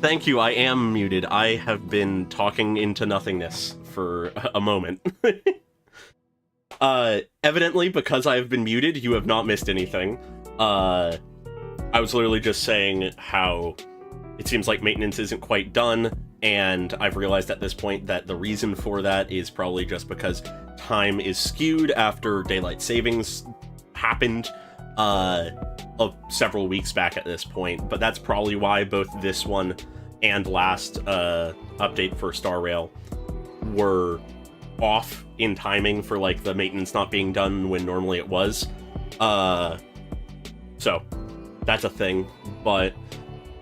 Thank you, I am muted. I have been talking into nothingness for a moment. Evidently, because I have been muted, you have not missed anything. I was literally just saying how it seems like maintenance isn't quite done, and I've realized at this point that the reason for that is probably just because time is skewed after daylight savings happened several weeks back at this point, but that's probably why both this one and last update for Star Rail were off in timing for like the maintenance not being done when normally it was. So that's a thing, but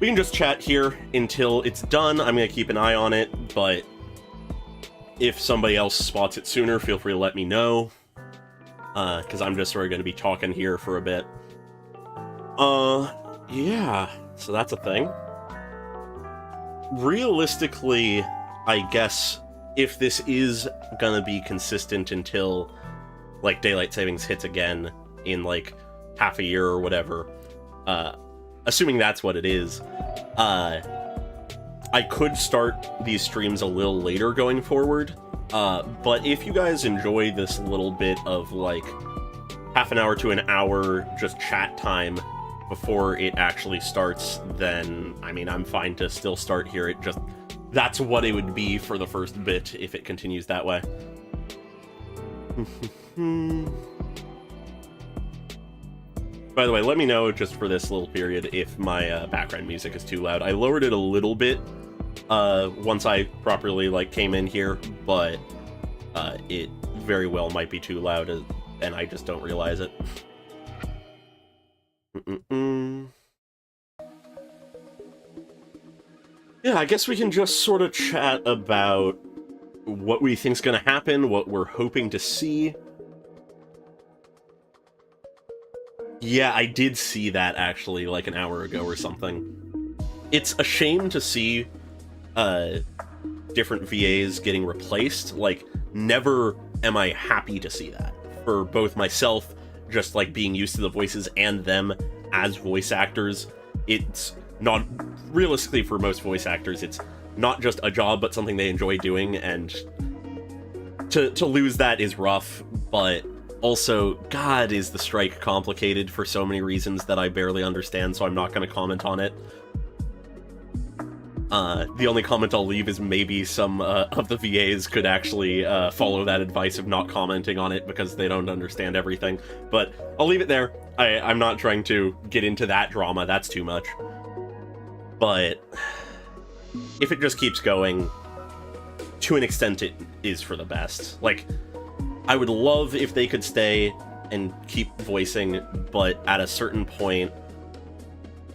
we can just chat here until it's done. I'm gonna keep an eye on it, but if somebody else spots it sooner, feel free to let me know, because I'm just sort of gonna be talking here for a bit. Yeah, so that's a thing. Realistically, I guess if this is gonna be consistent until like daylight savings hits again in like half a year or whatever, assuming that's what it is, I could start these streams a little later going forward, but if you guys enjoy this little bit of like half an hour to an hour just chat time before it actually starts, then I mean, I'm fine to still start here. It just, that's what it would be for the first bit if it continues that way. By the way, let me know just for this little period if my background music is too loud. I lowered it a little bit once I properly like came in here, but it very well might be too loud, and I just don't realize it. Yeah, I guess we can just sort of chat about what we think's gonna happen, what we're hoping to see. Yeah, I did see that actually like an hour ago or something. It's a shame to see different VAs getting replaced. Like, never am I happy to see that. For both myself, just like being used to the voices, and them as voice actors. It's not, realistically for most voice actors, it's not just a job, but something they enjoy doing, and to lose that is rough, but also, God, is the strike complicated for so many reasons that I barely understand, so I'm not going to comment on it. The only comment I'll leave is maybe some of the VAs could actually follow that advice of not commenting on it because they don't understand everything. But I'll leave it there. I'm not trying to get into that drama, that's too much. But if it just keeps going, to an extent it is for the best. Like, I would love if they could stay and keep voicing, but at a certain point,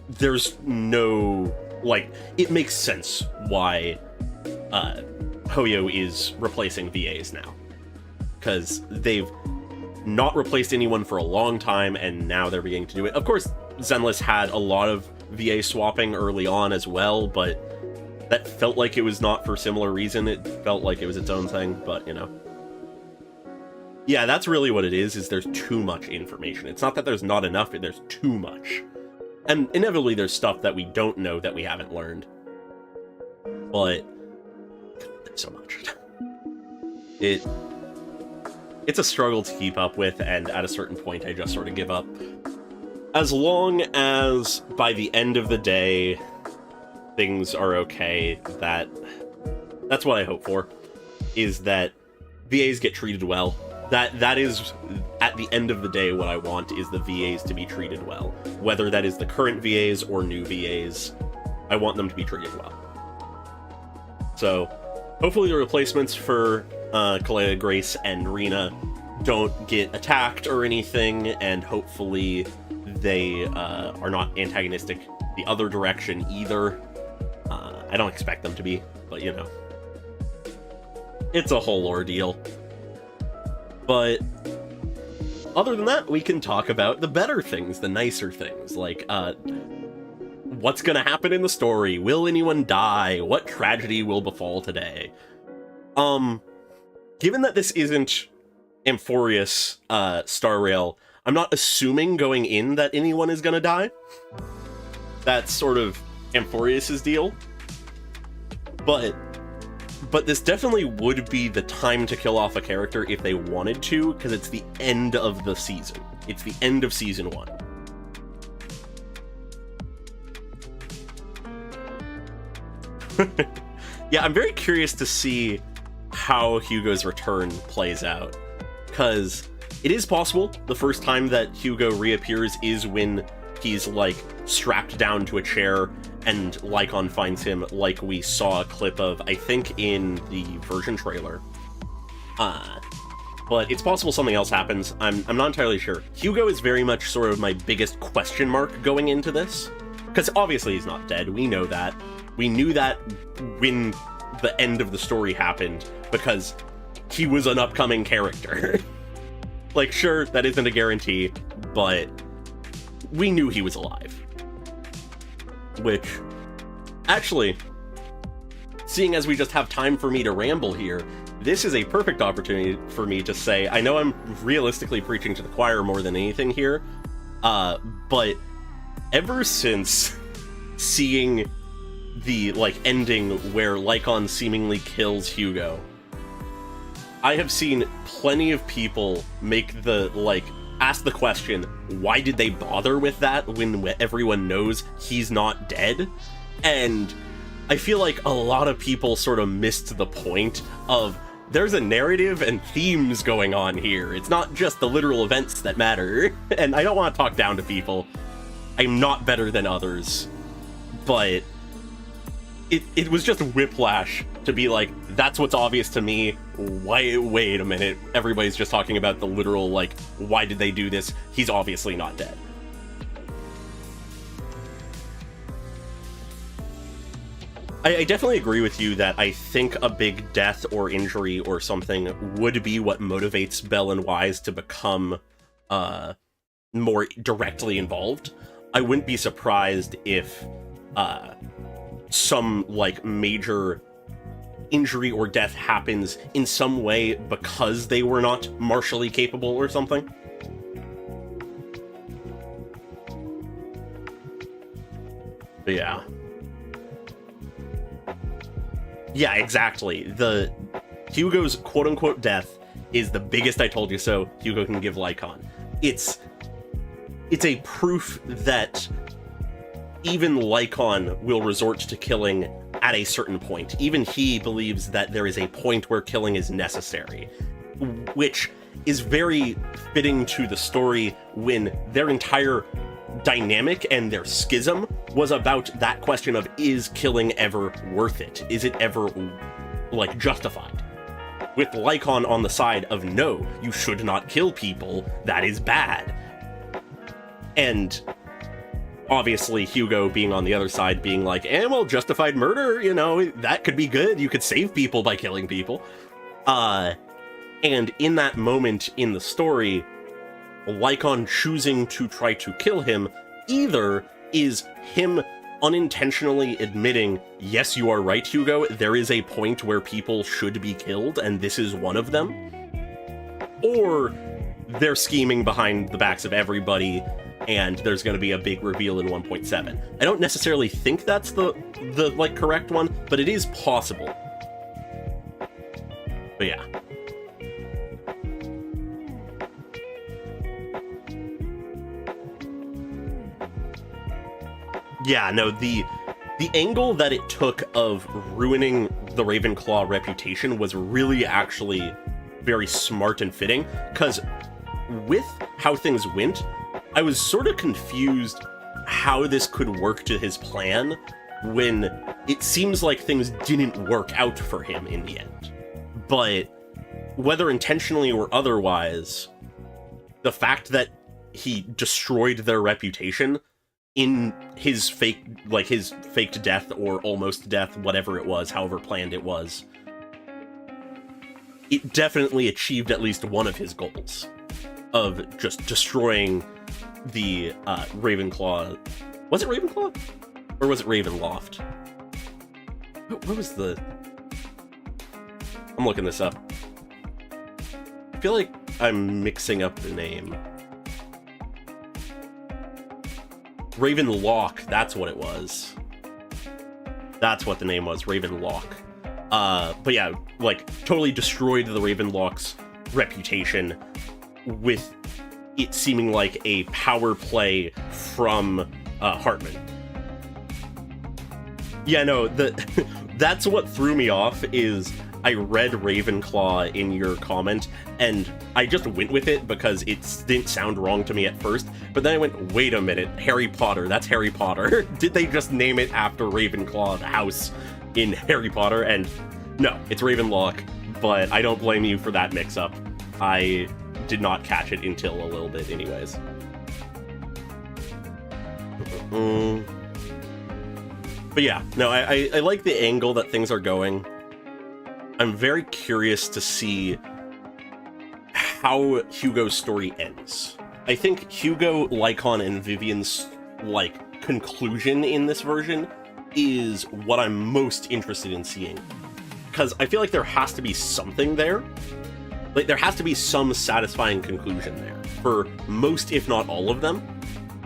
there's no... like, it makes sense why Hoyo is replacing VAs now. Because they've not replaced anyone for a long time, and now they're beginning to do it. Of course, Zenless had a lot of VA swapping early on as well, but that felt like it was not for similar reason. It felt like it was its own thing, but, you know. Yeah, that's really what it is there's too much information. It's not that there's not enough, there's too much. And inevitably there's stuff that we don't know that we haven't learned. But there's so much. It's a struggle to keep up with, and at a certain point I just sort of give up. As long as by the end of the day things are okay, that's what I hope for, is that VAs get treated well. That is, at the end of the day, what I want is the VAs to be treated well. Whether that is the current VAs or new VAs, I want them to be treated well. So, hopefully the replacements for Kalea, Grace, and Rena don't get attacked or anything, and hopefully they are not antagonistic the other direction either. I don't expect them to be, but you know. It's a whole ordeal. But other than that, we can talk about the better things, the nicer things, like what's gonna happen in the story? Will anyone die? What tragedy will befall today? Given that this isn't Amphorius Star Rail, I'm not assuming going in that anyone is gonna die. That's sort of Amphorius's deal. But this definitely would be the time to kill off a character if they wanted to, because it's the end of the season. It's the end of season 1. Yeah, I'm very curious to see how Hugo's return plays out, because it is possible the first time that Hugo reappears is when he's, like, strapped down to a chair and Lycaon finds him, like we saw a clip of, I think, in the version trailer. But it's possible something else happens. I'm not entirely sure. Hugo is very much sort of my biggest question mark going into this, because obviously he's not dead. We know that. We knew that when the end of the story happened, because he was an upcoming character. Like, sure, that isn't a guarantee, but we knew he was alive. Which, actually, seeing as we just have time for me to ramble here, this is a perfect opportunity for me to say, I know I'm realistically preaching to the choir more than anything here, but ever since seeing the, like, ending where Lycaon seemingly kills Hugo, I have seen plenty of people make the, like, ask the question, why did they bother with that when everyone knows he's not dead? And I feel like a lot of people sort of missed the point of, there's a narrative and themes going on here. It's not just the literal events that matter. And I don't want to talk down to people. I'm not better than others. But it was just whiplash to be like, that's what's obvious to me. Wait a minute. Everybody's just talking about the literal, like, why did they do this? He's obviously not dead. I definitely agree with you that I think a big death or injury or something would be what motivates Bell and Wise to become more directly involved. I wouldn't be surprised if some, like, major injury or death happens in some way because they were not martially capable or something. But yeah. Yeah, exactly. The Hugo's quote-unquote death is the biggest I told you so Hugo can give Lycaon. It's a proof that even Lycaon will resort to killing at a certain point. Even he believes that there is a point where killing is necessary, which is very fitting to the story when their entire dynamic and their schism was about that question of, is killing ever worth it? Is it ever, like, justified? With Lycaon on the side of, no, you should not kill people, that is bad. And obviously Hugo being on the other side, being like, well, justified murder, you know, that could be good. You could save people by killing people. And in that moment in the story, Lycaon choosing to try to kill him either is him unintentionally admitting, yes, you are right, Hugo, there is a point where people should be killed, and this is one of them, or they're scheming behind the backs of everybody, and there's going to be a big reveal in 1.7. I don't necessarily think that's the like correct one, but it is possible. But yeah. Yeah, no, the angle that it took of ruining the Ravenclaw reputation was really actually very smart and fitting, because with how things went, I was sort of confused how this could work to his plan when it seems like things didn't work out for him in the end. But whether intentionally or otherwise, the fact that he destroyed their reputation in his faked death or almost death, whatever it was, however planned it was, it definitely achieved at least one of his goals of just destroying the Ravenclaw. Was it Ravenclaw? Or was it Ravenloft? What was the... I'm looking this up. I feel like I'm mixing up the name. Ravenlock, that's what it was. That's what the name was, Ravenlock. But yeah, like, totally destroyed the Ravenlock's reputation with it seeming like a power play from Hartman. Yeah, no, that's what threw me off, is I read Ravenclaw in your comment, and I just went with it because it didn't sound wrong to me at first, but then I went, wait a minute, Harry Potter, that's Harry Potter. Did they just name it after Ravenclaw, the house in Harry Potter? And no, it's Ravenlock, but I don't blame you for that mix-up. I did not catch it until a little bit anyways. But yeah, no, I like the angle that things are going. I'm very curious to see how Hugo's story ends. I think Hugo, Lycaon, and Vivian's, like, conclusion in this version is what I'm most interested in seeing. Because I feel like there has to be something there. Like, there has to be some satisfying conclusion there for most, if not all of them,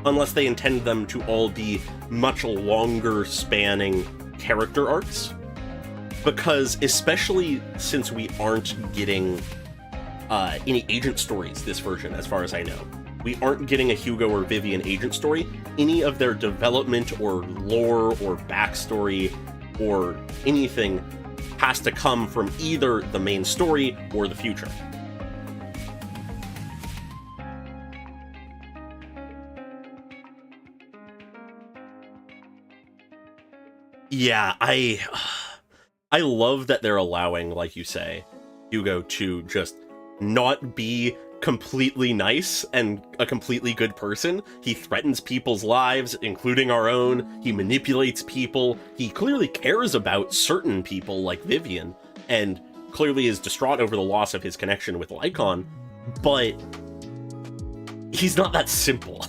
unless they intend them to all be much longer spanning character arcs. Because, especially since we aren't getting any agent stories this version, as far as I know. We aren't getting a Hugo or Vivian agent story. Any of their development or lore or backstory or anything has to come from either the main story or the future. Yeah, I love that they're allowing, like you say, Hugo to just not be completely nice and a completely good person. He threatens people's lives, including our own. He manipulates people. He clearly cares about certain people like Vivian, and clearly is distraught over the loss of his connection with Lycaon, but he's not that simple.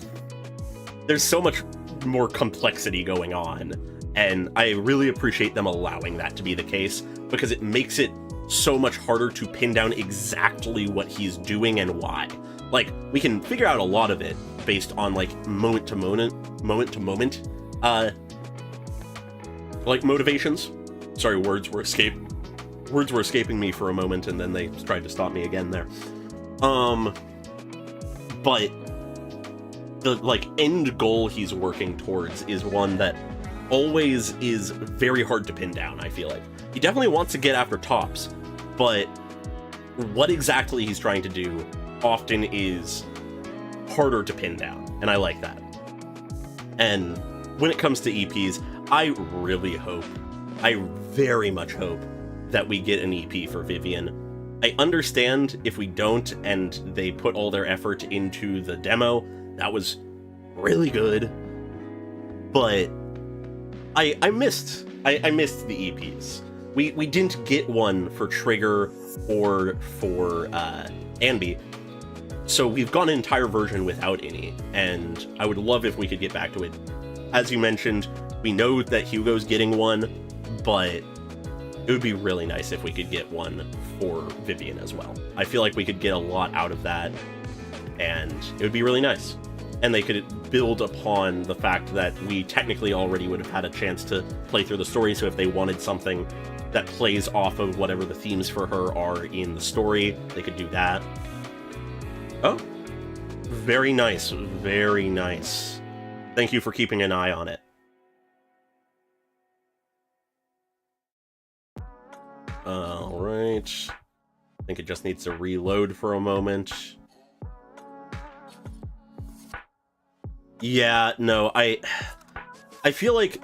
There's so much more complexity going on, and I really appreciate them allowing that to be the case, because it makes it so much harder to pin down exactly what he's doing and why. Like, we can figure out a lot of it based on, like, moment to moment, like, motivations. Sorry, words were escaping me for a moment, and then they tried to stop me again there. But the, like, end goal he's working towards is one that always is very hard to pin down, I feel like. He definitely wants to get after tops, but what exactly he's trying to do often is harder to pin down, and I like that. And when it comes to EPs, I really hope, I very much hope, that we get an EP for Vivian. I understand if we don't and they put all their effort into the demo. That was really good, but I missed the EPs. We didn't get one for Trigger or for Anby, so we've gone an entire version without any, and I would love if we could get back to it. As you mentioned, we know that Hugo's getting one, but it would be really nice if we could get one for Vivian as well. I feel like we could get a lot out of that, and it would be really nice. And they could build upon the fact that we technically already would have had a chance to play through the story, so if they wanted something that plays off of whatever the themes for her are in the story, they could do that. Oh, very nice, very nice. Thank you for keeping an eye on it. Alright. I think it just needs to reload for a moment. Yeah, no, I feel like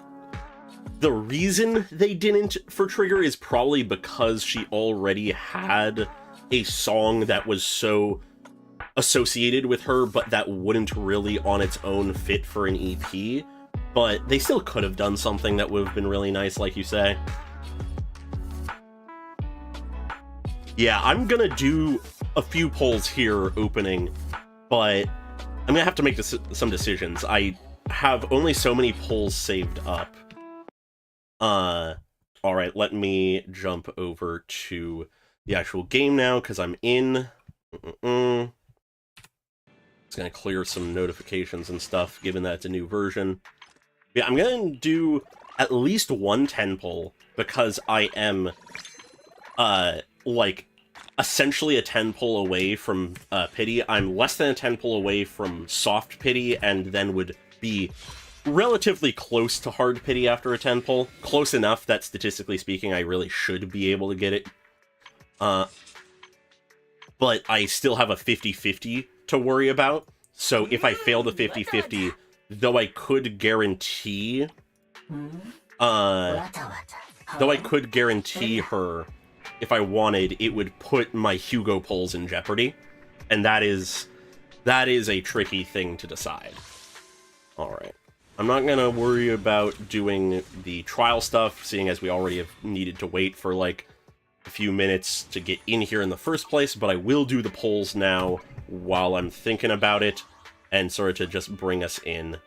the reason they didn't for Trigger is probably because she already had a song that was so associated with her, but that wouldn't really on its own fit for an EP. But they still could have done something that would have been really nice, like you say. Yeah, I'm gonna do a few polls here opening, but I'm gonna have to make some decisions. I have only so many polls saved up. Alright, let me jump over to the actual game now, because I'm in. It's gonna clear some notifications and stuff, given that it's a new version. Yeah, I'm gonna do at least one 10 pull, because I am, like, essentially a 10 pull away from pity. I'm less than a 10 pull away from soft pity, and then would be relatively close to hard pity after a 10 pull. Close enough that, statistically speaking, I really should be able to get it. But I still have a 50-50 to worry about. So if I fail the 50-50, though I could guarantee... though I could guarantee her, if I wanted, it would put my Hugo pulls in jeopardy. And that is a tricky thing to decide. Alright. I'm not gonna worry about doing the trial stuff, seeing as we already have needed to wait for, like, a few minutes to get in here in the first place, but I will do the polls now while I'm thinking about it, and sort of to just bring us in.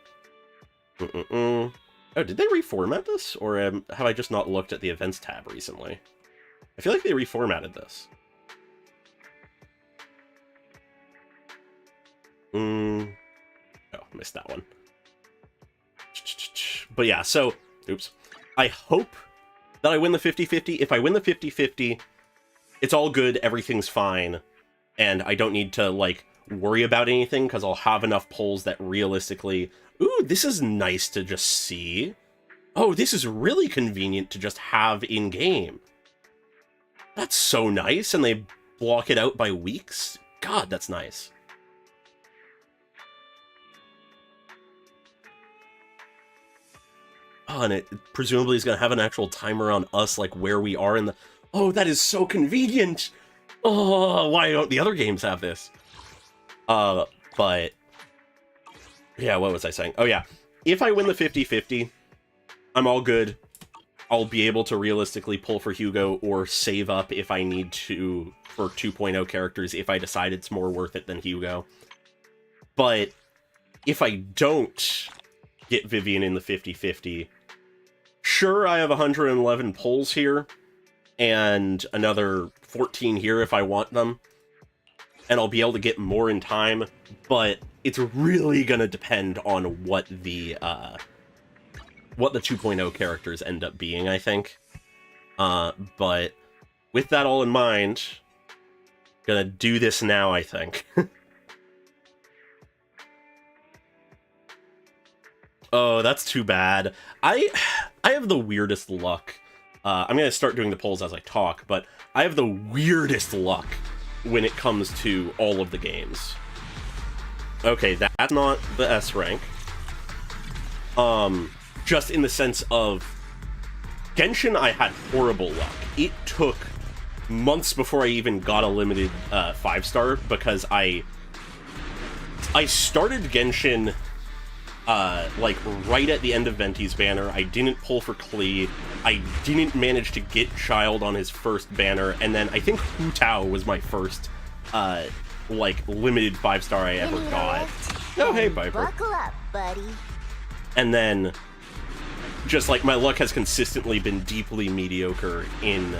Oh, did they reformat this? Or have I just not looked at the events tab recently? I feel like they reformatted this. Oh, missed that one. But yeah, so, oops. I hope that I win the 50-50. If I win the 50-50, it's all good, everything's fine, and I don't need to, like, worry about anything, because I'll have enough polls that realistically... Ooh, this is nice to just see. Oh, this is really convenient to just have in-game. That's so nice, and they block it out by weeks? God, that's nice. Oh, and it presumably is going to have an actual timer on us, like, where we are in the... Oh, that is so convenient! Oh, why don't the other games have this? But... Yeah, what was I saying? Oh, yeah. If I win the 50-50, I'm all good. I'll be able to realistically pull for Hugo or save up if I need to for 2.0 characters if I decide it's more worth it than Hugo. But if I don't get Vivian in the 50-50... Sure, I have 111 pulls here, and another 14 here if I want them, and I'll be able to get more in time, but it's really gonna depend on what the 2.0 characters end up being, I think. But with that all in mind, gonna do this now, I think. Oh, that's too bad. I have the weirdest luck. I'm going to start doing the polls as I talk, but I have the weirdest luck when it comes to all of the games. Okay, that's not the S rank. Just in the sense of... Genshin, I had horrible luck. It took months before I even got a limited 5-star, because I started Genshin... like, right at the end of Venti's banner. I didn't pull for Klee. I didn't manage to get Child on his first banner, and then I think Hu Tao was my first, like, limited 5-star I ever got. Oh, hey, Piper. Buckle up, buddy. And then, just, like, my luck has consistently been deeply mediocre in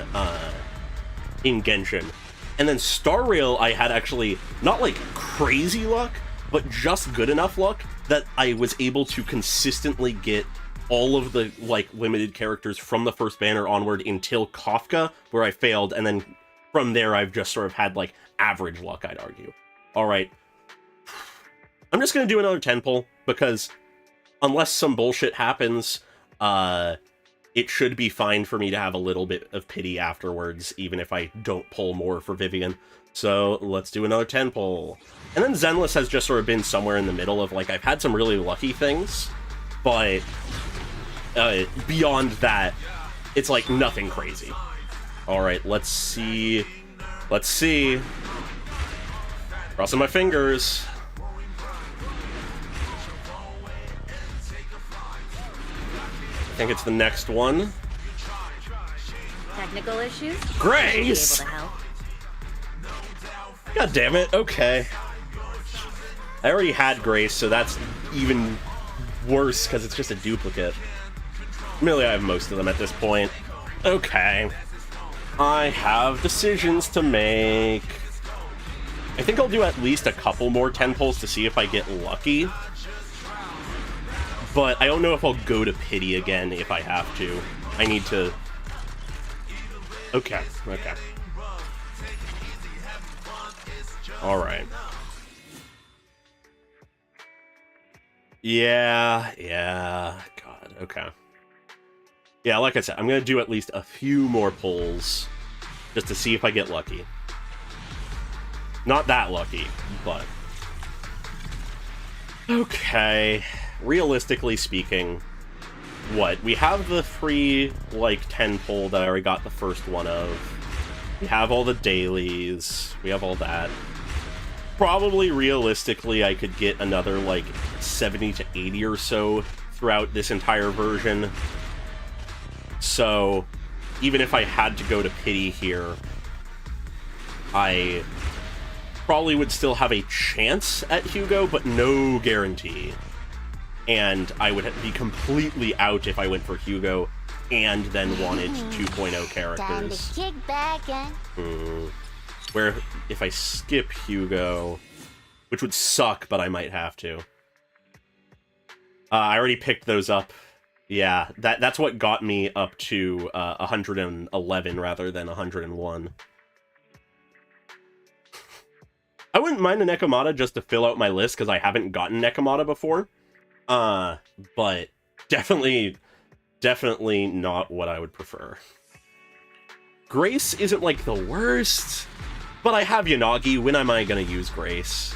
Genshin. And then Star Rail, I had actually, not, like, crazy luck, but just good enough luck that I was able to consistently get all of the, like, limited characters from the first banner onward until Kafka, where I failed, and then from there I've just sort of had, like, average luck, I'd argue. Alright. I'm just gonna do another 10 pull, because unless some bullshit happens, it should be fine for me to have a little bit of pity afterwards, even if I don't pull more for Vivian. So let's do another 10 pull. And then Zenless has just sort of been somewhere in the middle of, like, I've had some really lucky things, but beyond that, it's, like, nothing crazy. Alright, let's see. Let's see. Crossing my fingers. I think it's the next one. Technical issues? Grace! Able to help. God damn it, okay. I already had Grace, so that's even worse, because it's just a duplicate. Really, I have most of them at this point. Okay. I have decisions to make. I think I'll do at least a couple more 10 pulls to see if I get lucky. But I don't know if I'll go to pity again if I have to. I need to... Okay, okay. Alright. Yeah, God, okay. Yeah, like I said, I'm gonna do at least a few more pulls just to see if I get lucky. Not that lucky, but... Okay, realistically speaking, what? We have the free, like, 10 pull that I already got the first one of. We have all the dailies. We have all that. Probably, realistically, I could get another, like, 70 to 80 or so throughout this entire version. So, even if I had to go to pity here, I probably would still have a chance at Hugo, but no guarantee. And I would be completely out if I went for Hugo and then wanted 2.0 characters. Time to kick back and... Where if I skip Hugo, which would suck, but I might have to. I already picked those up. Yeah, that's what got me up to 111 rather than 101. I wouldn't mind a Nekomata just to fill out my list, because I haven't gotten Nekomata before. But definitely not what I would prefer. Grace isn't, like, the worst, but I have Yanagi. When am I going to use Grace?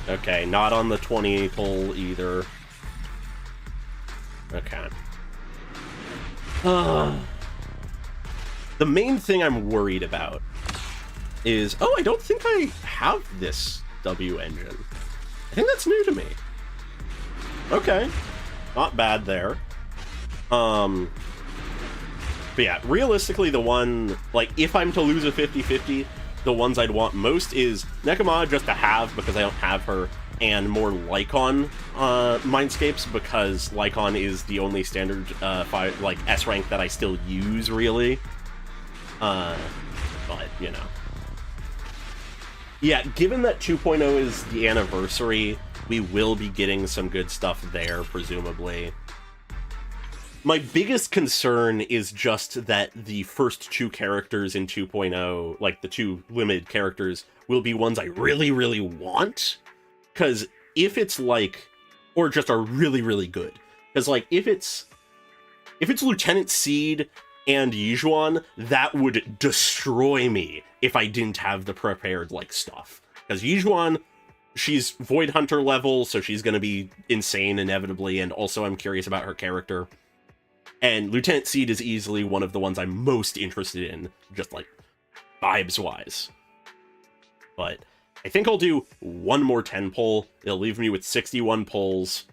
Okay, not on the 20 pull either. Okay. The main thing I'm worried about is... Oh, I don't think I have this W engine. I think that's new to me. Okay. Not bad there. But yeah, realistically the one... Like, if I'm to lose a 50-50, the ones I'd want most is Nekomata just to have, because I don't have her, and more Lycaon Mindscapes, because Lycaon is the only standard S rank that I still use, really. But, you know. Yeah, given that 2.0 is the anniversary, we will be getting some good stuff there, presumably. My biggest concern is just that the first two characters in 2.0, like the two limited characters, will be ones I really, really want. Because if it's like, or just are really, really good. Because like, if it's Lieutenant Seed and Yuan, that would destroy me if I didn't have the prepared like stuff. Because Yuan, she's Void Hunter level, so she's going to be insane inevitably, and also I'm curious about her character. And Lieutenant Seed is easily one of the ones I'm most interested in, just like vibes-wise. But I think I'll do one more 10 pull. It'll leave me with 61 pulls.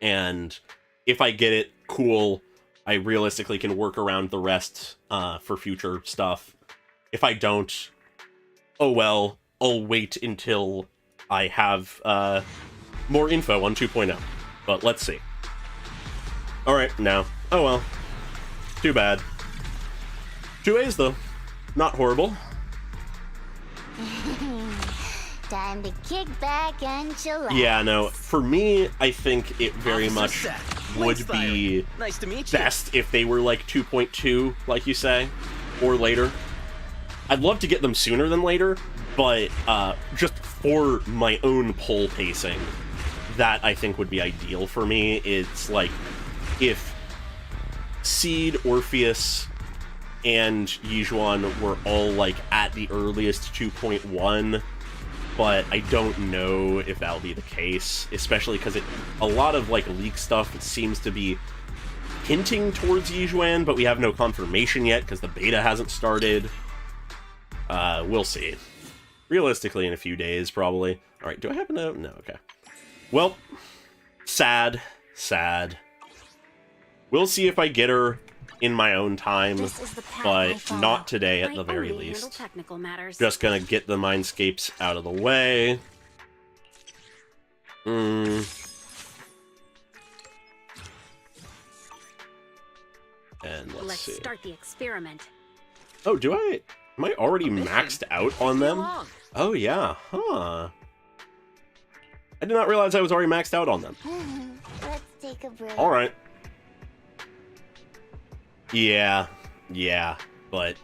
And if I get it, cool. I realistically can work around the rest for future stuff. If I don't, oh well, I'll wait until I have more info on 2.0. But let's see. Alright, now. Oh well. Too bad. 2As though. Not horrible. Time to kick back and chill. Yeah, no. For me, I think it very much would be nice to meet you. Best if they were like 2.2, like you say, or later. I'd love to get them sooner than later, but just for my own poll pacing, that I think would be ideal for me. It's like if Seed, Orpheus, and Yuan were all like at the earliest 2.1, but I don't know if that'll be the case, especially because a lot of like leak stuff seems to be hinting towards Yuan, but we have no confirmation yet because the beta hasn't started. We'll see. Realistically, in a few days, probably. All right, do I have a note? No, okay. Well, sad. We'll see if I get her in my own time, but not today at the very least. Just gonna get the Mindscapes out of the way. And let's see. Start the experiment. Oh, am I already maxed out on them? Oh yeah, huh. I did not realize I was already maxed out on them. Let's take a break. Alright. Yeah, but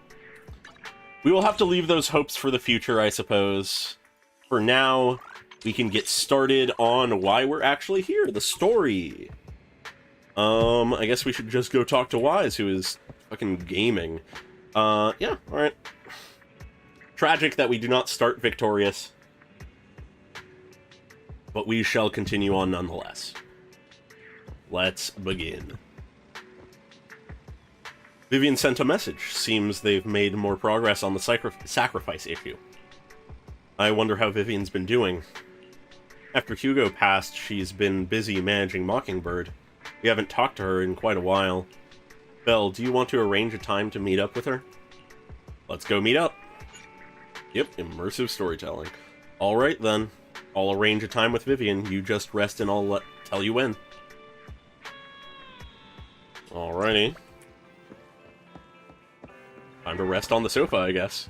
we will have to leave those hopes for the future, I suppose. For now, we can get started on why we're actually here, the story. I guess we should just go talk to Wise, who is fucking gaming. Yeah, alright. Tragic that we do not start victorious, but we shall continue on nonetheless. Let's begin. Vivian sent a message. Seems they've made more progress on the sacrifice issue. I wonder how Vivian's been doing. After Hugo passed, she's been busy managing Mockingbird. We haven't talked to her in quite a while. Belle, do you want to arrange a time to meet up with her? Let's go meet up. Yep, immersive storytelling. Alright then. I'll arrange a time with Vivian. You just rest and I'll tell you when. Alrighty. Time to rest on the sofa, I guess.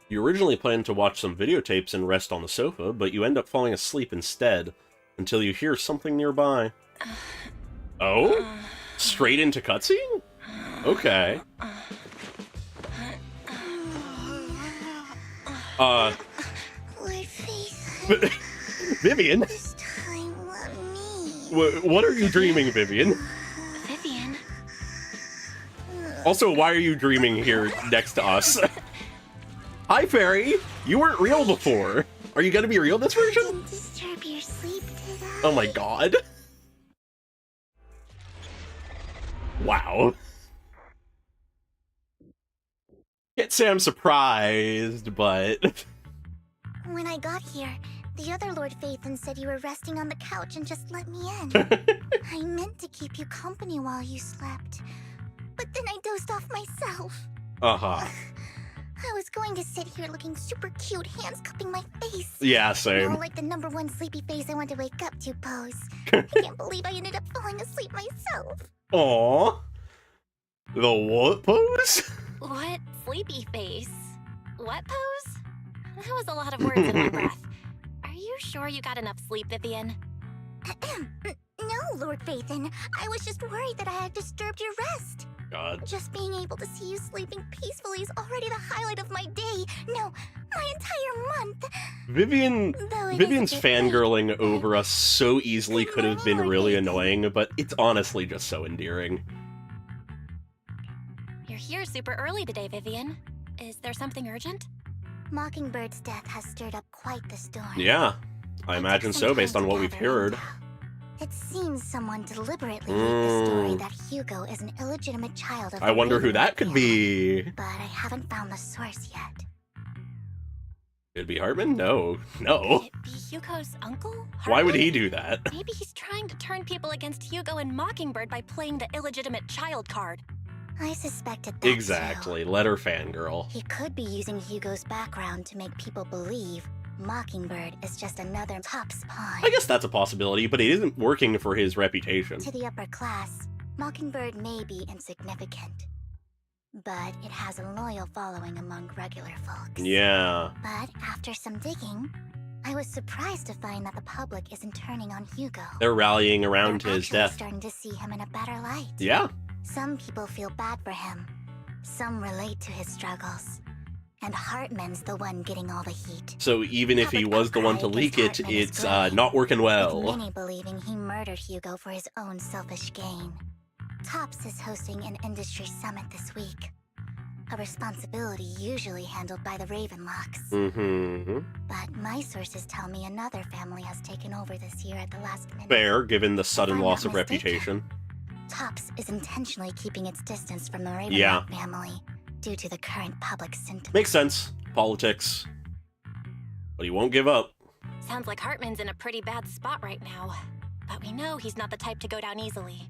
You originally planned to watch some videotapes and rest on the sofa, but you end up falling asleep instead, until you hear something nearby. Oh? Straight into cutscene? Okay. Vivian? This time, let me. What are you dreaming, Vivian? Vivian? Also, why are you dreaming here next to us? Hi, Fairy! You weren't real before. Are you gonna be real this version? Didn't disturb your sleep, did I? Oh my god. Wow. Can't say I'm surprised, but... When I got here, the other Lord Phaethon said you were resting on the couch and just let me in. I meant to keep you company while you slept, but then I dozed off myself. Uh-huh. I was going to sit here looking super cute, hands cupping my face. Yeah, same. More like the #1 sleepy face I want to wake up to pose. I can't believe I ended up falling asleep myself. Aww. The what pose? What sleepy face? What pose? That was a lot of words in my breath. Are you sure you got enough sleep, Vivian? No, Lord Phaethon. I was just worried that I had disturbed your rest. God. Just being able to see you sleeping peacefully is already the highlight of my day. No, my entire month. Vivian's fangirling over us so easily could have been really annoying, but it's honestly just so endearing. You're here super early today, Vivian. Is there something urgent? Mockingbird's death has stirred up quite the storm. Yeah, I imagine so based on what we've heard. It seems someone deliberately leaked the story that Hugo is an illegitimate child of I wonder who that could be. But I haven't found the source yet. Could it be Hartman? No. Could it be Hugo's uncle? Hartman? Why would he do that? Maybe he's trying to turn people against Hugo and Mockingbird by playing the illegitimate child card. I suspected that Exactly. Let her fangirl. He could be using Hugo's background to make people believe Mockingbird is just another top pawn. I guess that's a possibility, but it isn't working for his reputation. To the upper class, Mockingbird may be insignificant, but it has a loyal following among regular folks. Yeah. But after some digging, I was surprised to find that the public isn't turning on Hugo. They're rallying around They're his actually death. starting to see him in a better light. Yeah. Some people feel bad for him. Some relate to his struggles. And Hartman's the one getting all the heat. So even if he was the one to leak it, it's not working well. With many believing he murdered Hugo for his own selfish gain. Tops is hosting an industry summit this week. A responsibility usually handled by the Ravenlocks. Mm-hmm. But my sources tell me another family has taken over this year at the last minute. Fair, given the sudden I'm loss not of reputation. Tops is intentionally keeping its distance from the Ravenlock family due to the current public sentiment. Makes sense. Politics. But he won't give up. Sounds like Hartman's in a pretty bad spot right now. But we know he's not the type to go down easily.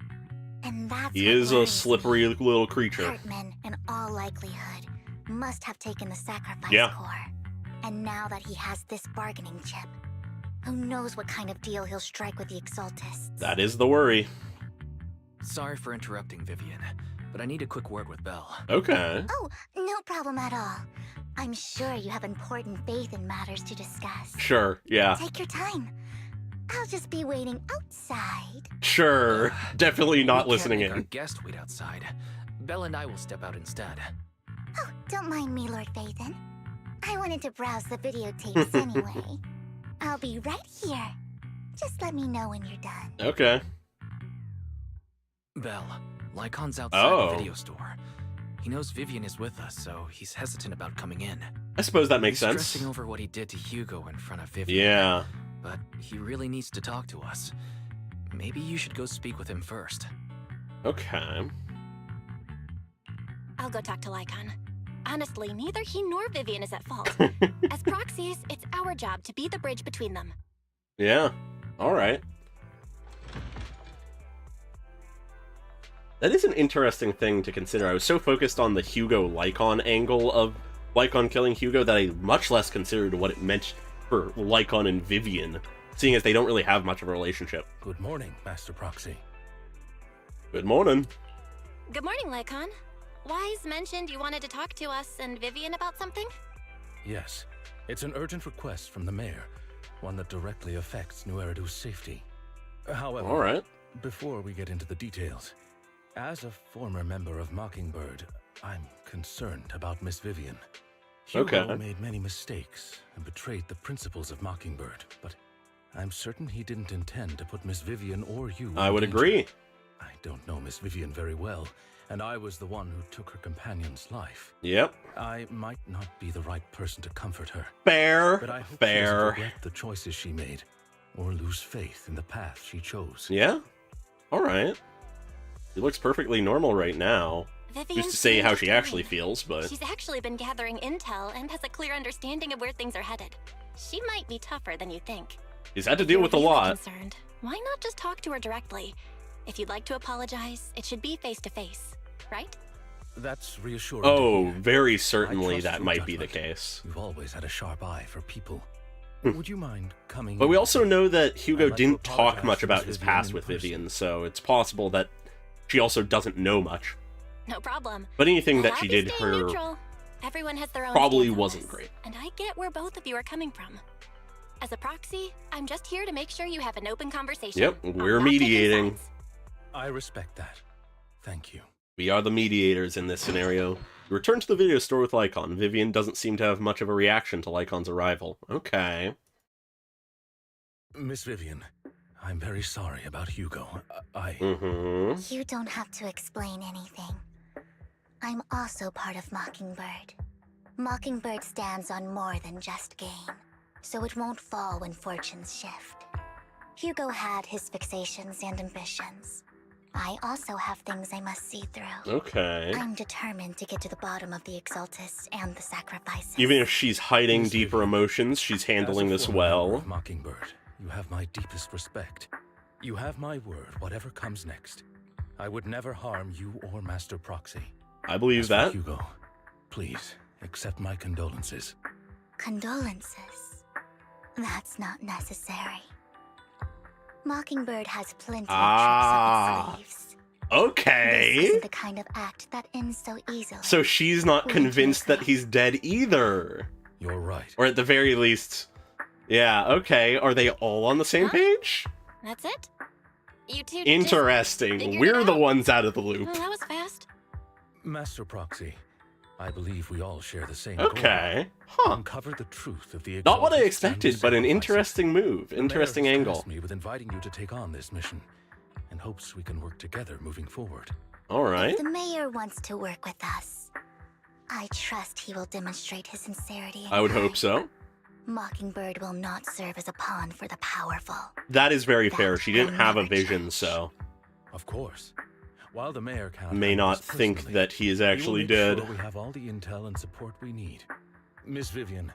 And that's He what is a worries slippery me. little creature. Hartman, in all likelihood, must have taken the sacrifice core. And now that he has this bargaining chip, who knows what kind of deal he'll strike with the Exaltists. That is the worry. Sorry for interrupting, Vivian. but I need a quick word with Belle. Okay. Oh, no problem at all. I'm sure you have important Phaethon matters to discuss. Sure, yeah. Take your time. I'll just be waiting outside. Sure. Definitely not We listening can't make in. our guest wait outside. Belle and I will step out instead. Oh, don't mind me, Lord Phaethon. I wanted to browse the videotapes anyway. I'll be right here. Just let me know when you're done. Okay. Belle, Lycaon's outside Oh. the video store. He knows Vivian is with us, so he's hesitant about coming in. I suppose that makes He's sense. stressing over what he did to Hugo in front of Vivian. Yeah. But he really needs to talk to us. Maybe you should go speak with him first. Okay. I'll go talk to Lycaon. Honestly, neither he nor Vivian is at fault. As proxies, it's our job to be the bridge between them. Yeah. All right. That is an interesting thing to consider. I was so focused on the Hugo Lycaon angle of Lycaon killing Hugo that I much less considered what it meant for Lycaon and Vivian, seeing as they don't really have much of a relationship. Good morning, Master Proxy. Good morning. Good morning, Lycaon. Wise mentioned you wanted to talk to us and Vivian about something? Yes, it's an urgent request from the mayor, one that directly affects New Eridu's safety. However, All right. before we get into the details, as a former member of Mockingbird, I'm concerned about Miss Vivian. Hugo Okay. made many mistakes and betrayed the principles of Mockingbird, but I'm certain he didn't intend to put Miss Vivian or you I in would danger. agree. I don't know Miss Vivian very well, and I was the one who took her companion's life. Yep. I might not be the right person to comfort her, Fair. but I hope she doesn't Fair. regret the choices she made, or lose faith in the path she chose. Yeah. All right. She looks perfectly normal right now. Vivian Used to say seemed how she fine. actually feels, but She's actually been gathering intel and has a clear understanding of where things are headed. She might be tougher than you think. she's had to If deal you're with a really lot. Concerned, why not just talk to her directly? If you'd like to apologize, it should be face to face, right? That's reassuring. Oh, to hear. very I certainly trust that your might be the judgment. case. You've always had a sharp eye for people. Hmm. Would you mind coming? But we in? also know that Hugo I'd like to didn't talk apologize much to about Miss his Vivian past in with person. Vivian, so it's possible that she also doesn't know much. No problem. But anything that I'll she be did, staying her neutral. Everyone has their own probably stance on wasn't this, great. And I get where both of you are coming from. As a proxy, I'm just here to make sure you have an open conversation. Yep, I'm we're not taking mediating. sides. I respect that. Thank you. We are the mediators in this scenario. You return to the video store with Lycaon. Vivian doesn't seem to have much of a reaction to Lycaon's arrival. Okay. Miss Vivian, I'm very sorry about Hugo. I Mm-hmm. You don't have to explain anything. I'm also part of Mockingbird. Mockingbird stands on more than just gain, so it won't fall when fortunes shift. Hugo had his fixations and ambitions. I also have things I must see through. Okay. I'm determined to get to the bottom of the Exaltus and the sacrifices. Even if she's hiding Miss deeper Vivian, emotions, she's handling as a this former member well. of Mockingbird, you have my deepest respect. You have my word, whatever comes next. I would never harm you or Master Proxy. I believe As for that. Hugo, please accept my condolences. Condolences. That's not necessary. Mockingbird has plenty Ah. of tricks up its sleeves. This Okay. isn't the kind of act that ends so easily. So she's not convinced that he's dead either. You're right. Or at the very least... Yeah, okay. Are they all on the same Huh? page? That's it? You two Interesting. figured it We're the out? ones out of the Oh, loop. that was fast. Master Proxy, I believe we all share the same goal. Okay. Huh. Uncover the truth of the Not what I Exalted expected, and but an sacrifices. interesting move. The mayor Interesting has angle. tasked me with inviting you to take on this mission, and hopes we can work together moving forward. Alright. If the mayor wants to work with us, I trust he will demonstrate his sincerity. and I would hope courage. so. Mockingbird will not serve as a pawn for the powerful. That is very That fair. She will didn't have a never vision, change. so Of course. While the mayor cannot may handle not this think personally, that he is he will actually make dead. Sure we have all the intel and support we need. Miss Vivian,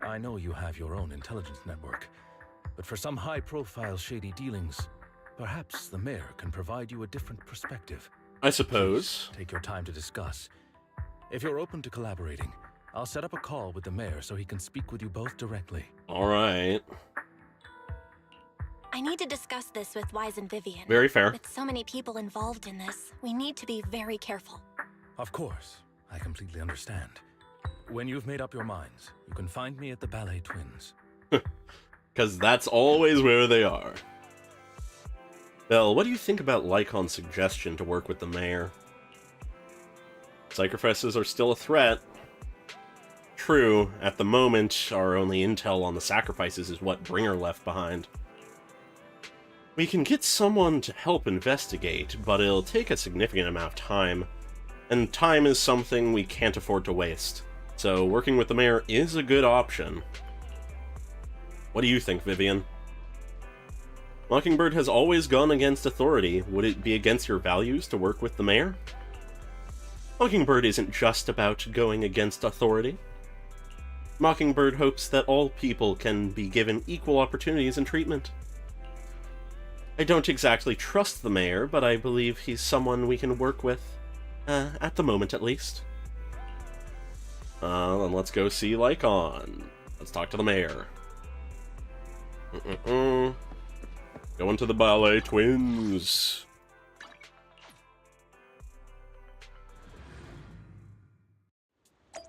I know you have your own intelligence network, but for some high-profile shady dealings, perhaps the mayor can provide you a different perspective. I suppose. Please take your time to discuss. If you're open to collaborating, I'll set up a call with the mayor so he can speak with you both directly. Alright. I need to discuss this with Wise and Vivian. Very fair. With so many people involved in this, we need to be very careful. Of course, I completely understand. When you've made up your minds, you can find me at the Ballet Twins. Because that's always where they are. Belle, what do you think about Lycaon's suggestion to work with the mayor? Sacrifices are still a threat. True, at the moment, our only intel on the sacrifices is what Bringer left behind. We can get someone to help investigate, but it'll take a significant amount of time. And time is something we can't afford to waste. So working with the mayor is a good option. What do you think, Vivian? Mockingbird has always gone against authority. Would it be against your values to work with the mayor? Mockingbird isn't just about going against authority. Mockingbird hopes that all people can be given equal opportunities and treatment. I don't exactly trust the mayor, but I believe he's someone we can work with. At the moment, at least. Then let's go see Lycaon. Let's talk to the mayor. Going to the Ballet Twins.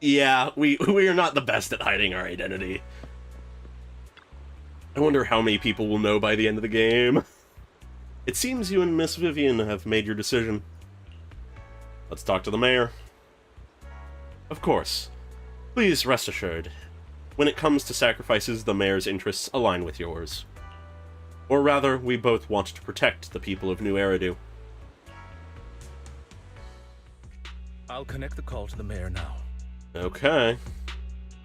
Yeah, we are not the best at hiding our identity. I wonder how many people will know by the end of the game. It seems you and Miss Vivian have made your decision. Let's talk to the mayor. Of course. Please rest assured. When it comes to sacrifices, the mayor's interests align with yours. Or rather, we both want to protect the people of New Eridu. I'll connect the call to the mayor now. Okay.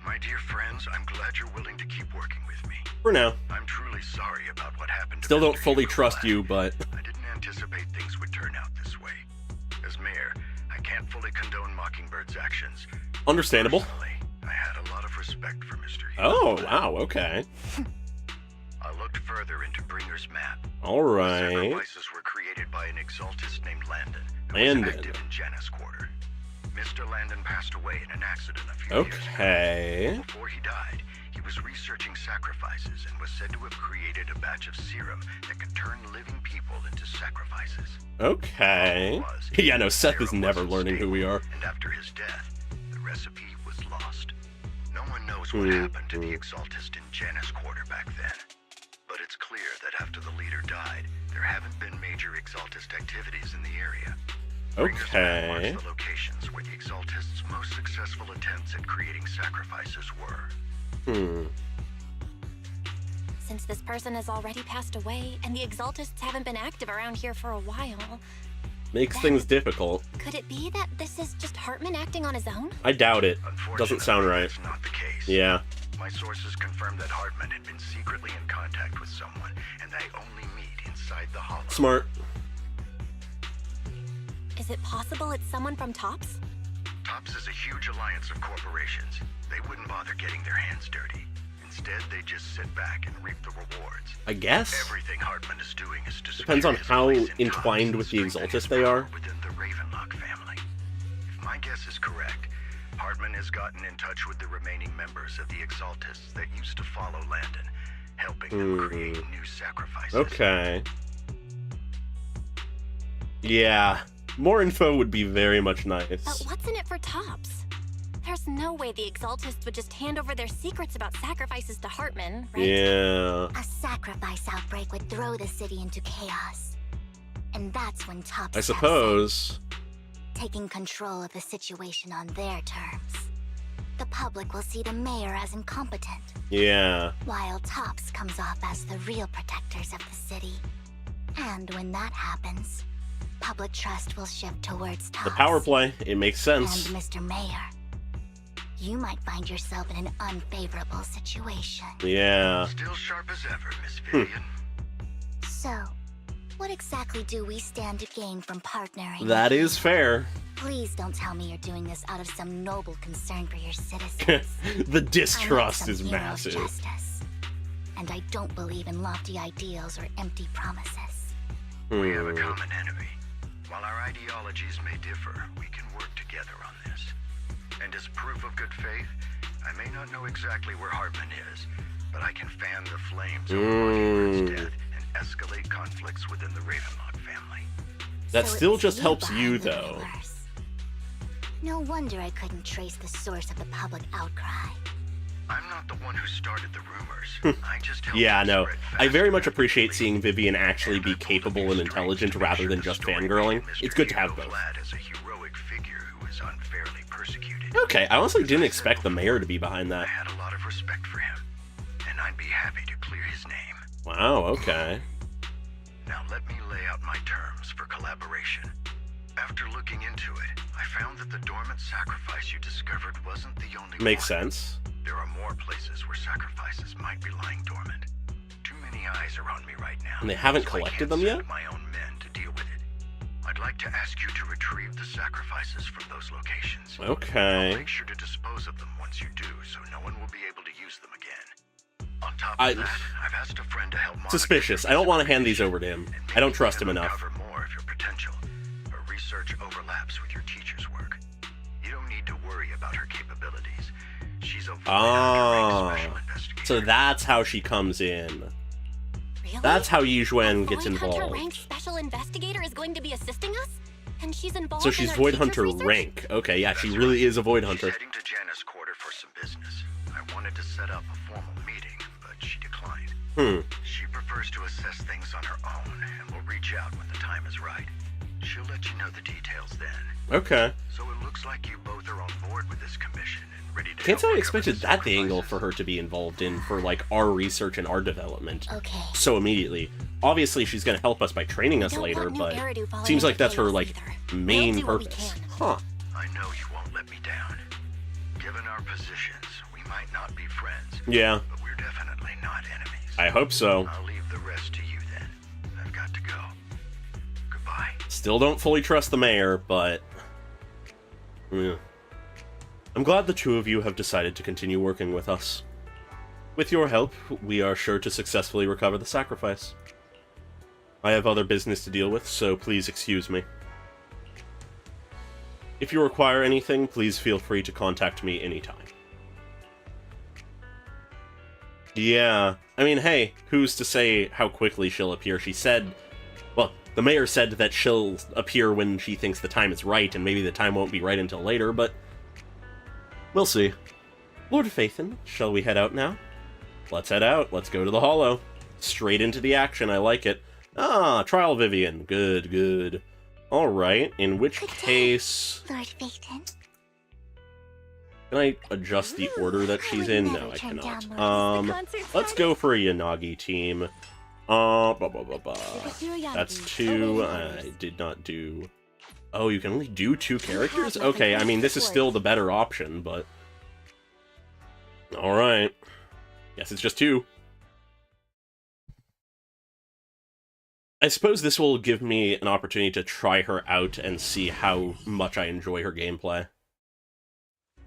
My dear friends, I'm glad you're willing to keep working with me. For now. I'm truly sorry about what happened to Still don't Mr. fully Hugo trust last you, week. but... I didn't anticipate things would turn out this way. As mayor, I can't fully condone Mockingbird's actions. Understandable. Personally, I had a lot of respect for Mr. Hugo. Oh, wow, okay. I looked further into Bringer's map. Alright. Sacrifices were created by an exaltist named Landon, who Landon. was active in Janus Quarter. Mr. Landon passed away in an accident a few years Okay. ago. Before he died, he was researching sacrifices and was said to have created a batch of serum that could turn living people into sacrifices. Okay. Yeah, no, Seth is never learning who we are. And after his death, the recipe was lost. No one knows what happened to the exaltist in Janus Quarter back then. But it's clear that after the leader died, there haven't been major exaltist activities in the area. Okay. The locations where the exaltists' most successful attempts at creating sacrifices were. Since this person has already passed away, and the exaltists haven't been active around here for a while, Makes then things difficult. could it be that this is just Hartman acting on his own? I doubt it. Doesn't sound right. That's not the case. Yeah. My sources confirmed that Hartman had been secretly in contact with someone, and they only meet inside the hollow. Smart. Is it possible it's someone from TOPS? TOPS is a huge alliance of corporations. They wouldn't bother getting their hands dirty. Instead, they just sit back and reap the rewards. I guess. Everything Hartman is doing is to Depends on secure his how place in entwined TOPS with the and strengthen his Exaltists they are. power within the Ravenlock family. If my guess is correct, Hartman has gotten in touch with the remaining members of the Exaltists that used to follow Landon, helping them create new sacrifices. Okay. Yeah. More info would be very much nice. But what's in it for TOPS? There's no way the exaltists would just hand over their secrets about sacrifices to Hartman, right? Yeah. A sacrifice outbreak would throw the city into chaos. And that's when TOPS I steps in, suppose. taking control of the situation on their terms. The public will see the mayor as incompetent, Yeah. while TOPS comes off as the real protectors of the city. And when that happens, public trust will shift towards TOPS The power play. It makes sense. and Mr. Mayor. You might find yourself in an unfavorable situation. Yeah. Still sharp as ever, Miss Vivian. So, what exactly do we stand to gain from partnering? That is fair. Please don't tell me you're doing this out of some noble concern for your citizens. The I'm not distrust some is hero of massive. justice. And I don't believe in lofty ideals or empty promises. We have a common enemy. While our ideologies may differ, we can work together on this. And as proof of good faith, I may not know exactly where Hartman is, but I can fan the flames of Mockingbird's death and escalate conflicts within the Ravenlock family. That So it still was just helps behind you, the though. rumors. No wonder I couldn't trace the source of the public outcry. I'm not the one who started the rumors. I just helped Yeah, them no. spread I very fast much appreciate rapidly. seeing Vivian actually And be I pulled a capable and few intelligent strings to make rather sure than the just story fangirling. painted It's Mr. good to have Hugo both. Vlad as a heroic figure who was unfairly persecuted. Okay, I honestly didn't expect the mayor to be behind I that. had a lot of respect for him, and I'd be happy to clear his name. Wow, okay. Now let me lay out my terms for collaboration. After looking into it, I found that the dormant sacrifice you discovered wasn't the only Makes one. sense. There are more places where sacrifices might be lying dormant. Too many eyes are on me right now. And they haven't so collected I can't them send yet? my own men to deal with it. I'd like to ask you to retrieve the sacrifices from those locations. I'll Okay. make sure to dispose of them once you do, so no one will be able to use them again. On top I- of that, I've asked a friend to help monitor Suspicious. your I don't want to hand these over to him. and I don't maybe trust him even enough. uncover more of your potential. Her research overlaps with your teacher's work. You don't need to worry about her capabilities. She's a Oh, special investigator. so that's how she comes in. Really? That's how Yuan A gets Void Hunter involved. ranked special investigator is going to be assisting us? And she's involved So in she's our Void teacher's Hunter research? rank. Okay, yeah, she That's really right. is a Void She's Hunter. heading to Janus Quarter for some business. I wanted to set up a formal meeting, but she declined. She prefers to assess things on her own, and will reach out when the time is right. She'll let you know the details then. Okay. So it looks like you both are on board with this commission and ready to Can't help say I recover expected the that the angle sacrifices. for her to be involved in for like our research and our development Okay. so immediately. Obviously, she's going to help us by training us Don't later, want new but Eridu falling seems like into that's her chaos like either. main We'll do what we purpose. can. Huh. I know you won't let me down. Given our positions, we might not be friends, Yeah, but we're definitely not enemies. I hope so. I'll leave the rest to you then. I've got to go. Goodbye. Still don't fully trust the mayor, but yeah. I'm glad the two of you have decided to continue working with us. With your help, we are sure to successfully recover the sacrifice. I have other business to deal with, so please excuse me. If you require anything, please feel free to contact me anytime. Yeah, I mean, hey, who's to say how quickly she'll appear? She said, well, the mayor said that she'll appear when she thinks the time is right, and maybe the time won't be right until later, but we'll see. Lord Phaethon, shall we head out now? Let's head out. Let's go to the Hollow. Straight into the action. I like it. Ah, trial Vivian. Good, good. Alright, in which Good day, case... Lord Phaethon. Can I adjust the order that I she's would in? never No, I turn cannot. down Lord. The concert's Let's starting. go for a Yanagi team. Blah, blah, blah, blah. That's two. I did not do... Oh, you can only do two characters? Okay, I mean, this is still the better option, but... Alright. Guess it's just two. I suppose this will give me an opportunity to try her out and see how much I enjoy her gameplay.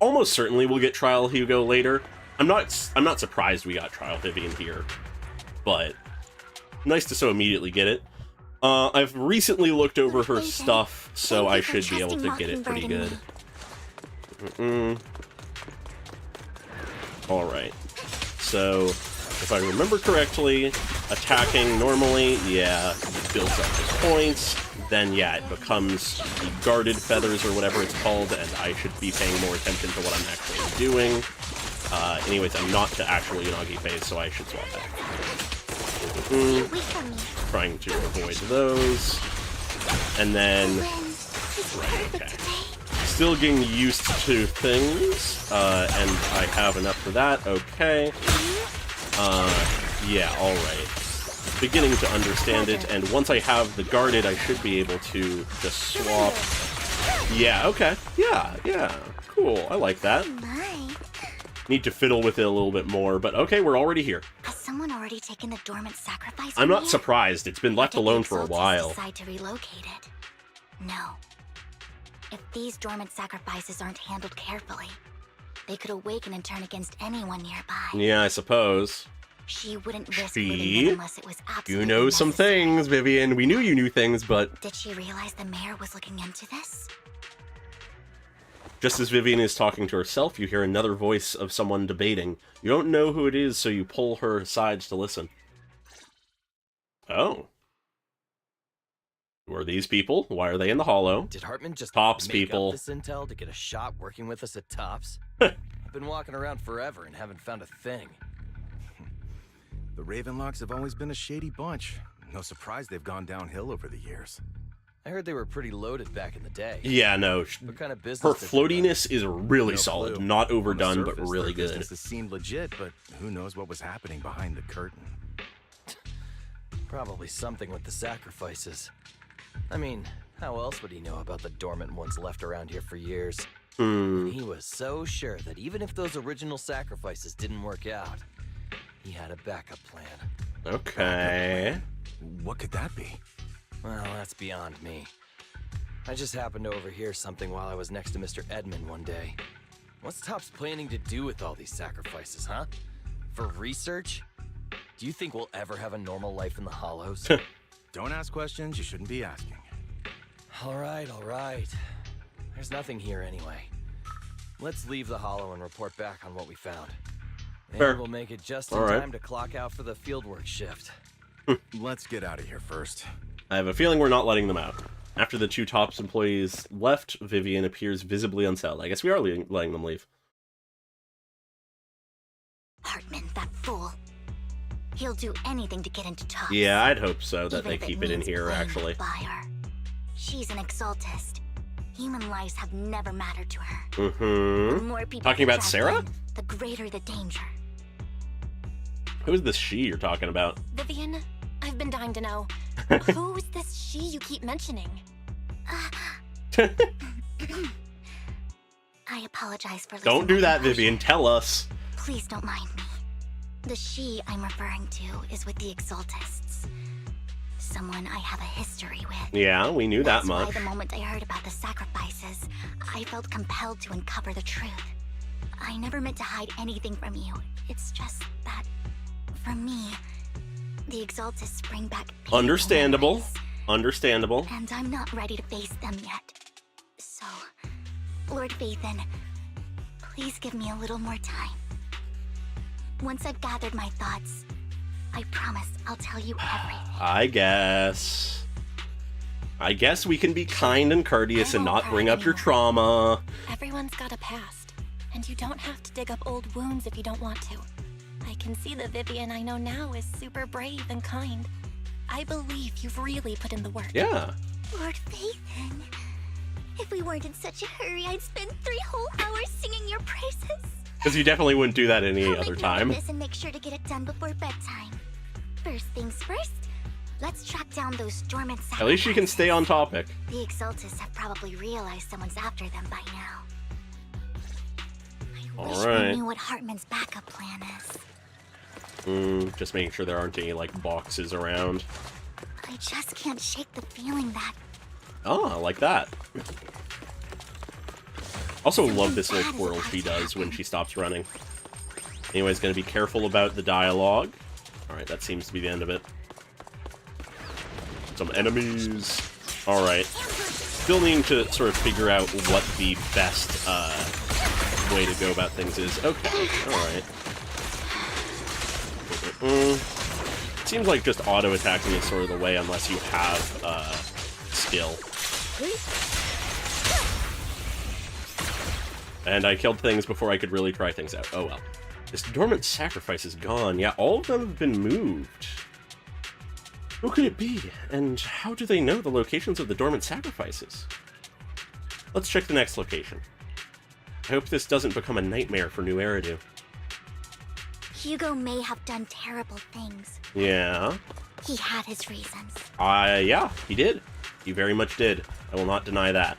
Almost certainly we'll get Trial Hugo later. I'm not surprised we got Trial Vivian here, but nice to so immediately get it. I've recently looked over her stuff, so I should be able to get it pretty good. Alright. So, if I remember correctly, attacking normally, yeah, builds up his points, then yeah, it becomes the guarded feathers or whatever it's called, and I should be paying more attention to what I'm actually doing. Anyways, I'm not to actual Yanagi phase, so I should swap that. Wait for me. Trying to avoid those. And then... When is Right, perfect okay. today. Still getting used to things, and I have enough for that, okay. Yeah, alright. Beginning to understand it, and once I have the guarded, I should be able to just swap. Yeah, okay. Yeah, cool. I like that. My. Need to fiddle with it a little bit more, but okay, we're already here. Has someone already taken the dormant sacrifice? I'm from not here? surprised. It's been left Did the alone for a Exaltists while. decide to relocate it? No. If these dormant sacrifices aren't handled carefully, they could awaken and turn against anyone nearby. Yeah, I suppose. She wouldn't risk She- leaving them unless it was absolutely You know some necessary. things, Vivian. We knew you knew things, but Did she realize the mayor was looking into this? just as Vivian is talking to herself, you hear another voice of someone debating. You don't know who it is, so you pull her aside to listen. Oh. Who are these people? Why are they in the hollow? Did Hartman just Tops make people. up this intel to get a shot working with us at Tops? I've been walking around forever and haven't found a thing. The Ravenlocks have always been a shady bunch. No surprise they've gone downhill over the years. I heard they were pretty loaded back in the day. Yeah, no. What kind of business? Her did they run? floatiness is really No solid. clue. Not On the overdone, but surface, really their good. business seemed legit, but who knows what was happening behind the curtain. Probably something with the sacrifices. I mean, how else would he know about the dormant ones left around here for years? He was so sure that even if those original sacrifices didn't work out, he had a backup plan. Okay. What could that be? Well, that's beyond me. I just happened to overhear something while I was next to Mr. Edmund one day. What's Topps planning to do with all these sacrifices, huh? For research? Do you think we'll ever have a normal life in the Hollows? Don't ask questions you shouldn't be asking. All right. There's nothing here anyway. Let's leave the Hollow and report back on what we found. Fair. And we'll make it just in All right. time to clock out for the fieldwork shift. Let's get out of here first. I have a feeling we're not letting them out. After the two Tops employees left, Vivian appears visibly unsettled. I guess we are letting them leave. Hartman, that fool. He'll do anything to get into Tops. Yeah, I'd hope so, that even they if keep it in means here, playing actually. by her. She's an exaltist. Human lives have never mattered to her. The Mm-hmm. more people Talking who about track Sarah? in, the greater the danger. Who is this she you're talking about? Vivian, I've been dying to know. Who is this she you keep mentioning? I apologize for Don't losing do my that, composure. Vivian. Tell us. Please don't mind me. The she I'm referring to is with the exaltists. Someone I have a history with. Yeah, we knew that That's much. why the moment I heard about the sacrifices, I felt compelled to uncover the truth. I never meant to hide anything from you. It's just that, for me, the exaltists bring back painful Understandable. memories, Understandable. and I'm not ready to face them yet. So, Lord Phaethon, please give me a little more time. Once I've gathered my thoughts, I promise I'll tell you everything. I guess we can be kind and courteous and not bring up your trauma. Everyone's got a past, and you don't have to dig up old wounds if you don't want to. I can see the Vivian I know now is super brave and kind. I believe you've really put in the work. Yeah. Lord Phaethon, if we weren't in such a hurry, I'd spend 3 whole hours singing your praises. Because you definitely wouldn't do that any I'll other make note of time. this and make sure to get it done before bedtime. First things first, let's track down those dormant sacrifices. At least you can stay on topic. The exaltists have probably realized someone's after them by now. I wish Alright. we knew what Hartman's backup plan is. Just making sure there aren't any, like, boxes around. I just can't shake the feeling that Oh, like that. Also love this little twirl she does when she stops running. Anyways, gonna be careful about the dialogue. Alright, that seems to be the end of it. Some enemies. Alright. Still needing to sort of figure out what the best way to go about things is. Okay, alright. Seems like just auto-attacking is sort of the way unless you have skill. And I killed things before I could really try things out. Oh well. This dormant sacrifice is gone. Yeah, all of them have been moved. Who could it be? And how do they know the locations of the dormant sacrifices? Let's check the next location. I hope this doesn't become a nightmare for New Eridu. Hugo may have done terrible things. Yeah. He had his reasons. Yeah, he did. He very much did. I will not deny that.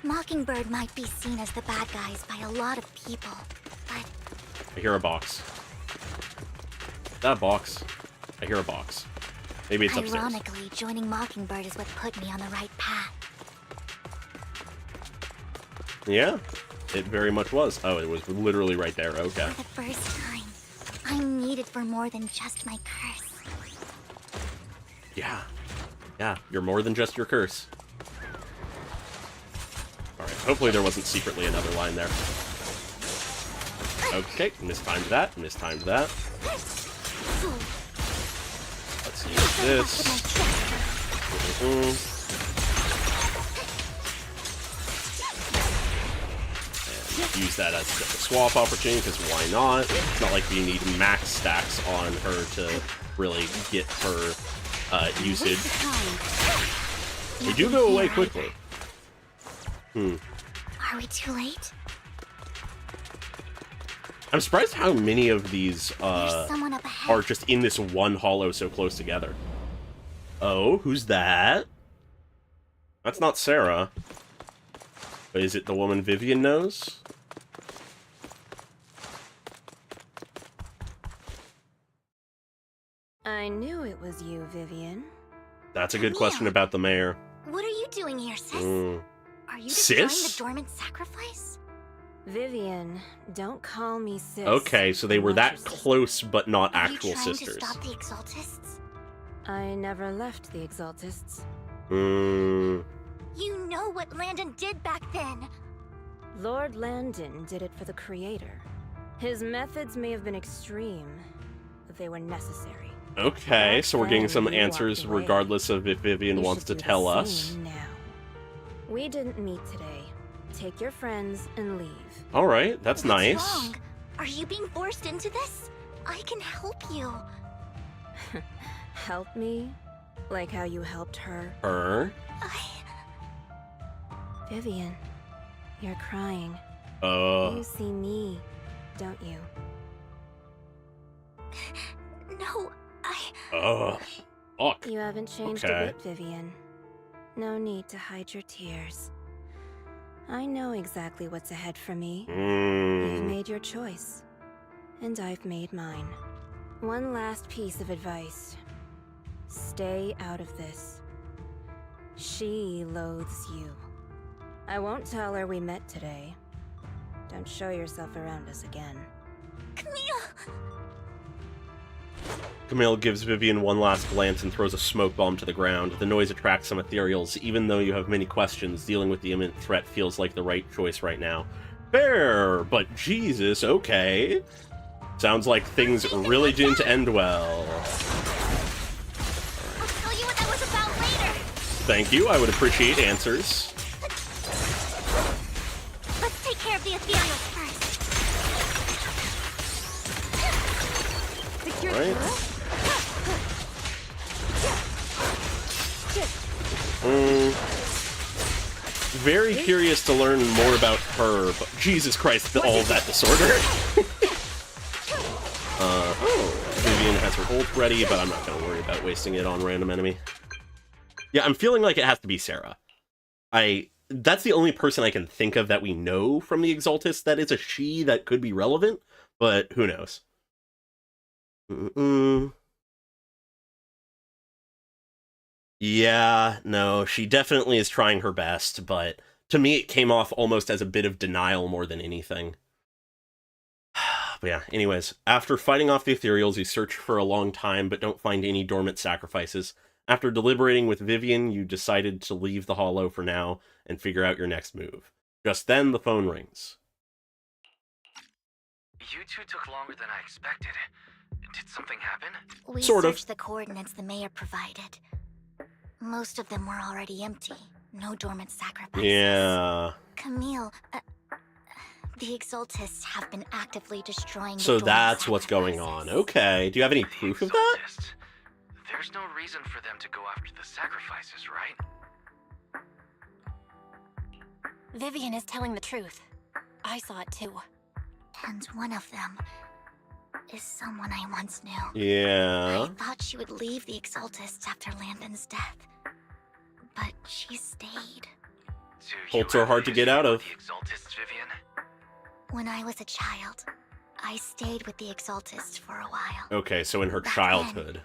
Mockingbird might be seen as the bad guys by a lot of people, but I hear a box. That box. I hear a box. Maybe it's upstairs. ironically, joining Mockingbird is what put me on the right path. Yeah, it very much was. Oh, it was literally right there. Okay. For the first time, I'm needed for more than just my curse. Yeah. Yeah, you're more than just your curse. Alright, hopefully there wasn't secretly another line there. Okay, mistimed that, mistimed that. Let's use this. And use that as a swap opportunity, because why not? It's not like we need max stacks on her to really get her usage. They do go away quickly. Are we too late? I'm surprised how many of these There's someone up ahead. are just in this one hollow so close together. Oh, who's that? That's not Sarah. But is it the woman Vivian knows? I knew it was you, Vivian. That's a good question about the mayor. What are you doing here, sis? Are you Sis? destroying the dormant sacrifice? Vivian, don't call me sis. Okay, so they were I'm not that your sister. close, but not Are actual you trying sisters. to stop the Exaltists? I never left the Exaltists. You know what Landon did back then. Lord Landon did it for the Creator. His methods may have been extreme, but they were necessary. Okay, Back so we're getting then, some you answers walked away. regardless of if Vivian You wants should to do the tell us. same now. We didn't meet today. Take your friends and leave. Alright, that's What's nice. wrong? Are you being forced into this? I can help you. Help me? Like how you helped her? Her? Vivian, you're crying. You see me, don't you? No, Fuck. You haven't changed Okay. a bit, Vivian. No need to hide your tears. I know exactly what's ahead for me. You've made your choice, and I've made mine. One last piece of advice. Stay out of this. She loathes you. I won't tell her we met today. Don't show yourself around us again. Camille! Camille gives Vivian one last glance and throws a smoke bomb to the ground. The noise attracts some ethereals. Even though you have many questions, dealing with the imminent threat feels like the right choice right now. Fair, but Jesus, okay. Sounds like things really didn't end well. I'll tell you what that was about later. Thank you, I would appreciate answers. Let's take care of the ethereals first. Secure Right. the Very curious to learn more about her, but Jesus Christ, all of that disorder. Vivian has her ult ready, but I'm not going to worry about wasting it on random enemy. Yeah, I'm feeling like it has to be Sarah. That's the only person I can think of that we know from the Exaltists that is a she that could be relevant, but who knows? Yeah, no, she definitely is trying her best, but to me it came off almost as a bit of denial more than anything. But yeah, anyways, after fighting off the ethereals, you search for a long time but don't find any dormant sacrifices. After deliberating with Vivian, you decided to leave the hollow for now and figure out your next move. Just then, the phone rings. You two took longer than I expected. Did something happen? We Sort of. searched the coordinates the mayor provided. Most of them were already empty. No dormant sacrifices. Yeah. Camille, the Exaltists have been actively destroying the So dormant that's what's going on. sacrifices. Okay. Do you have any proof of that? Exaltists. There's no reason for them to go after the sacrifices, right? Vivian is telling the truth. I saw it too. And one of them is someone I once knew. Yeah. I thought she would leave the Exaltists after Landon's death. But she stayed. Cults are hard to get out of. The Exaltists, Vivian? When I was a child, I stayed with the Exaltists for a while. Okay, so in her Back childhood.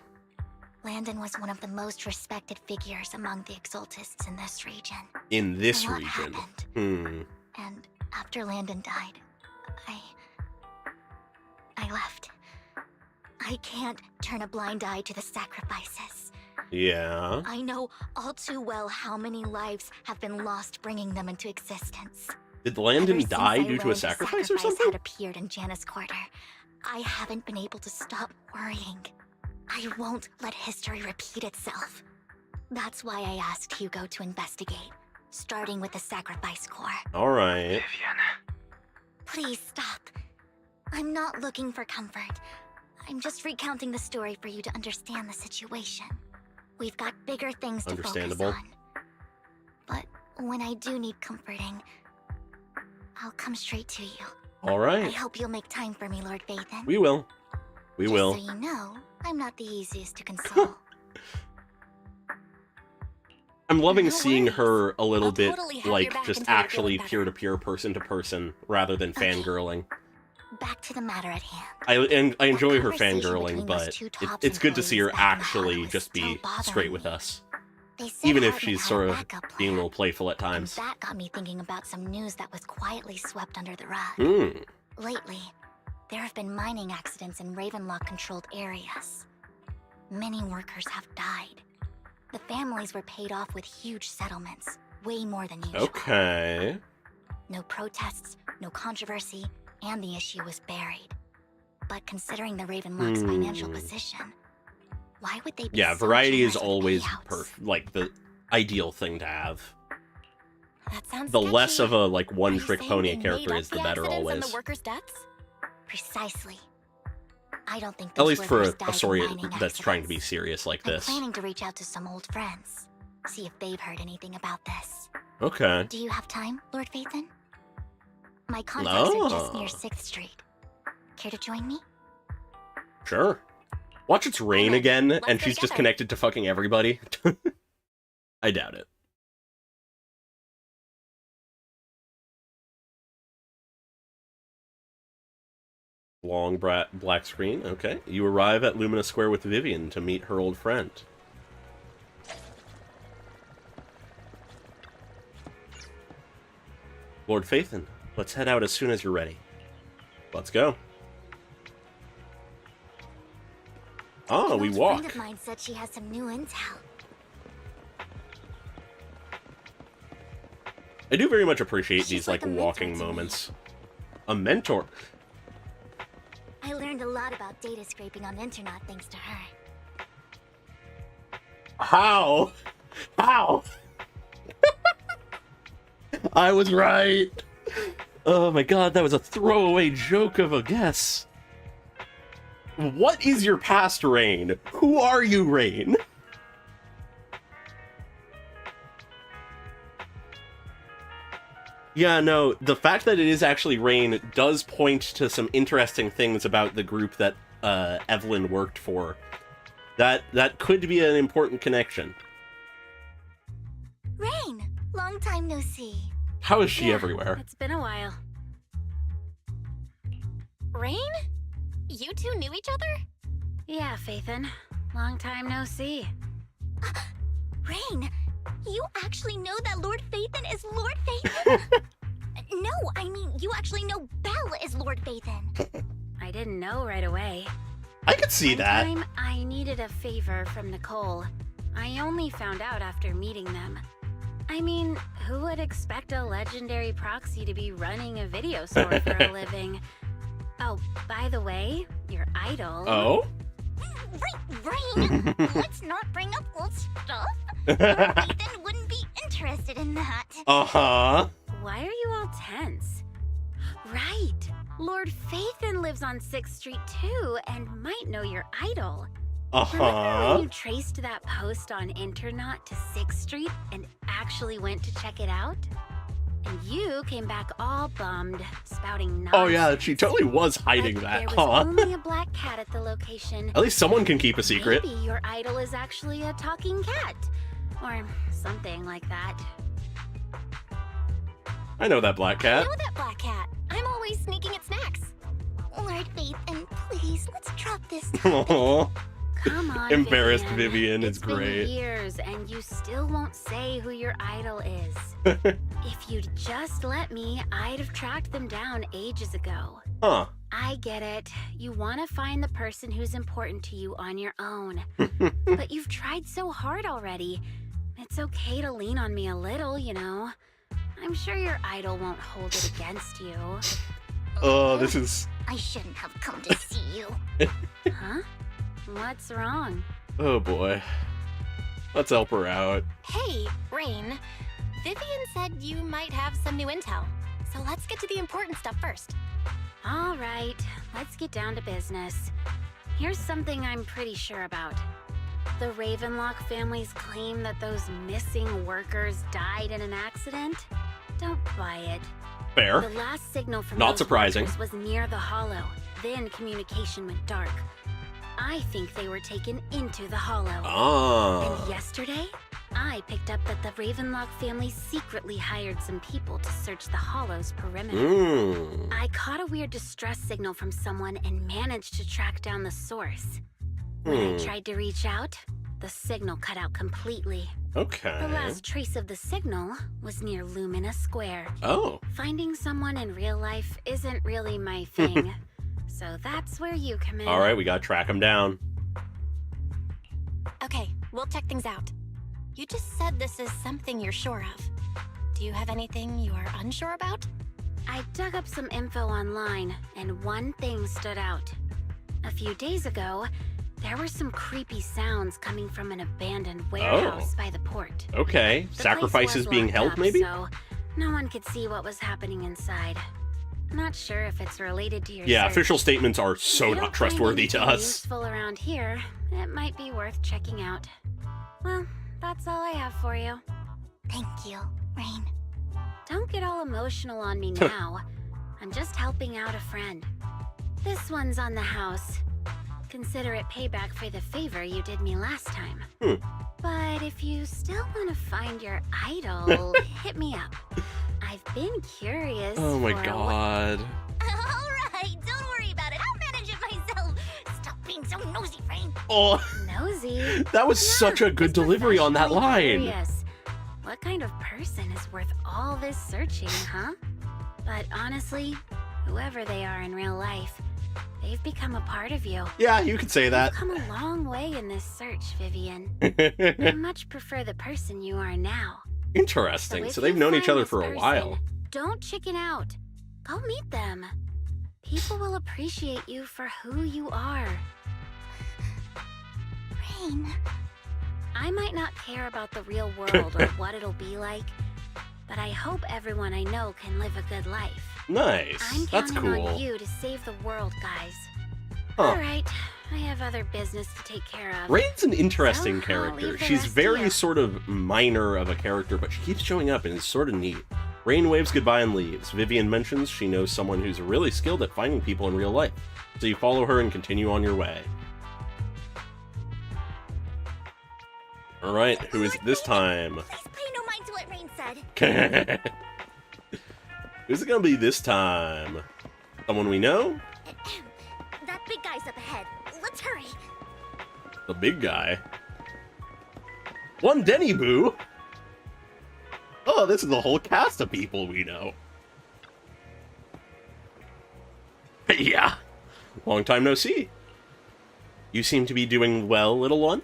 Landon was one of the most respected figures among the Exaltists in this region. In this A lot region. happened. And after Landon died, I left. I can't turn a blind eye to the sacrifices. Yeah. I know all too well how many lives have been lost bringing them into existence. Did Landon Ever since die I due to a learned sacrifice or had something? appeared in Janus Quarter, I haven't been able to stop worrying. I won't let history repeat itself. That's why I asked Hugo to investigate, starting with the Sacrifice Corps. Alright. Vivian. Please stop. I'm not looking for comfort. I'm just recounting the story for you to understand the situation. We've got bigger things to focus Understandable. on. But when I do need comforting, I'll come straight to you. I Alright. hope you'll make time for me, Lord Phaethon. We will. We will. Just so you know, I'm not the easiest to console. I'm loving No seeing worries. her a little I'll bit, totally have your like, back just until you're feeling actually better. peer-to-peer, person-to-person, rather than Okay. fangirling. Back to the matter at hand. I enjoy her conversation fangirling, between those but two top it's good to see her employees back in the actually hollow is just be still bothering straight with me. us. They said Even if Hartman she's had sort a of backup being a plan, little playful at and times. that got me thinking about some news that was quietly swept under the rug. Hmm. Lately, there have been mining accidents in Ravenlock-controlled areas. Many workers have died. The families were paid off with huge settlements, way more than usual. Okay. No protests, no controversy, and the issue was buried. But considering the Ravenlock's financial position, why would they be Yeah, so variety is generous with always payouts? like the ideal thing to have. That sounds The sketchy. less of a like Are one you trick saying pony they a made character up is, the the better accidents and always. the workers' deaths? Precisely. I don't think At those least for workers a died in story mining that's trying to be accidents. serious like I'm this. planning to reach out to some old friends, see if they've heard anything about this. Okay. Do you have time, Lord Phaethon? My contacts are just near Oh. 6th Street. Care to join me? Sure. Watch it's rain Alright, again, let's and go she's just together. connected to fucking everybody. I doubt it. Long black screen. Okay. You arrive at Lumina Square with Vivian to meet her old friend. Lord Phaethon, let's head out as soon as you're ready. Let's go. Oh, An we old walk. friend of mine said she has some new intel. I do very much appreciate She's these, like like, a mentor walking to me. moments. A mentor? I learned a lot about data scraping on the internet thanks to her. How? How? I was right. Oh my god, that was a throwaway joke of a guess. What is your past, Rain? Who are you, Rain? Yeah, no, the fact that it is actually Rain does point to some interesting things about the group that Evelyn worked for. That could be an important connection. Rain! Long time no see. How is she Yeah, everywhere? It's been a while. Rain? You two knew each other? Yeah, Phaethon. Long time no see. Rain! You actually know that Lord Phaethon is Lord Phaethon? No, I mean, you actually know Belle is Lord Phaethon. I didn't know right away. I could see One that. time, I needed a favor from Nicole. I only found out after meeting them. I mean, who would expect a legendary proxy to be running a video store for a living? Oh, by the way, your idol... Oh? Rain! Let's not bring up old stuff. Lord Phaethon wouldn't be interested in that. Uh-huh. Why are you all tense? Right! Lord Phaethon lives on 6th Street too, and might know your idol. Remember Uh-huh. when you traced that post on Internet to 6th Street and actually went to check it out? And you came back all bummed, spouting nonsense. Oh yeah, she totally was hiding But that, there was huh? only a black cat at the location. At least someone can keep a secret. Maybe your idol is actually a talking cat. Or something like that. I know that black I cat. know that black cat. I'm always sneaking at snacks. Lord Phaethon, please, let's drop this topic. Aw. Come on, Embarrassed Vivian, it's been great. years, and you still won't say who your idol is. If you'd just let me, I'd have tracked them down ages ago. Huh. I get it. You want to find the person who's important to you on your own. But you've tried so hard already. It's okay to lean on me a little, you know. I'm sure your idol won't hold it against you. Oh, this is... I shouldn't have come to see you. Huh? What's wrong? Oh boy. Let's help her out. Hey, Rain. Vivian said you might have some new intel. So let's get to the important stuff first. All right, let's get down to business. Here's something I'm pretty sure about. The Ravenlock family's claim that those missing workers died in an accident? Don't buy it. Fair. The last signal from Not those surprising. workers was near the hollow. Then communication went dark. I think they were taken into the hollow. Ah. And yesterday, I picked up that the Ravenlock family secretly hired some people to search the hollow's perimeter. I caught a weird distress signal from someone and managed to track down the source. When I tried to reach out, the signal cut out completely. Okay. The last trace of the signal was near Lumina Square. Oh. Finding someone in real life isn't really my thing. So that's where you come in. All right, we gotta track him down. Okay, we'll check things out. You just said this is something you're sure of. Do you have anything you're unsure about? I dug up some info online, and one thing stood out. A few days ago, there were some creepy sounds coming from an abandoned warehouse by the port. Okay. The Sacrifices place was being locked held, up, maybe? So no one could see what was happening inside. Not sure if it's related to your Yeah, search. official statements are so If you not don't find trustworthy to anything us. useful around here, it might be worth checking out. Well, that's all I have for you. Thank you, Rain. Don't get all emotional on me now. I'm just helping out a friend. This one's on the house. Consider it payback for the favor you did me last time. But if you still want to find your idol, hit me up. I've been curious. Oh my for a god. Alright, don't worry about it. I'll manage it myself. Stop being so nosy, Rain. Oh, Nosy. that was such a good delivery on that line. Curious. What kind of person is worth all this searching, huh? But honestly, whoever they are in real life, they've become a part of you. Yeah, you could say that. You've come a long way in this search, Vivian. I much prefer the person you are now. Interesting. if So they've you known each find other this for a person, while. Don't chicken out. Go meet them. People will appreciate you for who you are. Rain. I might not care about the real world or what it'll be like, but I hope everyone I know can live a good life. Nice. I'm That's counting cool. on you to save the world, guys. Huh. All right, I have other business to take care of. Rain's an interesting So, I'll character. leave the She's rest to very you. sort of minor of a character, but she keeps showing up and is sort of neat. Rain waves goodbye and leaves. Vivian mentions she knows someone who's really skilled at finding people in real life, so you follow her and continue on your way. Alright, who is it this time? Please pay no mind to what Rain said. Who's it gonna be this time? Someone we know? That big guy's up ahead. Let's hurry. The big guy? One Denny Boo! Oh, this is a whole cast of people we know. Yeah. Long time no see. You seem to be doing well, little one?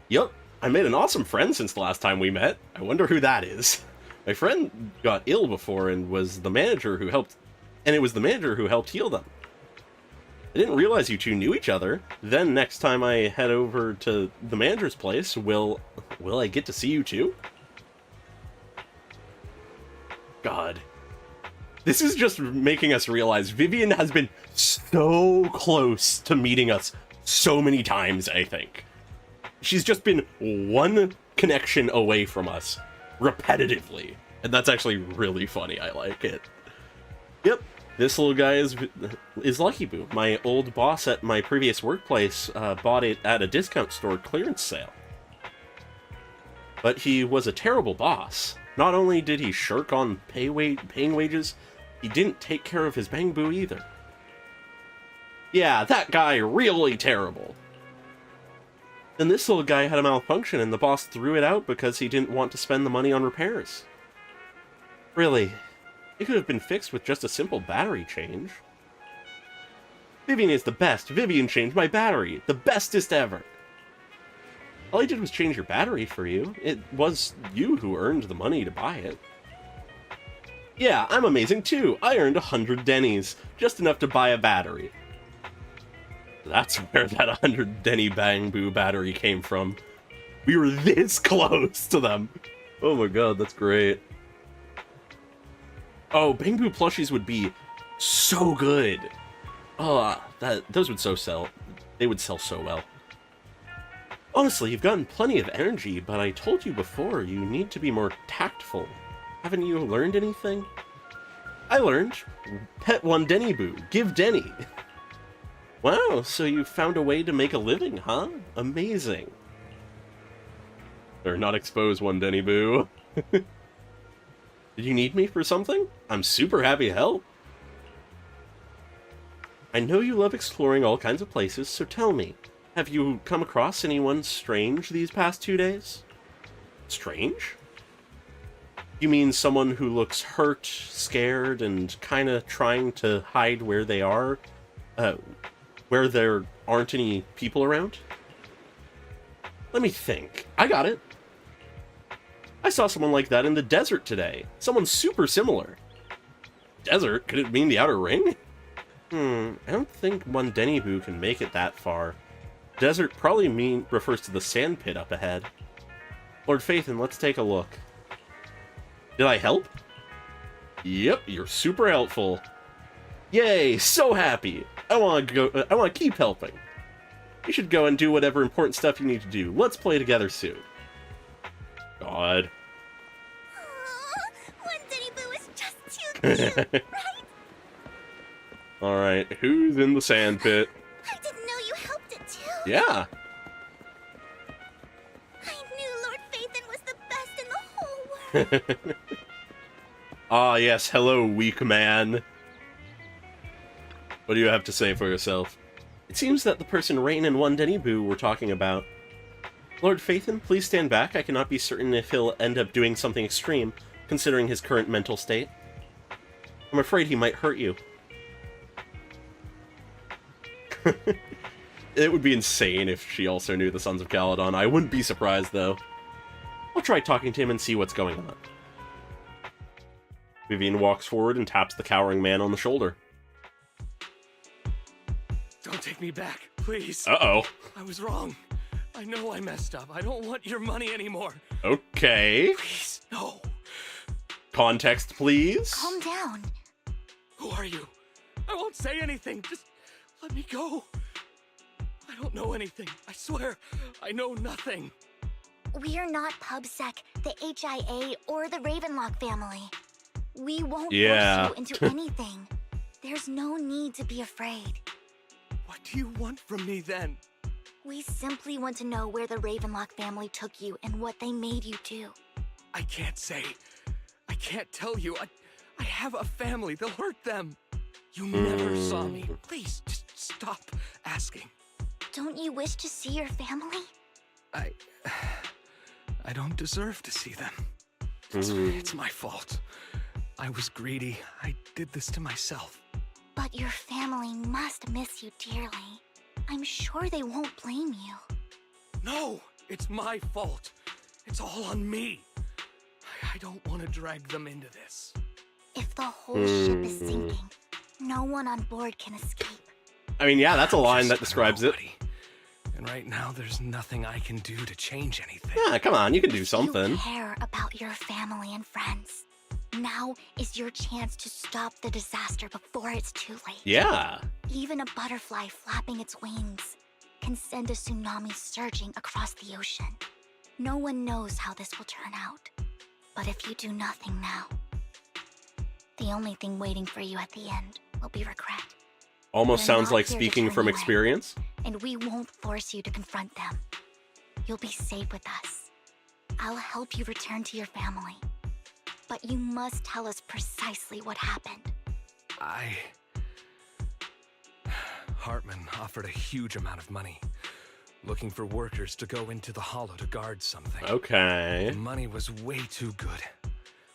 Yup, I made an awesome friend since the last time we met. I wonder who that is. My friend got ill before and was the manager who helped... And it was the manager who helped heal them. I didn't realize you two knew each other. Then next time I head over to the manager's place, will I get to see you too? God. This is just making us realize Vivian has been so close to meeting us so many times, I think. She's just been one connection away from us, repetitively. And that's actually really funny, I like it. Yep, this little guy is Lucky Boo. My old boss at my previous workplace bought it at a discount store clearance sale. But he was a terrible boss. Not only did he shirk on paying wages, he didn't take care of his bangoo either. Yeah, that guy really terrible. Then this little guy had a malfunction and the boss threw it out because he didn't want to spend the money on repairs. Really, it could have been fixed with just a simple battery change. Vivian is the best. Vivian changed my battery. The bestest ever. All I did was change your battery for you. It was you who earned the money to buy it. Yeah, I'm amazing too. I earned 100 Dennies, just enough to buy a battery. That's where that 100 Denny bamboo battery came from. We were this close to them. Oh my god, that's great. Oh, bamboo plushies would be so good. Oh, those would so sell. They would sell so well. Honestly, you've gotten plenty of energy, but I told you before, you need to be more tactful. Haven't you learned anything? I learned. Pet one Denny boo. Give Denny. Wow, so you found a way to make a living, huh? Amazing. Or not expose one Denny boo. Did you need me for something? I'm super happy to help. I know you love exploring all kinds of places, so tell me, have you come across anyone strange these past 2 days? Strange? You mean someone who looks hurt, scared, and kinda trying to hide where they are? Where there aren't any people around? Let me think. I got it. I saw someone like that in the desert today. Someone super similar. Desert? Could it mean the Outer Ring? I don't think one Denny Boo can make it that far. Desert probably refers to the sand pit up ahead. Lord Phaethon, let's take a look. Did I help? Yep, you're super helpful. Yay, so happy. I want to keep helping. You should go and do whatever important stuff you need to do. Let's play together soon. God. One Denny Boo is just too cute, right? Alright, who's in the sand pit? I didn't know you helped it too. Yeah. I knew Lord Phaethon was the best in the whole world. Ah, yes, hello, weak man. What do you have to say for yourself? It seems that the person Rain and one Denny Boo were talking about. Lord Phaethon, please stand back. I cannot be certain if he'll end up doing something extreme, considering his current mental state. I'm afraid he might hurt you. It would be insane if she also knew the Sons of Caledon. I wouldn't be surprised, though. I'll try talking to him and see what's going on. Vivian walks forward and taps the cowering man on the shoulder. Don't take me back, please. Uh-oh. I was wrong. I know I messed up. I don't want your money anymore. Okay. Please, no. Context, please. Calm down. Who are you? I won't say anything. Just let me go. I don't know anything. I swear, I know nothing. We're not PubSec, the HIA, or the Ravenlock family. We won't force you into anything. There's no need to be afraid. What do you want from me, then? We simply want to know where the Ravenlock family took you and what they made you do. I can't say. I can't tell you. I have a family. They'll hurt them. You never saw me. Please, just stop asking. Don't you wish to see your family? I don't deserve to see them. It's my fault. I was greedy. I did this to myself. But your family must miss you dearly. I'm sure they won't blame you. No, it's my fault. It's all on me. I don't want to drag them into this. If the whole ship is sinking, no one on board can escape. I mean, yeah, that's a line that describes it. And right now, there's nothing I can do to change anything. Yeah, come on, you can do something. You care about your family and friends. Now is your chance to stop the disaster before it's too late. Yeah. Even a butterfly flapping its wings can send a tsunami surging across the ocean. No one knows how this will turn out. But if you do nothing now, the only thing waiting for you at the end will be regret. Almost We're sounds not like here to speaking turn from you in, experience. And we won't force you to confront them. You'll be safe with us. I'll help you return to your family. But you must tell us precisely what happened. Hartman offered a huge amount of money, looking for workers to go into the hollow to guard something. Okay. The money was way too good.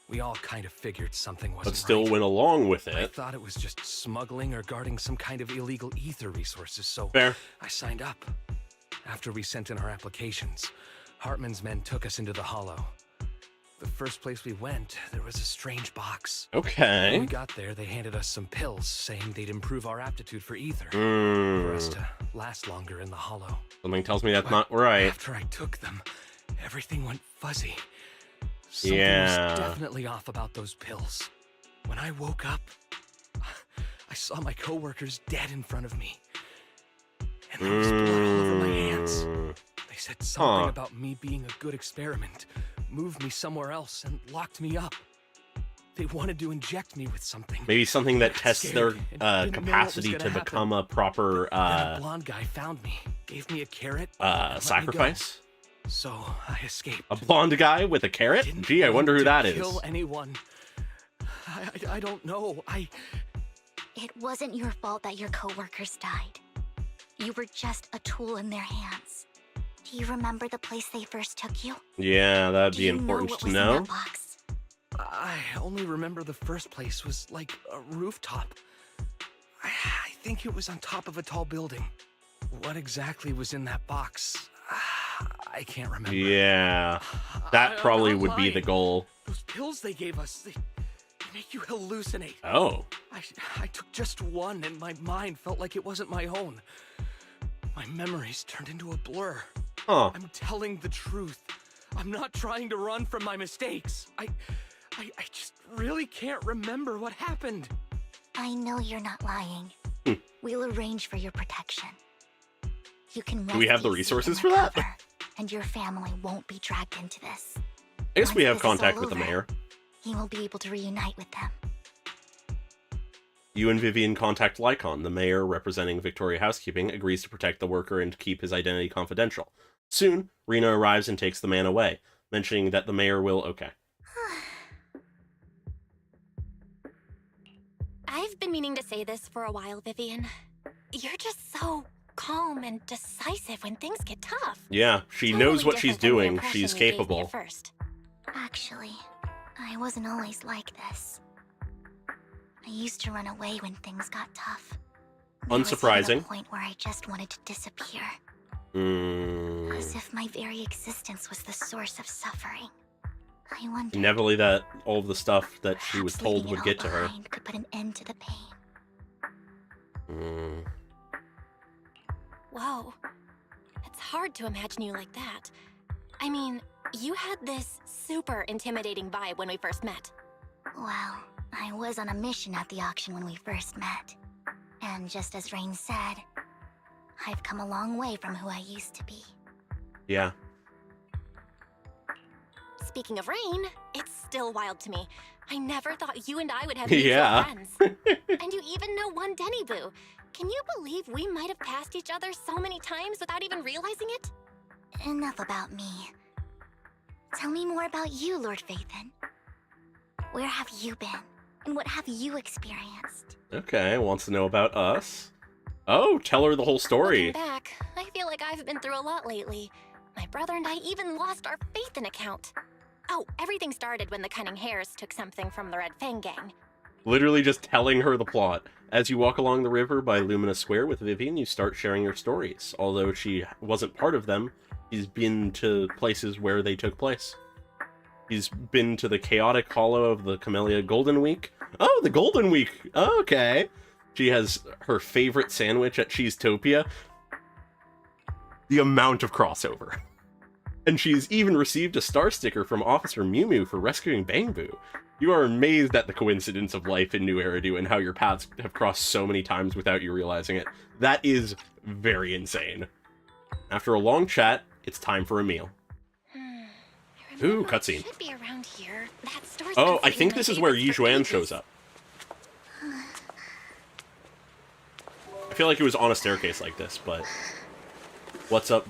We all kind of figured something wasn't But still right. went along with I it. thought it was just smuggling or guarding some kind of illegal ether resources, so Fair. I signed up. After we sent in our applications, Hartman's men took us into the hollow. The first place we went, there was a strange box. Okay. When we got there, they handed us some pills, saying they'd improve our aptitude for ether, for us to last longer in the hollow. Something tells me that's not right. After I took them, everything went fuzzy. Something Yeah. was definitely off about those pills. When I woke up, I saw my coworkers dead in front of me. And there was blood all over my hands. They said something about me being a good experiment, moved me somewhere else, and locked me up. They wanted to inject me with something. Maybe something that tests their capacity to become a proper Then a blonde guy found me, gave me a carrot, and let me go. sacrifice. So I escaped. A blonde guy with a carrot? Gee, I wonder who that is. Kill anyone. I don't know. It wasn't your fault that your coworkers died. You were just a tool in their hands. Do you remember the place they first took you? Yeah, that'd be Do you know important what to was in know. that box? I only remember the first place was like a rooftop. I think it was on top of a tall building. What exactly was in that box? I can't remember. Yeah, that probably would be the goal. Those pills they gave us, they make you hallucinate. Oh. I took just one and my mind felt like it wasn't my own. My memories turned into a blur. Huh. I'm telling the truth. I'm not trying to run from my mistakes. I just really can't remember what happened. I know you're not lying. We'll arrange for your protection. You can Do we have the rescue resources Steve for and that? recover, and your family won't be dragged into this. I guess we Once have this is contact all with the over, mayor. He will be able to reunite with them. You and Vivian contact Lycaon. The mayor, representing Victoria Housekeeping, agrees to protect the worker and keep his identity confidential. Soon, Rena arrives and takes the man away, mentioning that the mayor will... Okay. I've been meaning to say this for a while, Vivian. You're just so calm and decisive when things get tough. Yeah, she knows what she's doing. She's capable. First. Actually, I wasn't always like this. I used to run away when things got tough. There was even Unsurprising. a point where I just wanted to disappear. Mm. As if my very existence was the source of suffering. I wondered Inevitably that all of the stuff that she was perhaps told leaving would it get all to her. behind could put an end to the pain. Mm. Whoa. It's hard to imagine you like that. I mean, you had this super intimidating vibe when we first met. Well, I was on a mission at the auction when we first met. And just as Rain said, I've come a long way from who I used to be. Yeah. Speaking of Rain, it's still wild to me. I never thought you and I would have mutual Yeah. friends. And you even know one Denny Boo. Can you believe we might have passed each other so many times without even realizing it? Enough about me. Tell me more about you, Lord Phaethon. Where have you been? And what have you experienced? Okay, wants to know about us. Oh, tell her the whole story. Looking back, I feel like I've been through a lot lately. My brother and I even lost our Phaethon account. Oh, everything started when the Cunning Hares took something from the Red Fang gang. Literally just telling her the plot. As you walk along the river by Lumina Square with Vivian, you start sharing your stories. Although she wasn't part of them, he's been to places where they took place. He's been to the chaotic hollow of the Camellia Golden Week. Oh, the Golden Week! Okay. She has her favorite sandwich at Cheesetopia. The amount of crossover. And she's even received a star sticker from Officer Mew Mew for rescuing Bangoo. You are amazed at the coincidence of life in New Eridu and how your paths have crossed so many times without you realizing it. That is very insane. After a long chat, it's time for a meal. Ooh, cutscene. Should be around here. That store's Oh, I been think my this is where favorites for Yuan ages. shows up. I feel like it was on a staircase like this, but... What's up?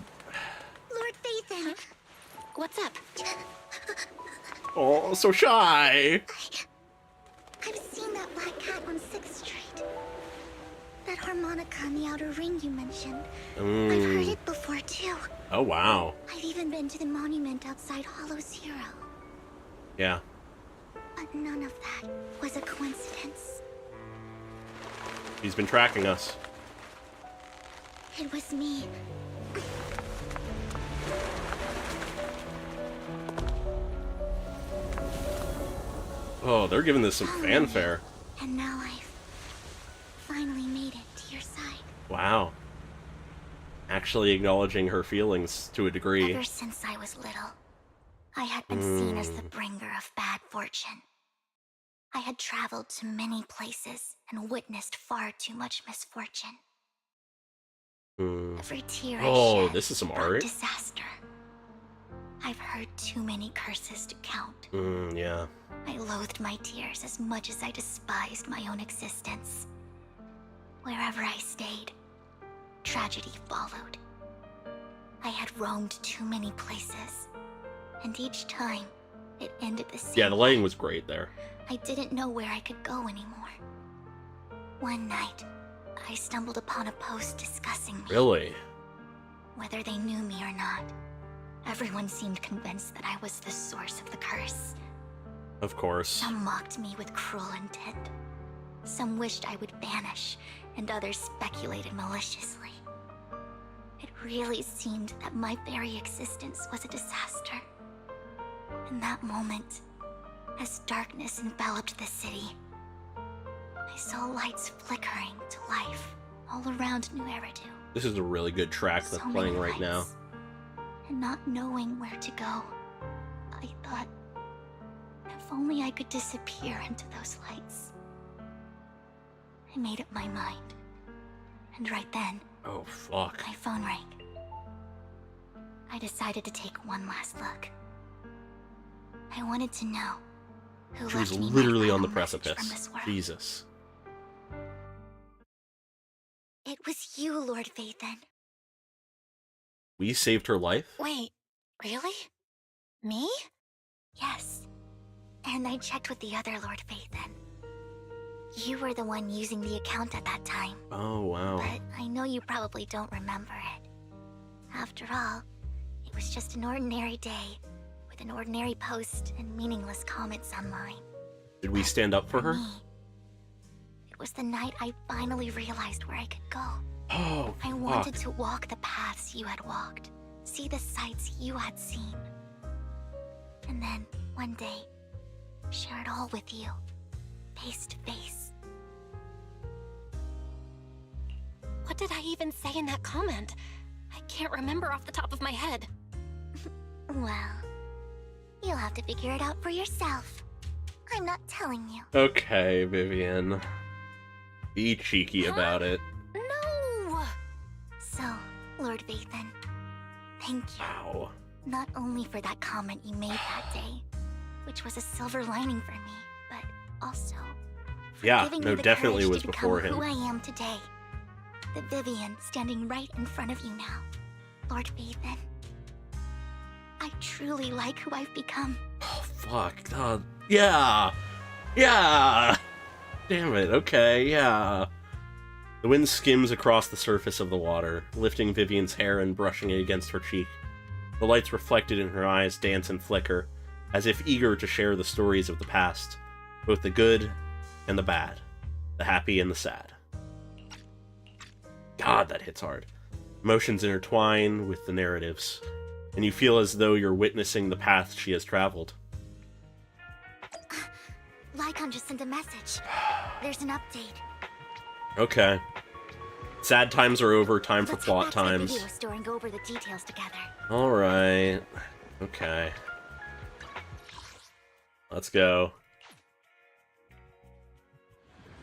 Lord Phaethon! What's up? Oh, so shy! I've seen that black cat on 6th Street. That harmonica in the outer ring you mentioned. I've heard it before, too. Oh, wow. I've even been to the monument outside Hollow Zero. Yeah. But none of that was a coincidence. He's been tracking us. It was me. Oh, they're giving this some fanfare. And now I've finally made it to your side. Wow. Actually acknowledging her feelings to a degree. Ever since I was little, I had been seen as the bringer of bad fortune. I had traveled to many places and witnessed far too much misfortune. Every tear I shed this is some brought art. disaster. I've heard too many curses to count. Yeah. I loathed my tears as much as I despised my own existence. Wherever I stayed, tragedy followed. I had roamed too many places, and each time, it ended the same. Yeah, the lighting was great there. I didn't know where I could go anymore. One night, I stumbled upon a post discussing me. Really? Whether they knew me or not, everyone seemed convinced that I was the source of the curse. Of course. Some mocked me with cruel intent. Some wished I would vanish, and others speculated maliciously. It really seemed that my very existence was a disaster. In that moment, as darkness enveloped the city, I saw lights flickering to life all around New Eridu. This is a really good track that's So playing many right now. lights. And not knowing where to go, I thought, if only I could disappear into those lights. I made up my mind. And right then, Oh, fuck. my phone rang. I decided to take one last look. I wanted to know who She was left me my literally on final the message from precipice. this world. Jesus. It was you, Lord Phaethon. We saved her life? Wait, really? Me? Yes. And I checked with the other Lord Phaethon. You were the one using the account at that time. Oh, wow. But I know you probably don't remember it. After all, it was just an ordinary day, with an ordinary post and meaningless comments online. Did we stand up for her? Me, it was the night I finally realized where I could go. Oh, I fuck. wanted to walk the paths you had walked, see the sights you had seen. And then, one day, share it all with you, face to face. What did I even say in that comment? I can't remember off the top of my head. Well, you'll have to figure it out for yourself. I'm not telling you. Okay, Vivian. Be cheeky about it. No! So, Lord Phaethon, thank you. Wow. Not only for that comment you made that day, which was a silver lining for me, but also for Yeah, giving no, me the definitely courage was to before become him. who I am today. The Vivian standing right in front of you now. Lord Phaethon, I truly like who I've become. Oh, fuck. Yeah. Yeah. Damn it. Okay, yeah. The wind skims across the surface of the water, lifting Vivian's hair and brushing it against her cheek. The lights reflected in her eyes dance and flicker, as if eager to share the stories of the past, both the good and the bad, the happy and the sad. God, that hits hard. Emotions intertwine with the narratives, and you feel as though you're witnessing the path she has traveled. Lycaon just sent a message. There's an update. Okay. Sad times are over, time for Let's plot head back to the times. video store and go over the details together. Alright. Okay. Let's go.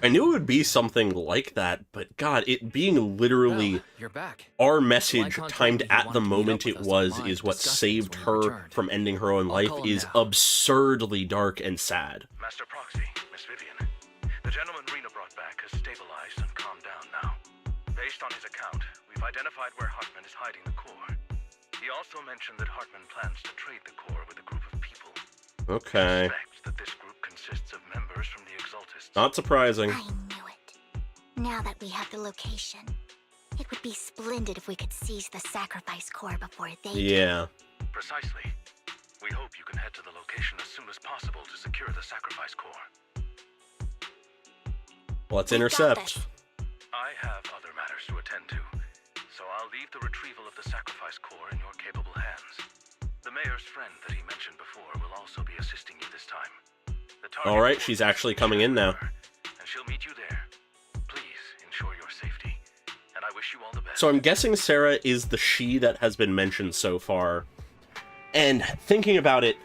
I knew it would be something like that, but God, it being literally Well, you're back. our message Lycaon timed told me he at the wanted to meet moment up with it us was online is to what discuss saved things when we her returned. from ending her own I'll life call him is now. absurdly dark and sad. Master Proxy, Miss Vivian. The gentleman Rena brought back has stabilized and calmed down now. Based on his account, we've identified where Hartman is hiding the core. He also mentioned that Hartman plans to trade the core with a group of people. Okay. Suspects that this group consists of members from the Exaltists. Not surprising. I knew it. Now that we have the location, it would be splendid if we could seize the sacrifice core before they do. Yeah. Precisely. We hope you can head to the location as soon as possible to secure the sacrifice core. Let's We've got intercept. this. I have other matters to attend to, so I'll leave the retrieval of the sacrifice core in your capable hands. The mayor's friend that he mentioned before will also be assisting you this time. The All right, she's actually coming in now. And she'll meet you there. Please ensure your safety. And I wish you all the best. So I'm guessing Sarah is the she that has been mentioned so far. And thinking about it,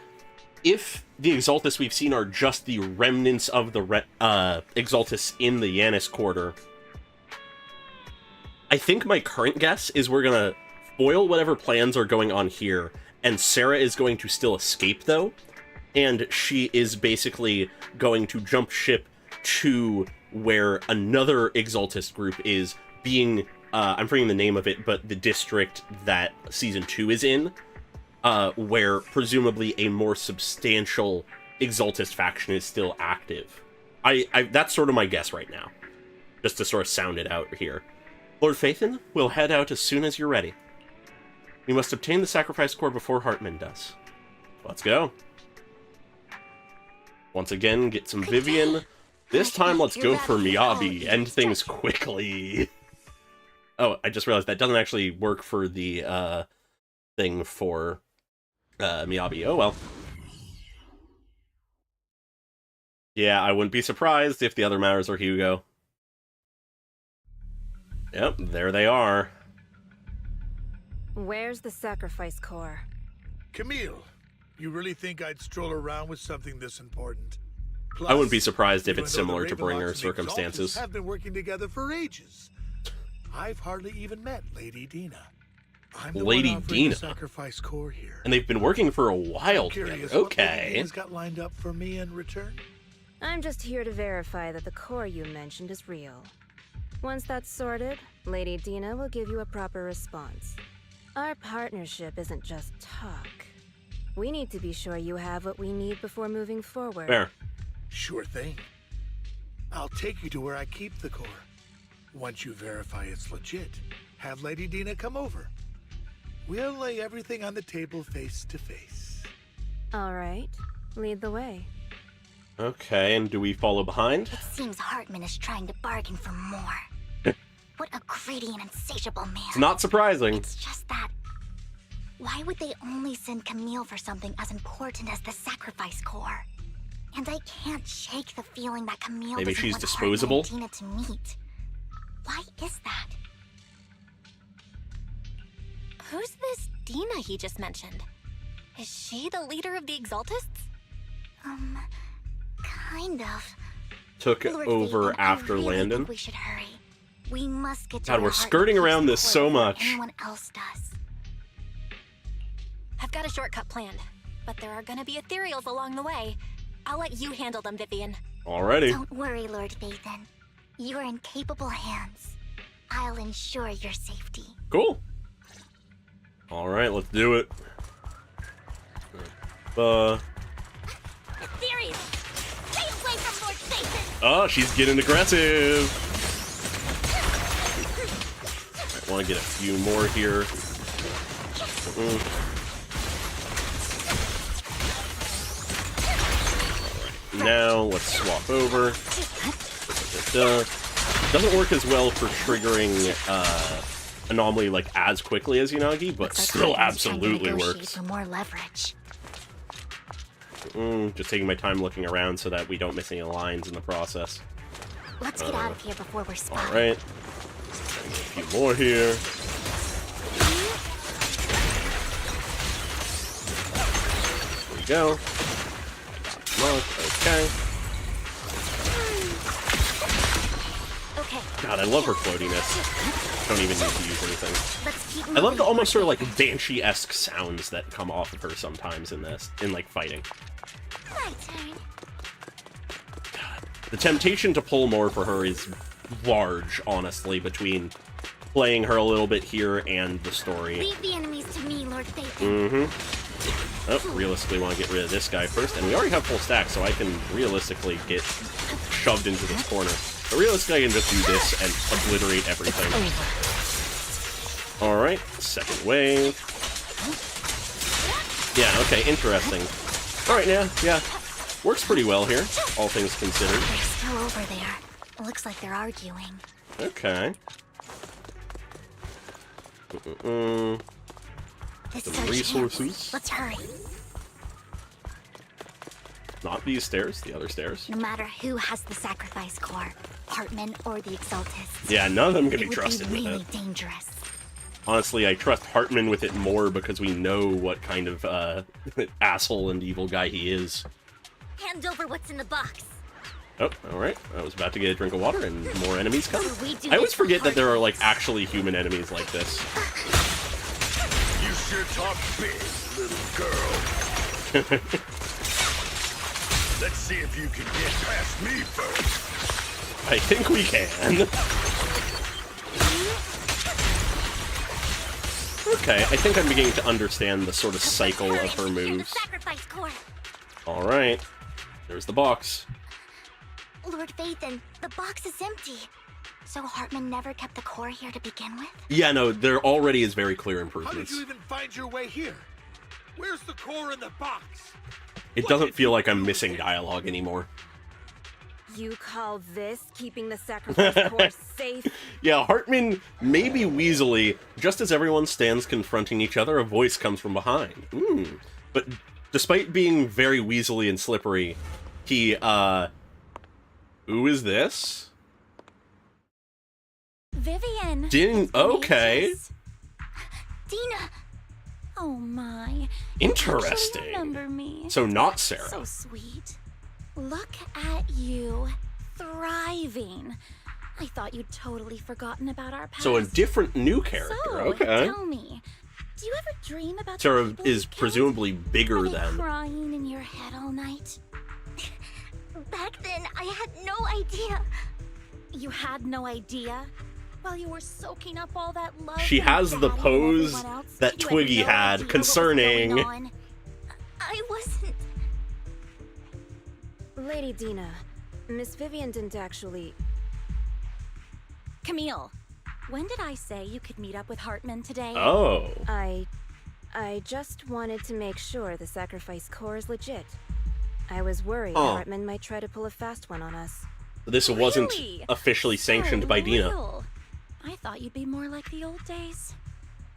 if the Exaltus we've seen are just the remnants of the Exaltus in the Yanis Quarter, I think my current guess is we're gonna foil whatever plans are going on here, and Sarah is going to still escape, though, and she is basically going to jump ship to where another Exaltus group is being, I'm forgetting the name of it, but the district that Season 2 is in, where presumably a more substantial Exaltus faction is still active. That's sort of my guess right now, just to sort of sound it out here. Lord Phaethon, we'll head out as soon as you're ready. We must obtain the sacrifice core before Hartman does. Let's go. Once again, get some Vivian. This time, let's go for Miyabi. End things quickly. Oh, I just realized that doesn't actually work for the thing for Miyabi. Oh, well. Yeah, I wouldn't be surprised if the other matters are Hugo. Yep, there they are. Where's the sacrifice core? Camille, you really think I'd stroll around with something this important? Plus, I wouldn't be surprised if even it's though the similar to Ravenlocks Bringer and the circumstances. Exaltus have been working together for ages. I've hardly even met Lady Dena. I'm the Lady one offering Dena? the sacrifice core here. And they've been working for a while Curious together. what Lady Okay. Dena's got lined up for me in return? I'm just here to verify that the core you mentioned is real. Once that's sorted, Lady Dena will give you a proper response. Our partnership isn't just talk. We need to be sure you have what we need before moving forward. Fair. Sure thing. I'll take you to where I keep the core. Once you verify it's legit, have Lady Dena come over. We'll lay everything on the table face to face. All right, lead the way. Okay, and do we follow behind? It seems Hartman is trying to bargain for more. What a greedy and insatiable man. It's not surprising. It's just that... Why would they only send Camille for something as important as the sacrifice core? And I can't shake the feeling that Camille Maybe doesn't she's want disposable? Hartman and Dena to meet. Why is that? Who's this Dena he just mentioned? Is she the leader of the Exaltists? Kind of. Took Lord over Phaethon, I after really Landon. think we should hurry. We must get to God, where we're Hartman skirting keeps around the this core so before much. Anyone else does. I've got a shortcut planned, but there are gonna be ethereals along the way. I'll let you handle them, Vivian. Alrighty. Don't worry, Lord Phaethon. You are in capable hands. I'll ensure your safety. Cool. Alright, let's do it. Ethereal! Stay away from Lord Phaethon! Oh, she's getting aggressive. I want to get a few more here. Alright, now let's swap over. Doesn't work as well for triggering anomaly like as quickly as Unagi, but still absolutely works. For more leverage. Just taking my time looking around so that we don't miss any lines in the process. Let's get out of here before we're spotted. Alright. A few more here. There we go. Look, okay. God, I love her floatiness. Don't even need to use anything. I love the almost sort of like Banshee-esque sounds that come off of her sometimes in this, in like fighting. My turn. God. The temptation to pull more for her is large, honestly, between playing her a little bit here and the story. Leave the enemies to me, Lord Phaethon. Oh, realistically want to get rid of this guy first, and we already have full stack, so I can realistically get shoved into this corner. But realistically, I can just do this and obliterate everything. Alright, second wave. Yeah, okay, interesting. Alright, yeah. Works pretty well here, all things considered. They're still over there. It looks like they're arguing. Okay. This Some is our resources. chance. Let's hurry. Not these stairs, the other stairs. No matter who has the sacrifice core, Hartman or the Exaltists. Yeah, none of them can be it trusted would be with really it. dangerous. Honestly, I trust Hartman with it more because we know what kind of asshole and evil guy he is. Hand over what's in the box. Oh, alright. I was about to get a drink of water and more enemies come. We do I always this for forget that there are, Hartman. like, actually human enemies like this. You sure talk big, little girl. Let's see if you can get past me first. I think we can. Okay, I think I'm beginning to understand the sort of cycle of her moves. Sacrifice core. Alright. There's the box. Lord Phaethon, the box is empty. So Hartman never kept the core here to begin with? Yeah, no, there already is very clear How did improvements. you even find your way here? Where's the core in the box? It doesn't feel like I'm missing dialogue anymore. You call this keeping the sacrifice core safe? Yeah, Hartman may be weaselly. Just as everyone stands confronting each other, a voice comes from behind. But despite being very weaselly and slippery, he, who is this? Vivian. Okay. Dena. Oh my. Interesting. You remember me. So not Sarah. So sweet. Look at you, thriving. I thought you'd totally forgotten about our past. So a different new character. So, Okay. tell me, do you ever dream about the Sarah people is you killed? presumably bigger Are they than. crying in your head all night? Back then, I had no idea. You had no idea? While you were soaking up all that love. She from has the Daddy and pose everyone else, that you had Twiggy no had idea what was concerning. going on. I wasn't. Lady Dena, Miss Vivian didn't actually... Camille, when did I say you could meet up with Hartman today? Oh. I just wanted to make sure the sacrifice core is legit. I was worried Hartman might try to pull a fast one on us. This wasn't Really? officially sanctioned by Dena. Real. I thought you'd be more like the old days.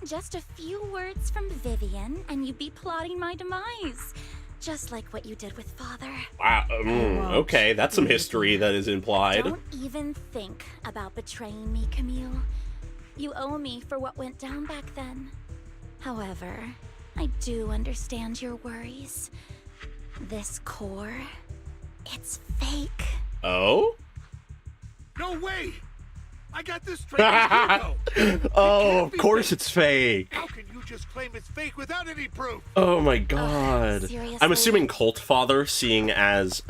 Just a few words from Vivian, and you'd be plotting my demise. Just like what you did with Father. Wow. Okay, that's some history that is implied. Don't even think about betraying me, Camille. You owe me for what went down back then. However, I do understand your worries. This core, it's fake. Oh? No way! I got this straight from Hugo. Oh, of course it's fake. How can you just claim it's fake without any proof? Oh my god. seriously? I'm assuming Cult Father, seeing as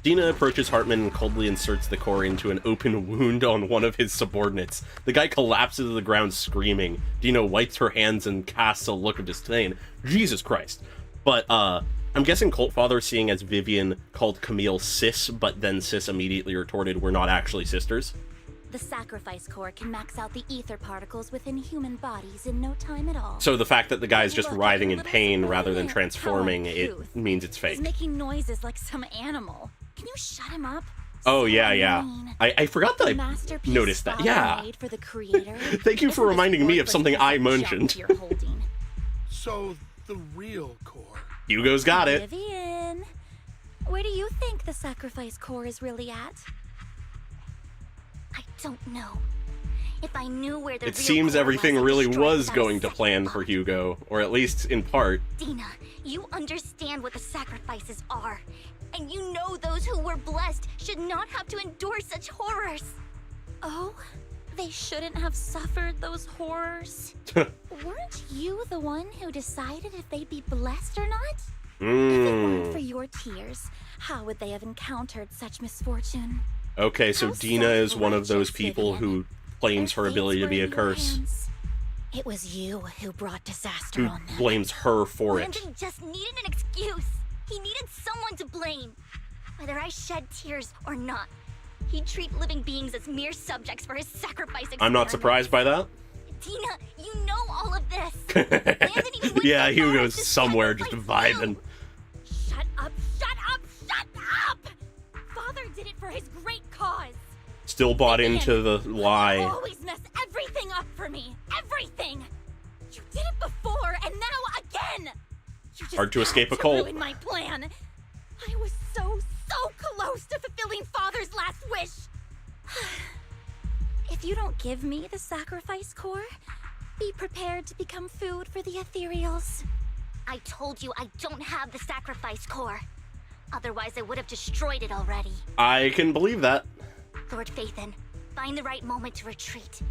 Dena approaches Hartman and coldly inserts the core into an open wound on one of his subordinates. The guy collapses to the ground screaming. Dena wipes her hands and casts a look of disdain. Jesus Christ. But, I'm guessing Cult Father, seeing as Vivian called Camille sis, but then sis immediately retorted, we're not actually sisters. The sacrifice core can max out the ether particles within human bodies in no time at all. So the fact that the guy's just Look, writhing in little pain spoiler, rather than how transforming, it uncouth. means it's He's fake. making noises like some animal. Can you shut him up? Oh, So yeah, yeah. mean. I forgot that The I masterpiece noticed that. Father Yeah. made for the creator Thank you for isn't this reminding me of worthless something piece I of junk mentioned. you're holding. So, the real core. Hugo's got it. Vivian, where do you think the sacrifice core is really at? I don't know. If I knew where the It real seems core everything was, I'd really destroy it was without going a to second plan thought. for Hugo, or at least in part. Dena, you understand what the sacrifices are. And you know those who were blessed should not have to endure such horrors. Oh, they shouldn't have suffered those horrors. Weren't you the one who decided if they'd be blessed or not? If it weren't for your tears, how would they have encountered such misfortune? Okay, so How Dena is one of those self-righteous, people Vivian. who claims her Their ability to fates be were a in your curse, hands. It was you who brought disaster who on them. blames her for it. Brandon just needed an excuse. He needed someone to blame. Whether I shed tears or not, he'd treat living beings as mere subjects for his sacrifice experiment. I'm not surprised by that. Dena, you know all of this. Brandon even went Yeah, so far Hugo's as to somewhere just sacrifice vibing. you. Shut up, shut up, shut up! Father did it for his great cause. Still bought Vivian, into the You lie. always mess everything up for me. Everything. You did it before, and now again. You just Hard to escape a had cult. ruin my plan. I was so close to fulfilling Father's last wish. If you don't give me the sacrifice core, be prepared to become food for the ethereals. I told you I don't have the sacrifice core. Otherwise, I would have destroyed it already. I can believe that. Lord Phaethon, find the right moment to retreat.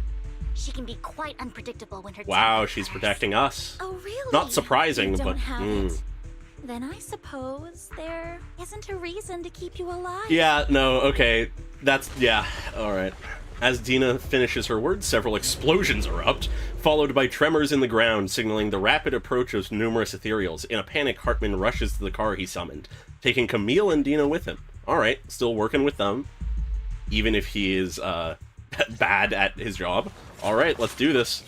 She can be quite unpredictable when her Wow, temper she's flares. protecting us. Oh, really? Not surprising, You don't but have it. Then I suppose there isn't a reason to keep you alive. yeah, no, okay. That's, yeah, alright. As Dena finishes her words, several explosions erupt, followed by tremors in the ground, signaling the rapid approach of numerous ethereals. In a panic, Hartman rushes to the car he summoned, taking Camille and Dena with him. Alright, still working with them, even if he is, bad at his job. Alright, let's do this.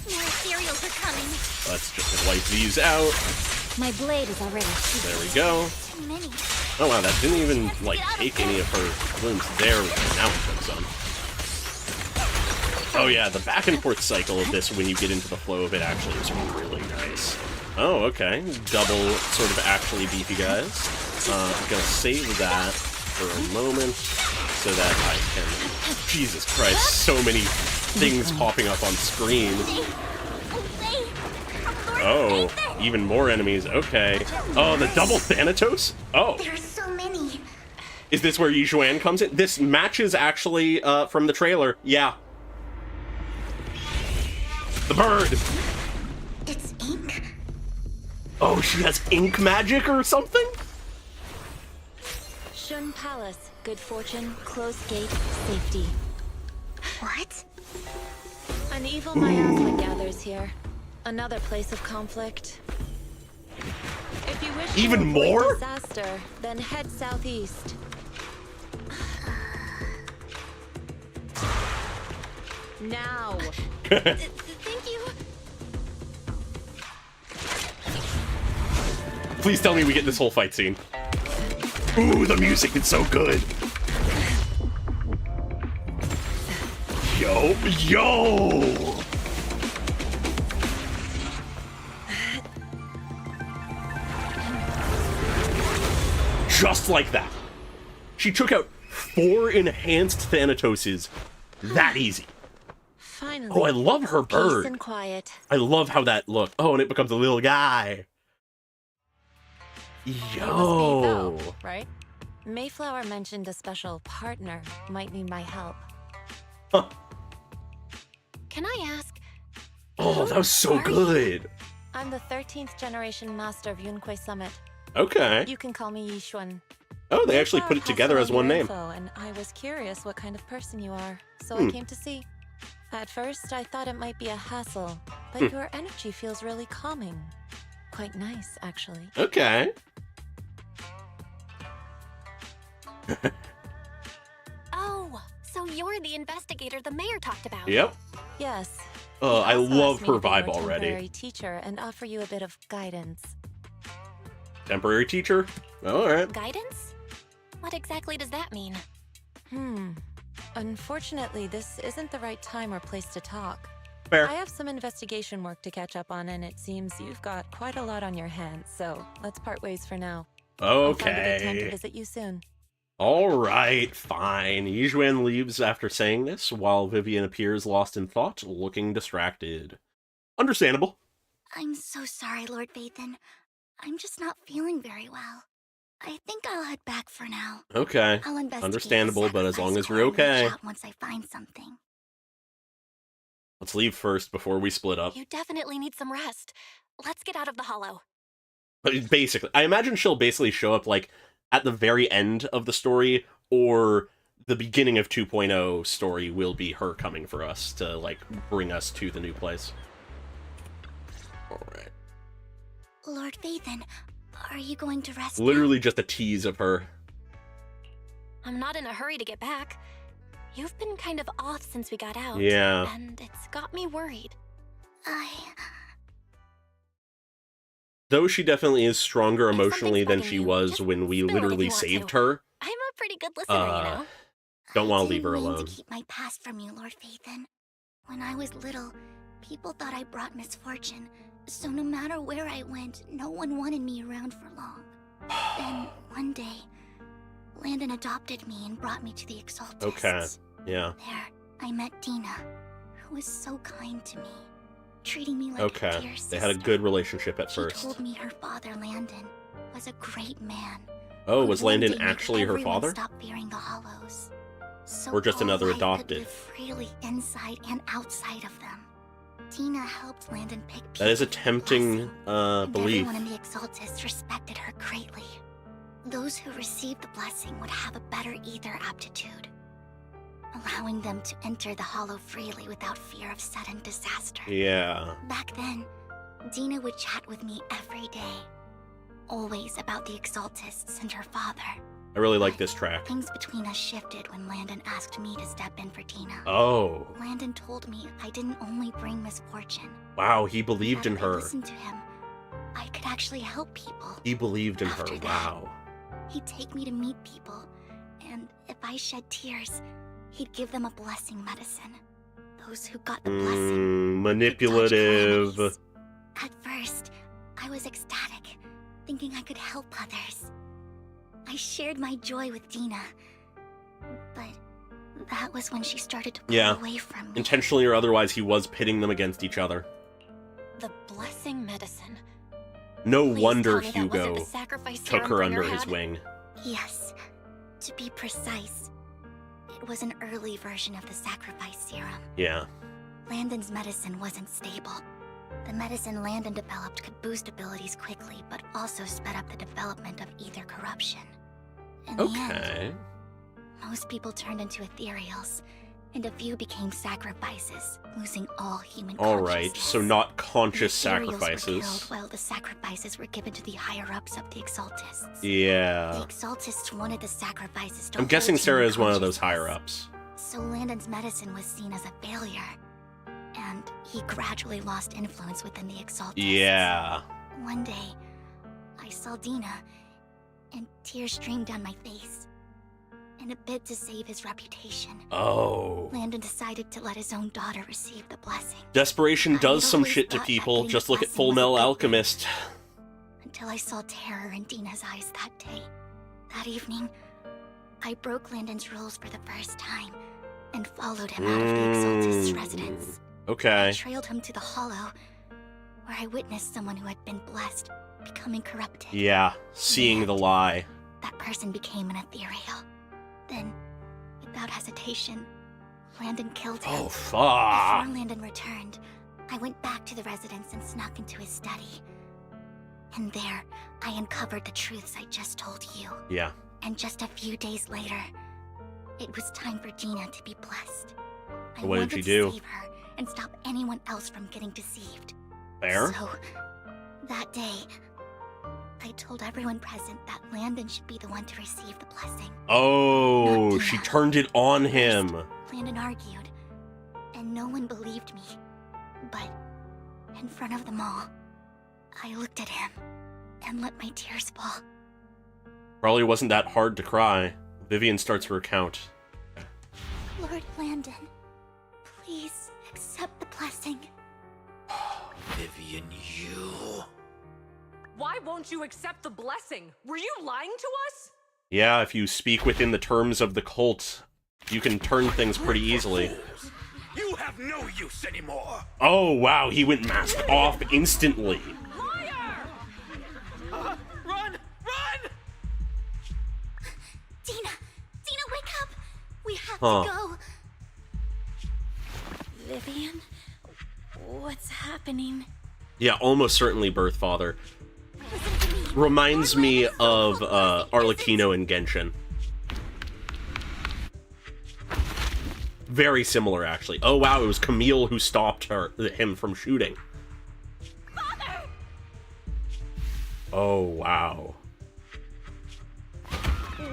More ethereals are coming. Let's just wipe these out. My blade is already. There we go. Too many. Oh wow, that didn't even, like, take any of her wounds. There we go, now we took some. Oh yeah, the back and forth cycle of this, when you get into the flow of it, actually is really nice. Oh, okay. Double sort of actually beefy guys. I'm gonna save that for a moment so that I can... Jesus Christ, so many things popping up on screen. Oh, even more enemies. Okay. Oh, the double Thanatos? Oh. There are so many. Is this where Yuan comes in? This matches actually from the trailer. Yeah. The bird. It's ink. Oh, she has ink magic or something? Shun Palace, good fortune, closed gate, safety. What? An evil miasma gathers here. Another place of conflict. If you wish Even to avoid more? disaster, then head southeast. Now. Thank you. Please tell me we get this whole fight scene. Ooh, the music is so good. Yo. Just like that. She took out 4 enhanced Thanatoses that easy. Finally. Oh, I love her bird. Peace and quiet. I love how that looked. Oh, and it becomes a little guy. Yo. Right? Mayflower mentioned a special partner might need my help. Huh. Can I ask? Oh, that was so good. I'm the 13th generation master of Yunque Summit. Okay. You can call me Yishuan. Oh, they actually put it together as one name. Info, and I was curious what kind of person you are, so I came to see. At first, I thought it might be a hassle, but your energy feels really calming. Quite nice, actually. Okay. Oh, so you're the investigator the mayor talked about. Yep. Yes. I He also love asked me her to be vibe your already. temporary teacher and offer you a bit of guidance. Temporary teacher? Alright. Guidance? What exactly does that mean? Unfortunately, this isn't the right time or place to talk. Fair. I have some investigation work to catch up on, and it seems you've got quite a lot on your hands, so let's part ways for now. I'll find a good time to Okay. visit you soon. Alright, fine. Yuan leaves after saying this, while Vivian appears lost in thought, looking distracted. Understandable. I'm so sorry, Lord Phaethon. I'm just not feeling very well. I think I'll head back for now. Okay. I'll investigate Understandable, the but as long as sacrifice you're core and okay. reach out once I find something. Let's leave first before we split up. You definitely need some rest. Let's get out of the hollow. But basically, I imagine she'll basically show up, like, at the very end of the story, or the beginning of 2.0 story will be her coming for us to, like, bring us to the new place. Alright. Lord Phaethon, are you going to rest? Literally just a tease of her. I'm not in a hurry to get back. You've been kind of off since we got out. Yeah. And it's got me worried. Though she definitely is stronger emotionally than she was when we literally saved her, I'm a pretty good listener, you know. don't want to I leave her didn't mean alone. to keep my past from you, Lord Phaethon. When I was little, people thought I brought misfortune, so no matter where I went, no one wanted me around for long. Then, one day, Landon adopted me and brought me to the Exaltists. Okay, yeah. There, I met Dena, who was so kind to me, treating me like a dear sister. They had a good relationship at first. She told me her father, Landon, was a great man. Oh, was One day Landon made actually her everyone father? Stop fearing the Hollows. So Or just all another life adopted? Could live freely inside and outside of them. Dena helped Landon pick people. That is a tempting and belief. everyone in the Exaltists respected her greatly. Those who received the blessing would have a better ether aptitude, allowing them to enter the Hollow freely without fear of sudden disaster. Yeah. Back then, Dena would chat with me every day, always about the Exaltists and her father. I really like this track. Things between us shifted when Landon asked me to step in for Dena. Oh. Landon told me I didn't only bring misfortune. Wow, he believed in That if I her. listened to him, I could actually help people. He believed in her. After that, Wow. He'd take me to meet people, and if I shed tears, he'd give them a blessing medicine. Those who got the blessing. Manipulative. At first, I was ecstatic, thinking I could help others. I shared my joy with Dena, but that was when she started to pull away from me. Intentionally or otherwise, he was pitting them against each other. The blessing medicine. No Please wonder tell me that wasn't Hugo the sacrifice took serum her Bringer under his had? wing. Yes, to be precise, it was an early version of the sacrifice serum. Yeah. Landon's medicine wasn't stable. The medicine Landon developed could boost abilities quickly, but also sped up the development of ether corruption. In the end, most people turned into ethereals, and a few became sacrifices, losing all human Alright, so not conscious The ethereals were sacrifices. killed while the sacrifices were given to the higher-ups of the Exaltists. The Yeah. Exaltists wanted the sacrifices to I'm guessing hold Sarah human is one of those consciousness. higher-ups. So Landon's medicine was seen as a failure, and he gradually lost influence within the Exaltists. Yeah. One day, I saw Dena, and tears streamed down my face. In a bid to save his reputation, Oh. Landon decided to let his own daughter receive the blessing. Desperation does some always shit to thought that people. getting Just the look at blessing Full was a Metal good thing. Alchemist. Until I saw terror in Dena's eyes that day. That evening, I broke Landon's rules for the first time, and followed him out of the Exaltist's residence. Okay. I trailed him to the Hollow, where I witnessed someone who had been blessed becoming corrupted. Yeah. Seeing the lie. That person became an ethereal. Then, without hesitation, Landon killed him. Oh, fuck. Before Landon returned, I went back to the residence and snuck into his study. And there, I uncovered the truths I just told you. Yeah. And just a few days later, it was time for Dena to be blessed. I What did wanted she to do? save her and stop anyone else from getting deceived. Fair. So, that day, I told everyone present that Landon should be the one to receive the blessing. Oh, Not she Dena. turned it on him. Landon argued, and no one believed me. But, in front of them all, I looked at him and let my tears fall. Probably wasn't that hard to cry. Vivian starts to recount. Lord Landon, please accept the blessing. Vivian, you... Why won't you accept the blessing? Were you lying to us? Yeah, if you speak within the terms of the cult, you can turn things pretty easily. You have no use anymore! Oh, wow, he went mask off instantly. Run! Run! Dena! Dena, wake up! We have Huh. to go! Vivian? What's happening? Yeah, almost certainly birth father. Reminds me of Arlecchino and Genshin. Very similar, actually. Oh wow, it was Camille who stopped him from shooting. Father! Oh wow.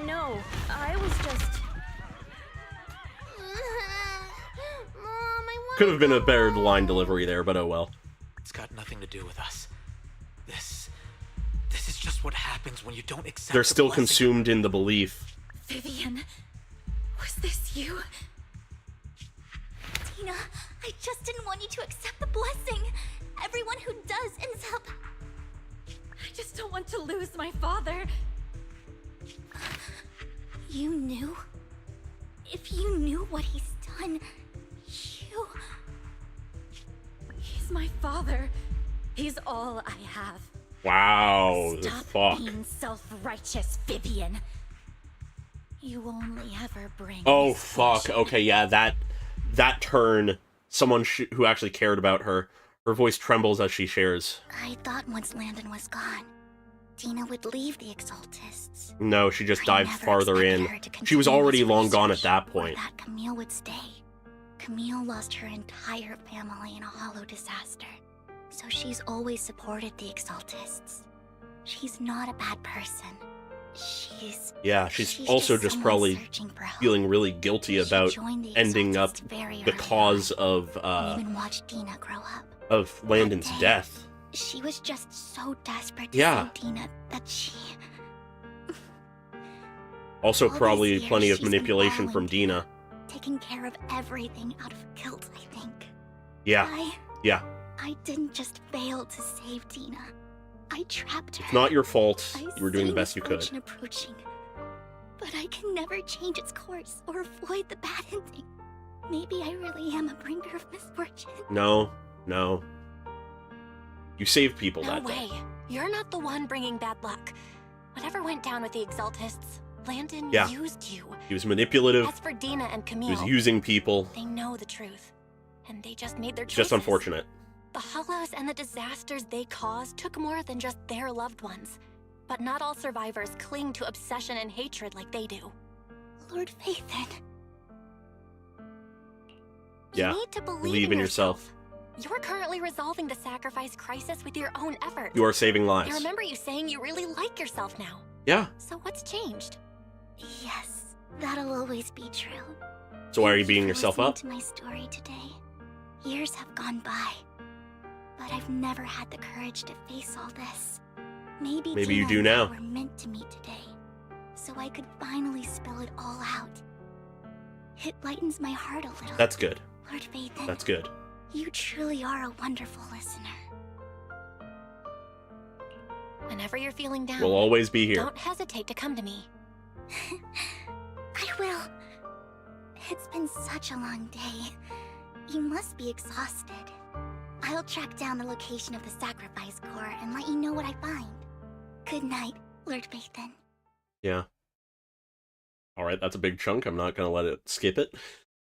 No, I was just... Mom, I want Could have been a better line delivery there, but oh well. It's got nothing to do with us. This is just what happens when you don't accept They're the still blessing. consumed in the belief. Vivian, was this you? Dena, I just didn't want you to accept the blessing. Everyone who does ends up... I just don't want to lose my father. You knew? If you knew what he's done, you... He's my father. He's all I have. Wow. Stop Fuck. being self-righteous, Vivian. You only ever bring... Oh, fuck. Okay, yeah, that turn, someone who actually cared about her, her voice trembles as she shares. I thought once Landon was gone, Dena would leave the Exaltists. No, she just dived never farther in. expected her to She was continue already this long gone at research, that or point. that Camille would stay. Camille lost her entire family in a hollow disaster, so she's always supported the Exaltists. She's not a bad person. Yeah, she's also just someone probably searching for hope. feeling really guilty She about joined the ending up Exaltists very the early cause of and even watched Dena grow up. Landon's That day, death. She was just so desperate to Yeah. save Dena that she... Also All these probably years plenty of she's been manipulation from following Dena. taking care of everything out of guilt, I think. Yeah. Yeah. I didn't just fail to save Dena. I trapped her. It's not your fault. I You were doing the see best you could. misfortune approaching, but I can never change its course or avoid the bad ending. Maybe I really am a bringer of misfortune. No. No. You saved people No that way. day. You're not the one bringing bad luck. Whatever went down with the Exaltists, Landon Yeah. used you. He was manipulative. As for Dena and Camille, He was using people. they know the truth, and they just made their choices. Just unfortunate. The hollows and the disasters they caused took more than just their loved ones. But not all survivors cling to obsession and hatred like they do. Lord Phaethon. Yeah. You need to Believe in yourself. You're currently resolving the sacrifice crisis with your own efforts. You are saving lives. I remember you saying you really like yourself now. Yeah. So what's changed? Yes, that'll always be true. So why are you Thank beating for yourself listening up? to my story today. Years have gone by, but I've never had the courage to face all this. Maybe you Dena do and I now. were meant to meet today, so I could finally spill it all out. It lightens my heart a little. That's good. Lord Phaethon, That's good. you truly are a wonderful listener. Whenever you're feeling down, We'll always be here. don't hesitate to come to me. I will. It's been such a long day. You must be exhausted. I'll track down the location of the sacrifice core and let you know what I find. Good night, Lord Phaethon. Yeah. Alright, that's a big chunk. I'm not going to let it skip it.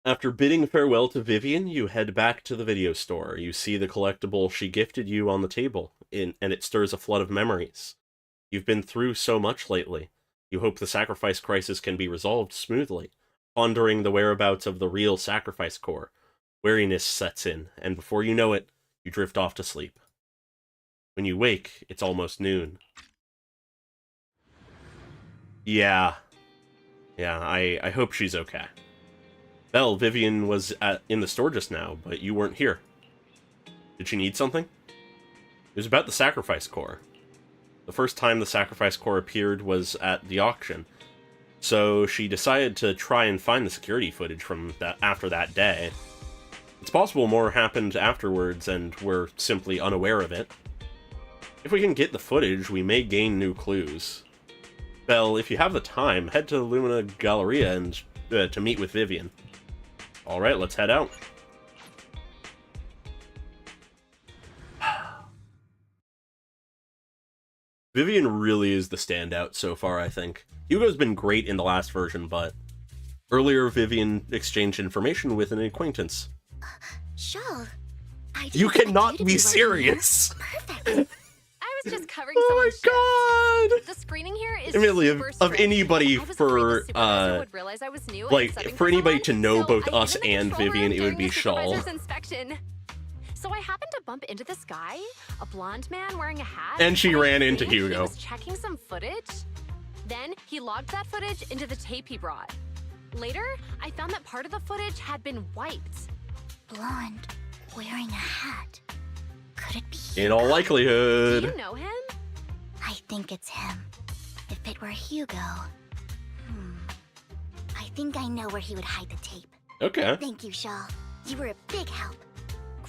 After bidding farewell to Vivian, you head back to the video store. You see the collectible she gifted you on the table, and it stirs a flood of memories. You've been through so much lately. You hope the sacrifice crisis can be resolved smoothly. Pondering the whereabouts of the real sacrifice core, weariness sets in, and before you know it, you drift off to sleep. When you wake, it's almost noon. Yeah. Yeah, I hope she's okay. Belle, Vivian was in the store just now, but you weren't here. Did she need something? It was about the sacrifice core. The first time the sacrifice core appeared was at the auction, so she decided to try and find the security footage from after that day. It's possible more happened afterwards and we're simply unaware of it. If we can get the footage, we may gain new clues. Belle, if you have the time, head to Lumina Galleria and to meet with Vivian. Alright, let's head out. Vivian really is the standout so far, I think. Hugo's been great in the last version, but earlier Vivian exchanged information with an acquaintance. Sure. You cannot be serious! Perfect. I was just covering someone's shift. God! The screening here is Really, super of strict. anybody I was afraid for, the supervisor would realize I was new and like, subbing for anybody to someone, know so both I us hid in the and control Vivian, room it would during be the supervisor's Shawl. inspection. So I happened to bump into this guy, a blonde man wearing a hat. And she I ran into think Hugo. He was checking some footage. Then he logged that footage into the tape he brought. Later, I found that part of the footage had been wiped. Blonde, wearing a hat. Could it be In all Do likelihood. you know him? I think it's him. If it were Hugo... I think I know where he would hide the tape. Okay. Thank you, Shaw. You were a big help.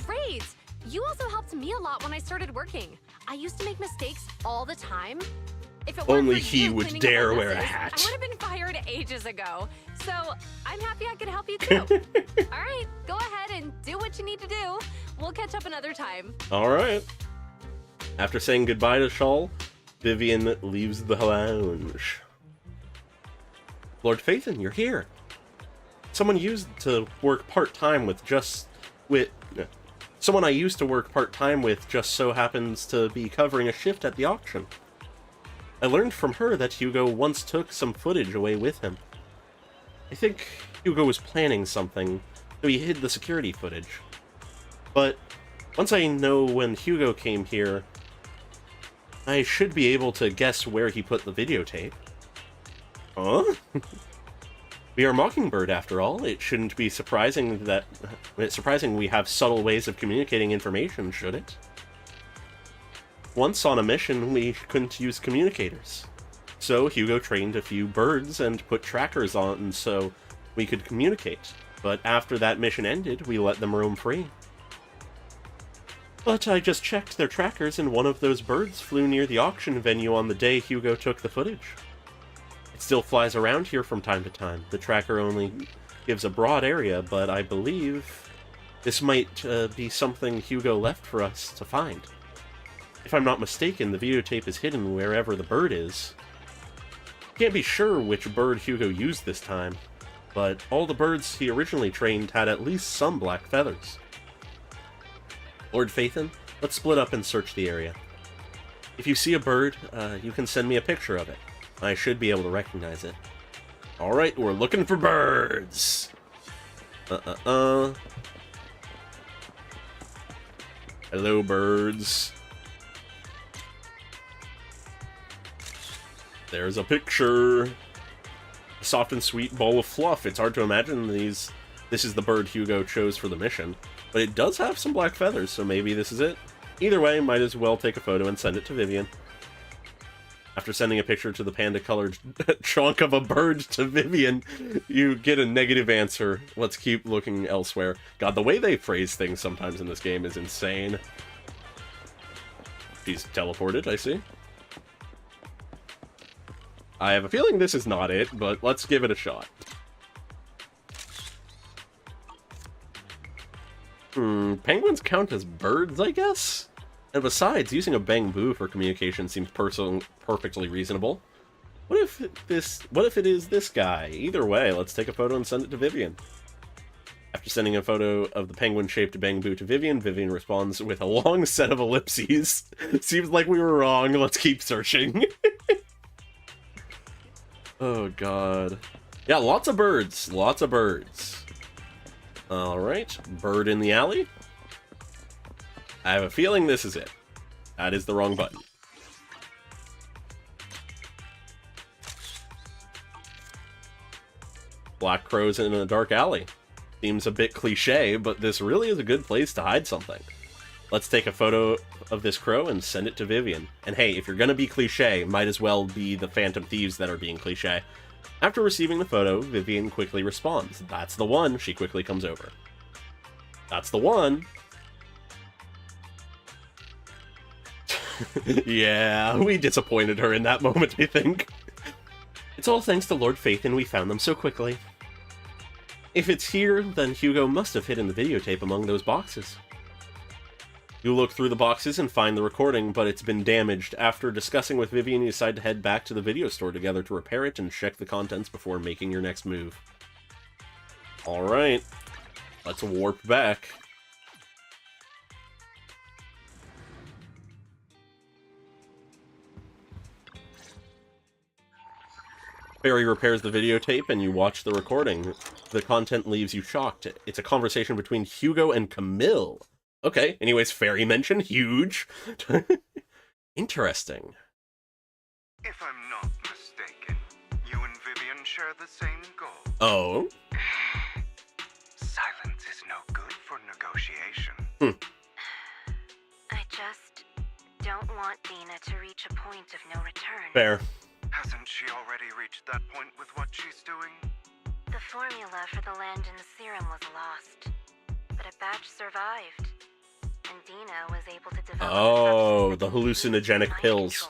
Great! You also helped me a lot when I started working. I used to make mistakes all the time. If it Only weren't for he you would cleaning up dare my wear a messes, hat. I would have been fired ages ago. So I'm happy I could help you too. All right, go ahead and do what you need to do. We'll catch up another time. All right. After saying goodbye to Shawl, Vivian leaves the lounge. Lord Phaethon, you're here. Someone I used to work part-time with just so happens to be covering a shift at the auction. I learned from her that Hugo once took some footage away with him. I think Hugo was planning something, so he hid the security footage. But once I know when Hugo came here, I should be able to guess where he put the videotape. Huh? We are Mockingbird, after all. It shouldn't be surprising we have subtle ways of communicating information, should it? Once on a mission, we couldn't use communicators. So Hugo trained a few birds and put trackers on so we could communicate. But after that mission ended, we let them roam free. But I just checked their trackers and one of those birds flew near the auction venue on the day Hugo took the footage. It still flies around here from time to time. The tracker only gives a broad area, but I believe this might be something Hugo left for us to find. If I'm not mistaken, the videotape is hidden wherever the bird is. Can't be sure which bird Hugo used this time, but all the birds he originally trained had at least some black feathers. Lord Phaethon, let's split up and search the area. If you see a bird, you can send me a picture of it. I should be able to recognize it. Alright, we're looking for birds! Hello, birds. There's a picture. A soft and sweet bowl of fluff. It's hard to imagine this is the bird Hugo chose for the mission. But it does have some black feathers, so maybe this is it. Either way, might as well take a photo and send it to Vivian. After sending a picture to the panda-colored chunk of a bird to Vivian, you get a negative answer. Let's keep looking elsewhere. God, the way they phrase things sometimes in this game is insane. She's teleported, I see. I have a feeling this is not it, but let's give it a shot. Penguins count as birds, I guess? And besides, using a bangoo for communication seems perfectly reasonable. What if it is this guy? Either way, let's take a photo and send it to Vivian. After sending a photo of the penguin-shaped bangoo to Vivian, Vivian responds with a long set of ellipses. Seems like we were wrong, let's keep searching. Oh god. Yeah, lots of birds. Lots of birds. Alright, bird in the alley. I have a feeling this is it. That is the wrong button. Black crows in a dark alley. Seems a bit cliche, but this really is a good place to hide something. Let's take a photo of this crow and send it to Vivian. And hey, if you're gonna be cliche, might as well be the Phantom Thieves that are being cliche. After receiving the photo, Vivian quickly responds. That's the one. She quickly comes over. That's the one. Yeah, we disappointed her in that moment, I think. It's all thanks to Lord Phaethon we found them so quickly. If it's here, then Hugo must have hidden the videotape among those boxes. You look through the boxes and find the recording, but it's been damaged. After discussing with Vivian, you decide to head back to the video store together to repair it and check the contents before making your next move. Alright, let's warp back. Barry repairs the videotape and you watch the recording. The content leaves you shocked. It's a conversation between Hugo and Camille. Okay, anyways, fairy mention, huge. Interesting. If I'm not mistaken, you and Vivian share the same goal. Oh? Silence is no good for negotiation. I just don't want Dena to reach a point of no return. Fair. Hasn't she already reached that point with what she's doing? The formula for the land and serum was lost, but a batch survived. and Dena was able to develop Oh, the hallucinogenic pills.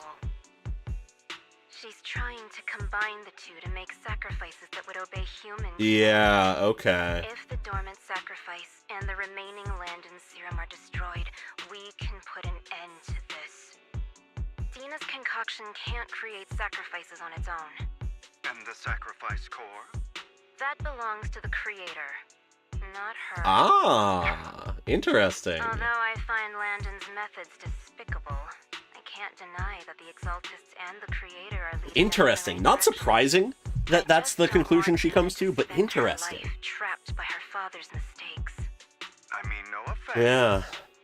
She's trying to combine the two to make sacrifices that would obey humans. Yeah, okay. If the dormant sacrifice and the remaining land and serum are destroyed, we can put an end to this. Dena's concoction can't create sacrifices on its own. And the sacrifice core? That belongs to the creator, not her. Ah, interesting. Although I find Landon's methods despicable, I can't deny that the Exaltists and the creator are leading. Interesting. Not surprising that that's the conclusion she comes to, but interesting. Life trapped by her father's mistakes. I mean, no offense. Yeah.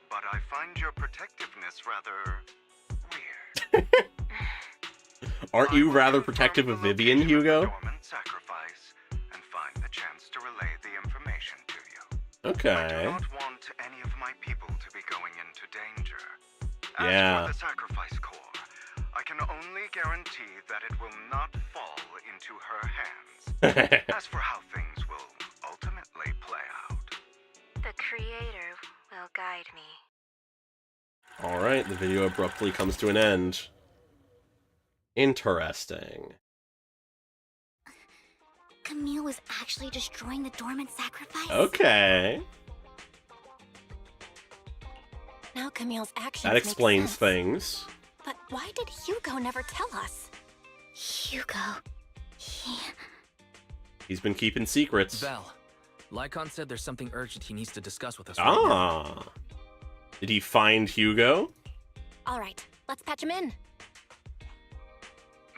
But I find your protectiveness rather weird. Aren't you rather protective of Vivian, Hugo? Dormant sacrifice and find the chance to relay the information to you. Okay. I do not want any of my people to be going into danger. Yeah. As for the sacrifice core, I can only guarantee that it will not fall into her hands. As for how things will ultimately play out, The creator will guide me. Alright, the video abruptly comes to an end. Interesting. Camille was actually destroying the dormant sacrifice? Okay. Now Camille's actions That make explains sense. things. But why did Hugo never tell us? Hugo... He's been keeping secrets. Val, Lycaon said there's something urgent he needs to discuss with us. Ah. Did he find Hugo? All right, let's patch him in.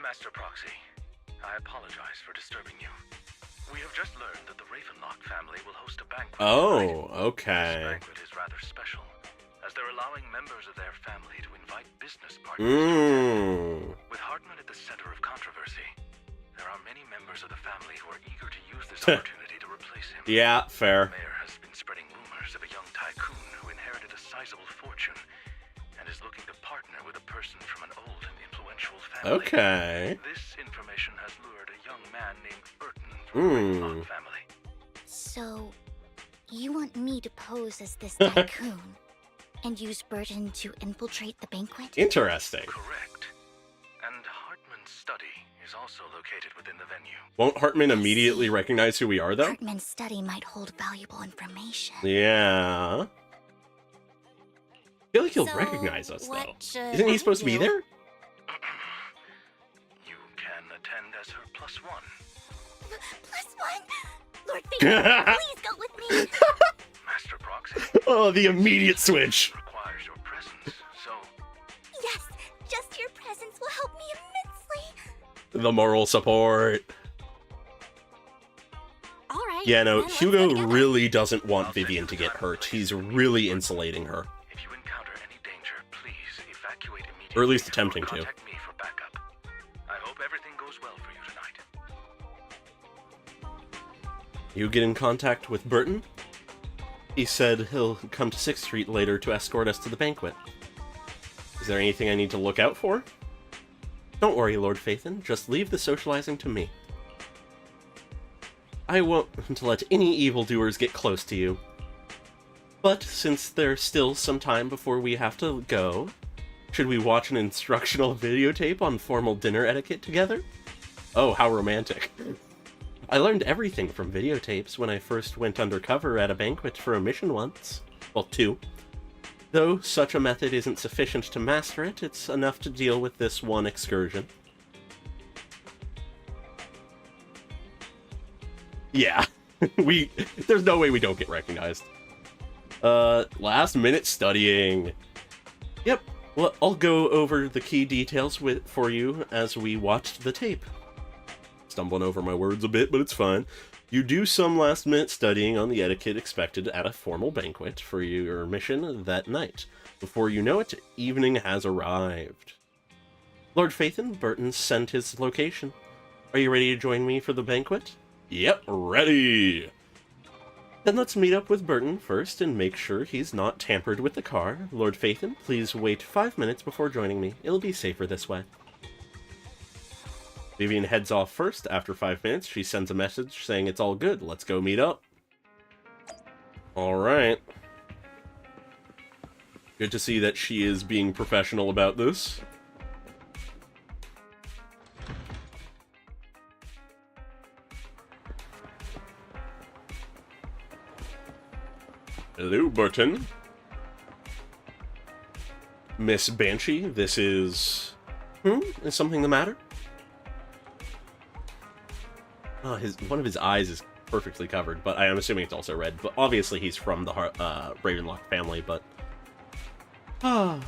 Master Proxy, I apologize for disturbing you. We have just learned that the Ravenlock family will host a banquet. Oh, This okay. banquet is rather special, as they're allowing members of their family to invite business partners to attend. With Hartman at the center of controversy, there are many members of the family who are eager to use this opportunity to replace him. Yeah, fair. The mayor has been spreading rumors of a young tycoon who inherited a sizable fortune and is looking to partner with a person from an old and influential family. Okay. This information has lured a young man named Burton from the Ravenlock family. So, you want me to pose as this tycoon and use Burton to infiltrate the banquet? Interesting. Correct. And Hartman's study is also located within the venue. Won't Hartman immediately recognize who we are, though? Hartman's study might hold valuable information. Yeah. I feel like he'll So, recognize us, though. what should Isn't he I supposed to be do? there? You can attend as her +1. +1? Lord Phaethon, please go with me! Master Proxy Oh, the immediate switch. requires your presence, so Yes, just your presence will help me immensely. The moral support. All right. Yeah, no, then let's go Hugo together. really doesn't want Vivian to get hurt. He's really insulating her. if you encounter any danger, please evacuate immediately. Or at least or attempting to. contact me for backup. I hope everything goes well for you tonight. You get in contact with Burton? He said he'll come to 6th Street later to escort us to the banquet. Is there anything I need to look out for? Don't worry, Lord Phaethon. Just leave the socializing to me. I won't let any evildoers get close to you. But since there's still some time before we have to go, should we watch an instructional videotape on formal dinner etiquette together? Oh, how romantic. I learned everything from videotapes when I first went undercover at a banquet for a mission once. Well, 2. Though such a method isn't sufficient to master it, it's enough to deal with this one excursion. Yeah, there's no way we don't get recognized. Last minute studying. Yep, well, I'll go over the key details for you as we watched the tape. Stumbling over my words a bit, but it's fine. You do some last minute studying on the etiquette expected at a formal banquet for your mission that night. Before you know it, evening has arrived. Lord Phaethon, Burton sent his location. Are you ready to join me for the banquet? Yep, ready! Then let's meet up with Burton first and make sure he's not tampered with the car. Lord Phaethon, please wait 5 minutes before joining me. It'll be safer this way. Vivian heads off first. After 5 minutes, she sends a message saying it's all good. Let's go meet up. Alright. Good to see that she is being professional about this. Hello, Burton. Miss Banshee, this is... Is something the matter? Oh, one of his eyes is perfectly covered, but I am assuming it's also red. But obviously he's from the Ravenlock family, but...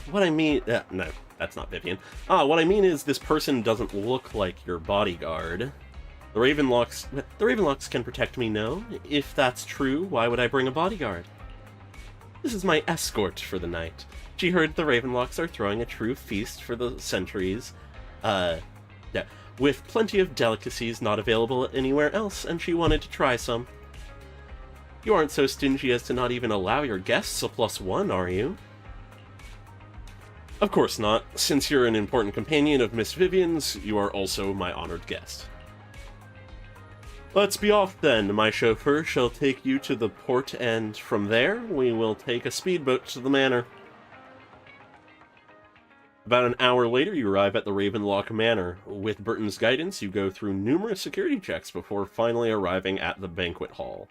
what I mean... no, that's not Vivian. What I mean is this person doesn't look like your bodyguard. The Ravenlocks can protect me, no? If that's true, why would I bring a bodyguard? This is my escort for the night. She heard the Ravenlocks are throwing a true feast for the centuries. With plenty of delicacies not available anywhere else, and she wanted to try some. You aren't so stingy as to not even allow your guests a +1, are you? Of course not. Since you're an important companion of Miss Vivian's, you are also my honored guest. Let's be off then. My chauffeur shall take you to the port, and from there, we will take a speedboat to the manor. About an hour later, you arrive at the Ravenlock Manor. With Burton's guidance, you go through numerous security checks before finally arriving at the banquet hall.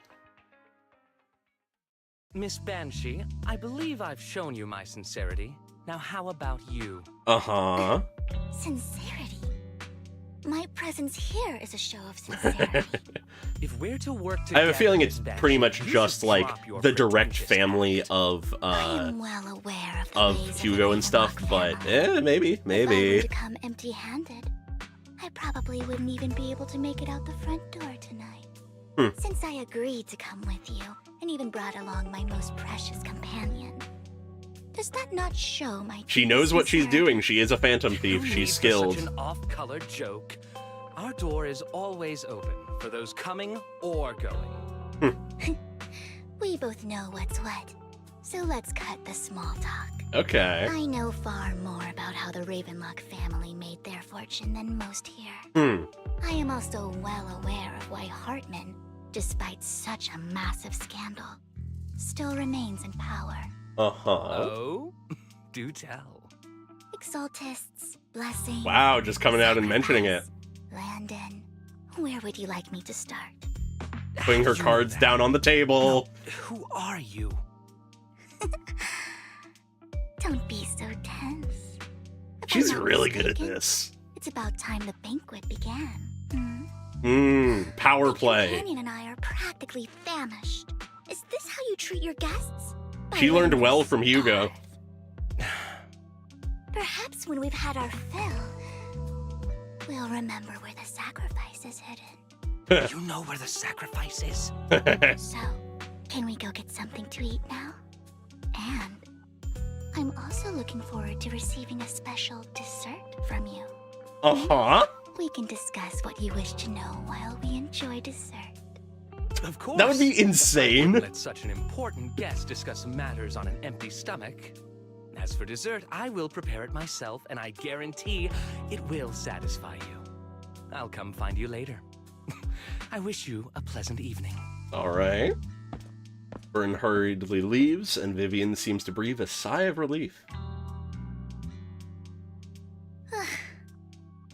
Miss Banshee, I believe I've shown you my sincerity. Now how about you? Uh-huh. Sincerity? My presence here is a show of sincerity. If we're to work I have a feeling together, it's Miss pretty Banshee, much you just should like drop your the direct pretentious family act. of I am well aware of the ways of Hugo the and stuff, Ravenlock but family. If I were maybe. to come empty-handed, I probably wouldn't even be able to make it out the front door tonight. Since I agreed to come with you, and even brought along my most precious companion, does that not show my She true knows what she's sincerity? doing. She is a phantom thief. No She's need for skilled. Such an off-color joke. Our door is always open for those coming or going. We both know what's what, so let's cut the small talk. Okay. I know far more about how the Ravenlock family made their fortune than most here. I am also well aware of why Hartman, despite such a massive scandal, still remains in power. Uh-huh. Oh? Do tell. Exaltists, blessings... Wow, just coming out and mentioning it. Landon, where would you like me to start? Putting her cards down on the table. Who are you? Don't be so tense. If She's I'm not really good at mistaken, this. It's about time the banquet began. Power My play. companion and I are practically famished. Is this how you treat your guests? By She learned letting well them from Hugo. starve? Perhaps when we've had our fill, we'll remember where the sacrifice is hidden. You know where the sacrifice is? So, can we go get something to eat now? And I'm also looking forward to receiving a special dessert from you. Uh-huh. We can discuss what you wish to know while we enjoy dessert. Of course. That would be insane. Let such an important guest discuss matters on an empty stomach. As for dessert, I will prepare it myself, and I guarantee it will satisfy you. I'll come find you later. I wish you a pleasant evening. All right. Burton hurriedly leaves, and Vivian seems to breathe a sigh of relief.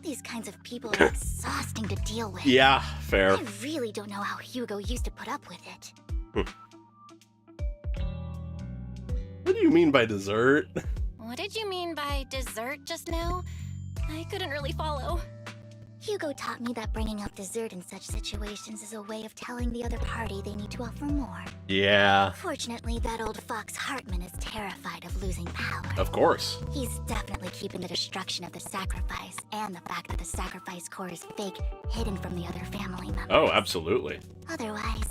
These kinds of people are exhausting to deal with. Yeah, fair. I really don't know how Hugo used to put up with it. What do you mean by dessert? What did you mean by dessert just now? I couldn't really follow. Hugo taught me that bringing up dessert in such situations is a way of telling the other party they need to offer more. Yeah. Fortunately, that old fox Hartman is terrified of losing power. Of course. He's definitely keeping the destruction of the sacrifice and the fact that the sacrifice core is fake hidden from the other family members. Oh, absolutely. Otherwise,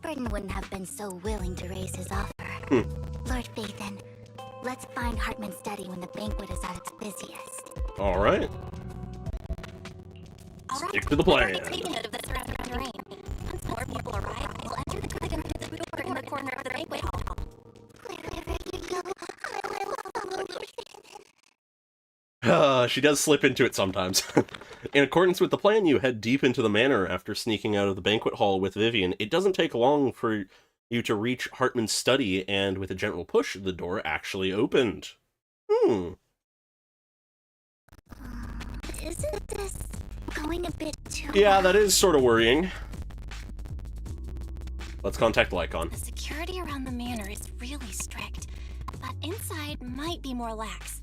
Burton wouldn't have been so willing to raise his offer. Lord Phaethon, let's find Hartman's study when the banquet is at its busiest. All right. Stick to the plan. Take note of the surrounding terrain. Once more people arrive, we'll enter the door in the corner of the banquet hall. Wherever you go, I will follow you. She does slip into it sometimes. In accordance with the plan, you head deep into the manor after sneaking out of the banquet hall with Vivian. It doesn't take long for you to reach Hartman's study, and with a gentle push, the door actually opened. Isn't this going a bit too... Yeah, that is sort of worrying. Let's contact Lycaon. The security around the manor is really strict, but inside might be more lax.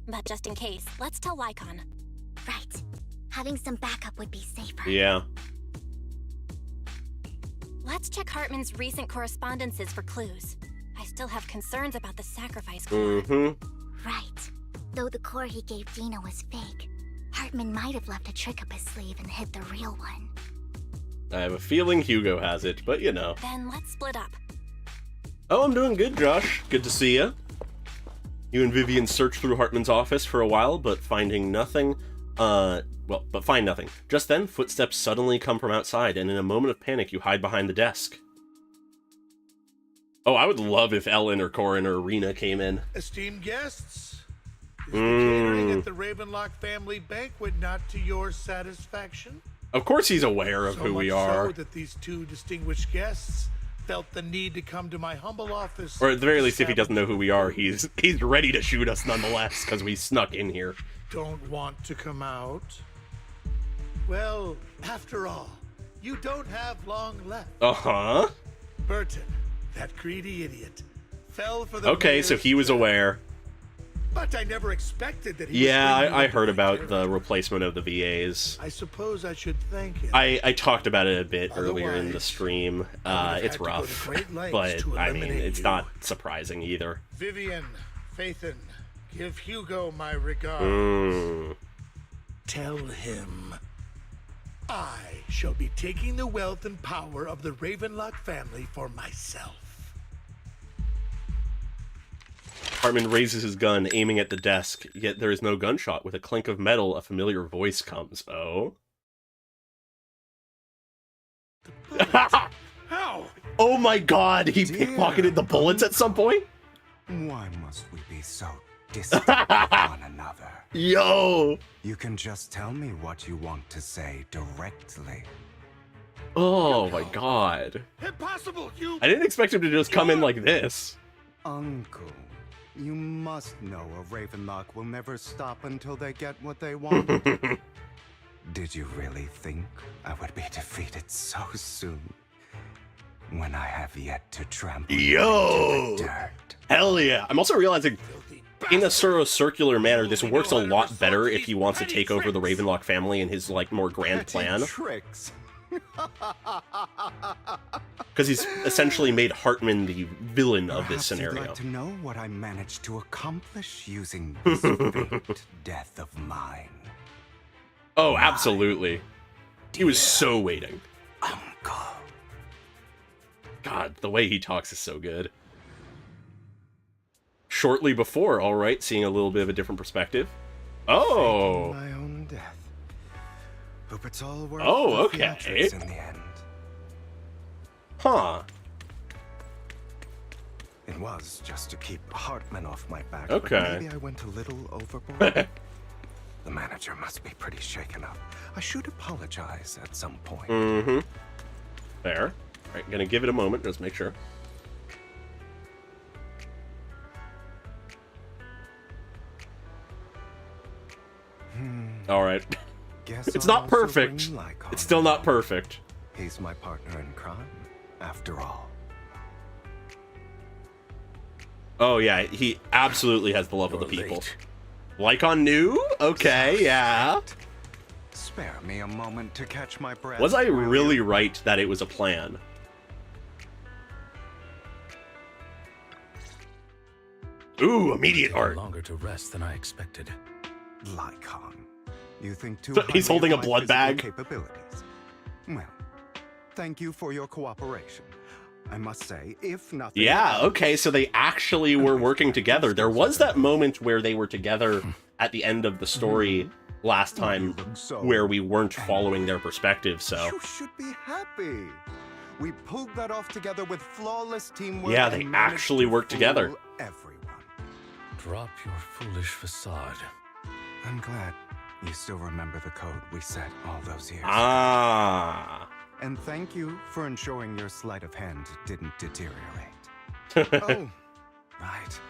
But just in case, let's tell Lycaon. Right. Having some backup would be safer. Yeah. Let's check Hartman's recent correspondences for clues. I still have concerns about the sacrifice core. Right. Though the core he gave Dena was fake, Hartman might have left a trick up his sleeve and hid the real one. I have a feeling Hugo has it, but you know. Then let's split up. Oh, I'm doing good, Josh. Good to see you. You and Vivian search through Hartman's office for a while, but finding nothing. Find nothing. Just then, footsteps suddenly come from outside, and in a moment of panic, you hide behind the desk. Oh, I would love if Ellen or Corin or Rena came in. Esteemed guests, is the catering at the Ravenlock family banquet not to your satisfaction? Of course he's aware of So who we much are. So that these two distinguished guests felt the need to come to my humble office. Or at the very least, if he doesn't know who we are, he's ready to shoot us nonetheless, because we snuck in here. Don't want to come out? Well, after all, you don't have long left. Uh-huh. Burton, that greedy idiot, fell for the Okay, so he was aware. But I never expected that he Yeah, was I heard about the replacement of the VAs. I suppose I should thank him. I talked about it a bit earlier in the stream. It's rough, but I mean, it's not surprising either. Vivian, Phaethon, give Hugo my regards. Tell him I shall be taking the wealth and power of the Ravenlock family for myself. Hartman raises his gun, aiming at the desk, yet there is no gunshot. With a clink of metal, a familiar voice comes. Oh? How? Oh my god, he pickpocketed the bullets at some point? Why must we be so distant from one another? Yo! You can just tell me what you want to say directly. Oh my god. Impossible, you... I didn't expect him to just come in like this. Uncle, you must know a Ravenlock will never stop until they get what they want. Did you really think I would be defeated so soon? When I have yet to trample Yo! into the dirt. Hell yeah. I'm also realizing, in a sort of circular manner, this works a lot better if he wants to take over the Ravenlock family and his, like, more grand plan. Tricks. Because he's essentially made Hartman the villain of this Perhaps you'd scenario. like to know what I managed to accomplish using this faked death of mine. Oh, absolutely. He was so waiting. Uncle. God, the way he talks is so good. Shortly before, alright, seeing a little bit of a different perspective. Oh! My own death. Hope it's all worth Oh, the okay. theatrics in the end. Huh. It was just to keep Hartman off my back. Okay. But maybe I went a little overboard. The manager must be pretty shaken up. I should apologize at some point. Mm-hmm. Fair. Alright, gonna give it a moment, just make sure. Alright. It's not perfect. It's still not perfect. He's my partner in crime, after all. Oh yeah, he absolutely has the love of the people. Lycaon knew? Okay, yeah. Spare me a moment to catch my breath. Was I really right that it was a plan? Ooh, immediate art. Longer to rest than I expected. Lycaon, you think too He's highly holding a of my blood physical bag. Capabilities. Well, thank you for your cooperation. I must say, if nothing. Yeah, okay, so they actually were working together. There was that moment where they were together at the end of the story last time where we weren't following their perspective, so. You should be happy. We pulled that off together with flawless teamwork. Yeah, they and managed actually to worked together. fool everyone. Drop your foolish facade. I'm glad you still remember the code we set all those years. Ah. and thank you for ensuring your sleight of hand didn't deteriorate. Oh, right.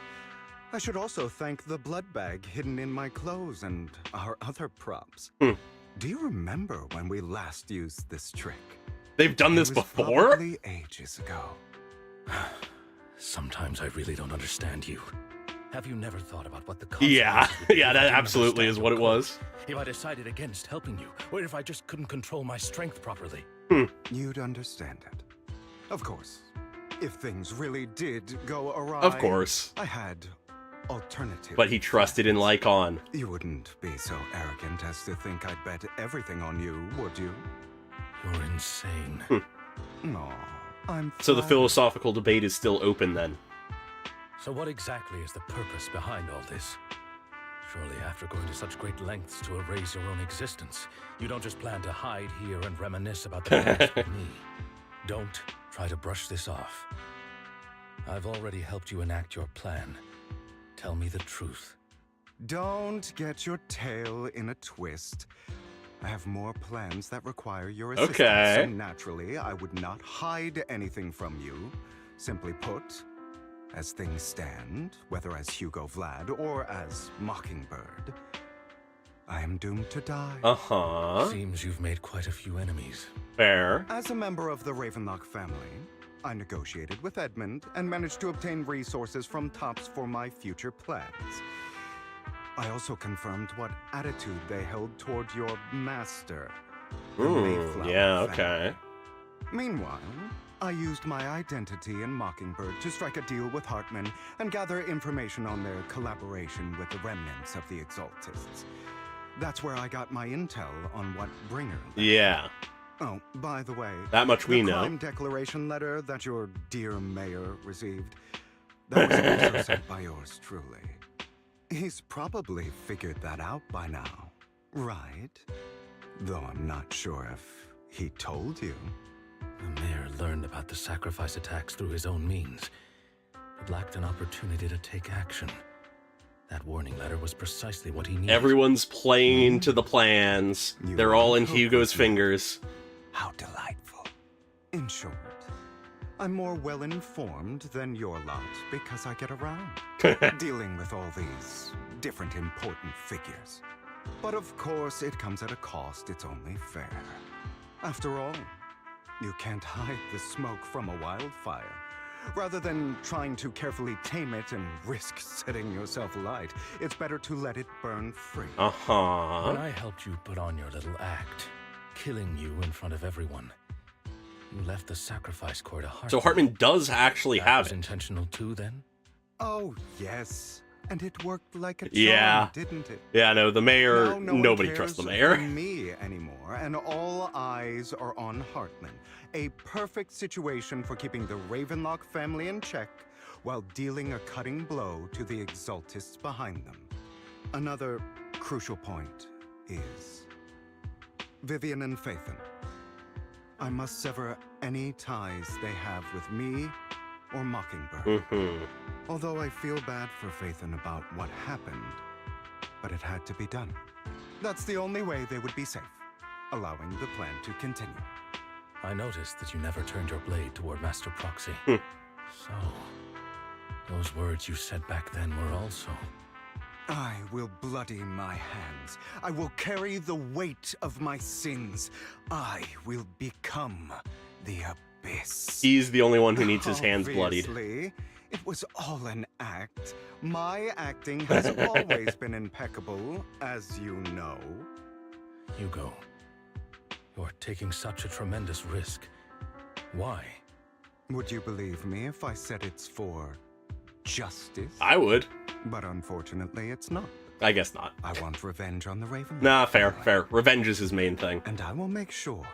I should also thank the blood bag hidden in my clothes and our other props. Do you remember when we last used this trick? They've done this before? Probably ages ago. Sometimes I really don't understand you. Have you never thought about what the Yeah, consequences would be yeah, if that I didn't absolutely is understand what your it code? was. If I decided against helping you, or if I just couldn't control my strength properly. You'd understand it. Of course. If things really did go awry, Of course. I had alternatives. But he trusted in Lycaon. You wouldn't be so arrogant as to think I'd bet everything on you, would you? You're insane. No, I'm So the flattered. philosophical debate is still open then. So what exactly is the purpose behind all this? Surely after going to such great lengths to erase your own existence, you don't just plan to hide here and reminisce about the past with me. Don't try to brush this off. I've already helped you enact your plan. Tell me the truth. Don't get your tail in a twist. I have more plans that require your assistance. Okay. So naturally, I would not hide anything from you. Simply put, as things stand, whether as Hugo Vlad or as Mockingbird, I am doomed to die. Uh-huh. Seems you've made quite a few enemies. Fair. As a member of the Ravenlock family, I negotiated with Edmund and managed to obtain resources from Tops for my future plans. I also confirmed what attitude they held toward your master, the Mayflower Yeah, family. okay. Meanwhile, I used my identity in Mockingbird to strike a deal with Hartman and gather information on their collaboration with the remnants of the Exaltists. That's where I got my intel on what Bringer. Yeah. Oh, by the way, That much we the know. crime declaration letter that your dear mayor received, that was also sent by yours truly. He's probably figured that out by now, right? Though I'm not sure if he told you. The mayor learned about the sacrifice attacks through his own means, but lacked an opportunity to take action. That warning letter was precisely what he needed. Everyone's playing into the plans. They're all in Hugo's fingers. How delightful. In short, I'm more well-informed than your lot because I get around, dealing with all these different important figures. But of course, it comes at a cost. It's only fair. After all, you can't hide the smoke from a wildfire. Rather than trying to carefully tame it and risk setting yourself alight, it's better to let it burn free. Uh-huh. When I helped you put on your little act, killing you in front of everyone, you left the sacrifice core to Hartman. So Hartman does actually That have was it. intentional too, then? Oh, yes. And it worked like a charm, Yeah. didn't it? Yeah, no, the mayor, Now no one nobody cares trusts the for mayor. me anymore, and all eyes are on Hartman. A perfect situation for keeping the Ravenlock family in check while dealing a cutting blow to the Exaltists behind them. Another crucial point is Vivian and Phaethon. I must sever any ties they have with me or Mockingbird. Although I feel bad for Phaethon about what happened, but it had to be done. That's the only way they would be safe, allowing the plan to continue. I noticed that you never turned your blade toward Master Proxy. So, those words you said back then were also... I will bloody my hands. I will carry the weight of my sins. I will become the Abyss. He's the only one who needs his hands bloodied. Obviously, it was all an act. My acting has always been impeccable, as you know. Hugo, you're taking such a tremendous risk. Why? Would you believe me if I said it's for justice? I would. But unfortunately, it's not. I guess not. I want revenge on the Raven. Nah, fair, fair. Revenge is his main thing. And I will make sure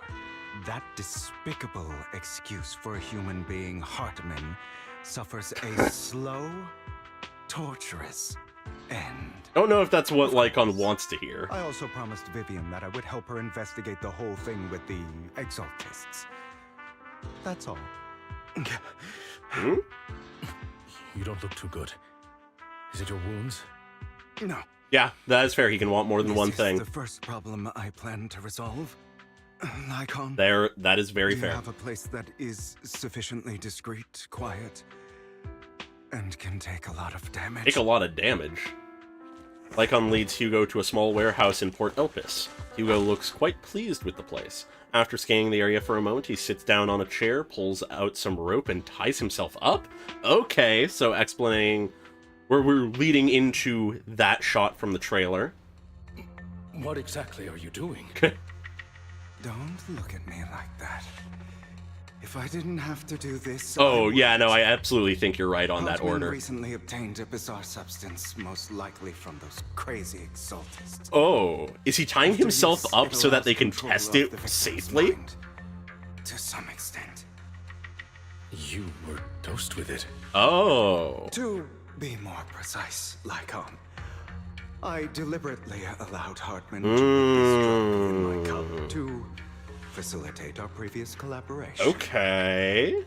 that despicable excuse for a human being, Hartman, suffers a slow, torturous end. I don't know if that's what Lycaon wants to hear. I also promised Vivian that I would help her investigate the whole thing with the Exaltists. That's all. You don't look too good. Is it your wounds? No. Yeah, that is fair. He can want more than one This thing. is the first problem I plan to resolve. Lycaon, that is very do fair. you have a place that is sufficiently discreet, quiet, and can take a lot of damage? Take a lot of damage. Lycaon leads Hugo to a small warehouse in Port Elpis. Hugo looks quite pleased with the place. After scanning the area for a moment, he sits down on a chair, pulls out some rope, and ties himself up? Okay, so explaining where we're leading into that shot from the trailer. What exactly are you doing? Don't look at me like that. If I didn't have to do this... Oh, yeah, no, I absolutely think you're right on that Hartman order. recently obtained a bizarre substance, most likely from those crazy exaltists. Oh, is he tying After himself use, up it so that allows they can control test of it the victim's safely? mind, to some extent. You were dosed with it. Oh. To be more precise, Lycaon, I deliberately allowed Hartman to put this drug in my cup to facilitate our previous collaboration. Okay.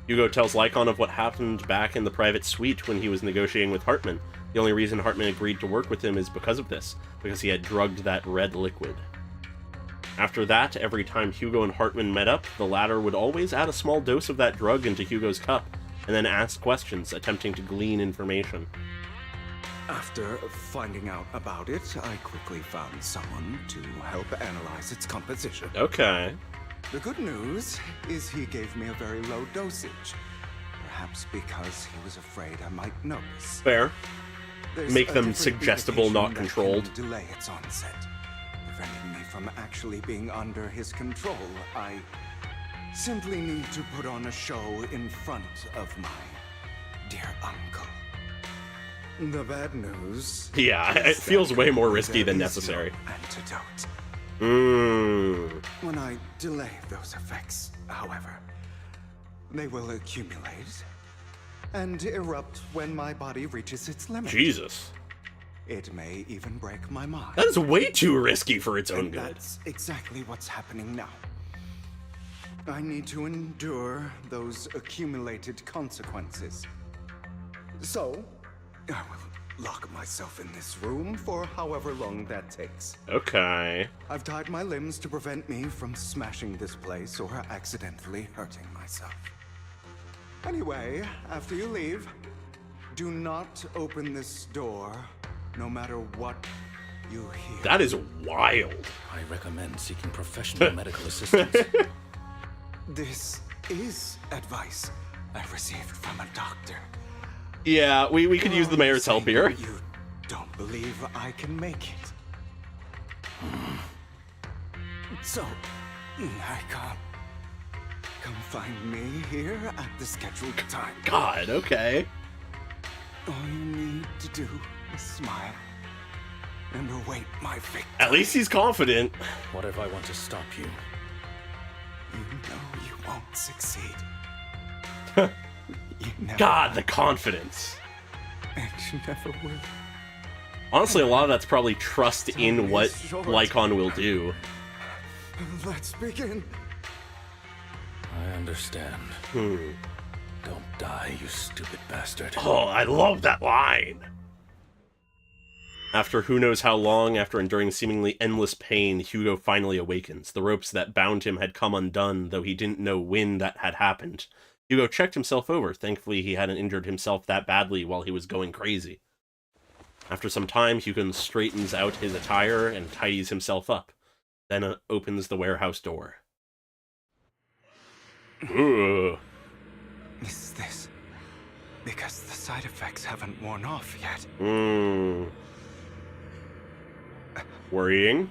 Hugo tells Lycaon of what happened back in the private suite when he was negotiating with Hartman. The only reason Hartman agreed to work with him is because of this, because he had drugged that red liquid. After that, every time Hugo and Hartman met up, the latter would always add a small dose of that drug into Hugo's cup, and then ask questions, attempting to glean information. After finding out about it, I quickly found someone to help analyze its composition. Okay. The good news is he gave me a very low dosage. Perhaps because he was afraid I might notice. Fair. There's Make a them different suggestible, medication not that controlled. can delay its onset, preventing me from actually being under his control. I simply need to put on a show in front of my dear uncle. The bad news. Yeah, is it feels that way more risky there than is necessary. no antidote. Mmm. When I delay those effects, however, they will accumulate and erupt when my body reaches its limit. Jesus. It may even break my mind. That is way too risky for its own And good. that's exactly what's happening now. I need to endure those accumulated consequences. So, I will lock myself in this room for however long that takes. Okay. I've tied my limbs to prevent me from smashing this place or accidentally hurting myself. Anyway, after you leave, do not open this door, no matter what you hear. That is wild. I recommend seeking professional medical assistance. This is advice I received from a doctor. Yeah, we could use the mayor's help here. You don't believe I can make it. So, Lycaon, come find me here at the scheduled time. God, okay. All you need to do is smile and await my victory. At least he's confident. What if I want to stop you? You know you won't succeed. You never God, the confidence. and you never will. Honestly, a lot of that's probably trust in what Lycaon will do. Let's begin. I understand. Don't die, you stupid bastard. Oh, I love that line. After who knows how long, after enduring seemingly endless pain, Hugo finally awakens. The ropes that bound him had come undone, though he didn't know when that had happened. Hugo checked himself over. Thankfully, he hadn't injured himself that badly while he was going crazy. After some time, Hugo straightens out his attire and tidies himself up. Then opens the warehouse door. Ugh. Is this because the side effects haven't worn off yet? Worrying?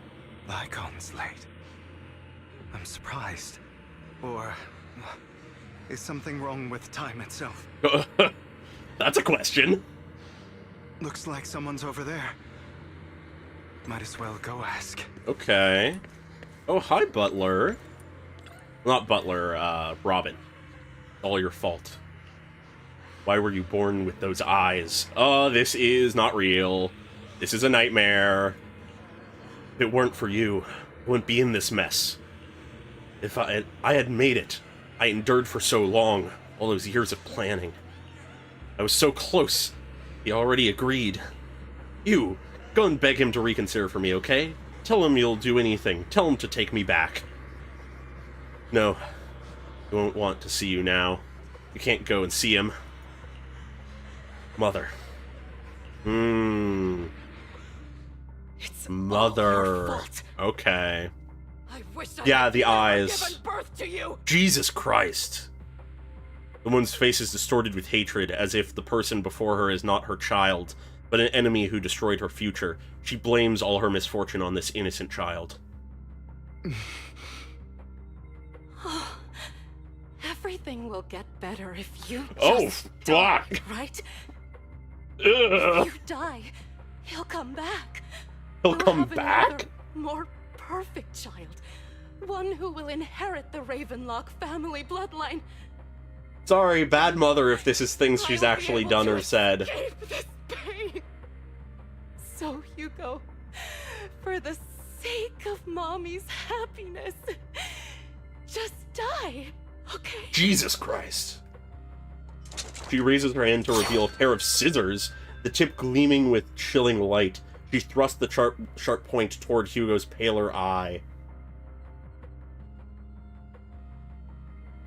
Lycaon's late. I'm surprised. Or is something wrong with time itself? That's a question. Looks like someone's over there. Might as well go ask. Okay. Oh, hi, Butler. Not Butler, Robin. All your fault. Why were you born with those eyes? Oh, this is not real. This is a nightmare. If it weren't for you, I wouldn't be in this mess. If I had made it. I endured for so long, all those years of planning. I was so close. He already agreed. You, go and beg him to reconsider for me, okay? Tell him you'll do anything. Tell him to take me back. No. He won't want to see you now. You can't go and see him. Mother. It's Mother. all your fault. Okay. I wish I Yeah, had the never eyes. given birth to you. Jesus Christ. The woman's face is distorted with hatred, as if the person before her is not her child, but an enemy who destroyed her future. She blames all her misfortune on this innocent child. Everything will get better if you Oh, just die, fuck. right? Ugh. If you die, he'll come back. He'll We'll come have back? another, more perfect child. One who will inherit the Ravenlock family bloodline. Sorry, bad mother if this is things she's I'll be actually able done to or said. escape this pain. So, Hugo, for the sake of Mommy's happiness, just die, okay? Jesus Christ. She raises her hand to reveal a pair of scissors, the tip gleaming with chilling light. She thrusts the sharp point toward Hugo's paler eye.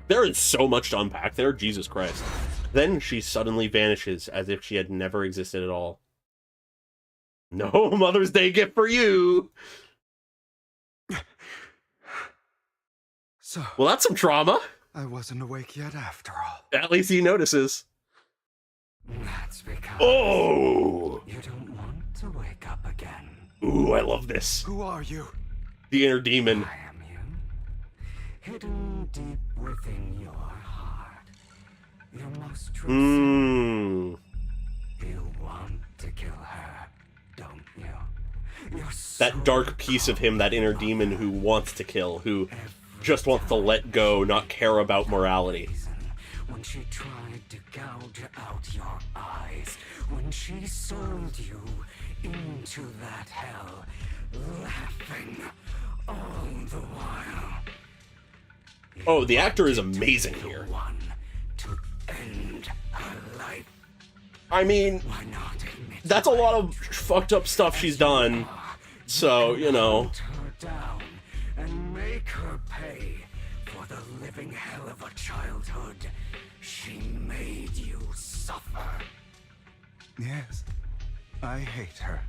There is so much to unpack there, Jesus Christ. Then she suddenly vanishes, as if she had never existed at all. No Mother's Day gift for you! So, well, that's some trauma. I wasn't awake yet after all. At least he notices. That's because Oh! you don't want to wake up again. Ooh, I love this. Who are you? The inner demon. I am you. Hidden deep within your heart. Your most true self. You want to kill her, don't you? That dark piece of him, that inner demon who wants to kill, who just wants to let go, not care about morality. When she tried to gouge out your eyes, when she sold you into that hell, laughing all the while. Oh, the actor is amazing here. To end her life. I mean, that's a lot of fucked up stuff she's done. So, you know. Her down and make her pay for the living hell of a childhood she made you suffer. Yes, I hate her.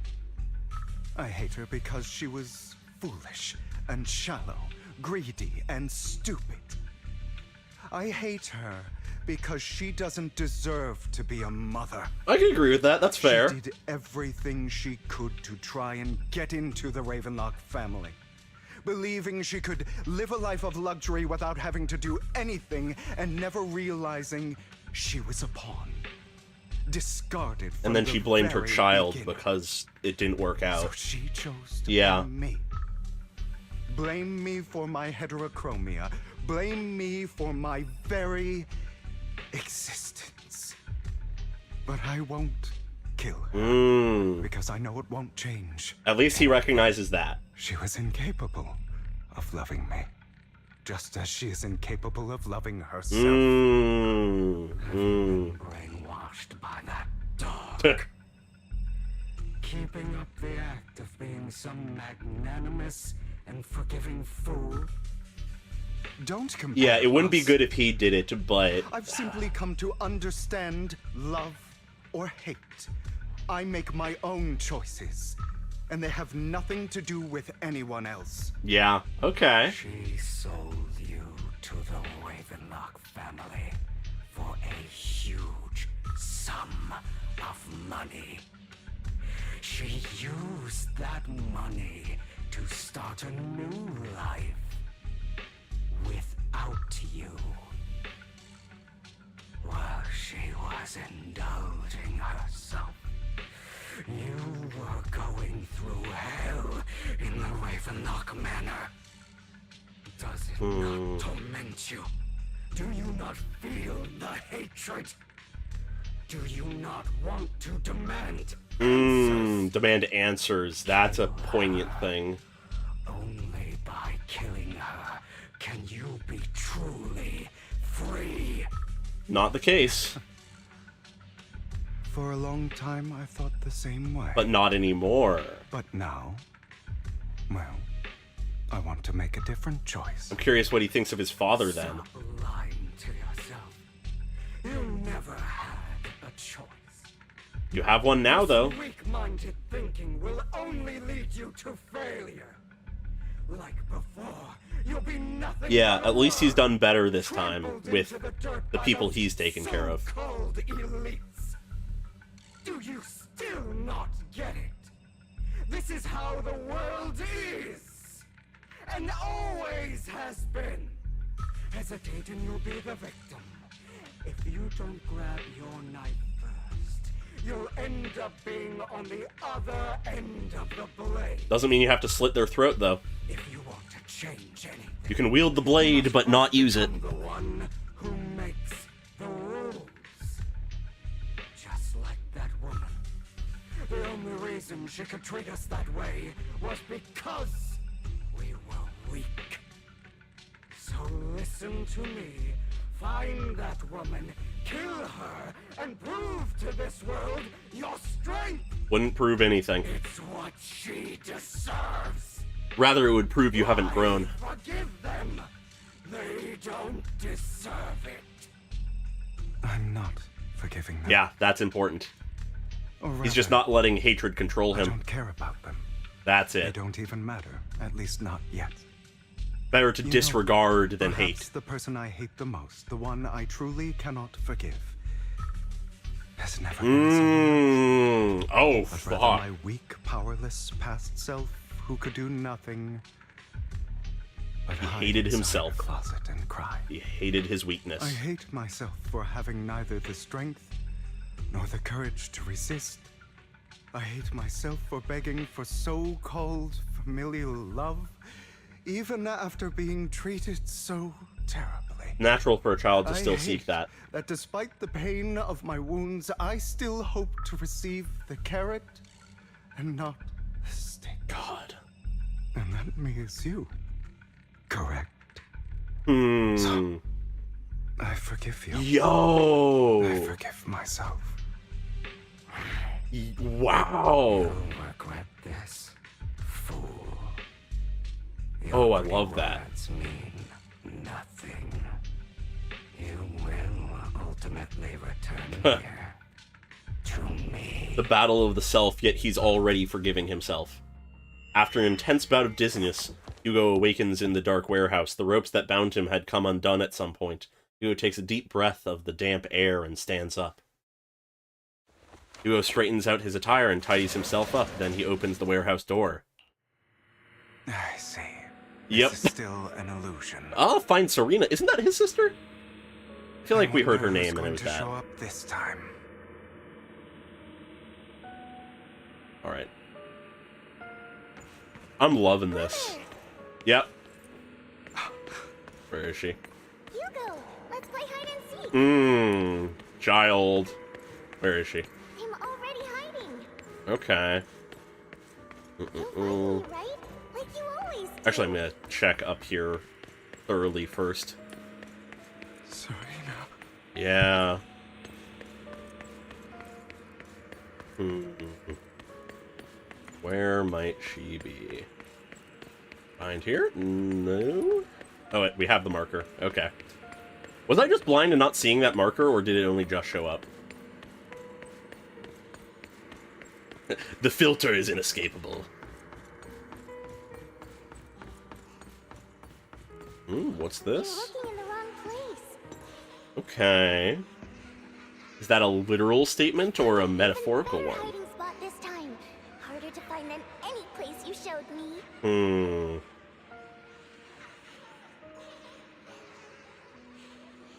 I hate her because she was foolish and shallow, greedy and stupid. I hate her because she doesn't deserve to be a mother. I can agree with that. That's fair. She did everything she could to try and get into the Ravenlock family, believing she could live a life of luxury without having to do anything, and never realizing she was a pawn. Discarded from And then the she blamed her very child beginning. because it didn't work out. So she chose to Yeah. blame me. Blame me for my heterochromia. Blame me for my very existence. But I won't kill her because I know it won't change. At least he recognizes that. She was incapable of loving me, just as she is incapable of loving herself. Brainwashed by that dog. Keeping up the act of being some magnanimous and forgiving fool. Don't compare. Yeah, it wouldn't be us. good if he did it, but I've simply come to understand love or hate. I make my own choices, and they have nothing to do with anyone else. yeah, okay. She sold you to the Ravenlock family for a huge sum of money. She used that money to start a new life without you. While she was indulging herself, you were going through hell in the Ravenlock Manor. Does it not torment you? Do you not feel the hatred? Do you not want to demand Demand answers. That's a poignant thing. Only by killing her can you be truly free. Not the case. For a long time, I thought the same way. But not anymore. But now, Well, I want to make a different choice. I'm curious what he thinks of his father then. Stop lying to yourself. You never had a choice. You have one now, though. Weak-minded thinking will only lead you to failure. Like before, you'll be nothing. Yeah, at least he's done better this time with the people he's taken care of. So-called elites. Do you still not get it? This is how the world is, and always has been. Hesitate and you'll be the victim. If you don't grab your knife first, you'll end up being on the other end of the blade. Doesn't mean you have to slit their throat, though. If you want to change anything, You can wield the blade, but not use it. the one who makes the rules. Just like that woman. The only reason she could treat us that way was because we were weak. So listen to me. Find that woman, kill her, and prove to this world your strength. Wouldn't prove anything. It's what she deserves. Rather, it would prove you haven't grown. Forgive them. They don't deserve it. I'm not forgiving them. Yeah, that's important. Or He's just rather, not letting hatred control I him. don't care about them. That's They it. don't even matter. At least not yet. Better to You know, disregard than perhaps hate. the person I hate the most, the one I truly cannot forgive, has never been someone Oh, else. But rather fuck. my weak, powerless past self who could do nothing but He hide hated inside himself. a closet and cry. He hated his weakness. I hate myself for having neither the strength nor the courage to resist. I hate myself for begging for so-called familial love, even after being treated so terribly. Natural for a child to I still hate seek that. That despite the pain of my wounds, I still hope to receive the carrot and not the stick. God. And that means you. Correct. So, I forgive you. Yo! I forgive myself. Wow! You'll regret this, fool. Oh, I love that. Words mean nothing. You will ultimately return here to me. The battle of the self, yet he's already forgiving himself. After an intense bout of dizziness, Hugo awakens in the dark warehouse. The ropes that bound him had come undone at some point. Hugo takes a deep breath of the damp air and stands up. Hugo straightens out his attire and tidies himself up. Then he opens the warehouse door. I see. Yep. This is still an illusion. Oh, find Serena. Isn't that his sister? I feel like we heard her wonder who's name and it going was to that. show up this time. Alright. I'm loving this. Yep. Where is she? Hugo, let's play hide and seek. Child. Where is she? I'm already hiding. Okay. You'll find me, right? Like you always do. Actually, I'm gonna check up here thoroughly first. Serena. Yeah. Where might she be? Find here? No. Oh, wait, we have the marker. Okay. Was I just blind and not seeing that marker, or did it only just show up? The filter is inescapable. What's this? You're looking in the wrong place. Okay. Is that a literal statement or a metaphorical Better one? hiding spot this time. Harder to find than any place you showed me.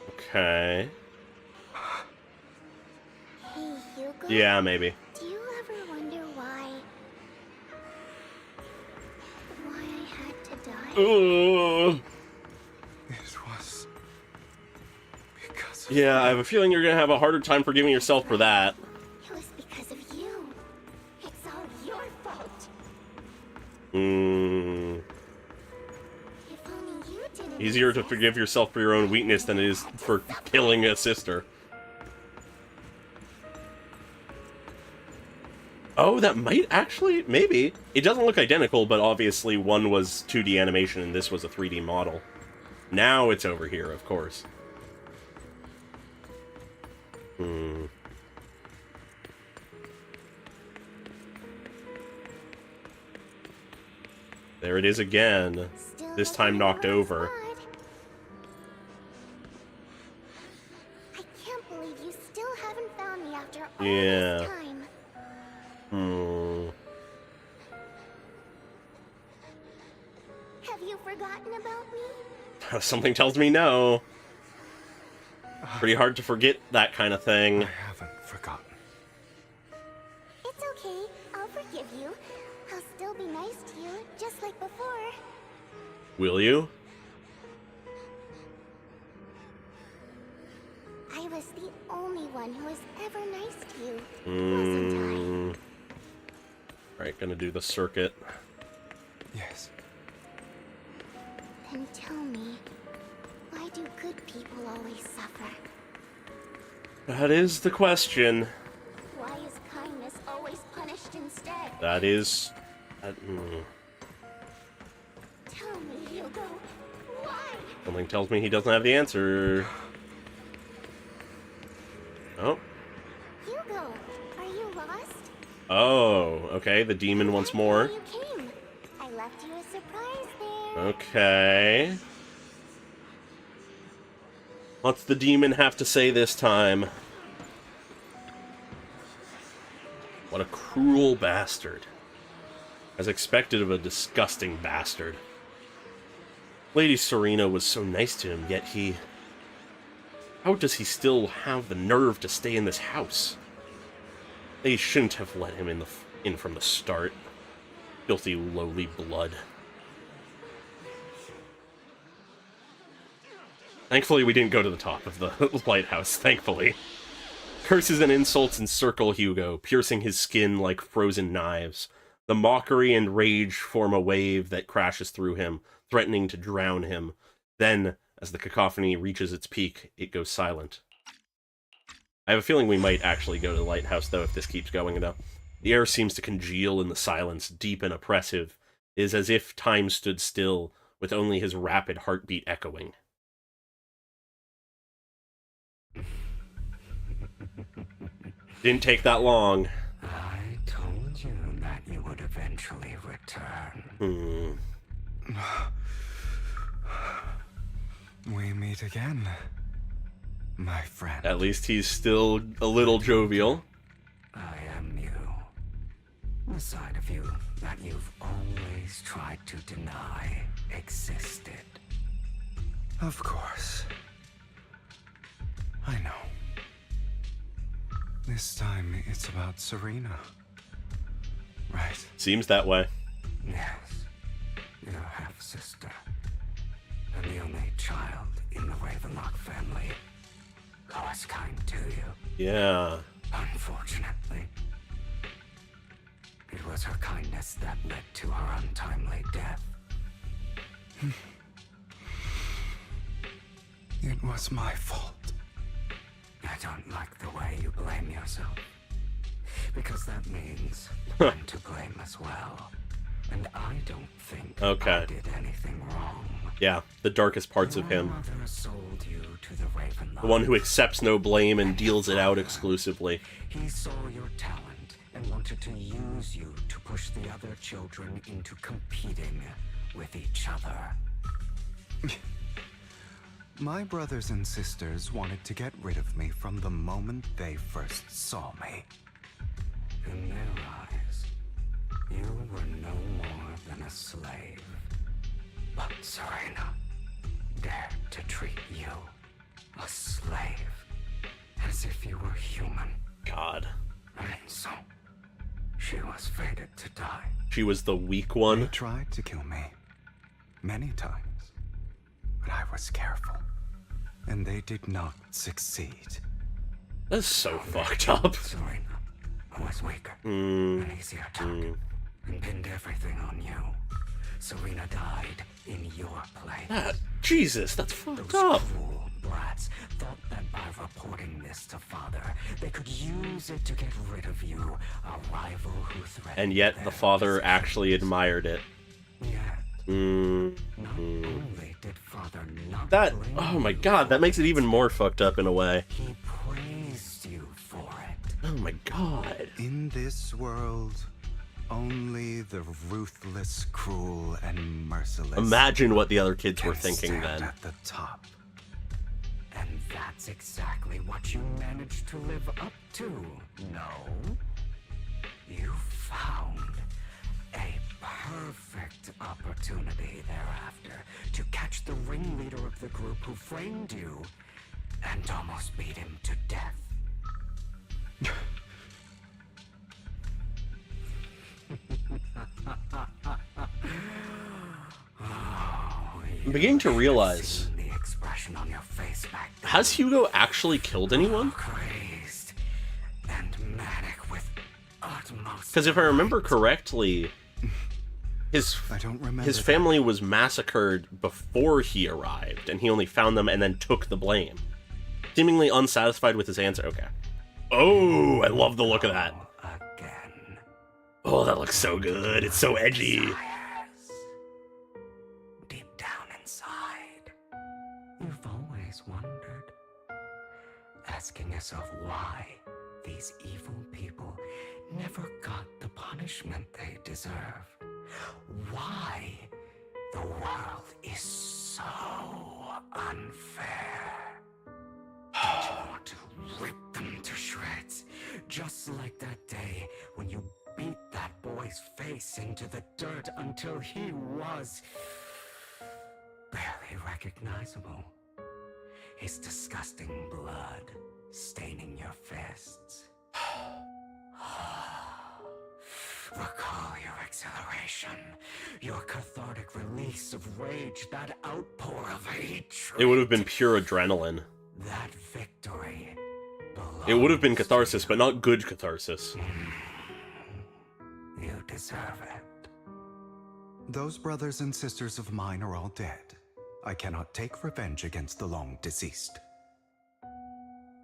Okay. Hey, Hugo. Yeah, maybe. Do you ever wonder why I had to die? Ugh. It was because Yeah, I have a feeling you're gonna have a harder time forgiving yourself for that. It was because of you. It's all your fault. If only you didn't. Easier to forgive yourself for your own weakness than it is for killing a sister. Oh, that might actually... Maybe. It doesn't look identical, but obviously one was 2D animation and this was a 3D model. Now it's over here, of course. There it is again. This time knocked over. I can't believe you still haven't found me after all Yeah. this time. Have you forgotten about me? Something tells me no. Pretty hard to forget that kind of thing. I haven't forgotten. It's okay. I'll forgive you. I'll still be nice to you, just like before. Will you? I was the only one who was ever nice to you, wasn't I? Right, gonna do the circuit. Yes. Then tell me, why do good people always suffer? That is the question. Why is kindness always punished instead? That is... Tell me, Hugo, why? Something tells me he doesn't have the answer. Oh. Hugo, are you lost? Oh, okay, the demon once more. You came. I left you a surprise there. Okay. What's the demon have to say this time? What a cruel bastard. As expected of a disgusting bastard. Lady Serena was so nice to him, yet he... How does he still have the nerve to stay in this house? They shouldn't have let him in from the start. Filthy, lowly blood. Thankfully, we didn't go to the top of the lighthouse, thankfully. Curses and insults encircle Hugo, piercing his skin like frozen knives. The mockery and rage form a wave that crashes through him, threatening to drown him. Then, as the cacophony reaches its peak, it goes silent. I have a feeling we might actually go to the lighthouse, though, if this keeps going, though. The air seems to congeal in the silence, deep and oppressive. It is as if time stood still, with only his rapid heartbeat echoing. Didn't take that long. I told you that you would eventually return. We meet again, my friend. At least he's still a little jovial. I am you. The side of you that you've always tried to deny existed. Of course. I know. This time it's about Serena. Right. Seems that way. Yes. Your half-sister. And the only child in the Ravenlock family who was kind to you. Yeah. Unfortunately, it was her kindness that led to her untimely death. It was my fault. I don't like the way you blame yourself. Because that means I'm to blame as well. And I don't think I did anything wrong. Yeah, the darkest parts of him. Mother sold you to the Ravenlock. The one who accepts no blame and deals it out exclusively. He saw your talent and wanted to use you to push the other children into competing with each other. My brothers and sisters wanted to get rid of me from the moment they first saw me. In their eyes, you were no more than a slave. But Serena dared to treat you, a slave, as if you were human. God. And so, she was fated to die. She was the weak one. They tried to kill me. Many times. But I was careful. And they did not succeed. That's so fucked up. Serena was weaker and easier target, and pinned everything on you. Serena died in your place. Jesus, that's fucked Those up. cruel brats thought that by reporting this to Father. They could use it to get rid of you, a rival who threatened. And yet the father actually admired it. Not only did Father not That, oh my god, that makes it even more fucked up in a way. He praised you for it. Oh my god. In this world, only the ruthless, cruel, and merciless. Imagine what the other kids were thinking then. At the top. And that's exactly what you managed to live up to, no? You found a perfect opportunity thereafter to catch the ringleader of the group who framed you and almost beat him to death. I'm beginning to realize, the expression on your face back then. Has Hugo actually killed anyone? Crazed and manic with utmost. Because if I remember correctly, his family was massacred before he arrived, and he only found them and then took the blame. Seemingly unsatisfied with his answer. Okay. Oh, I love the look of that. Again. Oh, that looks so good. It's so edgy. Deep down inside, you've always wondered, asking yourself why these evil people never got the punishment they deserve. Why the world is so unfair. Don't you want to rip them to shreds? Just like that day when you beat that boy's face into the dirt until he was barely recognizable. His disgusting blood staining your fists. Recall your exhilaration, your cathartic release of rage, that outpour of hatred. It would have been pure adrenaline. That victory. It would have been catharsis, but not good catharsis. You deserve it. Those brothers and sisters of mine are all dead. I cannot take revenge against the long deceased.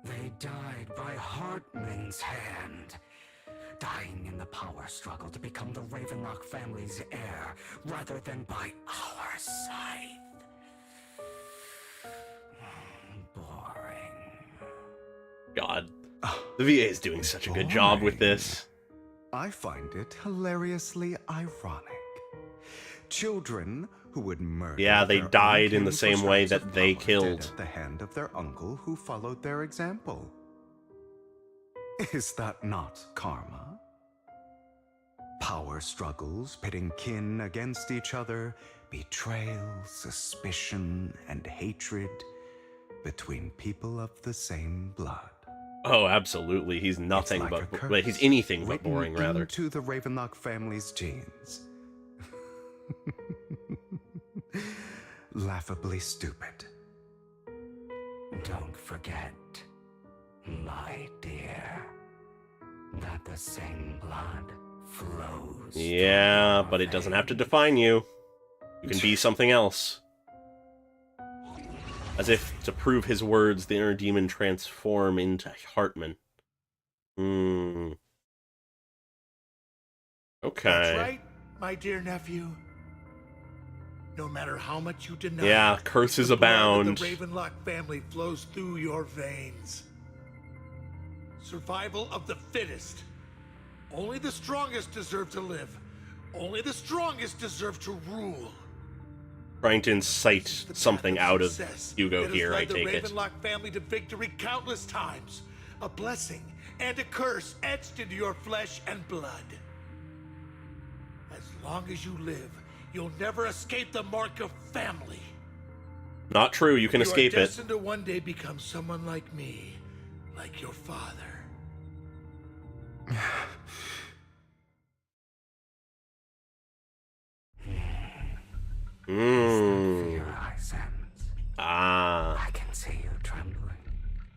They died by Hartman's hand. Dying in the power struggle to become the Ravenlock family's heir, rather than by our scythe. Boring. God. The VA is doing such a good job with this. I find it hilariously ironic. Children who would murder. Yeah, they their died own in the kin same for way stripes that of they power killed. dead at the hand of their uncle who followed their example. Is that not karma? Power struggles pitting kin against each other, betrayal, suspicion, and hatred between people of the same blood. Oh, absolutely. He's nothing It's like but... a Wait, he's curse anything but written boring, rather. into the Ravenlock family's genes. Laughably stupid. Don't forget, my dear, that the same blood flows. Yeah, but it doesn't have to define you. You can be something else. As if to prove his words, the inner demon transform into Hartman. Okay. That's right, my dear nephew. No matter how much you deny, Yeah, curses the blood abound. of the Ravenlock family flows through your veins. Survival of the fittest. Only the strongest deserve to live. Only the strongest deserve to rule. Trying to incite something out of Success. Hugo It has here, led I take the it. Ravenlock family to victory countless times. A blessing and a curse etched into your flesh and blood. As long as you live, you'll never escape the mark of family. Not true, you can escape You are it. destined to one day become someone like me, like your father. Fear I sense. Ah. I can see you trembling.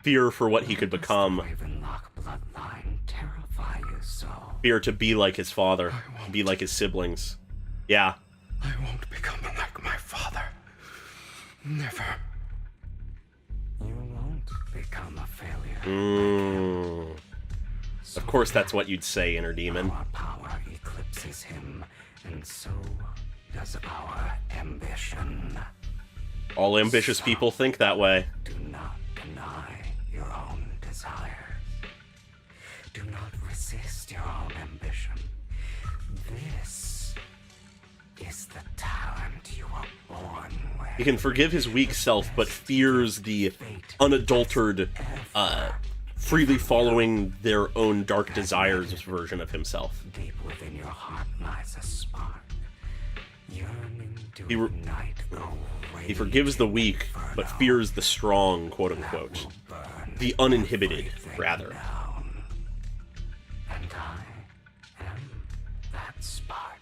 Fear for what he could become. Ravenlock bloodline terrify you so. Fear to be like his father, to be like his siblings. Yeah. I won't become like my father. Never. You won't become a failure. Of course that's what you'd say, Inner Demon. Our power eclipses him, and so does our ambition. All ambitious people think that way. Do not deny your own desires. Do not resist your own ambition. This is the talent you were born with. He can forgive his weak self, but fears the unadulterated, freely following their own dark desires version of himself. Deep within your heart lies a spark, yearning to ignite the He forgives the weak, but fears the strong, quote-unquote. The uninhibited, rather. And I am that spark.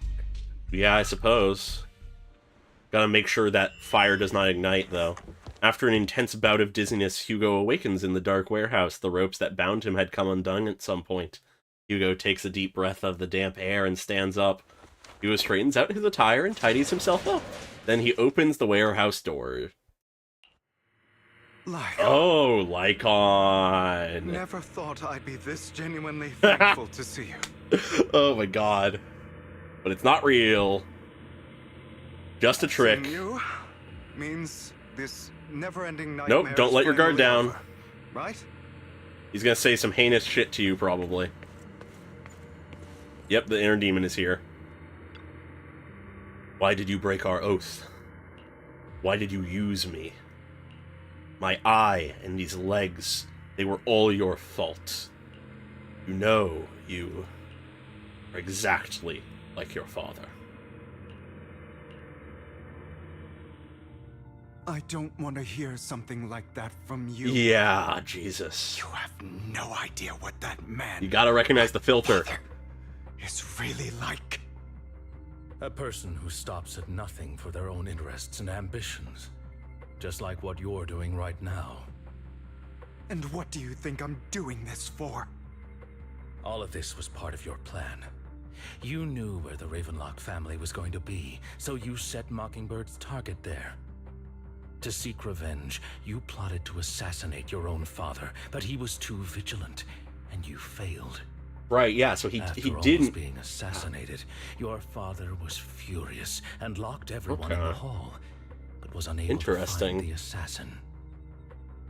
Yeah, I suppose. Gotta make sure that fire does not ignite, though. After an intense bout of dizziness, Hugo awakens in the dark warehouse. The ropes that bound him had come undone at some point. Hugo takes a deep breath of the damp air and stands up. Hugo straightens out his attire and tidies himself up. Then he opens the warehouse door. Lycaon. Oh, Lycaon. Never thought I'd be this genuinely thankful to see you. Oh my god. But it's not real. Just a trick. Seeing you means this never-ending nightmare. Nope, don't let your guard down. Over, right? He's gonna say some heinous shit to you, probably. Yep, the inner demon is here. Why did you break our oath? Why did you use me? My eye and these legs, they were all your fault. You know you are exactly like your father. I don't want to hear something like that from you. Yeah, Jesus. You have no idea what that man... You gotta recognize the filter. ...is really like. A person who stops at nothing for their own interests and ambitions. Just like what you're doing right now. And what do you think I'm doing this for? All of this was part of your plan. You knew where the Ravenlock family was going to be, so you set Mockingbird's target there. To seek revenge, you plotted to assassinate your own father, but he was too vigilant, and you failed. Right, yeah, so he didn't... being assassinated, your father was furious and locked everyone in the hall, but was unable to find the assassin.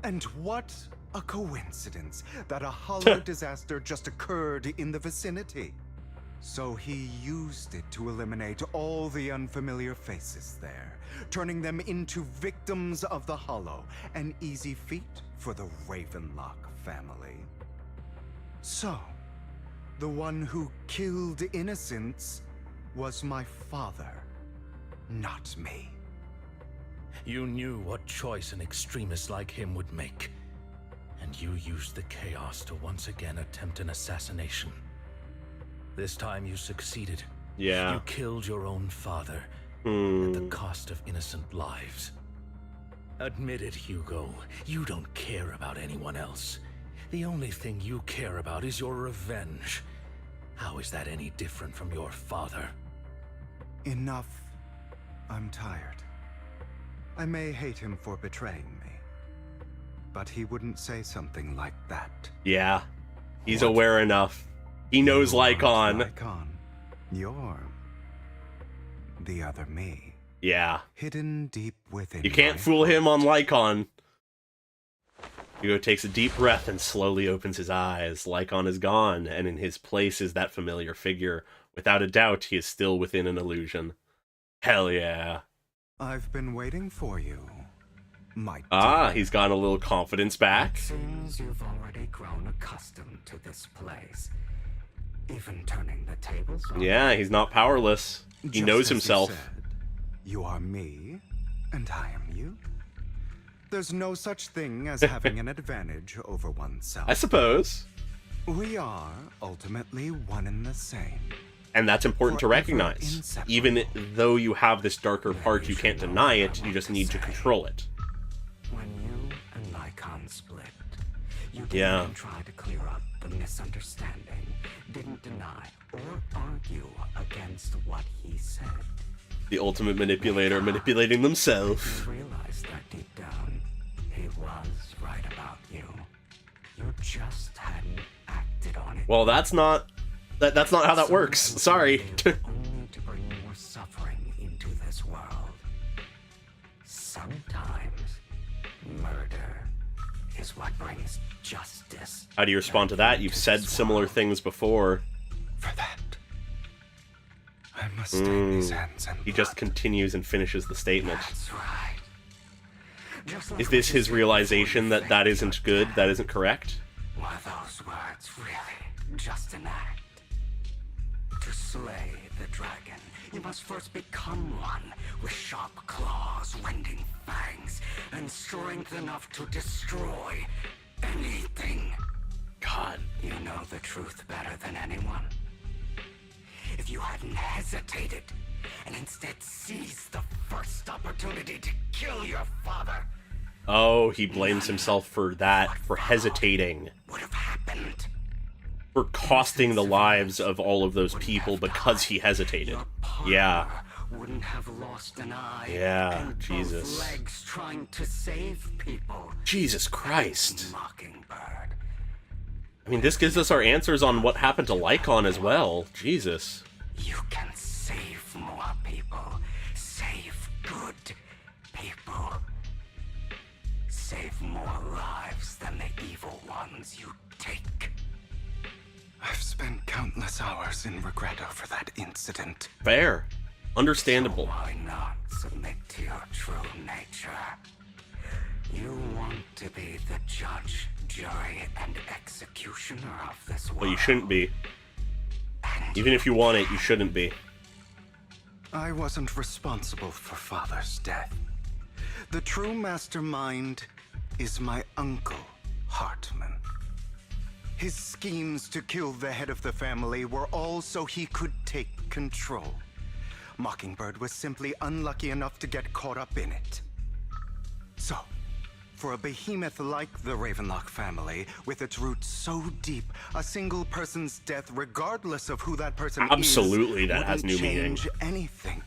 And what a coincidence that a hollow disaster just occurred in the vicinity. So he used it to eliminate all the unfamiliar faces there, turning them into victims of the hollow, an easy feat for the Ravenlock family. So, the one who killed innocents was my father, not me. You knew what choice an extremist like him would make, and you used the chaos to once again attempt an assassination. This time you succeeded. Yeah. You killed your own father at the cost of innocent lives. Admit it, Hugo. You don't care about anyone else. The only thing you care about is your revenge. How is that any different from your father? Enough. I'm tired. I may hate him for betraying me, but he wouldn't say something like that. Yeah. He's aware enough. He knows Lycaon. Lycaon. You're the other me. Yeah. Hidden deep within. You can't fool him on Lycaon. Hugo takes a deep breath and slowly opens his eyes. Lycaon is gone, and in his place is that familiar figure. Without a doubt, he is still within an illusion. Hell yeah. I've been waiting for you, my dear. He's got a little confidence back. It seems you've already grown accustomed to this place. Even turning the tables on. Yeah, he's not powerless. He knows himself. You said, you are me, and I am you. There's no such thing as having an advantage over oneself. I suppose. We are ultimately one and the same. And that's important to recognize. Even though you have this darker part, you can't deny it, you just need to control it. When you and Lycaon split, you didn't even try to clear up the misunderstanding, didn't deny or argue against what he said. The ultimate manipulator manipulating themselves. You realized that deep down, he was right about you. You just hadn't acted on it. Well, that's not how that works. Sorry. Only to bring more suffering into this world. Sometimes murder is what brings justice. How do you respond to that? You've said similar things before. For that, I must stain these hands and He just continues and finishes the statement. That's right. Is this his realization that that isn't good, that isn't correct? Were those words really just an act? To slay the dragon, you must first become one with sharp claws, rending fangs, and strength enough to destroy anything. God. You know the truth better than anyone. If you hadn't hesitated and instead seized the first opportunity to kill your father, Oh, he blames himself for that, for hesitating. would have happened. For costing the lives of all of those people because he hesitated. Yeah. Wouldn't have lost an eye. Yeah, and Jesus. both legs trying to save people. Jesus Christ. Mockingbird. I mean, this gives us our answers on what happened to Lycaon as well. Jesus. You can save more people. Save good people. Save more lives than the evil ones you take. I've spent countless hours in regret over that incident. Fair. Understandable. So why not submit to your true nature? You want to be the judge, jury, and executioner of this world. But you shouldn't be. Even if you want it, you shouldn't be. I wasn't responsible for Father's death. The true mastermind is my uncle, Hartman. His schemes to kill the head of the family were all so he could take control. Mockingbird was simply unlucky enough to get caught up in it. So, for a behemoth like the Ravenlock family, with its roots so deep, a single person's death, regardless of who that person Absolutely, is, that has wouldn't new meaning. change anything.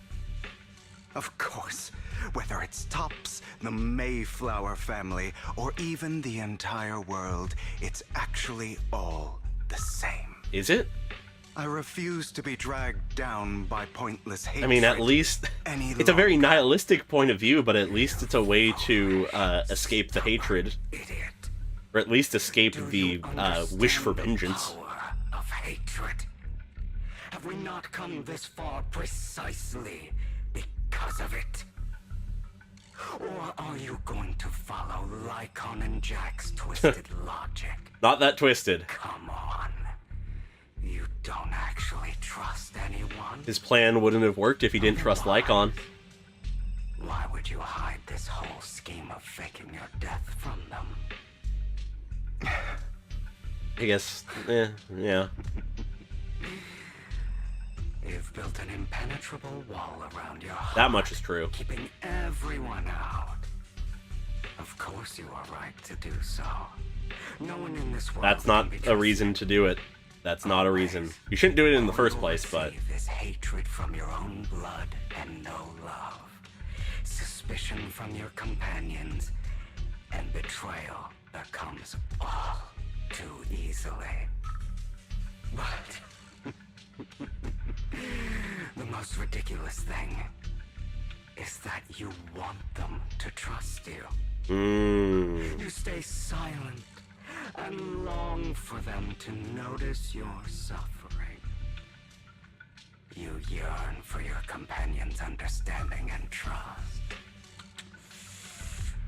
Of course, whether it's Tops, the Mayflower family, or even the entire world, it's actually all the same. Is it? I refuse to be dragged down by pointless hatred. I mean, at least it's a very nihilistic point of view, but at least it's a way to escape the hatred, or at least escape the wish for vengeance. Of hatred. Have we not come this far precisely because of it? Or are you going to follow Lycaon and Jack's twisted logic? Not that twisted. Come on. You don't actually trust anyone? His plan wouldn't have worked if he didn't trust Lycaon. Why would you hide this whole scheme of faking your death from them? I guess, yeah. You've built an impenetrable wall around your heart. That much is true. Keeping everyone out. Of course you are right to do so. No one in this world. That's not a reason to do it. That's not a reason. You shouldn't do it in the first place, but... This hatred from your own blood and no love. Suspicion from your companions. And betrayal that comes all too easily. But... the most ridiculous thing is that you want them to trust you. You stay silent and long for them to notice your suffering. You yearn for your companion's understanding and trust.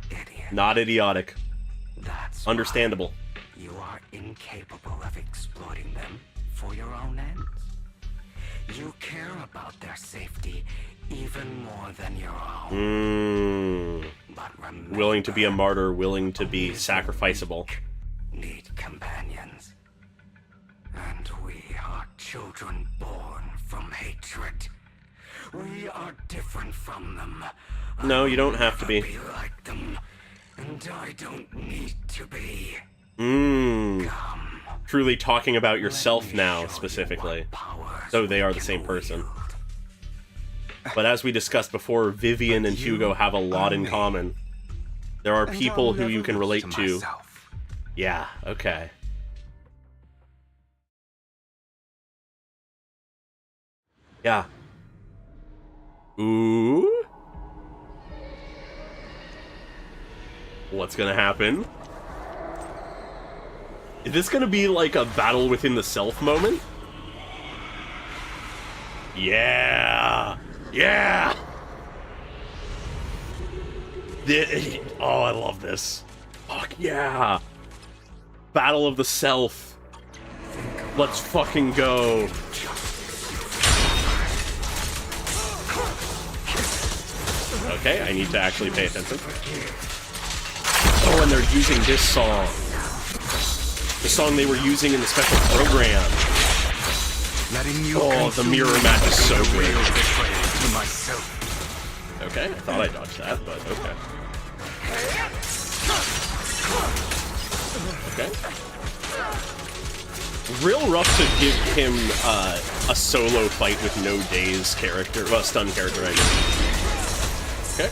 Idiot. Not idiotic. That's understandable. You are incapable of exploiting them for your own ends. You care about their safety even more than your own. But remember, Willing to be a martyr, willing to be sacrificable. Need companions. And we are children born from hatred. We are different from them. No, you don't have to be. Be like them, and I don't need to be. Truly talking about yourself now, specifically. Though they are the same person. But as we discussed before, Vivian and Hugo have a lot in common. There are people who you can relate to. Yeah, okay. Yeah. Ooh. What's gonna happen? Is this gonna be like a battle within the self moment? Yeah! Yeah! Oh, I love this. Fuck yeah! Battle of the self. Let's fucking go. Okay, I need to actually pay attention. Oh, and they're using this song. The song they were using in the special program. Oh, the mirror match is so good. Okay, I thought I dodged that, but okay. Okay. Real rough to give him a solo fight with no daze character, well, stun character, I mean. Okay.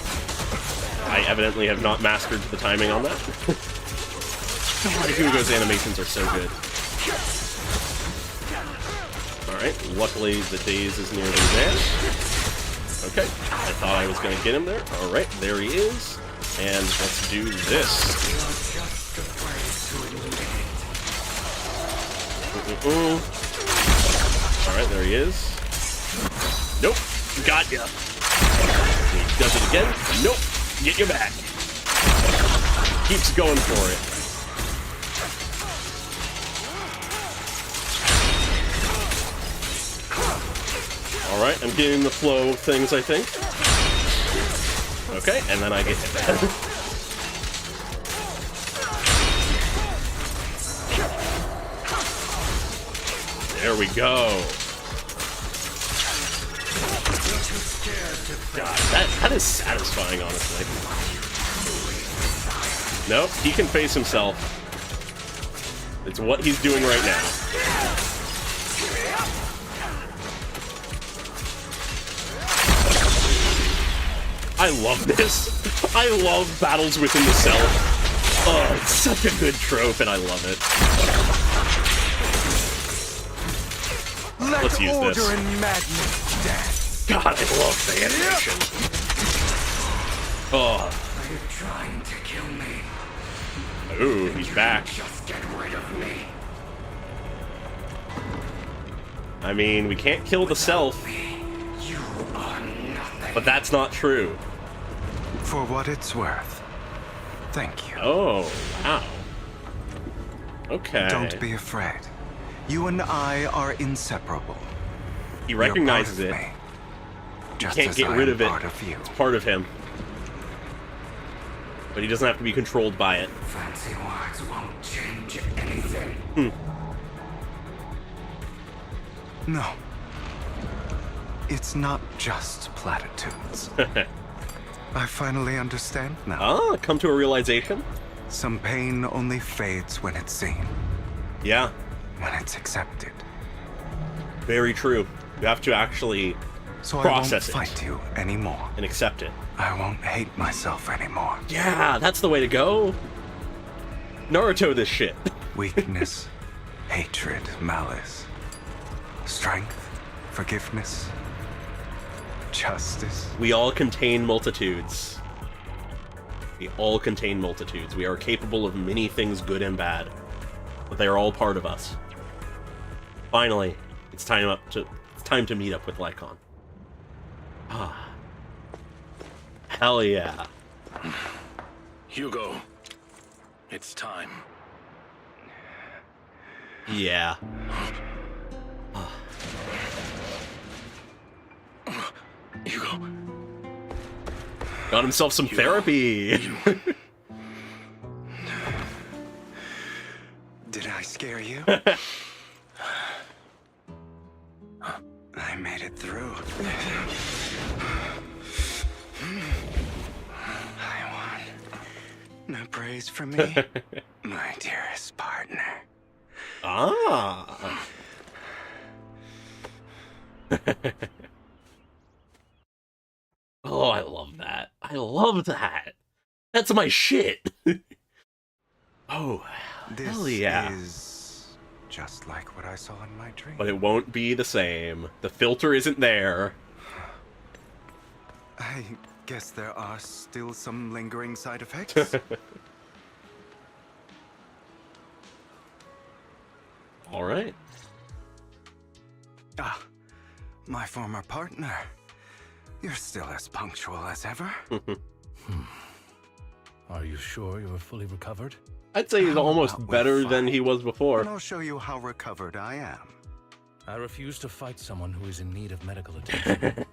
I evidently have not mastered the timing on that. God, Hugo's animations are so good. Alright, luckily the daze is nearly there. Okay, I thought I was going to get him there. Alright, there he is. And let's do this. Alright, there he is. Nope, got ya. He does it again. Nope, get you back. Keeps going for it. Alright, I'm getting the flow of things, I think. Okay, and then I get hit back. There we go. God, that is satisfying, honestly. Nope, he can face himself. It's what he's doing right now. I love this. I love battles within the self. Oh, it's such a good trope, and I love it. Let's use this. God, I love the animation. Oh. Are you trying to kill me? Ooh, he's back. Just get rid of me. I mean, we can't kill the self. But that's not true. For what it's worth. Thank you. Oh, wow. Okay. Don't be afraid. You and I are inseparable. He recognizes it. He can't get rid of it. It's part of him. But he doesn't have to be controlled by it. Fancy words won't change anything. No. It's not just platitudes. I finally understand now. Ah, come to a realization? Some pain only fades when it's seen. Yeah. When it's accepted. Very true. You have to actually process it. I won't fight you anymore. And accept it. I won't hate myself anymore. Yeah, that's the way to go. Naruto this shit. Weakness, hatred, malice, strength, forgiveness, justice. We all contain multitudes. We all contain multitudes. We are capable of many things good and bad. But they are all part of us. Finally, it's time to meet up with Lycaon. Ah. Hell yeah. Hugo, it's time. Yeah. Hugo. Got himself some therapy. Did I scare you? I made it through. I won. No praise from me, my dearest partner. Ah. Oh, I love that. I love that. That's my shit. Oh, This hell yeah. is just like what I saw in my dream. But it won't be the same. The filter isn't there. I guess there are still some lingering side effects. All right. Ah, my former partner. You're still as punctual as ever. Are you sure you're fully recovered? I'd say he's How almost about we better than fight? he was And before. I'll show you how recovered I am. I refuse to fight someone who is in need of medical attention.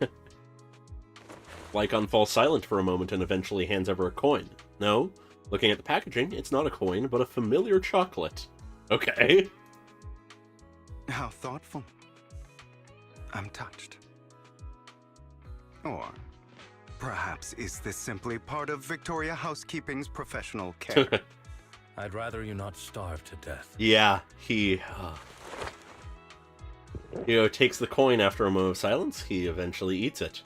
Lycaon falls silent for a moment and eventually hands over a coin. No, looking at the packaging, it's not a coin, but a familiar chocolate. Okay. How thoughtful. I'm touched. Or perhaps is this simply part of Victoria Housekeeping's professional care? I'd rather you not starve to death. Yeah, he... takes the coin after a moment of silence. He eventually eats it.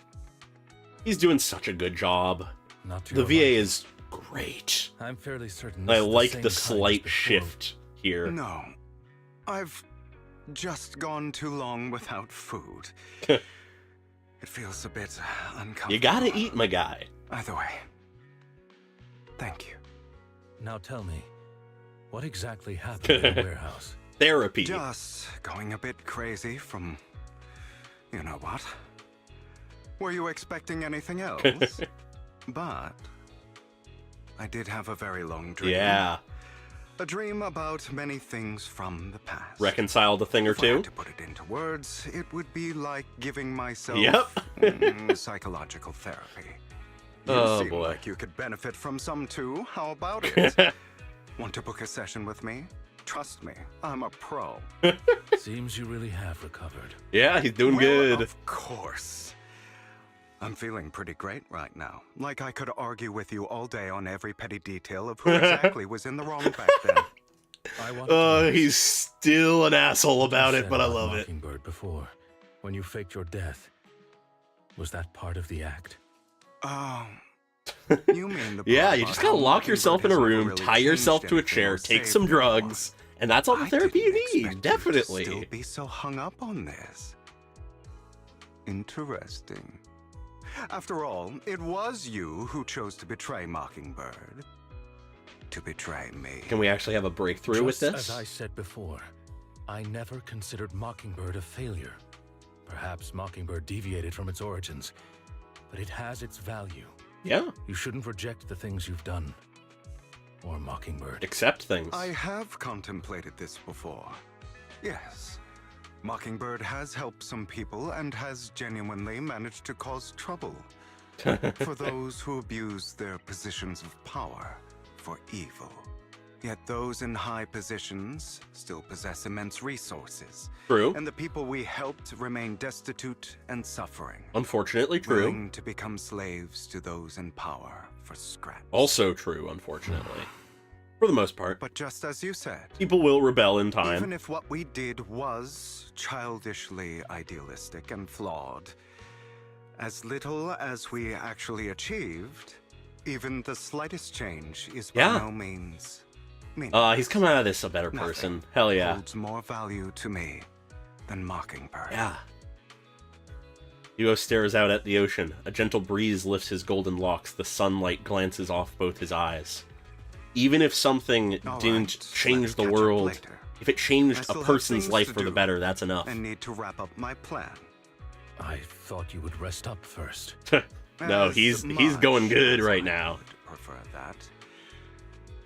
He's doing such a good job. Not to The your VA liking. is great. I'm fairly certain. I this is like same the kind as slight before. shift here. No. I've just gone too long without food. It feels a bit uncomfortable. You gotta eat, my guy. Either way, thank you. Now tell me, what exactly happened in the warehouse? Therapy. Just going a bit crazy from... you know what? Were you expecting anything else? But I did have a very long dream. Yeah. A dream about many things from the past. Reconciled a thing or If I had two. to put it into words, it would be like giving myself psychological therapy. You Oh, seem boy. like you could benefit from some too. How about it? Want to book a session with me? Trust me, I'm a pro. Seems you really have recovered. Yeah, he's doing Well, good. Of course. I'm feeling pretty great right now. Like I could argue with you all day on every petty detail of who exactly was in the wrong back then. I wanted to ask, He's still an asshole about you it, said but I about love it. Mockingbird before, when you faked your death, was that part of the act? Oh. You mean the Yeah, part you about just how gotta lock Mockingbird yourself in a has never room, really tie yourself changed to a anything chair, or take saved some anyone. drugs, and that's all the I therapy didn't you expect need. you Definitely. to still be so hung up on this. Interesting. After all, it was you who chose to betray Mockingbird. To betray me. Can we actually have a breakthrough with Just this? as I said before, I never considered Mockingbird a failure. Perhaps Mockingbird deviated from its origins, but it has its value. Yeah. You shouldn't reject the things you've done. Or Mockingbird. Accept things. I have contemplated this before. Yes. Mockingbird has helped some people and has genuinely managed to cause trouble for those who abuse their positions of power for evil. Yet those in high positions still possess immense resources. True. And the people we helped remain destitute and suffering. Unfortunately true. Willing to become slaves to those in power for scraps. Also true, unfortunately. For the most part. But just as you said, People will rebel in time. even if what we did was childishly idealistic and flawed, as little as we actually achieved, even the slightest change is by Yeah. no means meaningless. He's come out of this a better Nothing person. Hell yeah. holds more value to me than Mockingbird. Yeah. Hugo stares out at the ocean. A gentle breeze lifts his golden locks. The sunlight glances off both his eyes. Even if something All didn't right, change let's the catch up world, later. if it I changed a still have person's things life to for the do better, that's enough. and need to wrap up my plan. I thought you would rest up first. No, As he's much going good as right I now. would prefer that.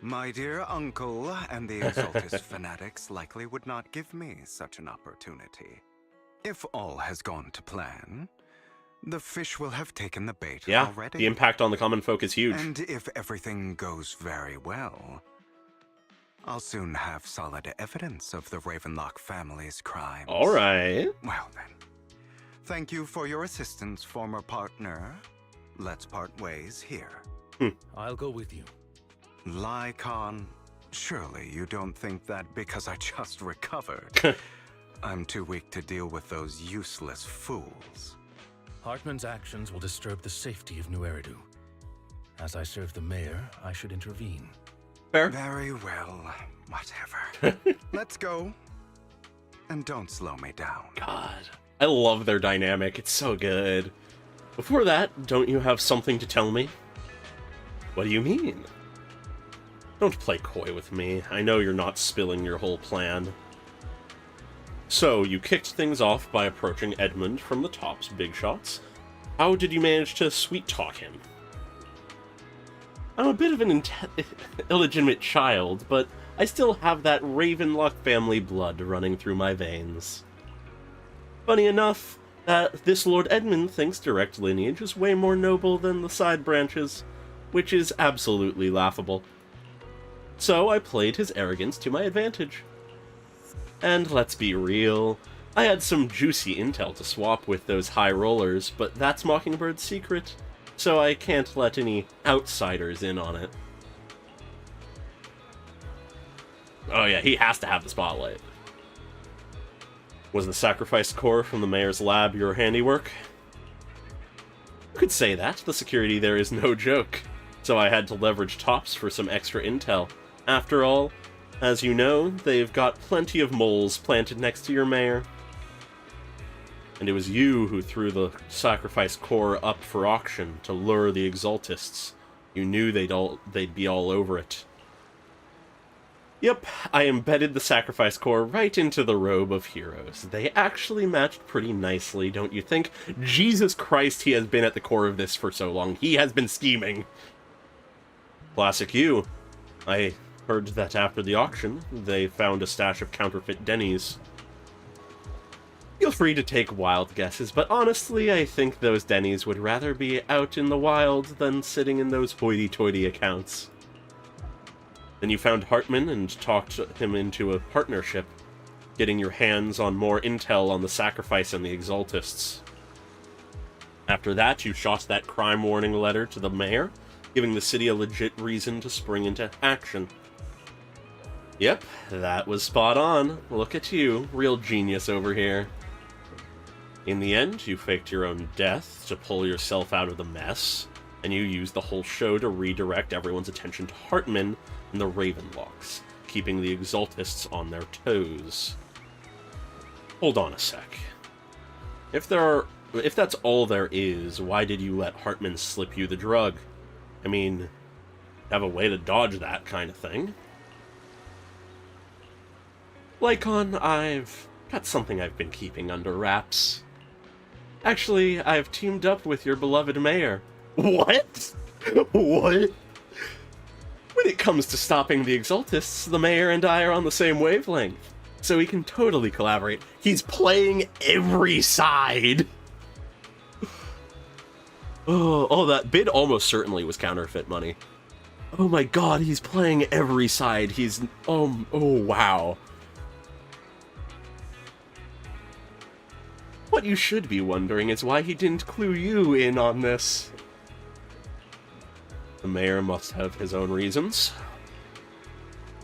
My dear uncle and the Exaltist fanatics likely would not give me such an opportunity. If all has gone to plan, the fish will have taken the bait Yeah, already. the impact on the common folk is huge. And if everything goes very well, I'll soon have solid evidence of the Ravenlock family's crimes. All right. Well then, thank you for your assistance, former partner. Let's part ways here. I'll go with you. Lycaon, surely you don't think that because I just recovered, I'm too weak to deal with those useless fools. Hartman's actions will disturb the safety of New Eridu. As I serve the mayor, I should intervene. Fair? Very well. Whatever. Let's go. And don't slow me down. God, I love their dynamic. It's so good. Before that, don't you have something to tell me? What do you mean? Don't play coy with me. I know you're not spilling your whole plan. So, you kicked things off by approaching Edmund from the top's big shots. How did you manage to sweet-talk him? I'm a bit of an illegitimate child, but I still have that Ravenlock family blood running through my veins. Funny enough, that this Lord Edmund thinks direct lineage is way more noble than the side branches, which is absolutely laughable. So I played his arrogance to my advantage. And let's be real, I had some juicy intel to swap with those high rollers, but that's Mockingbird's secret, so I can't let any outsiders in on it. Oh yeah, he has to have the spotlight. Was the sacrifice core from the mayor's lab your handiwork? You could say that. The security there is no joke. So I had to leverage Tops for some extra intel. After all, as you know, they've got plenty of moles planted next to your mayor. And it was you who threw the sacrifice core up for auction to lure the Exaltists. You knew they'd be all over it. Yep, I embedded the sacrifice core right into the robe of heroes. They actually matched pretty nicely, don't you think? Jesus Christ, he has been at the core of this for so long. He has been scheming. Classic you. I heard that after the auction, they found a stash of counterfeit Denny's. Feel free to take wild guesses, but honestly, I think those Denny's would rather be out in the wild than sitting in those hoity-toity accounts. Then you found Hartman and talked him into a partnership, getting your hands on more intel on the sacrifice and the Exaltists. After that, you shot that crime warning letter to the mayor, giving the city a legit reason to spring into action. Yep, that was spot on. Look at you, real genius over here. In the end, you faked your own death to pull yourself out of the mess, and you used the whole show to redirect everyone's attention to Hartman and the Ravenlocks, keeping the Exaltists on their toes. Hold on a sec. If that's all there is, why did you let Hartman slip you the drug? I mean, have a way to dodge that kind of thing. Lycaon, I've got something I've been keeping under wraps. Actually, I've teamed up with your beloved mayor. What? What? When it comes to stopping the Exaltists, the mayor and I are on the same wavelength, so we can totally collaborate. He's playing every side! Oh, that bid almost certainly was counterfeit money. Oh my god, he's playing every side. Oh wow. What you should be wondering is why he didn't clue you in on this. The mayor must have his own reasons.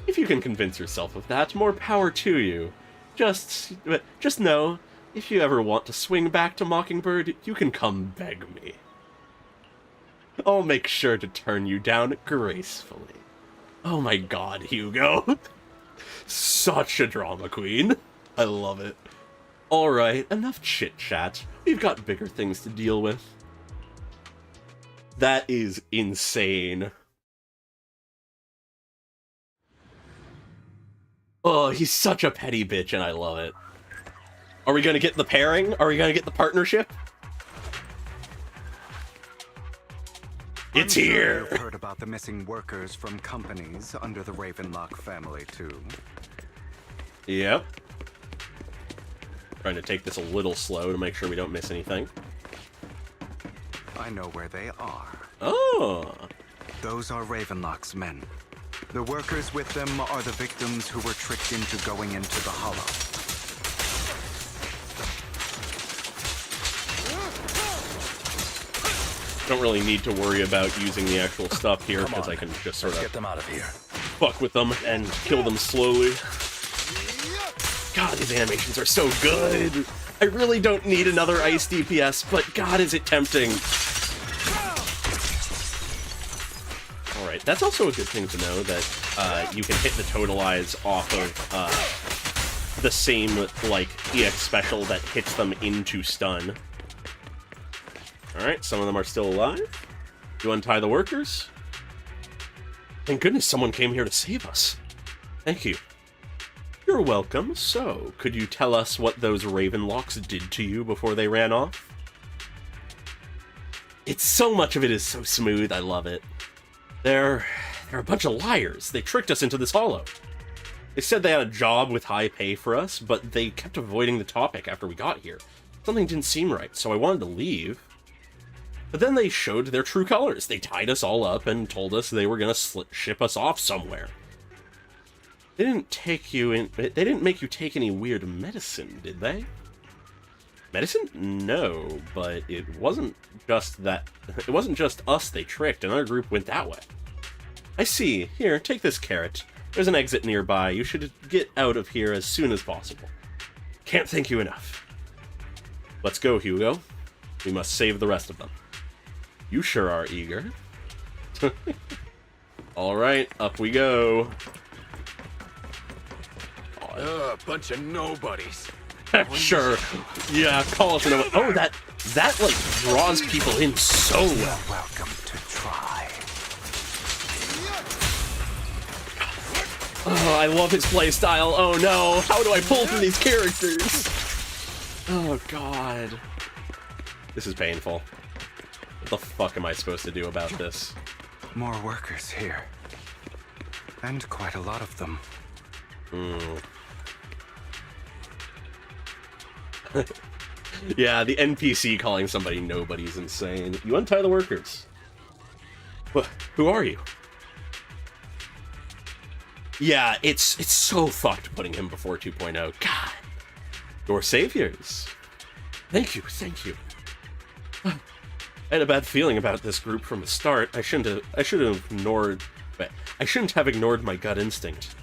If you can convince yourself of that, more power to you. Just know, if you ever want to swing back to Mockingbird, you can come beg me. I'll make sure to turn you down gracefully. Oh my god, Hugo. Such a drama queen. I love it. Alright, enough chit-chat. We've got bigger things to deal with. That is insane. Oh, he's such a petty bitch, and I love it. Are we gonna get the pairing? Are we gonna get the partnership? It's I'm sure here! You've heard about the missing workers from companies under the Ravenlock family, too. Yep. Trying to take this a little slow to make sure we don't miss anything. I know where they are. Oh! Those are Ravenlock's men. The workers with them are the victims who were tricked into going into the Hollow. Don't really need to worry about using the actual stuff here, because I can just sort of get them out of here. Fuck with them and kill them slowly. God, these animations are so good! I really don't need another ice DPS, but god is it tempting. Alright, That's also a good thing to know, that you can hit the totalize off of the same, like, EX special that hits them into stun. Alright, some of them are still alive. You untie the workers? Thank goodness someone came here to save us. Thank you. You're welcome. So, could you tell us what those Ravenlocks did to you before they ran off? It's so much of it is so smooth, I love it. They're a bunch of liars. They tricked us into this hollow. They said they had a job with high pay for us, but they kept avoiding the topic after we got here. Something didn't seem right, so I wanted to leave. But then they showed their true colors. They tied us all up and told us they were gonna ship us off somewhere. They didn't take you in. They didn't make you take any weird medicine, did they? Medicine? No, but it wasn't just that. It wasn't just us they tricked. Another group went that way. I see. Here, take this carrot. There's an exit nearby. You should get out of here as soon as possible. Can't thank you enough. Let's go, Hugo. We must save the rest of them. You sure are eager. Alright, up we go. Bunch of nobodies. Sure. Yeah, call us a nobody. Oh, that like draws people in so well. You're welcome to try. Oh, I love his playstyle. Oh no, how do I pull through these characters? Oh god. This is painful. What the fuck am I supposed to do about this? More workers here. And quite a lot of them. Yeah, the NPC calling somebody nobody's insane. You untie the workers. Who are you? Yeah, it's so fucked putting him before 2.0. God. Your saviors. Thank you, thank you. I had a bad feeling about this group from the start. I shouldn't have ignored my gut instinct.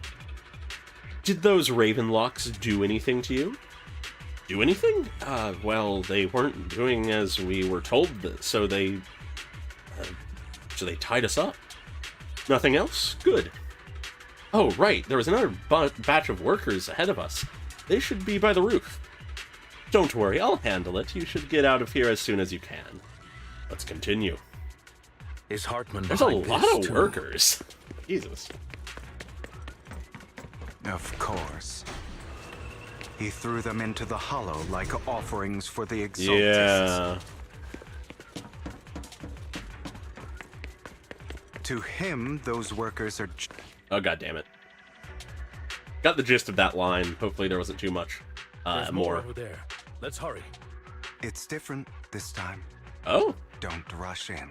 Did those Ravenlocks do anything to you? Do anything? Well, they weren't doing as we were told, so they tied us up. Nothing else? Good. Oh, right, there was another batch of workers ahead of us. They should be by the roof. Don't worry, I'll handle it. You should get out of here as soon as you can. Let's continue. Is Hartman There's a behind lot this of too? workers. Jesus. Of course. He threw them into the hollow like offerings for the exaltists. Yeah. To him, those workers are... Oh, god damn it. Got the gist of that line. Hopefully there wasn't too much There's more. over there. Let's hurry. It's different this time. Oh. Don't rush in.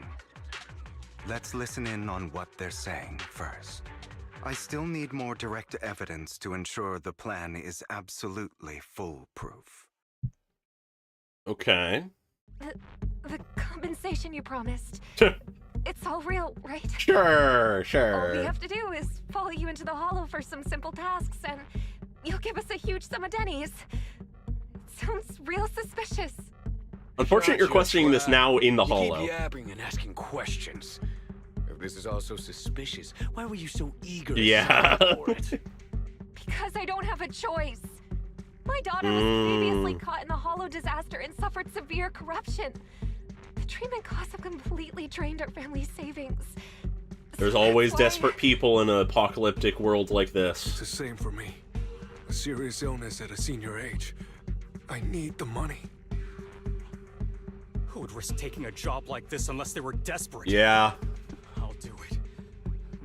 Let's listen in on what they're saying first. I still need more direct evidence to ensure the plan is absolutely foolproof. Okay. The compensation you promised. It's all real, right? Sure, All sure. we have to do is follow you into the hollow for some simple tasks, and you'll give us a huge sum of dennies. Sounds real suspicious. Unfortunately, you're questioning this now in the hollow. You keep yabbering and asking questions. If this is all so suspicious, why were you so eager to Yeah. sign up for it? Because I don't have a choice. My daughter was previously caught in the hollow disaster and suffered severe corruption. The treatment costs have completely drained our family's savings. There's always why- desperate people in an apocalyptic world like this. It's the same for me. A serious illness at a senior age. I need the money. Who would risk taking a job like this unless they were desperate? Yeah. I'll do it.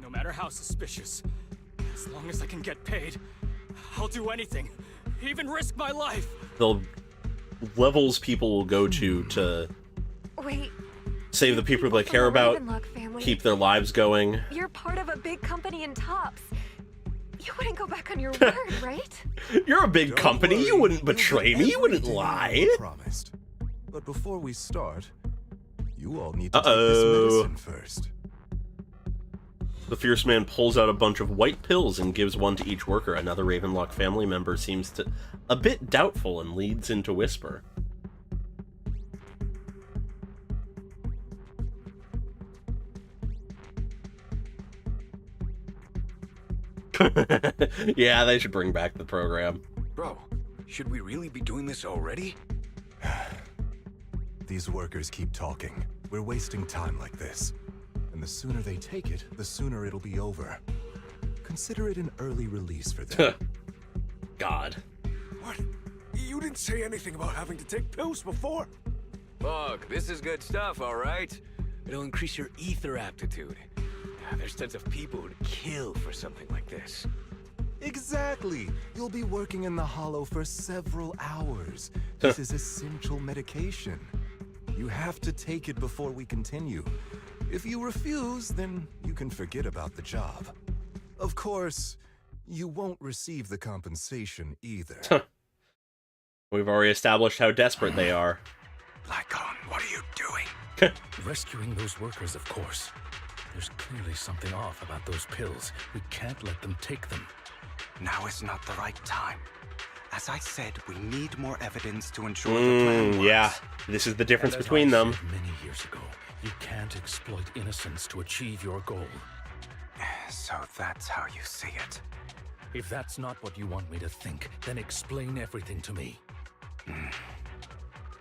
No matter how suspicious. As long as I can get paid, I'll do anything. Even risk my life. The levels people will go to Wait, save the people they care about, Ravenlock family. keep their lives going. You're part of a big company in Tops. You wouldn't go back on your word, right? You're a big company. You wouldn't betray me. You wouldn't lie. Promised. But before we start, you all need to take this medicine first. The fierce man pulls out a bunch of white pills and gives one to each worker. Another Ravenlock family member seems a bit doubtful and leads into whisper. Yeah, they should bring back the program. Bro, should we really be doing this already? These workers keep talking. We're wasting time like this. And the sooner they take it, the sooner it'll be over. Consider it an early release for them. God. What? You didn't say anything about having to take pills before. Bug, this is good stuff, all right? It'll increase your ether aptitude. There's tons of people who'd kill for something like this. Exactly. You'll be working in the hollow for several hours. This is essential medication. You have to take it before we continue. If you refuse, then you can forget about the job. Of course, you won't receive the compensation either. We've already established how desperate they are. Lycaon, what are you doing? Rescuing those workers, of course. There's clearly something off about those pills. We can't let them take them. Now is not the right time. As I said, we need more evidence to ensure the plan works. Yeah, this is the difference And as between I them. said many years ago, you can't exploit innocence to achieve your goal. So that's how you see it. If that's not what you want me to think, then explain everything to me.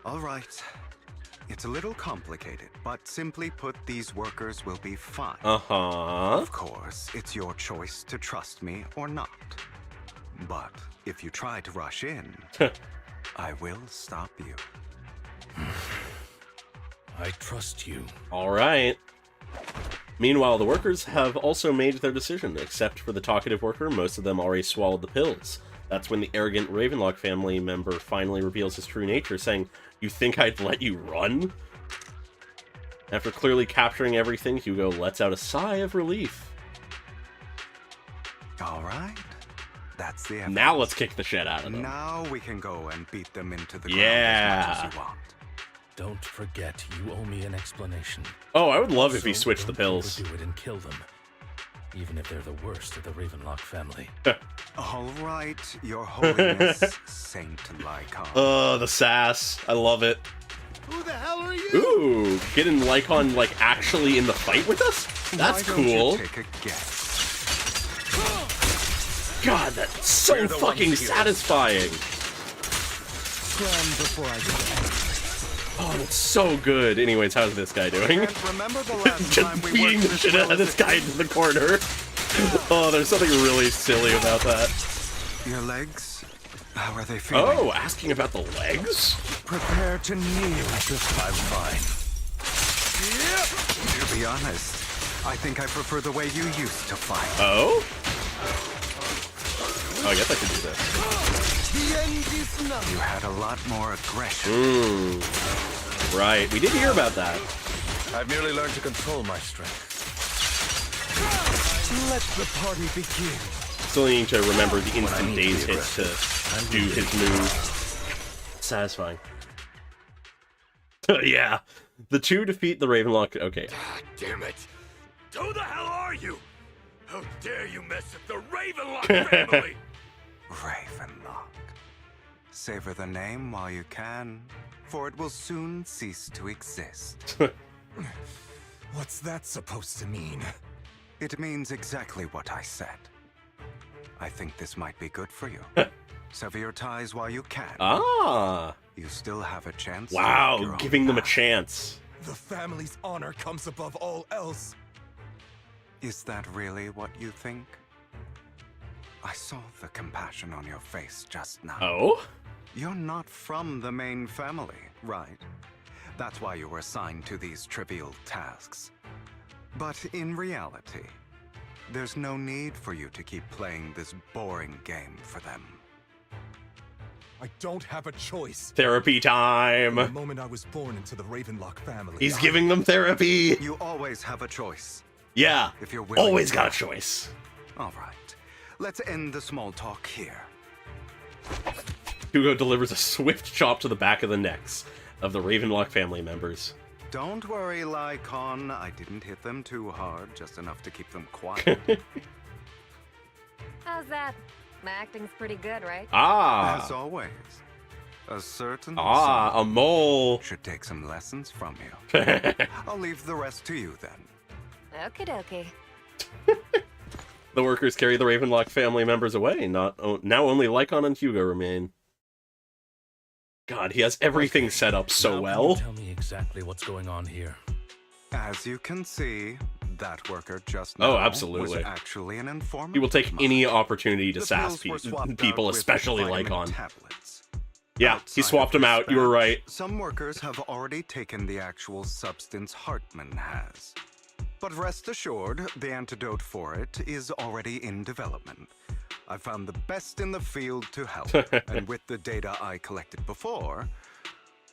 All right. It's a little complicated, but simply put, these workers will be fine. Of course, it's your choice to trust me or not. But if you try to rush in, I will stop you. I trust you. All right. Meanwhile, the workers have also made their decision. Except for the talkative worker, most of them already swallowed the pills. That's when the arrogant Ravenlock family member finally reveals his true nature, saying, "You think I'd let you run?" After clearly capturing everything, Hugo lets out a sigh of relief. All right. That's the evidence. Now let's kick the shit out of them. Now we can go and beat them into the Yeah. ground as much as you want. Don't forget, you owe me an explanation. Oh, I would love if he So switched the don't pills. overdo it and kill them, even if they're the worst of the Ravenlock family. All right, Your Holiness, Saint Lycaon. The sass. I love it. Who the hell are you? Ooh, getting Lycaon, like, actually in the fight with us? That's Why don't cool. you take a guess? God, that's so fucking satisfying. Before I get Oh, that's so good. Anyways, how's this guy doing? Remember the last time Just we beating worked the as shit well out of as this guy into the corner. Oh, there's something really silly about that. Your legs? How are they feeling? Oh, asking about the legs? Prepare to kneel. I'm fine. To be honest, I think I prefer the way you used to fight. Oh? Oh, I guess I could do this. The end is nigh. You had a lot more aggression. Right, we did hear about that. I've merely learned to control my strength. Let the party begin. Still needing to remember the instant daze hit to do his move. Satisfying. Yeah. The two defeat the Ravenlock. Okay. God damn it. Who the hell are you? How dare you mess with the Ravenlock family? Ravenlock. Savor the name while you can, for it will soon cease to exist. What's that supposed to mean? It means exactly what I said. I think this might be good for you. Sever your ties while you can. Ah. You still have a chance. Wow, giving them a chance. The family's honor comes above all else. Is that really what you think? I saw the compassion on your face just now. Oh? You're not from the main family, right? That's why you were assigned to these trivial tasks. But in reality, there's no need for you to keep playing this boring game for them. I don't have a choice. Therapy time. The moment I was born into the Ravenlock family, He's giving them therapy. You always have a choice. Yeah. If you're willing Always to. got a choice. All right. Let's end the small talk here. Hugo delivers a swift chop to the back of the necks of the Ravenlock family members. Don't worry, Lycaon. I didn't hit them too hard, just enough to keep them quiet. How's that? My acting's pretty good, right? Ah. As always. A certain Ah, son a mole. should take some lessons from you. I'll leave the rest to you then. Okie dokie. The workers carry the Ravenlock family members away. Now only Lycaon and Hugo remain. God, he has everything set up so Now, well. can you tell me exactly what's going on here? As you can see, that worker just now Oh, absolutely. was actually an informant. He will take any opportunity to The sass pills were swapped people, out with especially vitamin Lycaon. tablets. Yeah, he Outside swapped of him this out. You were batch, right. Some workers have already taken the actual substance Hartman has. But rest assured, the antidote for it is already in development. I found the best in the field to help, and with the data I collected before,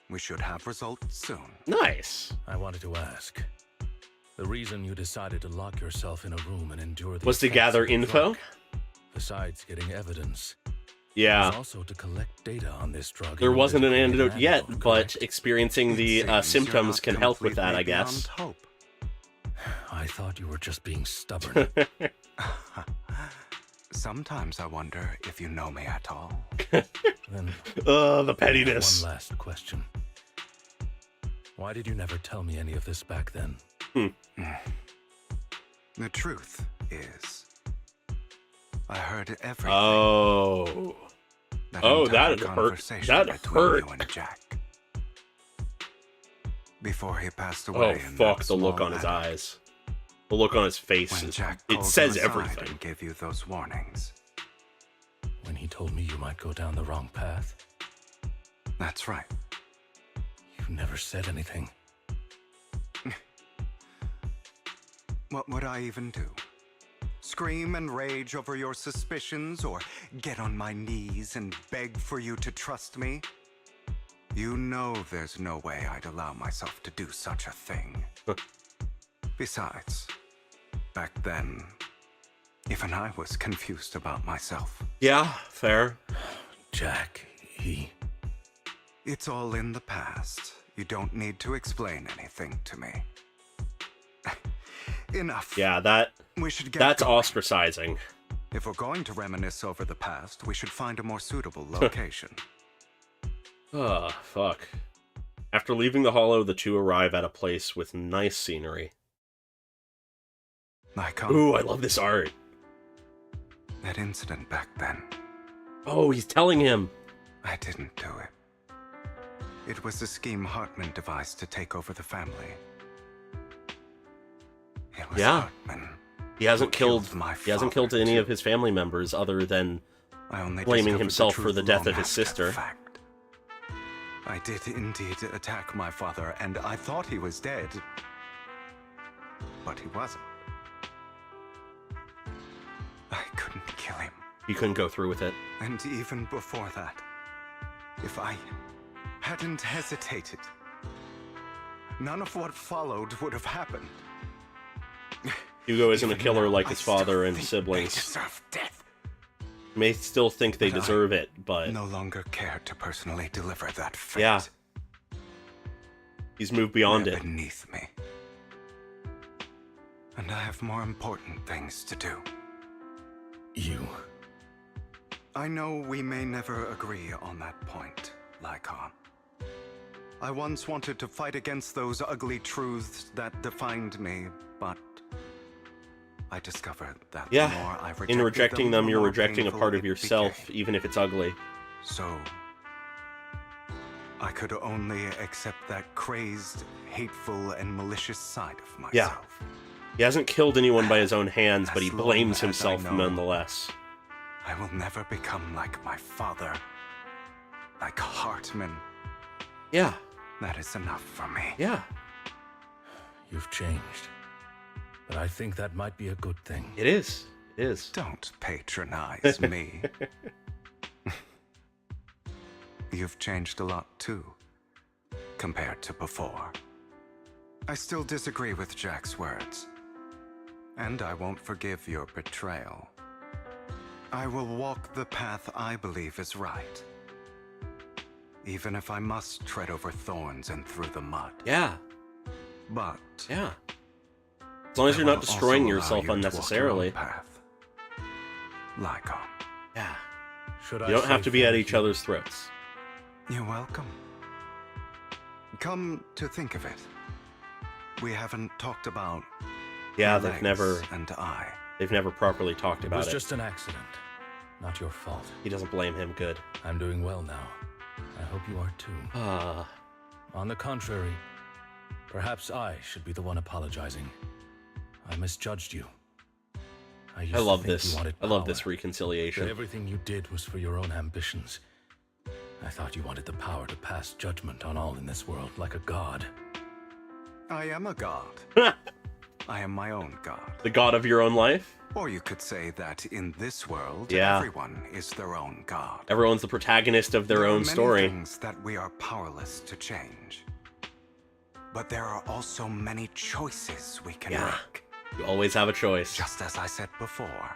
we should have results soon. Nice. I wanted to ask. The reason you decided to lock yourself in a room and endure the Was to effects gather of the info? drug, besides getting evidence, Yeah. was also to collect data on this drug. There in order wasn't to an create antidote yet, antidote, but experiencing the Seems you're symptoms not can help with that, I completely guess. beyond hope. I thought you were just being stubborn. Sometimes I wonder if you know me at all. Then, the pettiness. one last question. Why did you never tell me any of this back then? The truth is, I heard everything. Oh. Oh, entire that hurt. conversation That between hurt. you and Jack. Before he passed Oh, away. in fuck, that the look small on his attic, eyes. The look on his face. When Jack It called says him aside everything. and gave you those warnings. When he told me you might go down the wrong path? That's right. You never said anything. What would I even do? Scream and rage over your suspicions, or get on my knees and beg for you to trust me? You know there's no way I'd allow myself to do such a thing. Besides, back then, even I was confused about myself. Yeah, fair. Jack, he... It's all in the past. You don't need to explain anything to me. Enough. Yeah, We should get that's going. ostracizing. If we're going to reminisce over the past, we should find a more suitable location. Oh, fuck. After leaving the Hollow, the two arrive at a place with nice scenery. Ooh, I love this art. That incident back then. Oh, he's telling him. I didn't do it. It was a scheme Hartman devised to take over the family. It was Yeah. Hartman. He hasn't who killed my he hasn't killed father, any too. of his family members other than I only blaming discovered himself the for the truth death of long his after the sister. fact. I did indeed attack my father, and I thought he was dead. But he wasn't. I couldn't kill him. You couldn't go through with it. And even before that, if I hadn't hesitated, none of what followed would have happened. Hugo isn't a Even killer now, like I his still father and think siblings. They deserve death. You may still think they But I deserve it, but no longer care to personally deliver that fate. yeah. He's moved beyond They're it. beneath me. And I have more important things to do. You... I know we may never agree on that point, Lycaon. I once wanted to fight against those ugly truths that defined me, but I discovered that the more I Yeah. rejected In rejecting them, the you're more rejecting a painful part of it yourself, became. even if it's ugly. So, I could only accept that crazed, hateful, and malicious side of myself. Yeah. He hasn't killed anyone by his own hands, but he As long blames as I himself know- nonetheless. I will never become like my father, like Hartman. Yeah. That is enough for me. Yeah. You've changed. But I think that might be a good thing. It is. It is. Don't patronize me. You've changed a lot too, compared to before. I still disagree with Jack's words, and I won't forgive your betrayal. I will walk the path I believe is right, even if I must tread over thorns and through the mud. Yeah. But yeah, as long as I you're not will destroying also allow yourself you to walk your unnecessarily. own path. Lycaon. Yeah. Should You don't have to be at each other's throats. You're welcome. Come to think of it, we haven't talked about Yeah, your they've legs never. and I. They've never properly talked It about was it. just an accident. Not your fault. He doesn't blame him. Good. I'm doing well now. I hope you are too. On the contrary, perhaps I should be the one apologizing. I misjudged you. I love this. I love this reconciliation. That everything you did was for your own ambitions. I thought you wanted the power to pass judgment on all in this world like a god. I am a god. I am my own god. The god of your own life? Or you could say that in this world, Yeah. everyone is their own god. Everyone's the protagonist of their There own are many story. things that we are powerless to change. But there are also many choices we can make. You always have a choice. Just as I said before,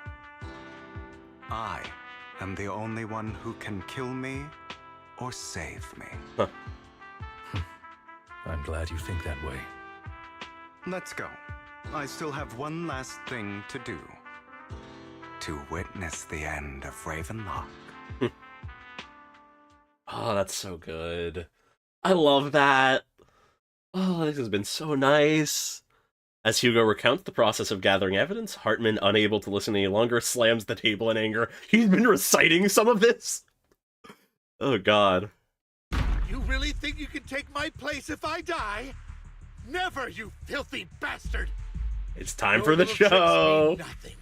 I am the only one who can kill me or save me. Huh. I'm glad you think that way. Let's go. I still have one last thing to do. To witness the end of Ravenlock. Oh, that's so good. I love that. Oh, this has been so nice. As Hugo recounts the process of gathering evidence, Hartman, unable to listen any longer, slams the table in anger. He's been reciting some of this? Oh, God. You really think you can take my place if I die? Never, you filthy bastard! It's time Your for the little tricks show. mean nothing.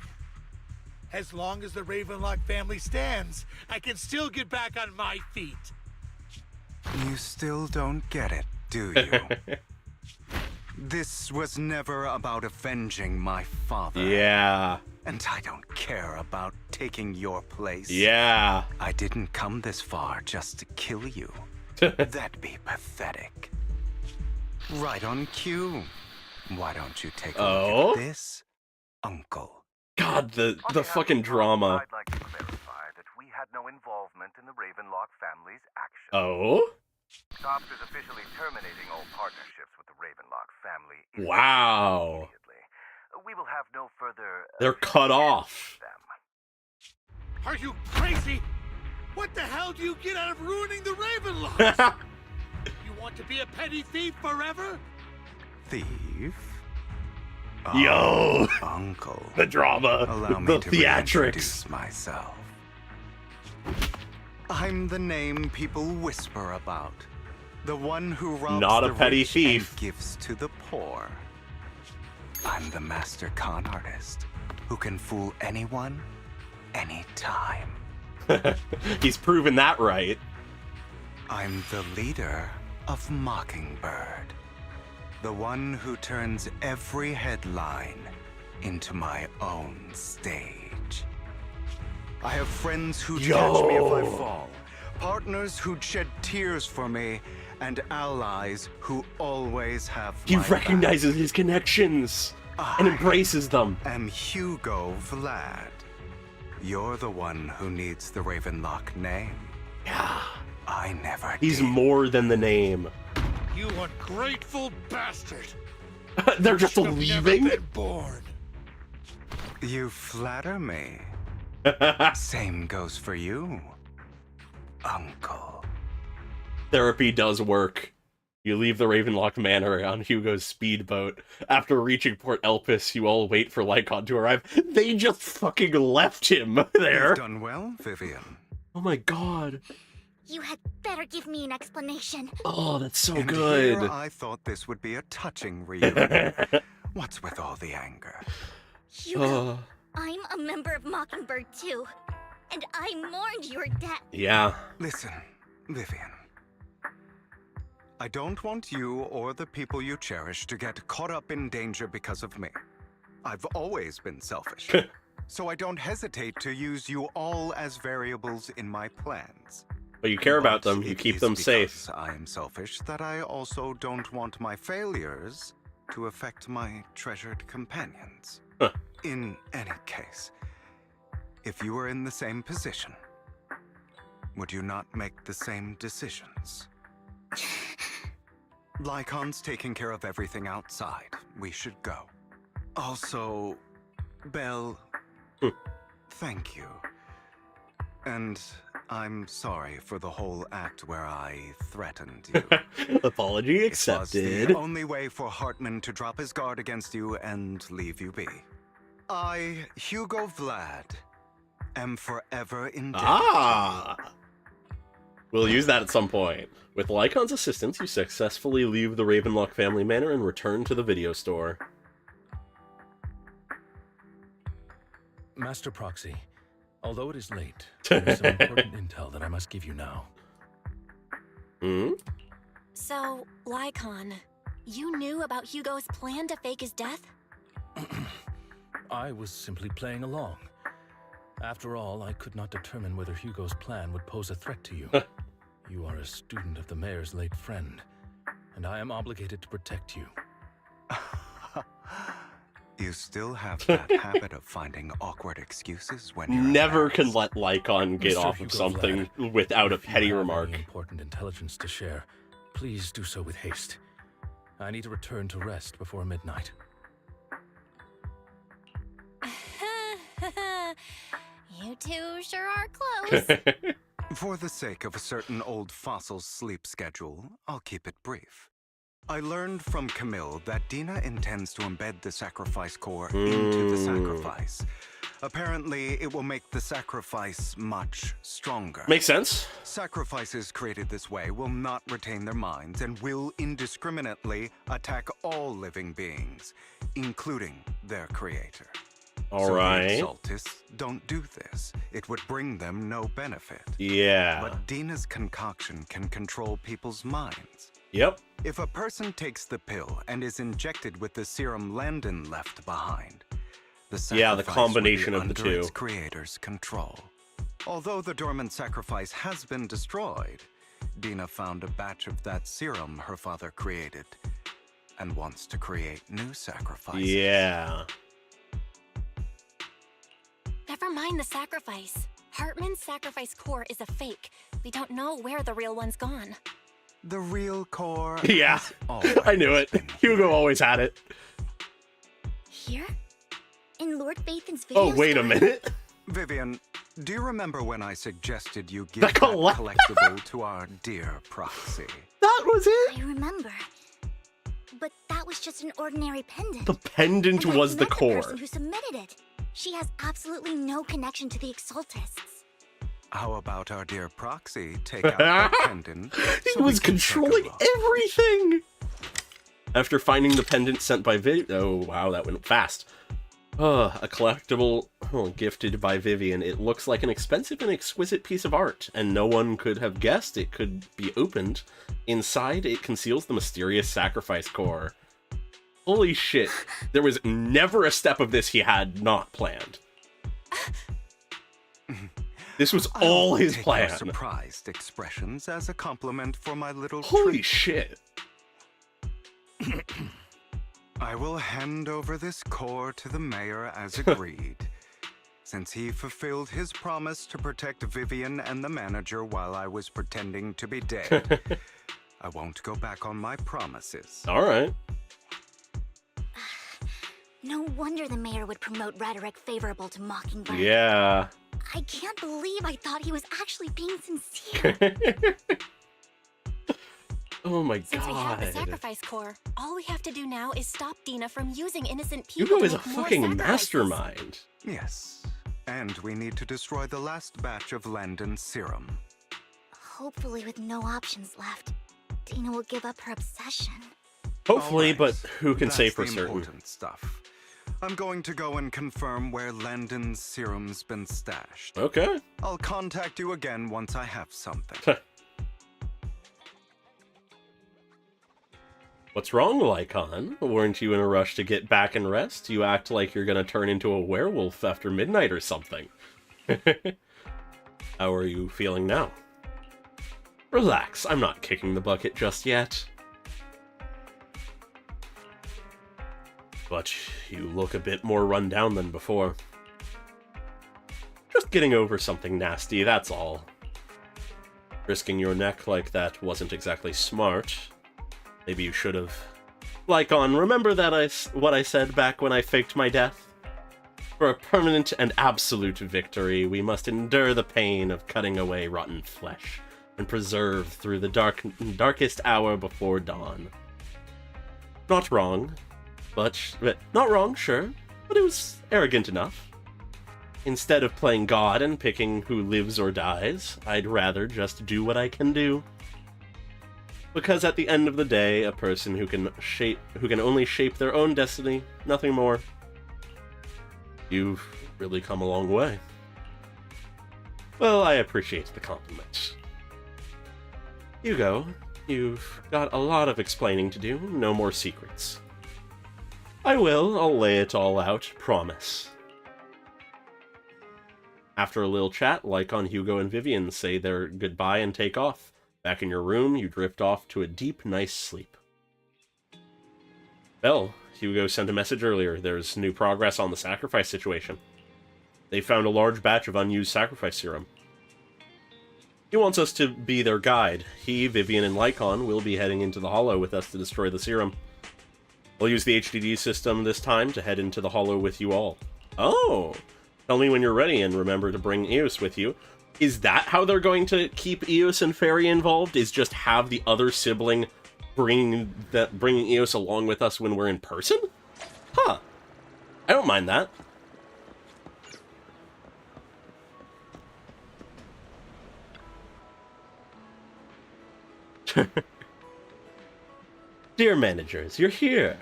As long as the Ravenlock family stands, I can still get back on my feet. You still don't get it, do you? This was never about avenging my father. Yeah. And I don't care about taking your place. Yeah. I didn't come this far just to kill you. That'd be pathetic. Right on cue. Why don't you take a look at this, Uncle? God, the fucking drama. I'd like to clarify that we had no involvement in the Ravenlock family's actions. Oh? Tops is officially terminating all partnerships with the Ravenlock family. Wow. We will have no further. They're cut off. Are you crazy? What the hell do you get out of ruining the Ravenlock? You want to be a petty thief forever? Thief? Yo! Uncle. The drama. Allow me The to theatrics. reintroduce myself. I'm the name people whisper about. The one who robs Not a the petty rich thief. and gives to the poor. I'm the master con artist who can fool anyone, anytime. He's proven that right. I'm the leader of Mockingbird. The one who turns every headline into my own stage. I have friends who'd catch me if I fall, partners who'd shed tears for me, and allies who always have He my recognizes his connections and embraces them. back. I'm Hugo Vlad. You're the one who needs the Ravenlock name. Yeah. I never He's did. more than the name. You ungrateful bastard! They're just Should have never leaving? been born. You flatter me. Same goes for you, Uncle. Therapy does work. You leave the Ravenlock Manor on Hugo's speedboat. After reaching Port Elpis, you all wait for Lycaon to arrive. They just fucking left him there. You've done well, Vivian. Oh my god. You had better give me an explanation. Oh, that's so And good. here I thought this would be a touching reunion. What's with all the anger? Hugo, I'm a member of Mockingbird too, and I mourned your death. Yeah. Listen, Vivian. I don't want you or the people you cherish to get caught up in danger because of me. I've always been selfish, so I don't hesitate to use you all as variables in my plans. But you care about them, you It keep is them because safe. I am selfish that I also don't want my failures to affect my treasured companions. Huh. In any case, if you were in the same position, would you not make the same decisions? Lycaon's taking care of everything outside. We should go. Also, Belle, thank you. And I'm sorry for the whole act where I threatened you. Apology It was accepted. the only way for Hartman to drop his guard against you and leave you be. I, Hugo Vlad, am forever indebted. Ah! We'll use that at some point. With Lycaon's assistance, you successfully leave the Ravenlock family manor and return to the video store. Master Proxy, although it is late, there is some important intel that I must give you now. Hmm? So, Lycaon, you knew about Hugo's plan to fake his death? I was simply playing along. After all, I could not determine whether Hugo's plan would pose a threat to you. You are a student of the mayor's late friend, and I am obligated to protect you. You still have that habit of finding awkward excuses when you're Never can let Lycaon get Mr. off of Hugo something Vlad, without a if you petty have remark. any important intelligence to share, please do so with haste. I need to return to rest before midnight. You two sure are close. For the sake of a certain old fossil's sleep schedule, I'll keep it brief. I learned from Camille that Dena intends to embed the sacrifice core into the sacrifice. Apparently, it will make the sacrifice much stronger. Makes sense. Sacrifices created this way will not retain their minds and will indiscriminately attack all living beings, including their creator. All so right. the Exaltists don't do this. It would bring them no benefit. Yeah. But Dena's concoction can control people's minds. Yep. If a person takes the pill and is injected with the serum Landon left behind, the sacrifice combination will be of the under two. its creator's control. Although the dormant sacrifice has been destroyed, Dena found a batch of that serum her father created and wants to create new sacrifices. Yeah. Never mind the sacrifice. Hartman's sacrifice core is a fake. We don't know where the real one's gone. The real core. Yeah. I knew it. Hugo always had it. Here? In Lord Phaethon's video Oh, wait a store? minute. Vivian, do you remember when I suggested you give The that collectible to our dear Proxy? That was it? I remember. But that was just an ordinary pendant. The pendant And I was the met core. person who submitted it. She has absolutely no connection to the Exaltists. How about our dear Proxy take out that pendant? He so we was can take a controlling look? everything! After finding the pendant sent by oh wow, that went fast. A collectible gifted by Vivian. It looks like an expensive and exquisite piece of art, and no one could have guessed it could be opened. Inside, it conceals the mysterious sacrifice core. Holy shit, there was never a step of this he had not planned. This was all his Take plan. your surprised expressions as a compliment for my little Holy treat. shit. I will hand over this core to the mayor as agreed, since he fulfilled his promise to protect Vivian and the manager while I was pretending to be dead. I won't go back on my promises. All right. No wonder the mayor would promote rhetoric favorable to Mockingbird. Yeah. I can't believe I thought he was actually being sincere. Oh my Since we have the god. sacrifice core, all we have to do now is stop Dena from using innocent people Hugo to is a make more fucking sacrifices. mastermind. Yes, and we need to destroy the last batch of Landon's serum. Hopefully with no options left, Dena will give up her obsession. Hopefully, Alright, but who can say that's for the certain? important stuff. I'm going to go and confirm where Landon's serum's been stashed. Okay. I'll contact you again once I have something. What's wrong, Lycaon? Weren't you in a rush to get back and rest? You act like you're gonna turn into a werewolf after midnight or something. How are you feeling now? Relax, I'm not kicking the bucket just yet. But you look a bit more run down than before. Just getting over something nasty, that's all. Risking your neck like that wasn't exactly smart. Maybe you should have. Lycaon, remember what I said back when I faked my death? For a permanent and absolute victory, we must endure the pain of cutting away rotten flesh and preserve through the darkest hour before dawn. Not wrong, but not wrong, sure. but it was arrogant enough. Instead of playing God and picking who lives or dies, I'd rather just do what I can do. Because at the end of the day, a person who can only shape their own destiny, nothing more. You've really come a long way. Well, I appreciate the compliment. Hugo, you've got a lot of explaining to do, no more secrets. I'll lay it all out, promise. After a little chat, Lycaon, Hugo, and Vivian say their goodbye and take off. Back in your room, you drift off to a deep, nice sleep. Well, Hugo sent a message earlier. There's new progress on the sacrifice situation. They found a large batch of unused sacrifice serum. He wants us to be their guide. He, Vivian, and Lycaon will be heading into the Hollow with us to destroy the serum. We'll use the HDD system this time to head into the Hollow with you all. Oh! Tell me when you're ready, and remember to bring Eos with you. Is that how they're going to keep Eos and Fairy involved? Is just have the other sibling bringing Eos along with us when we're in person? Huh. I don't mind that. Dear managers, you're here.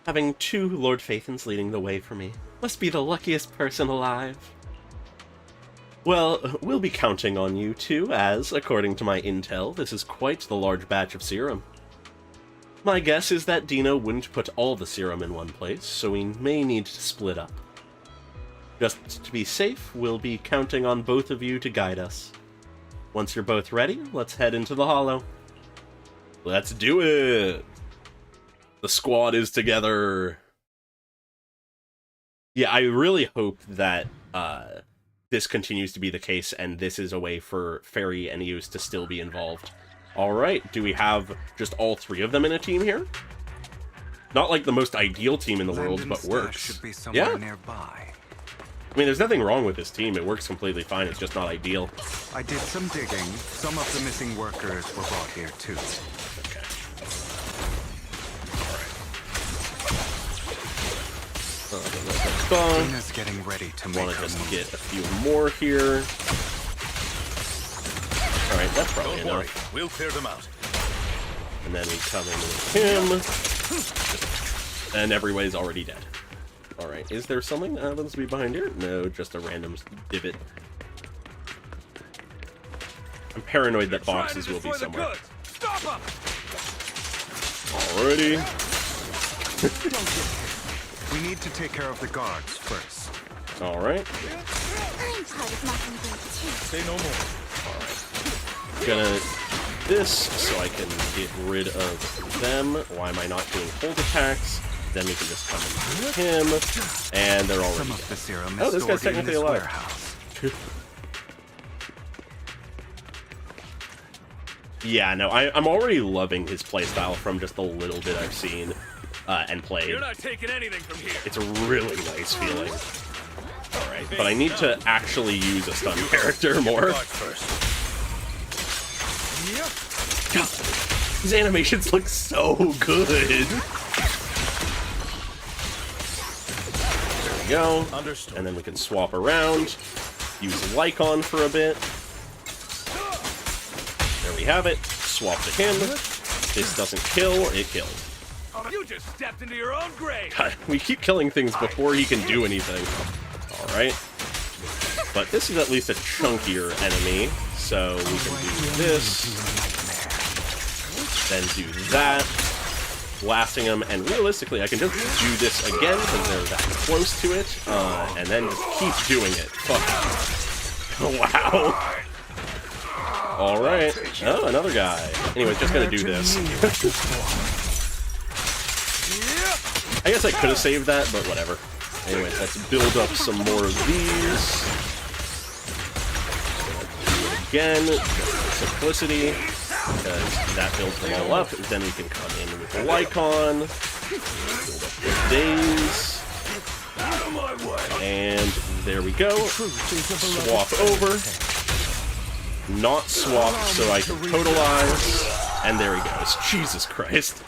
Having 2 Lord Phaethons leading the way for me must be the luckiest person alive. Well, we'll be counting on you too, as, according to my intel, this is quite the large batch of serum. My guess is that Dena wouldn't put all the serum in one place, so we may need to split up. Just to be safe, we'll be counting on both of you to guide us. Once you're both ready, let's head into the Hollow. Let's do it! The squad is together! Yeah, I really hope that this continues to be the case, and this is a way for Fairy and Eos to still be involved. Alright, do we have just all 3 of them in a team here? Not like the most ideal team in the world, but works. Should be somewhere Yeah? nearby. I mean, there's nothing wrong with this team. It works completely fine. It's just not ideal. I did some digging. Some of the missing workers were brought here too. Dena's getting ready to make Want to her just move. get a few more here. Alright, that's probably Don't worry, enough. we'll clear them out. And then we come in with him. And everybody's already dead. Alright, is there something that happens to be behind here? No, just a random divot. I'm paranoid that boxes will be somewhere. Alrighty. We need to take care of the guards first. Alright. I'm part of nothing good too. Say no more. Gonna this so I can get rid of them. Why am I not doing hold attacks? Then we can just come in with him, and they're already Some of the serum oh, is this guy's stored in technically this alive. warehouse. Yeah, no, I'm already loving his playstyle from just the little bit I've seen and played. You're not taking anything from here. It's a really nice feeling. Alright, but I need to actually use a stun character more. God, these animations look so good. There we go. Understood. And then we can swap around. Use Lycaon for a bit. There we have it. Swap to him. This doesn't kill, it kills. You just stepped into your own grave. God, we keep killing things before he can do anything. Alright. But this is at least a chunkier enemy, so we can do this. Then do that. Blasting them, and realistically, I can just do this again because they're that close to it, and then just keep doing it. Fuck. Wow. Alright. Oh, another guy. Anyways, just gonna do this. I guess I could have saved that, but whatever. Anyways, let's build up some more of these. Do it again, just for simplicity, because that builds them all up. Then we can come in with Lycaon, build up the days, and there we go. Swap over. Not swap so I can totalize, and there he goes. Jesus Christ.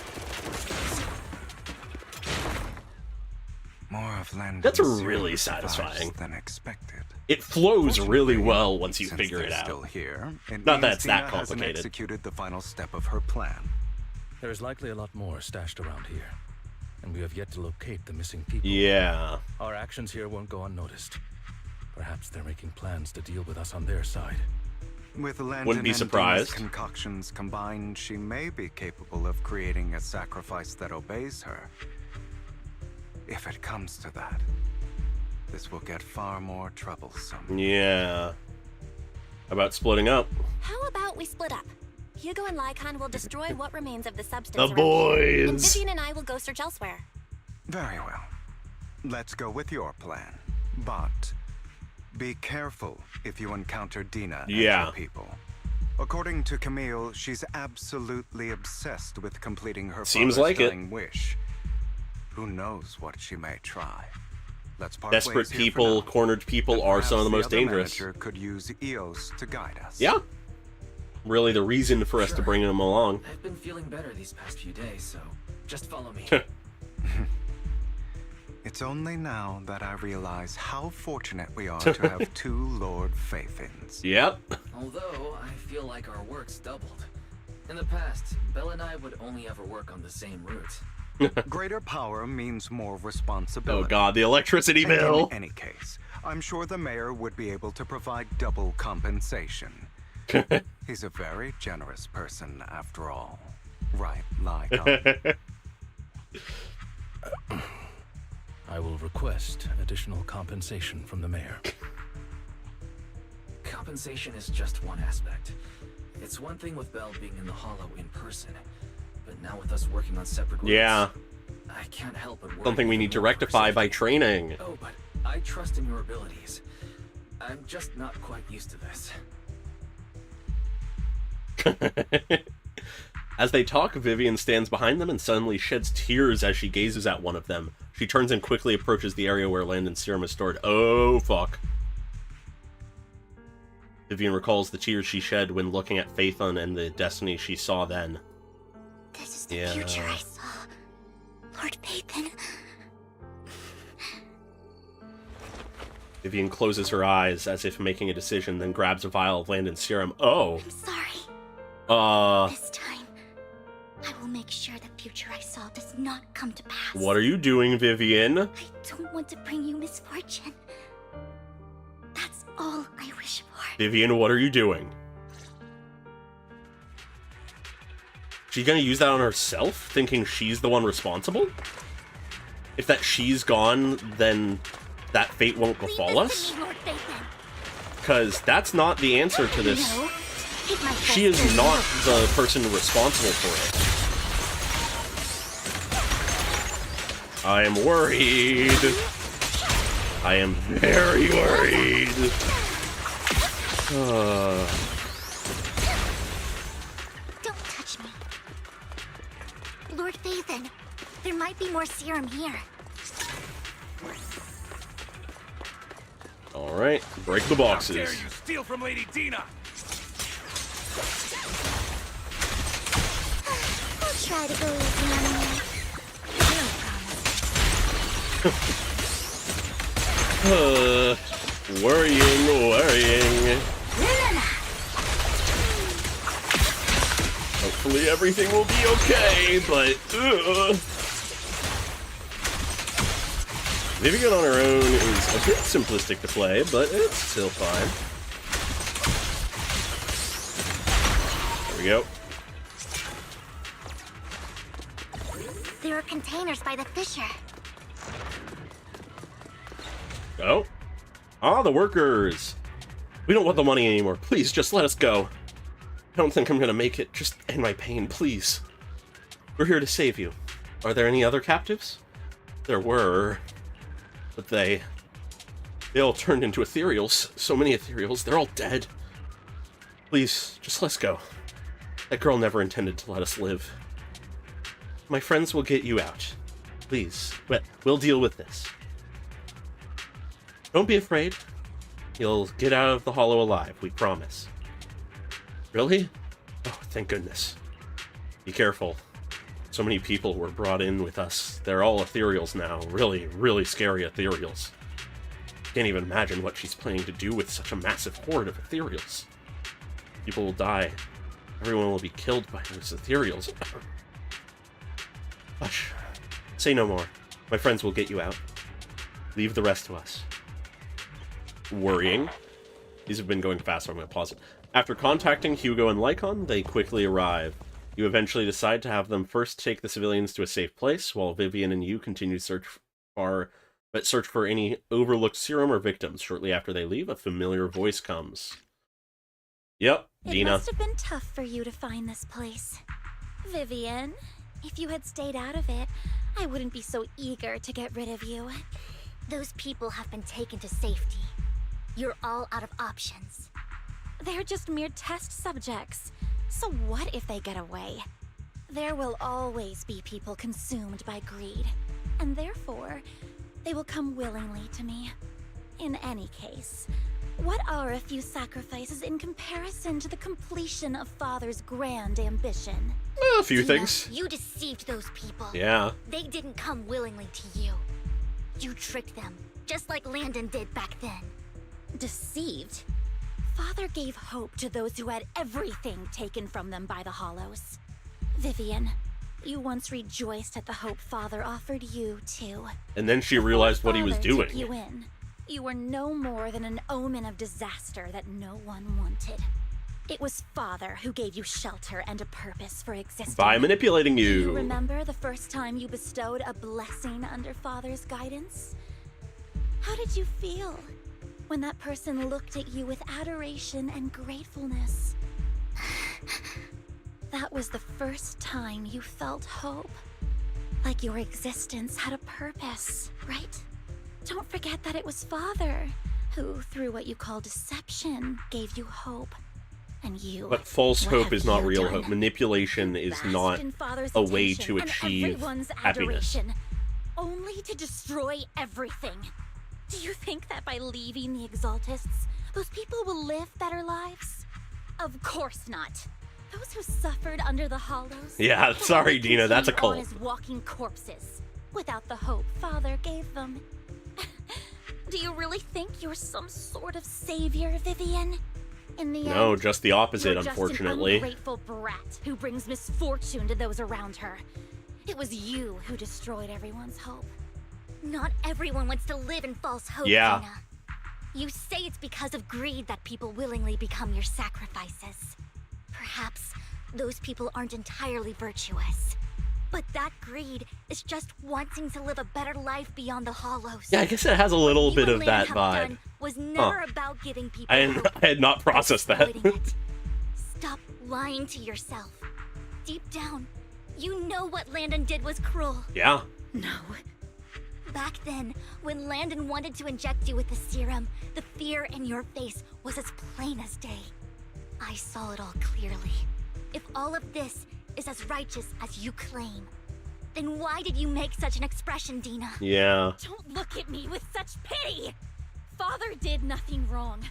That's really satisfying. Than expected. It flows really well once you figure it out. Still here, Not that it's that Dena hasn't complicated. executed the final step of her plan. There is likely a lot more stashed around here, and we have yet to locate the missing people. Yeah. Our actions here won't go unnoticed. Perhaps they're making plans to deal with us on their side. With Landon Wouldn't be and surprised. Dena's concoctions combined, she may be capable of creating a sacrifice that obeys her. If it comes to that, this will get far more troublesome. Yeah. How about splitting up? How about we split up? Hugo and Lycaon will destroy what remains of the substance. The around here, and boys. Vivian and I will go search elsewhere. Very well. Let's go with your plan. But be careful if you encounter Dena and Yeah. her people. According to Camille, she's absolutely obsessed with completing her Seems father's like it. dying wish. Who knows what she may try? Let's part Desperate ways here for people, now. cornered people are some of the most Perhaps other dangerous. manager could use EOS to guide us. Yeah. Really the reason for us to bring them along. I've been feeling better these past few days, so just follow me. It's only now that I realize how fortunate we are to have two Lord Phaethons. Yep. Although, I feel like our work's doubled. In the past, Belle and I would only ever work on the same route. Greater power means more responsibility. Oh god, the electricity And bill. in any case, I'm sure the mayor would be able to provide double compensation. He's a very generous person, after all. Right, Lycaon? I will request additional compensation from the mayor. Compensation is just one aspect. It's one thing with Belle being in the Hollow in person, but now with us working on separate routes, Yeah. I can't help but worry. Something we need to rectify by training. Oh, but I trust in your abilities. I'm just not quite used to this. As they talk, Vivian stands behind them and suddenly sheds tears as she gazes at one of them. She turns and quickly approaches the area where Landon's serum is stored. Oh, fuck. Vivian recalls the tears she shed when looking at Phaethon and the destiny she saw then. This is the future I saw. Lord Phaethon. Vivian closes her eyes as if making a decision, then grabs a vial of Landon's serum. Oh. I'm sorry. This time, I will make sure the future I saw does not come to pass. What are you doing, Vivian? I don't want to bring you misfortune. That's all I wish for. Vivian, what are you doing? She's gonna use that on herself, thinking she's the one responsible? If that she's gone, then that fate won't befall us? Because that's not the answer to this. She is not the person responsible for it. I am worried. I am very worried. Don't touch me. Lord Phaethon, there might be more serum here. Alright, break the boxes. How dare you steal from Lady Dena? I'll try to go easy on you. Worrying. Hopefully everything will be okay, but Vivian on her own is a bit simplistic to play, but it's still fine. There we go. There are containers by the fissure. Oh. Ah, the workers. We don't want the money anymore. Please, just let us go. I don't think I'm gonna make it. Just end my pain, please. We're here to save you. Are there any other captives? There were. But they all turned into ethereals. So many ethereals. They're all dead. Please, just let's go. That girl never intended to let us live. My friends will get you out. Please. We'll deal with this. Don't be afraid. You'll get out of the Hollow alive, we promise. Really? Oh, thank goodness. Be careful. So many people were brought in with us. They're all ethereals now. Really, really scary ethereals. Can't even imagine what she's planning to do with such a massive horde of ethereals. People will die. Everyone will be killed by those ethereals. Hush. Say no more. My friends will get you out. Leave the rest to us. Worrying. These have been going fast, so I'm going to pause it. After contacting Hugo and Lycaon, they quickly arrive. You eventually decide to have them first take the civilians to a safe place, while Vivian and you continue to search for any overlooked serum or victims. Shortly after they leave, a familiar voice comes. Yep, Dena. It must have been tough for you to find this place. Vivian, if you had stayed out of it, I wouldn't be so eager to get rid of you. Those people have been taken to safety. You're all out of options. They're just mere test subjects. So what if they get away? There will always be people consumed by greed, and therefore, they will come willingly to me. In any case, what are a few sacrifices in comparison to the completion of Father's grand ambition? A few things. You deceived those people. Yeah. They didn't come willingly to you. You tricked them, just like Landon did back then. Deceived? Father gave hope to those who had everything taken from them by the Hollows. Vivian, you once rejoiced at the hope Father offered you, too. And then she realized what he was doing. Took you in. You were no more than an omen of disaster that no one wanted. It was Father who gave you shelter and a purpose for existing. By manipulating you. Do you remember the first time you bestowed a blessing under Father's guidance? How did you feel when that person looked at you with adoration and gratefulness? That was the first time you felt hope. Like your existence had a purpose, right? Don't forget that it was Father who, through what you call deception, gave you hope. And you... But false hope is not real hope. Manipulation is not a way to achieve happiness. Only to destroy everything. Do you think that by leaving the Exaltists, those people will live better lives? Of course not. Those who suffered under the Hollows... Yeah, sorry, Dena, that's a cult. ...as walking corpses, without the hope Father gave them. Do you really think you're some sort of savior, Vivian? In the No, end, just the opposite, you're unfortunately. Just an ungrateful brat who brings misfortune to those around her. It was you who destroyed everyone's hope. Not everyone wants to live in false hope, Yeah. Dena. You say it's because of greed that people willingly become your sacrifices. Perhaps those people aren't entirely virtuous. But that greed is just wanting to live a better life beyond the Hollows. Yeah, I guess it has a little bit of that vibe. Was never about giving people I had not processed that. Stop lying to yourself. Deep down, you know what Landon did was cruel. Yeah. No. Back then, when Landon wanted to inject you with the serum, the fear in your face was as plain as day. I saw it all clearly. If all of this is as righteous as you claim, then why did you make such an expression, Dena? Yeah. Don't look at me with such pity! Father did nothing wrong.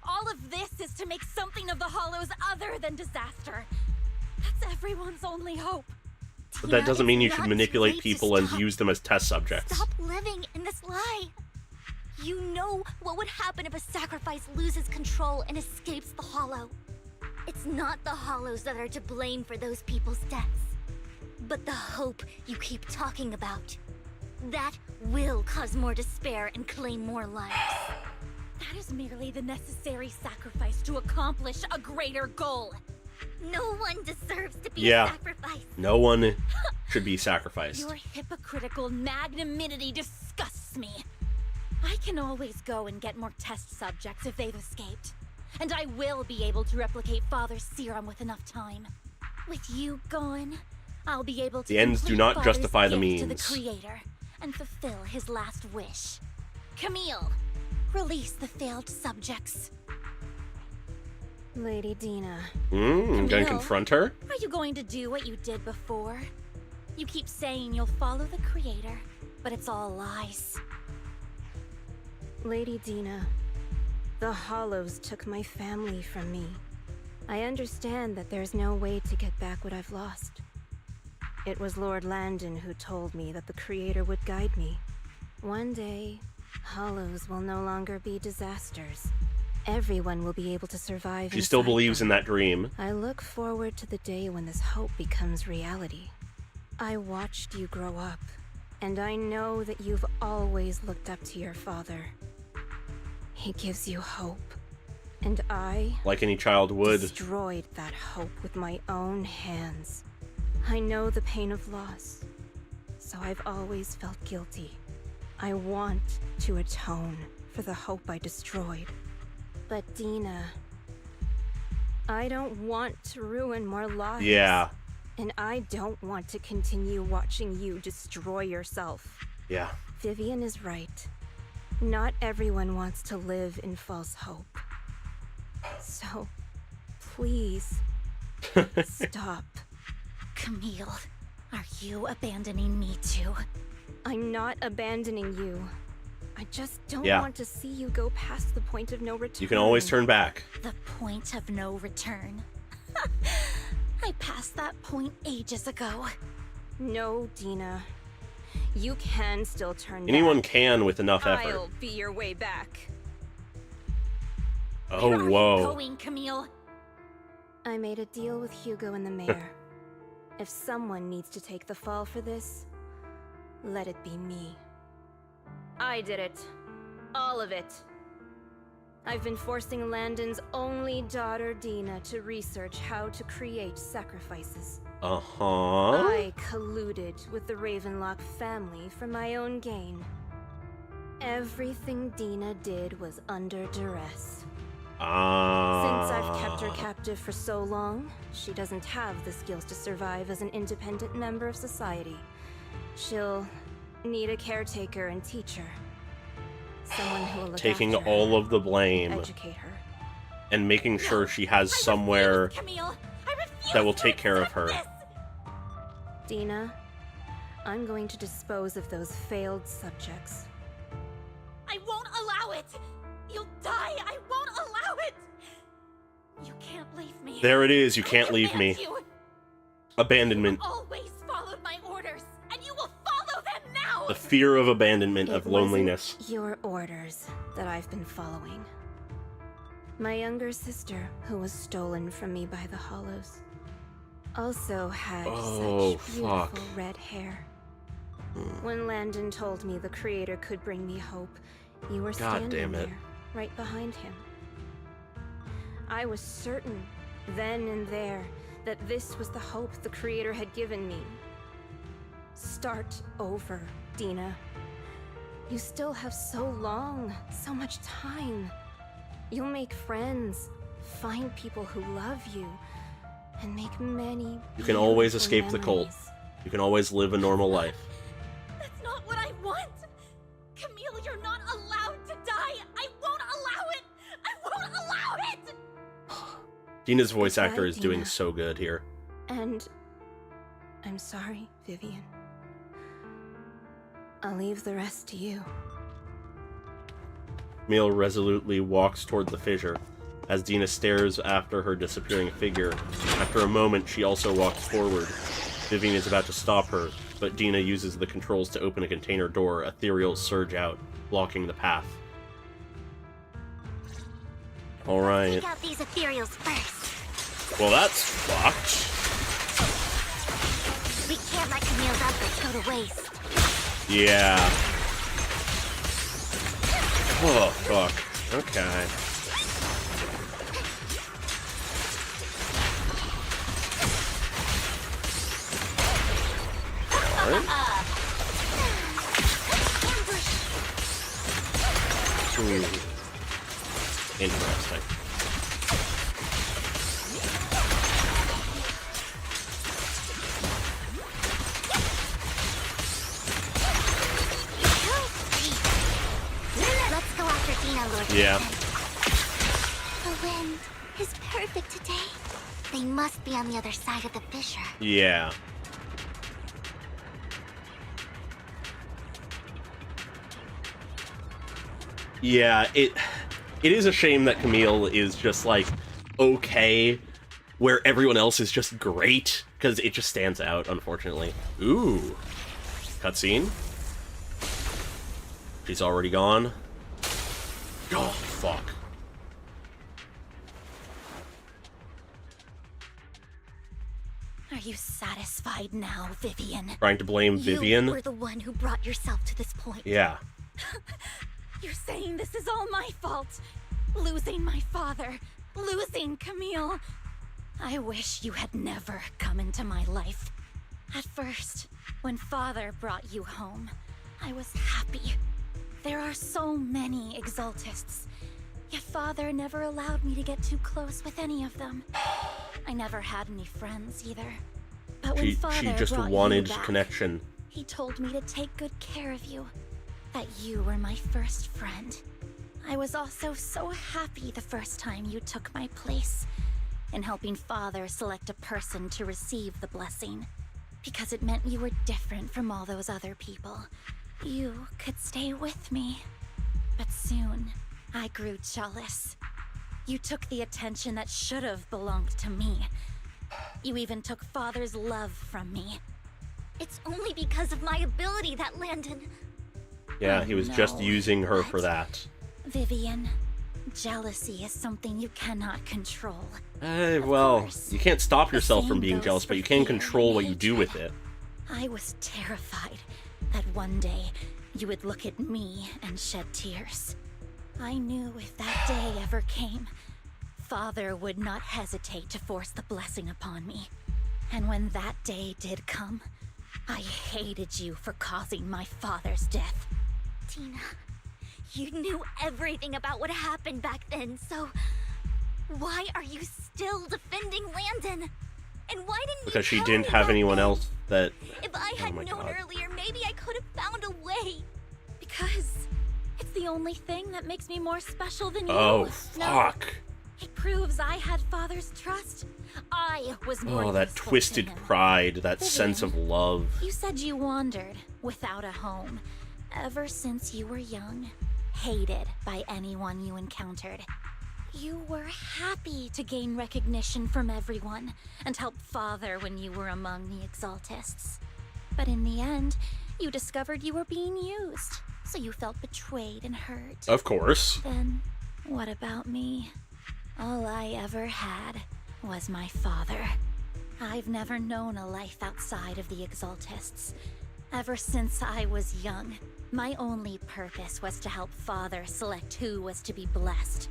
All of this is to make something of the Hollows other than disaster. That's everyone's only hope. But that doesn't mean you should manipulate people and use them as test subjects. Stop living in this lie. You know what would happen if a sacrifice loses control and escapes the Hollow. It's not the Hollows that are to blame for those people's deaths, but the hope you keep talking about. That will cause more despair and claim more lives. That is merely the necessary sacrifice to accomplish a greater goal. No one deserves to be sacrificed. No one should be sacrificed. Your hypocritical magnanimity disgusts me. I can always go and get more test subjects if they've escaped. And I will be able to replicate Father's serum with enough time. With you gone, I'll be able to The ends do not Father's justify the gift to means. the Creator and fulfill his last wish. Camille, release the failed subjects. Lady Dena. I'm gonna confront her? Are you going to do what you did before? You keep saying you'll follow the Creator, but it's all lies. Lady Dena, the Hollows took my family from me. I understand that there's no way to get back what I've lost. It was Lord Landon who told me that the Creator would guide me. One day, hollows will no longer be disasters. Everyone will be able to survive. She still believes them. in that dream. I look forward to the day when this hope becomes reality. I watched you grow up, and I know that you've always looked up to your father. He gives you hope, and I, like any child would, destroyed that hope with my own hands. I know the pain of loss, so I've always felt guilty. I want to atone for the hope I destroyed. But Dena, I don't want to ruin more lives. Yeah. And I don't want to continue watching you destroy yourself. Yeah. Vivian is right. Not everyone wants to live in false hope. So, please, stop. Camille, are you abandoning me too? I'm not abandoning you. I just don't Yeah. want to see you go past the point of no return. You can always turn back. The point of no return. I passed that point ages ago. No, Dena. You can still turn Anyone back. can with enough effort. I'll be your way back. Oh, Where are whoa. you going, Camille? I made a deal with Hugo and the mayor. If someone needs to take the fall for this, let it be me. I did it. All of it. I've been forcing Landon's only daughter, Dena, to research how to create sacrifices. Uh-huh. I colluded with the Ravenlock family for my own gain. Everything Dena did was under duress. Since I've kept her captive for so long, she doesn't have the skills to survive as an independent member of society. She'll need a caretaker and teacher. Someone who will look Taking after all her, of the blame educate her. and making sure she has somewhere that will take care of her. Dena, I'm going to dispose of those failed subjects. I won't allow it! You'll die! I won't allow it! You can't leave me. There it is, you can't leave me. You. Abandonment. You always followed my orders, and you will follow them now! The fear of abandonment, It of loneliness. wasn't your orders that I've been following. My younger sister, who was stolen from me by the Hollows, also had Oh, such beautiful fuck. red hair. When Landon told me the Creator could bring me hope, you were God standing damn it. there, right behind him. I was certain, then and there, that this was the hope the Creator had given me. Start over, Dena. You still have so long, so much time. You'll make friends, find people who love you, and make many. You can always beautiful escape the cult. memories. You can always live a normal life. That's not what I want! Camille, you're not allowed to die! I won't allow it! I won't allow it! Dena's voice That's actor right, is doing Dena. so good here. And I'm sorry, Vivian. I'll leave the rest to you. Camille resolutely walks toward the fissure. As Dena stares after her disappearing figure, after a moment she also walks forward. Vivian is about to stop her, but Dena uses the controls to open a container door. Ethereals surge out, blocking the path. Alright. Take out these ethereals first. Well, that's fucked. We can't let Camille's efforts go to waste. Yeah. Oh, fuck. Okay. Alright. Interesting. Let's go after Dena, Lord. Yeah. The wind is perfect today. They must be on the other side of the fissure. Yeah. Yeah, it is a shame that Camille is just like okay, where everyone else is just great. because it just stands out, unfortunately. Ooh. Cutscene. She's already gone. Oh, fuck. Are you satisfied now, Vivian? Trying to blame Vivian? You were the one who brought yourself to this point. Yeah. You're saying this is all my fault. Losing my father. Losing Camille. I wish you had never come into my life. At first, when Father brought you home, I was happy. There are so many Exaltists, yet Father never allowed me to get too close with any of them. I never had any friends either. But when Father she just brought wanted you back, connection. he told me to take good care of you, that you were my first friend. I was also so happy the first time you took my place in helping Father select a person to receive the blessing, because it meant you were different from all those other people. You could stay with me. But soon, I grew jealous. You took the attention that should have belonged to me. You even took Father's love from me. It's only because of my ability that Landon... Yeah, he was just no. using her for that. Vivian, jealousy is something you cannot control. Well, you can't stop yourself from being jealous, but you can control what you do with it. I was terrified that one day you would look at me and shed tears. I knew if that day ever came, Father would not hesitate to force the blessing upon me. And when that day did come, I hated you for causing my father's death. Dena, you knew everything about what happened back then, so... why are you still defending Landon? And why didn't Because she you tell didn't me have back anyone then? else that... If I had known God. earlier, maybe I could have found a way. Because it's the only thing that makes me more special than you. Oh, No, fuck. it proves I had Father's trust. I was more Oh, that useful to twisted him. pride, that Vivian, sense of love. You said you wandered without a home ever since you were young, hated by anyone you encountered. You were happy to gain recognition from everyone and help Father when you were among the Exaltists. But in the end, you discovered you were being used, so you felt betrayed and hurt. Of course. Then, what about me? All I ever had was my father. I've never known a life outside of the Exaltists. Ever since I was young, my only purpose was to help Father select who was to be blessed.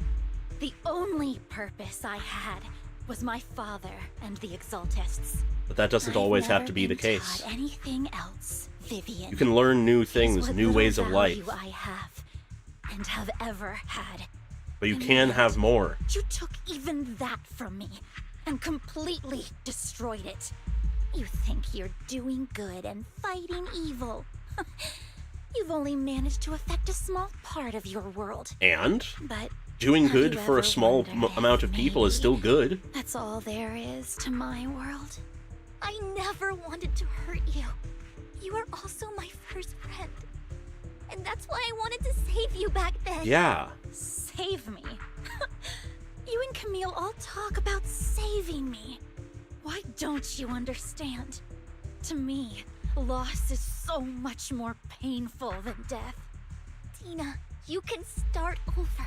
The only purpose I had was my father and the Exaltists. But that doesn't always have to be the case. Taught anything else, Vivian. You can learn new Is things, what new little ways of life. value I have and have ever had. But you And can yet, have more. You took even that from me and completely destroyed it. You think you're doing good and fighting evil. You've only managed to affect a small part of your world. And But doing have good you for a ever small wondered amount if of people is maybe still good. that's all there is to my world? I never wanted to hurt you. You were also my first friend. And that's why I wanted to save you back then. Yeah. Save me? You and Camille all talk about saving me. Why don't you understand? To me, loss is so much more painful than death. Dena, you can start over.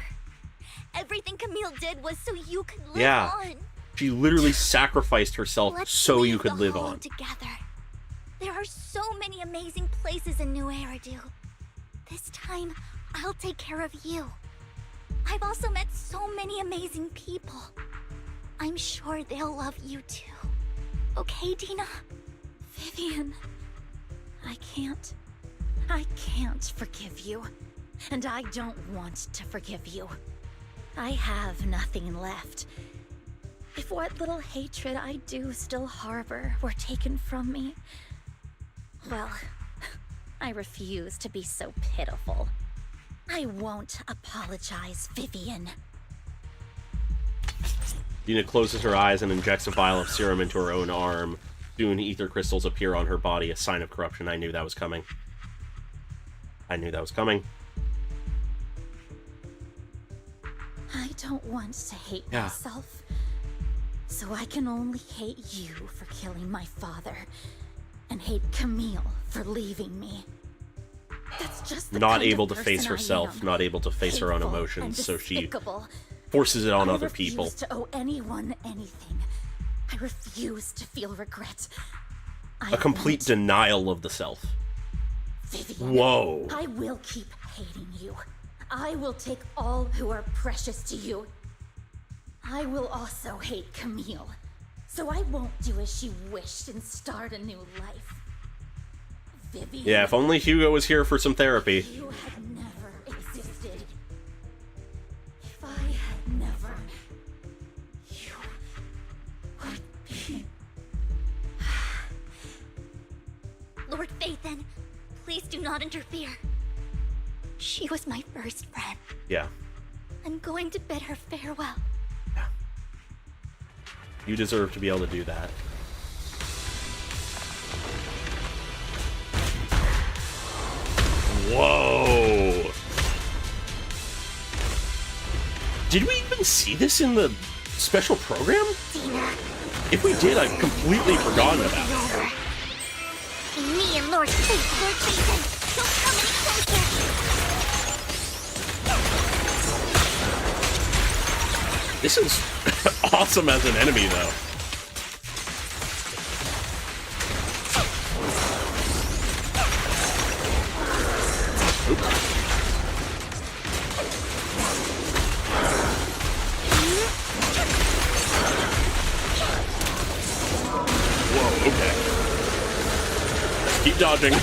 Everything Camille did was so you could live Yeah. on. She literally sacrificed herself Let's so you leave could the live Hollow on. together. There are so many amazing places in New Eridu. This time, I'll take care of you. I've also met so many amazing people. I'm sure they'll love you too. Okay, Dena? Vivian, I can't forgive you. And I don't want to forgive you. I have nothing left. If what little hatred I do still harbor were taken from me, well, I refuse to be so pitiful. I won't apologize, Vivian. Dena closes her eyes and injects a vial of serum into her own arm. Soon, ether crystals appear on her body, a sign of corruption. I knew that was coming. I knew that was coming. I don't want to hate Yeah. myself. So I can only hate you for killing my father, and hate Camille for leaving me. That's just the Not kind able of to face person I herself, am. not able to face her own Hateful emotions, and so she despicable. forces it on I other people. refuse to owe anyone anything. I refuse to feel regret. A complete denial of the self. Vivian, Whoa. I will keep hating you. I will take all who are precious to you. I will also hate Camille, so I won't do as she wished and start a new life. Vivian, Yeah, if only Hugo was here for some therapy. you had never existed. If I had never, you would be. Lord Phaethon, please do not interfere. She was my first friend. Yeah. I'm going to bid her farewell. You deserve to be able to do that. Whoa! Did we even see this in the special program? Dena. If we did, I've completely forgotten about it. Me and Lord Phaethon, don't come any closer. This is awesome as an enemy, though. Whoa, okay. Keep dodging.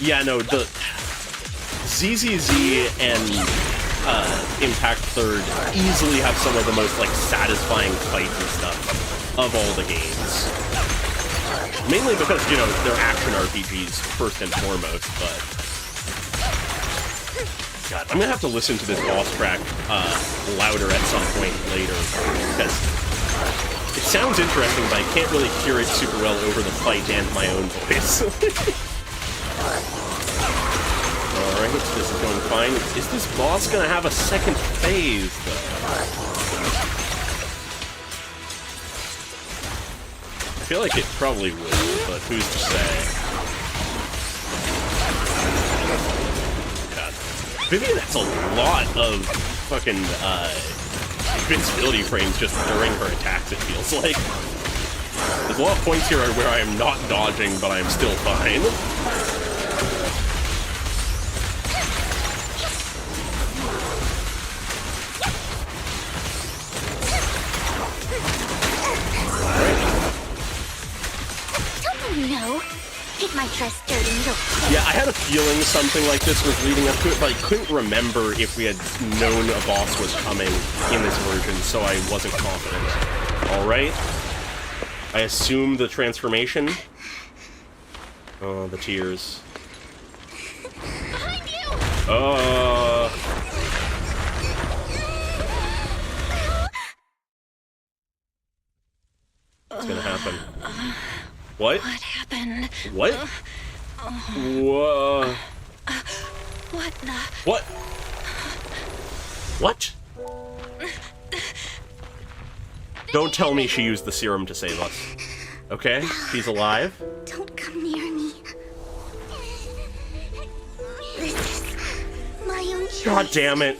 Yeah, no, the ZZZ and Impact Third easily have some of the most, like, satisfying fights and stuff of all the games. Mainly because, you know, they're action RPGs first and foremost, but... God, I'm gonna have to listen to this boss track louder at some point later, because it sounds interesting, but I can't really hear it super well over the fight and my own voice. Alright, this is going fine. Is this boss gonna have a second phase, though? I feel like it probably will, but who's to say? God. Vivian has a lot of fucking, invincibility frames just during her attacks, it feels like. There's a lot of points here where I am not dodging, but I am still fine. No, get my dress dirty and you'll pay. Yeah, I had a feeling something like this was leading up to it, but I couldn't remember if we had known a boss was coming in this version, so I wasn't confident. Alright. I assume the transformation. Oh, the tears. Behind you! What's gonna happen? What? What happened? What? Whoa. What the? What? What? Don't tell me she used the serum to save us. Okay, she's alive. Don't come near me. This is my own choice. God damn it.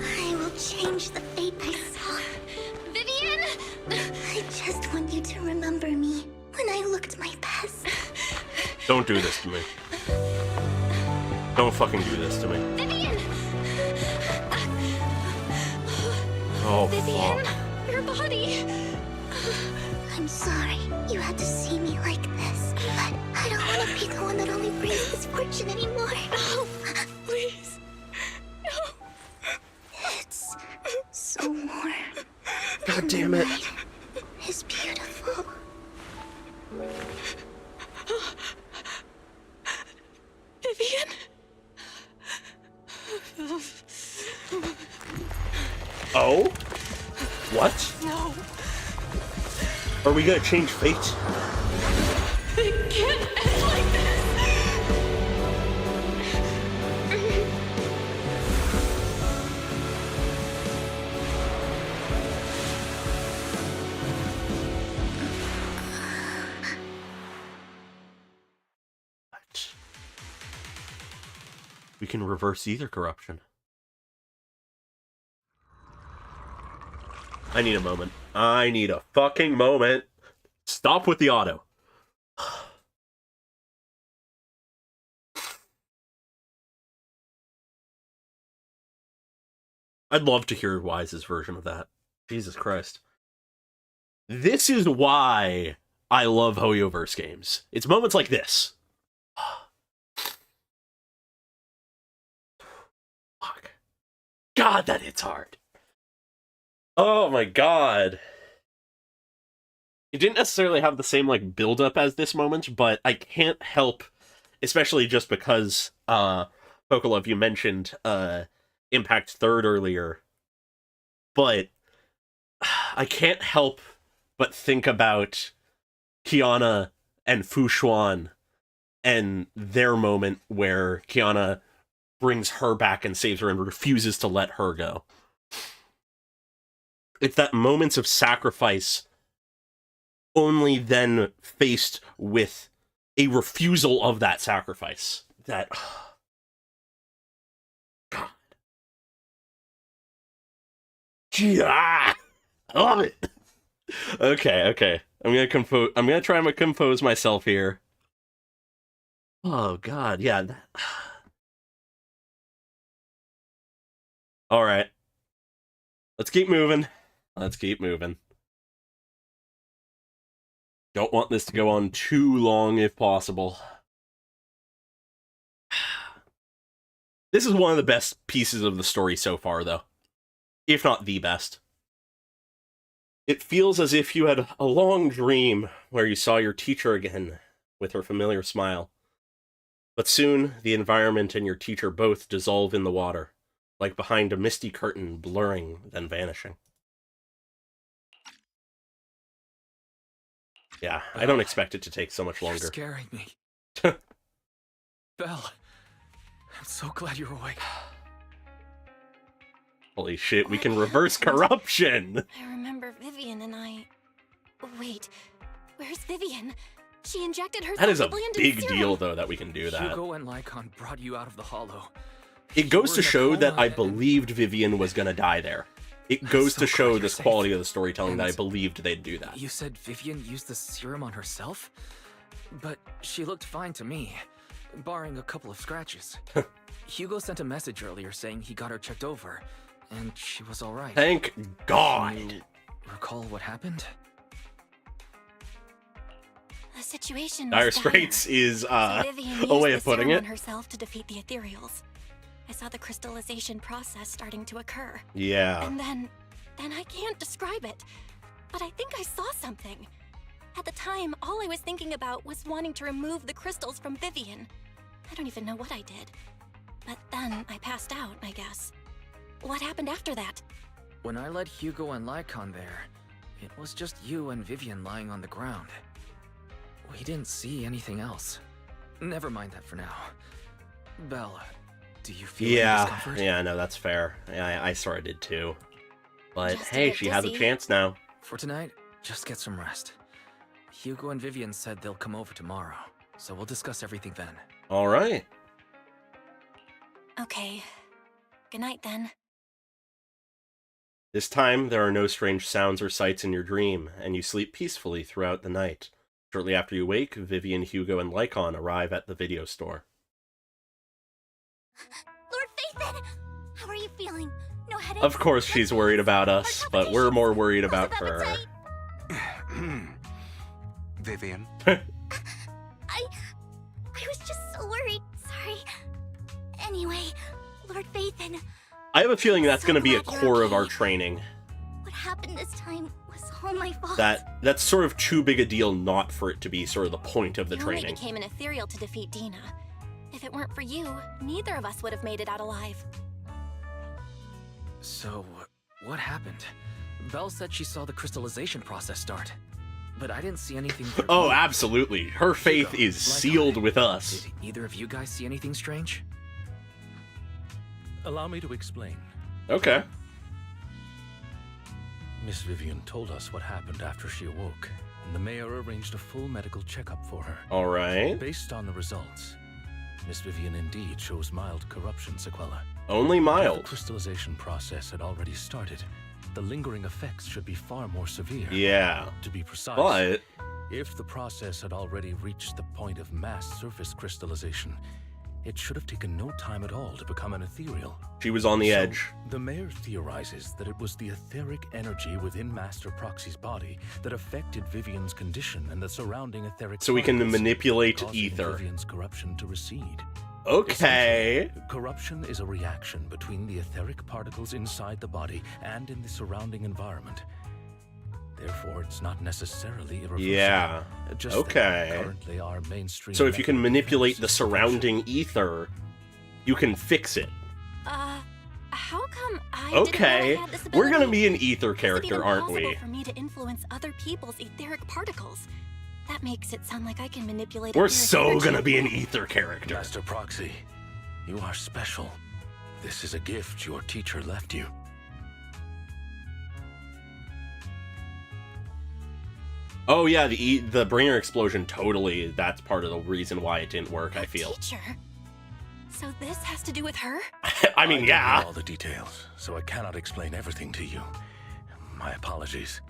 I will change the fate I saw. Vivian! I just want you to remember me when I looked my best. Don't do this to me. Don't fucking do this to me. Vivian! Oh, Vivian! fuck. Your body! I'm sorry you had to see me like this, but I don't want to be the one that only brings misfortune anymore. No! Please! No! It's so warm. God damn it. It's beautiful. Vivian? Oh? What? No. Are we gonna change fate? It can't end like this. We can reverse either corruption. I need a moment. I need a fucking moment. Stop with the auto. I'd love to hear Wise's version of that. Jesus Christ. This is why I love Hoyoverse games. It's moments like this. Fuck. God, that hits hard. Oh my god. It didn't necessarily have the same, like, build-up as this moment, but I can't help, especially just because, Pokolov, you mentioned, Impact 3rd earlier, but I can't help but think about Kiana and Fu Xuan and their moment where Kiana brings her back and saves her and refuses to let her go. It's that moments of sacrifice only then faced with a refusal of that sacrifice. That... God. Yeah, I love it. Okay. I'm gonna try and compose myself here. Oh god, yeah. All right. Let's keep moving. Don't want this to go on too long if possible. This is one of the best pieces of the story so far, though. If not the best. It feels as if you had a long dream where you saw your teacher again with her familiar smile. But soon, the environment and your teacher both dissolve in the water, like behind a misty curtain, blurring, then vanishing. Yeah, I don't expect it to take so much longer. You're scaring me. Belle, I'm so glad you're awake. Holy shit, we can reverse corruption! I remember Vivian and I... Wait, where's Vivian? She injected herself That is a into big serum. deal, though, that we can do that. Hugo and Lycaon brought you out of the hollow. It goes to show that I believed Vivian was gonna die there. It goes to show this quality of the storytelling that I believed they'd do that. You said Vivian used the serum on herself? But she looked fine to me, barring a couple of scratches. Hugo sent a message earlier saying he got her checked over, and she was alright. Thank God! Can you recall what happened? The situation was Dire dire. Straits is, So Vivian a way used of the putting serum it. on herself to defeat the ethereals. I saw the crystallization process starting to occur. Yeah. And then I can't describe it, but I think I saw something. At the time, all I was thinking about was wanting to remove the crystals from Vivian. I don't even know what I did. But then I passed out, I guess. What happened after that? When I led Hugo and Lycaon there, it was just you and Vivian lying on the ground. We didn't see anything else. Never mind that for now. Belle, do you feel any discomfort? Yeah, no, that's fair. I sort of did too. But Just a hey, bit she has a dizzy. chance now. For tonight, just get some rest. Hugo and Vivian said they'll come over tomorrow, so we'll discuss everything then. All right. Okay. Good night then. This time, there are no strange sounds or sights in your dream, and you sleep peacefully throughout the night. Shortly after you wake, Vivian, Hugo, and Lycaon arrive at the video store. Lord Phaethon! How are you feeling? No headache? Of course she's worried about us, but we're more worried about her. Vivian? I was just so worried. Sorry. Anyway, Lord Phaethon, I have a feeling that's going to be a core of our training. what happened this time was all my fault. That's sort of too big a deal not for it to be sort of the point of the You only training. became an ethereal to defeat Dena. If it weren't for you, neither of us would have made it out alive. So, what happened? Belle said she saw the crystallization process start, but I didn't see anything. Oh, absolutely. Her faith is sealed with us. Did either of you guys see anything strange? Allow me to explain. Okay. Miss Vivian told us what happened after she awoke, and the mayor arranged a full medical checkup for her. All right. Based on the results, Miss Vivian indeed shows mild corruption sequela. Only mild. If the crystallization process had already started, the lingering effects should be far more severe. Yeah. To be precise, But if the process had already reached the point of mass surface crystallization, it should have taken no time at all to become an ethereal. she was on the edge. The mayor theorizes that it was the etheric energy within Master Proxy's body that affected Vivian's condition and the surrounding etheric So we can particles, manipulate causing ether. Vivian's corruption to recede. Okay. Essentially, corruption is a reaction between the etheric particles inside the body and in the surrounding environment. Therefore, it's not necessarily irreversible. Yeah. Just Okay. that currently our mainstream So if you can method of manipulate defense the is surrounding ether, you can fix it. How come I Okay. didn't know I had this ability? We're gonna be an ether Is it character, even aren't possible we? for me to influence other people's etheric particles? That makes it sound like I can manipulate. We're etheric so energy. gonna be an ether character. Master Proxy, you are special. This is a gift your teacher left you. Oh yeah, the bringer explosion, totally. That's part of the reason why it didn't work, I feel. Teacher. So this has to do with her? I mean, don't yeah. know all the details, so I cannot explain everything to you. My apologies.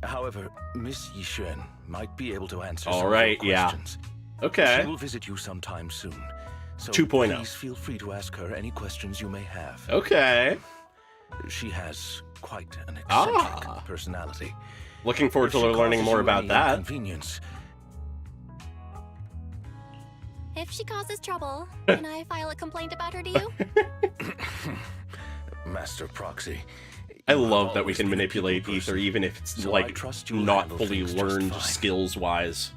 However, Miss Yuan might be able to answer All some right, of your yeah. questions. Okay. She will visit you sometime soon. So 2.0. please feel free to ask her any questions you may have. Okay. She has quite an eccentric personality. Looking forward If to she learning causes more you about any that. inconvenience, If she causes trouble, can I file a complaint about her to you? Master Proxy. I love that we can manipulate ether, even if it's so I like trust you will not handle fully things just learned fine. skills wise.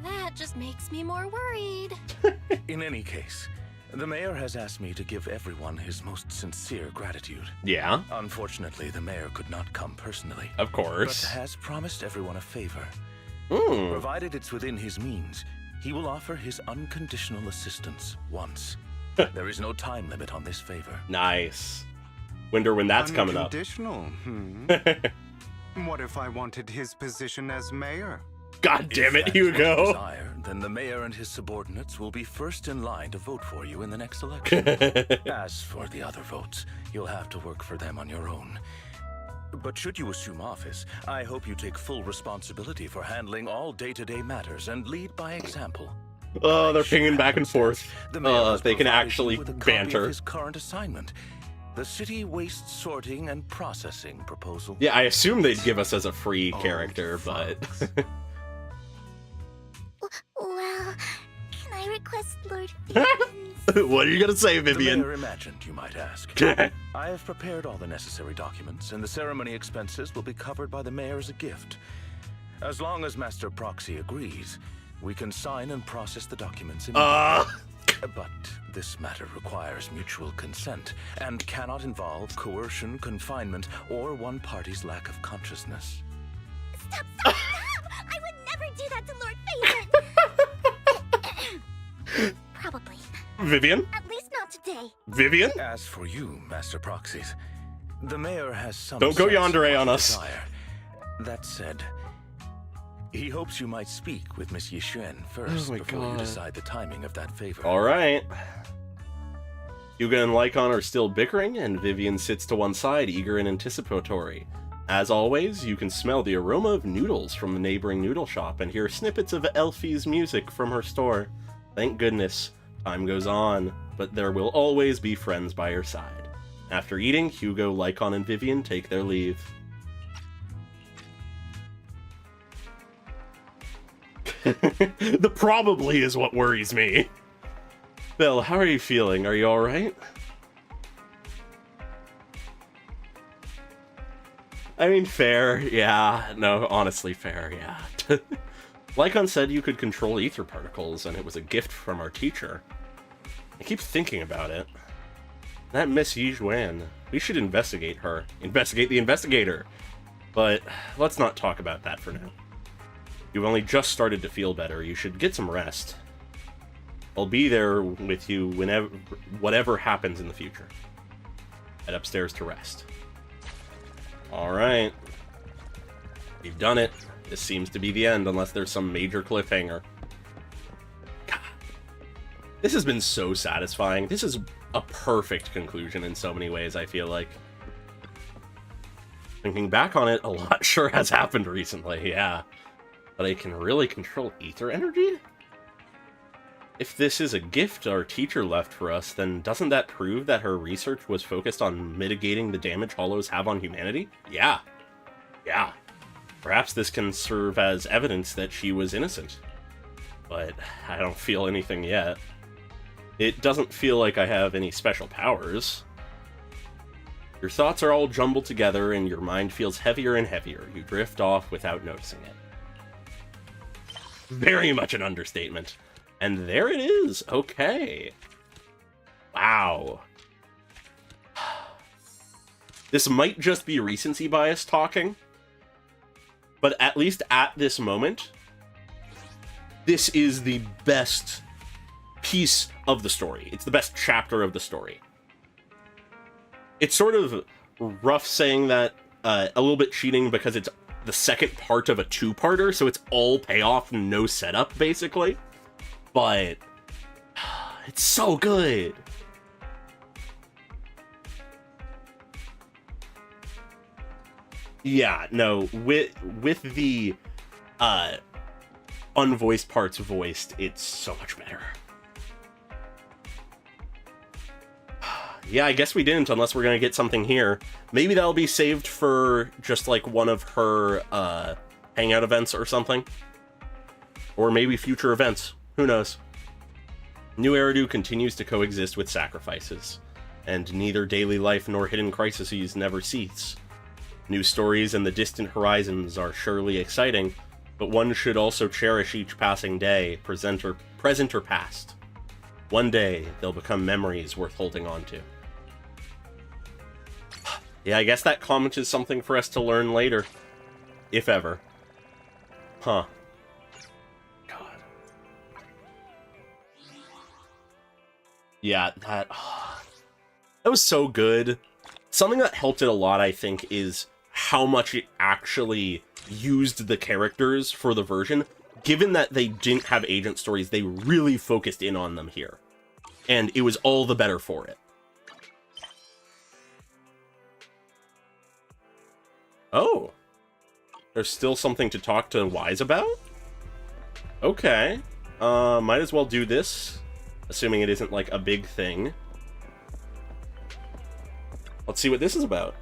That just makes me more worried. In any case, the mayor has asked me to give everyone his most sincere gratitude. Yeah. Unfortunately, the mayor could not come personally. Of course. But has promised everyone a favor. Mm. Provided it's within his means, he will offer his unconditional assistance once. There is no time limit on this favor. Nice. Wonder when that's coming up. Unconditional, What if I wanted his position as mayor? God damn it, If that is what you Hugo. desire, then the mayor and his subordinates will be first in line to vote for you in the next election. As for the other votes, you'll have to work for them on your own. But should you assume office, I hope you take full responsibility for handling all day-to-day matters and lead by example. Oh, they're pinging back and forth. The mayor has They can provided actually you with a copy of banter. his current assignment, the city waste sorting and processing proposal. Yeah, I assume they'd give us as a free character, but Well, can I request Lord Vivian's? what are you gonna say, The Vivian? mayor imagined, you might ask. I have prepared all the necessary documents, and the ceremony expenses will be covered by the mayor as a gift. As long as Master Proxy agrees, we can sign and process the documents immediately. But this matter requires mutual consent and cannot involve coercion, confinement, or one party's lack of consciousness. Stop! I would never do that to Lord Phaethon! Probably. Vivian? At least not today. Vivian? As for you, Master Proxies, the mayor has some Don't go sense of yandere what on you us. desire. That said, he hopes you might speak with Miss Yuan first Oh my before God. you decide the timing of that favor. All right. Hugo and Lycaon are still bickering, and Vivian sits to one side, eager and anticipatory. As always, you can smell the aroma of noodles from the neighboring noodle shop and hear snippets of Elfie's music from her store. Thank goodness. Time goes on, but there will always be friends by her side. After eating, Hugo, Lycaon, and Vivian take their leave. The probably is what worries me. Bill, how are you feeling? Are you alright? I mean, fair, yeah. No, honestly, fair, yeah. Lycaon said you could control ether particles, and it was a gift from our teacher. I keep thinking about it. That Miss Yuan, we should investigate her. Investigate the investigator! But let's not talk about that for now. You've only just started to feel better. You should get some rest. I'll be there with you whenever, whatever happens in the future. Head upstairs to rest. Alright. We've done it. This seems to be the end, unless there's some major cliffhanger. God, This has been so satisfying. This is a perfect conclusion in so many ways, I feel like. Thinking back on it, a lot sure has happened recently, yeah. But I can really control ether energy? If this is a gift our teacher left for us, then doesn't that prove that her research was focused on mitigating the damage hollows have on humanity? Yeah. Yeah. Perhaps this can serve as evidence that she was innocent. But I don't feel anything yet. It doesn't feel like I have any special powers. Your thoughts are all jumbled together and your mind feels heavier and heavier. You drift off without noticing it. Very much an understatement. And there it is. Okay. Wow. This might just be recency bias talking, but at least at this moment, this is the best piece of the story. It's the best chapter of the story. It's sort of rough saying that, a little bit cheating because it's the second part of a two-parter, so it's all payoff and no setup, basically. But it's so good. Yeah, no, with the unvoiced parts voiced, it's so much better. Yeah, I guess we didn't, unless we're gonna get something here. Maybe that'll be saved for just like one of her hangout events or something. Or maybe future events. Who knows? New Eridu continues to coexist with sacrifices, and neither daily life nor hidden crises never cease. New stories in the distant horizons are surely exciting, but one should also cherish each passing day, present or past. One day, they'll become memories worth holding on to. Yeah, I guess that comment is something for us to learn later. If ever. Huh. God. Yeah, that was so good. Something that helped it a lot, I think, is how much it actually used the characters for the version. Given that they didn't have agent stories, they really focused in on them here. And it was all the better for it. Oh. There's still something to talk to Wise about? Okay. Might as well do this. Assuming it isn't, like, a big thing. Let's see what this is about.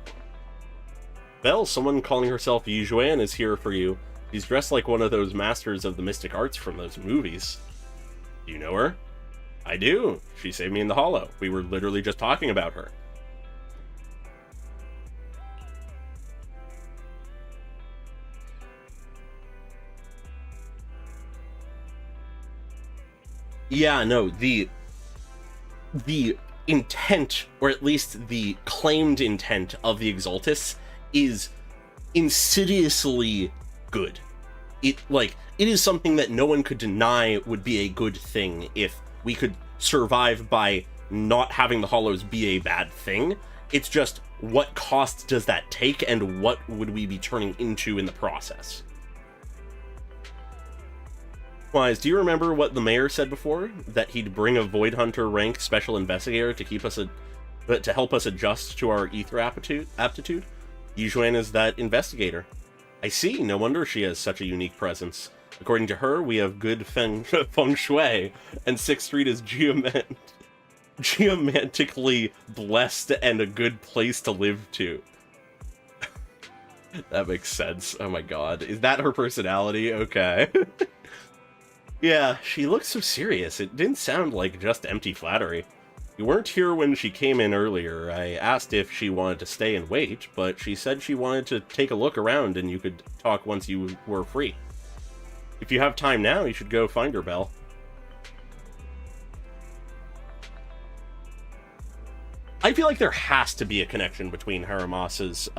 Belle, someone calling herself Yuan is here for you. She's dressed like one of those masters of the mystic arts from those movies. Do you know her? I do. She saved me in the hollow. We were literally just talking about her. Yeah, no, the intent, or at least the claimed intent of the Exaltists is insidiously good. It is something that no one could deny would be a good thing if we could survive by not having the Hollows be a bad thing. It's just, what cost does that take, and what would we be turning into in the process? Wise, do you remember what the mayor said before? That he'd bring a Void Hunter rank special investigator to keep us to help us adjust to our ether aptitude? Yuan is that investigator. I see, no wonder she has such a unique presence. According to her, we have good feng shui, and 6th Street is geomantically blessed and a good place to live to. That makes sense. Oh my god. Is that her personality? Okay. Yeah, she looks so serious. It didn't sound like just empty flattery. You weren't here when she came in earlier. I asked if she wanted to stay and wait, but she said she wanted to take a look around and you could talk once you were free. If you have time now, you should go find her, Belle. I feel like there has to be a connection between Haramas's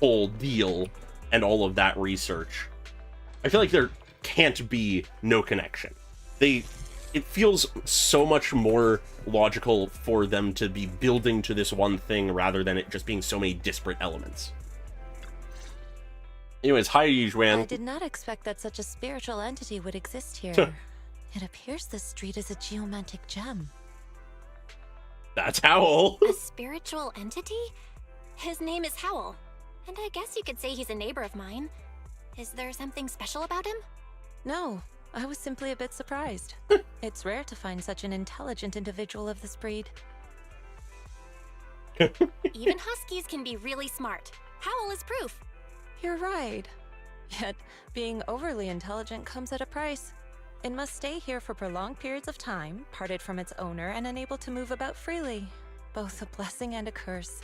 whole deal and all of that research. I feel like there can't be no connection. It feels so much more logical for them to be building to this one thing rather than it just being so many disparate elements. Anyways, hi Yuan. I did not expect that such a spiritual entity would exist here. It appears this street is a geomantic gem. That's Howl. A spiritual entity? His name is Howl. And I guess you could say he's a neighbor of mine. Is there something special about him? No, I was simply a bit surprised. It's rare to find such an intelligent individual of this breed. Even huskies can be really smart. Howl is proof. You're right. Yet, being overly intelligent comes at a price. It must stay here for prolonged periods of time, parted from its owner, and unable to move about freely. Both a blessing and a curse.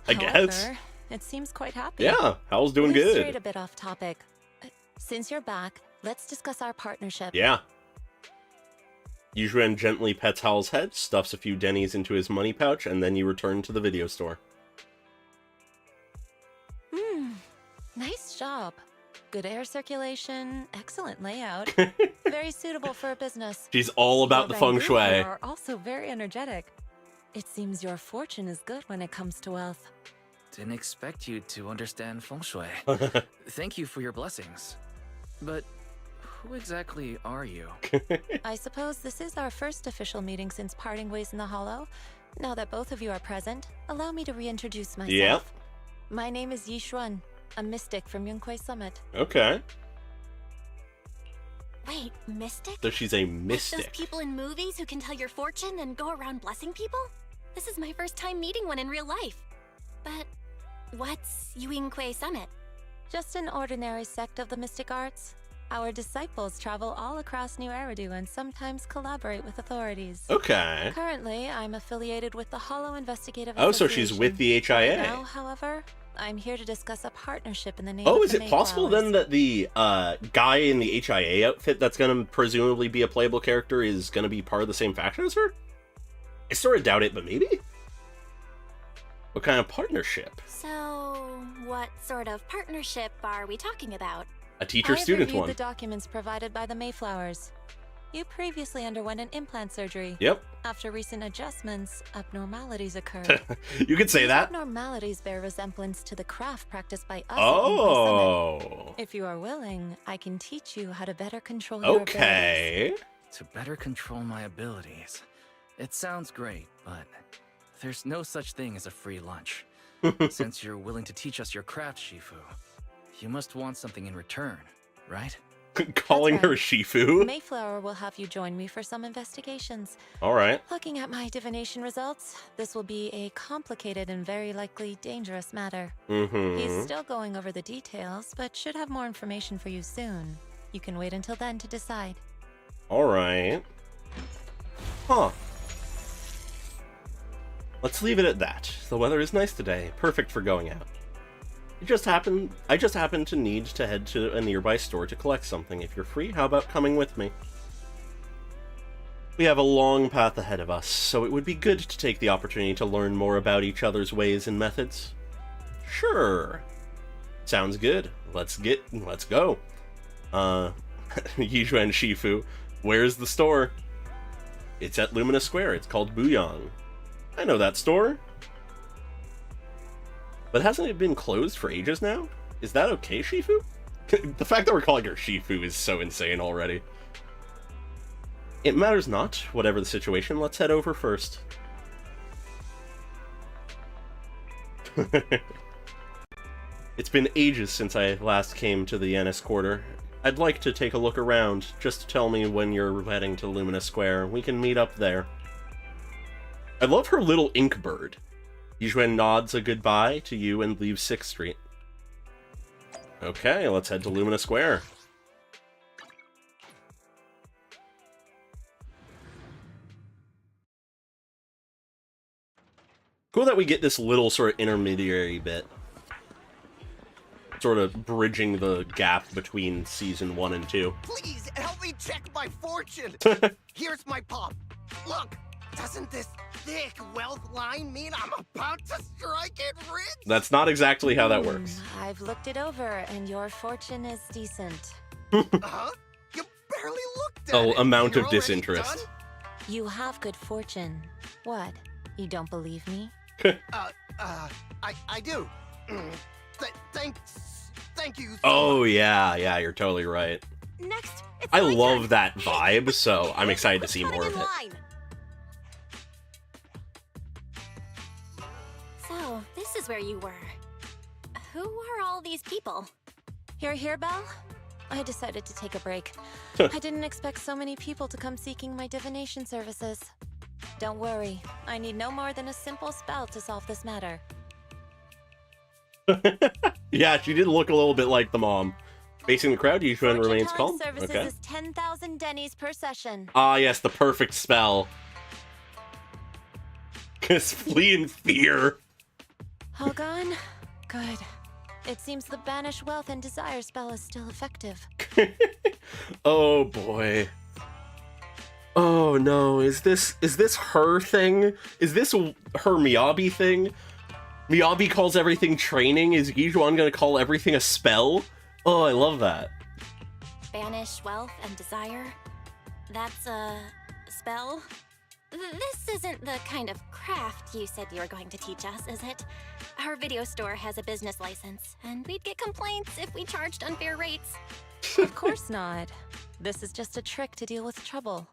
I guess. However, it seems quite happy. Yeah, Howl's doing Let's good. Straight a bit off topic. Since you're back, let's discuss our partnership. Yeah. Yuan gently pets Howl's head, stuffs a few dennies into his money pouch, and then you return to the video store. Nice job. Good air circulation, excellent layout. Very suitable for a business. She's all about the feng shui. You are also very energetic. It seems your fortune is good when it comes to wealth. Didn't expect you to understand feng shui. Thank you for your blessings. But who exactly are you? I suppose this is our first official meeting since parting ways in the Hollow. Now that both of you are present, allow me to reintroduce myself. Yep. My name is Yuan, a mystic from Yunquei Summit. Okay. Wait, mystic? So she's a Like mystic. those people in movies who can tell your fortune and go around blessing people? This is my first time meeting one in real life. But what's Yunquei Summit? Just an ordinary sect of the mystic arts. Our disciples travel all across New Eridu and sometimes collaborate with authorities. Okay. Currently, I'm affiliated with the Hollow Investigative Oh, so she's with the HIA. Right now, however, I'm here to discuss a partnership in the name Oh, of is the it possible then that the guy in the HIA outfit that's going to presumably be a playable character is going to be part of the same faction as her? I sort of doubt it, but maybe? What kind of partnership? So, what sort of partnership are we talking about? A teacher-student I've reviewed one. the documents provided by the Mayflowers. You previously underwent an implant surgery. Yep. After recent adjustments, abnormalities occurred. You could say These that. abnormalities bear resemblance to the craft practiced by us. Oh. At Summit. If you are willing, I can teach you how to better control your Okay. To better control my abilities. It sounds great, but there's no such thing as a free lunch. Since you're willing to teach us your craft, Shifu, you must want something in return, right? Calling her Shifu? Mayflower will have you join me for some investigations. All right. Looking at my divination results, this will be a complicated and very likely dangerous matter. He's still going over the details, but should have more information for you soon. You can wait until then to decide. All right. Huh. Let's leave it at that. The weather is nice today, perfect for going out. I just happened to need to head to a nearby store to collect something. If you're free, how about coming with me? We have a long path ahead of us, so it would be good to take the opportunity to learn more about each other's ways and methods. Sure. Sounds good. Let's go. Yuan Shifu, where's the store? It's at Lumina Square. It's called Buyang. I know that store. But hasn't it been closed for ages now? Is that okay, Shifu? The fact that we're calling her Shifu is so insane already. It matters not. Whatever the situation, let's head over first. It's been ages since I last came to the Ennis Quarter. I'd like to take a look around. Just tell me when you're heading to Lumina Square. We can meet up there. I love her little ink bird. Yuan nods a goodbye to you and leaves 6th Street. Okay, let's head to Lumina Square. Cool that we get this little sort of intermediary bit. Sort of bridging the gap between Season 1 and 2. Please help me check my fortune. Here's my palm. Look, doesn't this thick wealth line mean I'm about to strike it rich? That's not exactly how that works. I've looked it over, and your fortune is decent. Huh? You barely looked at it. Amount You're of already disinterest. done? You have good fortune. What? You don't believe me? I do. Thank you so Oh, much. yeah, you're totally right. Next, it's I my love turn. that vibe, so I'm excited to see more of it. Line. So, this is where you were. Who are all these people? You're here, Belle? I decided to take a break. I didn't expect so many people to come seeking my divination services. Don't worry, I need no more than a simple spell to solve this matter. Yeah, she did look a little bit like the mom. Facing the crowd, Yuan remains calm. Services Okay. is 10,000 dennies per session. Ah, yes, the perfect spell. Just flee in fear. All gone? Good. It seems the Banish Wealth and Desire spell is still effective. Oh boy. Oh no, is this her thing? Is this her Miyabi thing? Miyabi calls everything training. Is Yuan gonna call everything a spell? Oh, I love that. Banish wealth and desire? That's a spell? This isn't the kind of craft you said you were going to teach us, is it? Our video store has a business license, and we'd get complaints if we charged unfair rates. Of course not. This is just a trick to deal with trouble.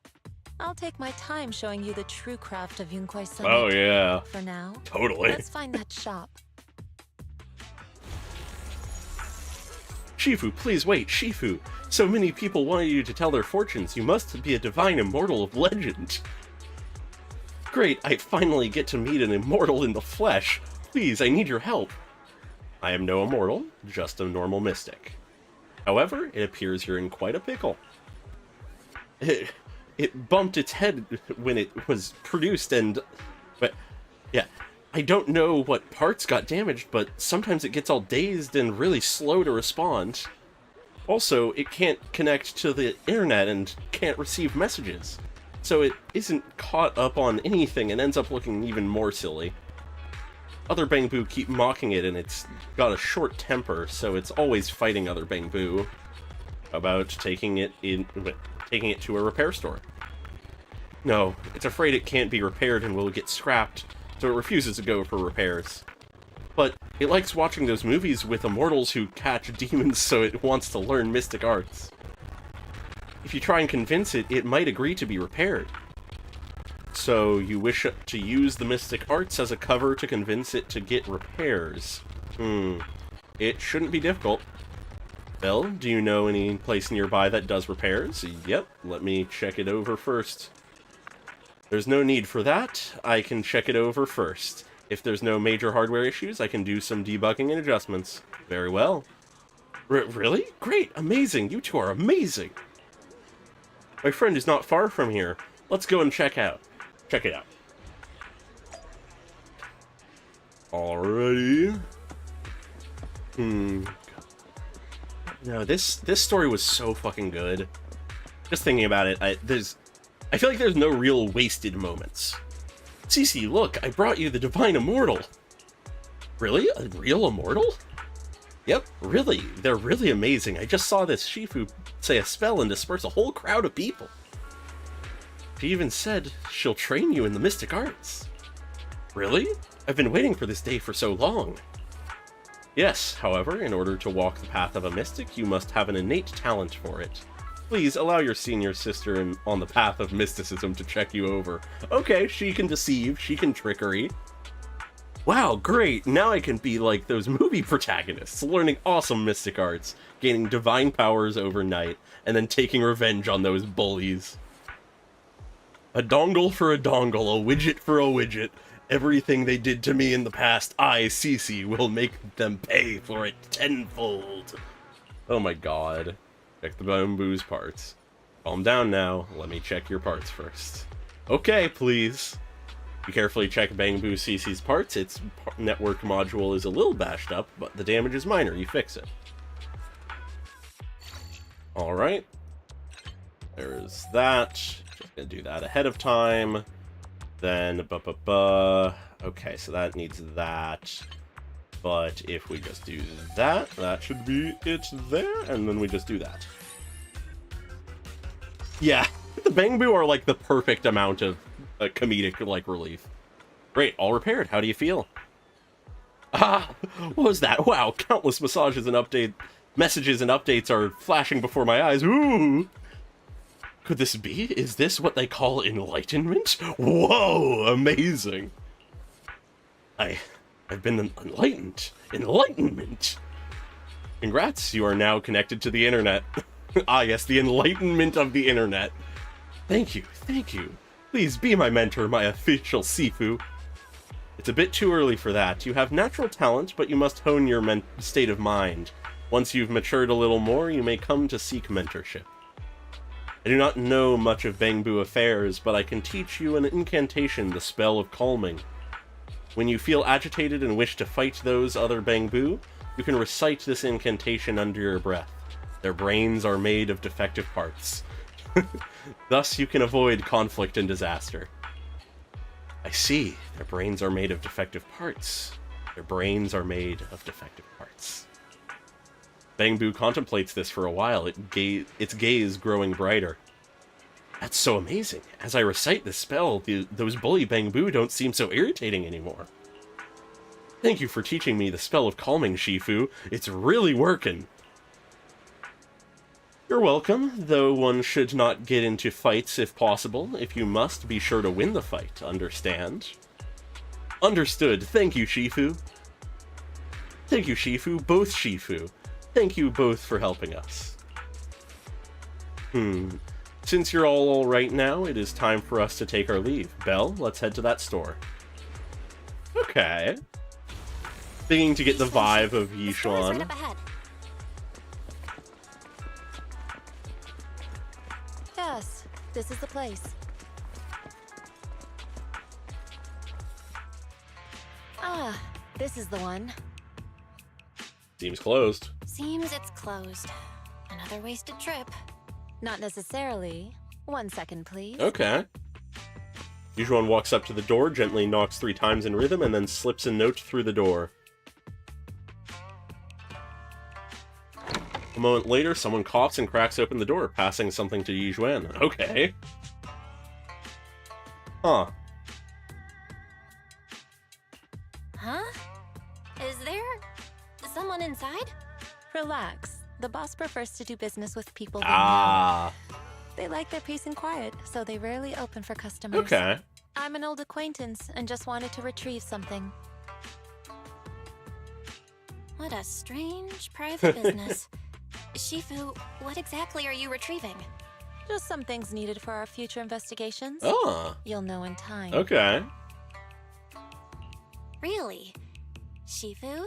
I'll take my time showing you the true craft of Yunquai Summit. Oh yeah. For now, Totally. let's find that shop. Shifu, please wait, Shifu. So many people wanted you to tell their fortunes. You must be a divine immortal of legend. Great, I finally get to meet an immortal in the flesh. Please, I need your help. I am no immortal, just a normal mystic. However, it appears you're in quite a pickle. It bumped its head when it was produced but yeah, I don't know what parts got damaged, but sometimes it gets all dazed and really slow to respond. Also, it can't connect to the internet and can't receive messages. So it isn't caught up on anything and ends up looking even more silly. Other bangoo keep mocking it and it's got a short temper, so it's always fighting other bangoo about taking it to a repair store. No, it's afraid it can't be repaired and will get scrapped, so it refuses to go for repairs. But it likes watching those movies with immortals who catch demons, so it wants to learn mystic arts. If you try and convince it, it might agree to be repaired. So you wish to use the mystic arts as a cover to convince it to get repairs. It shouldn't be difficult. Belle, do you know any place nearby that does repairs? Yep, let me check it over first. There's no need for that. I can check it over first. If there's no major hardware issues, I can do some debugging and adjustments. Very well. Really? Great, amazing. You two are amazing. My friend is not far from here. Let's go and check it out. Alrighty. No, this story was so fucking good. Just thinking about it, I feel like there's no real wasted moments. Cece, look, I brought you the Divine Immortal. Really? A real immortal? Yep, really. They're really amazing. I just saw this Shifu say a spell and disperse a whole crowd of people. She even said she'll train you in the mystic arts. Really? I've been waiting for this day for so long. Yes, however, in order to walk the path of a mystic, you must have an innate talent for it. Please allow your senior sister on the path of mysticism to check you over. Okay, she can deceive, she can trickery. Wow, great! Now I can be like those movie protagonists, learning awesome mystic arts, gaining divine powers overnight, and then taking revenge on those bullies. A dongle for a dongle, a widget for a widget. Everything they did to me in the past, I, Cece, will make them pay for it tenfold. Oh my god. Check the bamboo's parts. Calm down now. Let me check your parts first. Okay, please. You carefully check Bangoo CC's parts. Its network module is a little bashed up, but the damage is minor. You fix it. Alright. There's that. Just gonna do that ahead of time. Then, okay, so that needs that. But if we just do that, that should be it there, and then we just do that. Yeah, the bangoo are like the perfect amount of comedic like relief. Great, all repaired. How do you feel? Ah, what was that? Wow, countless massages and updates Messages and updates are flashing before my eyes. Ooh! Could this be? Is this what they call enlightenment? Whoa! Amazing! I've been enlightened. Enlightenment! Congrats, you are now connected to the internet. Ah yes, the enlightenment of the internet. Thank you, thank you. Please be my mentor, my official Sifu. It's a bit too early for that. You have natural talent, but you must hone your state of mind. Once you've matured a little more, you may come to seek mentorship. I do not know much of bangoo affairs, but I can teach you an incantation, the spell of calming. When you feel agitated and wish to fight those other bangoo, you can recite this incantation under your breath. Their brains are made of defective parts. Thus you can avoid conflict and disaster. I see. Their brains are made of defective parts. Their brains are made of defective parts. Bangoo contemplates this for a while, its gaze growing brighter. That's so amazing. As I recite this spell, those bully bangoo don't seem so irritating anymore. Thank you for teaching me the spell of calming, Shifu. It's really working. You're welcome, though one should not get into fights if possible. If you must, be sure to win the fight, understand? Understood. Thank you, Shifu. Thank you, Shifu. Both Shifu. Thank you both for helping us. Since you're all right now, it is time for us to take our leave. Belle, let's head to that store. Okay. Beginning to get the vibe of Yuan. Right up ahead. Yes, this is the place. Ah, this is the one. Seems closed. Seems it's closed. Another wasted trip. Not necessarily. 1 second, please. Okay. Yuan walks up to the door, gently knocks 3 times in rhythm, and then slips a note through the door. A moment later, someone coughs and cracks open the door, passing something to Yuan. Okay. Huh. Huh? Is there someone inside? Relax. The boss prefers to do business with people they know. They like their peace and quiet, so they rarely open for customers. Okay. I'm an old acquaintance and just wanted to retrieve something. What a strange private business. Shifu, what exactly are you retrieving? Just some things needed for our future investigations. Oh. You'll know in time. Okay. Really? Shifu,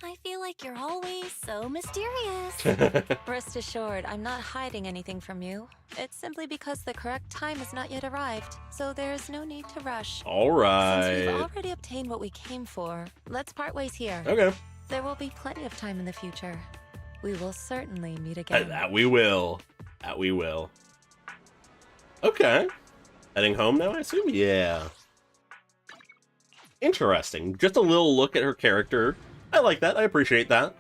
I feel like you're always so mysterious. Rest assured, I'm not hiding anything from you. It's simply because the correct time has not yet arrived, so there's no need to rush. All right. Since we've already obtained what we came for, let's part ways here. Okay. There will be plenty of time in the future. We will certainly meet again. That we will. That we will. Okay. Heading home now, I assume? Yeah. Interesting. Just a little look at her character. I like that. I appreciate that.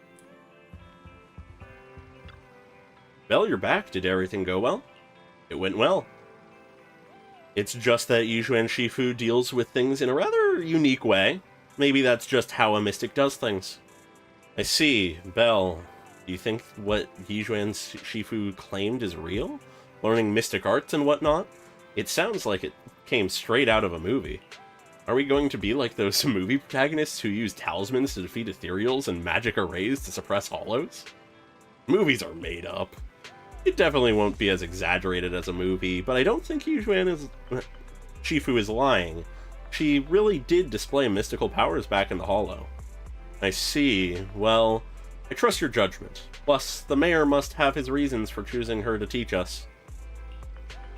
Belle, you're back. Did everything go well? It went well. It's just that Yuan Shifu deals with things in a rather unique way. Maybe that's just how a mystic does things. I see. Belle, do you think what Yuan Shifu claimed is real? Learning mystic arts and whatnot? It sounds like it came straight out of a movie. Are we going to be like those movie protagonists who use talismans to defeat ethereals and magic arrays to suppress hollows? Movies are made up. It definitely won't be as exaggerated as a movie, but I don't think Shifu is lying. She really did display mystical powers back in the hollow. I see. Well, I trust your judgment. Plus, the mayor must have his reasons for choosing her to teach us.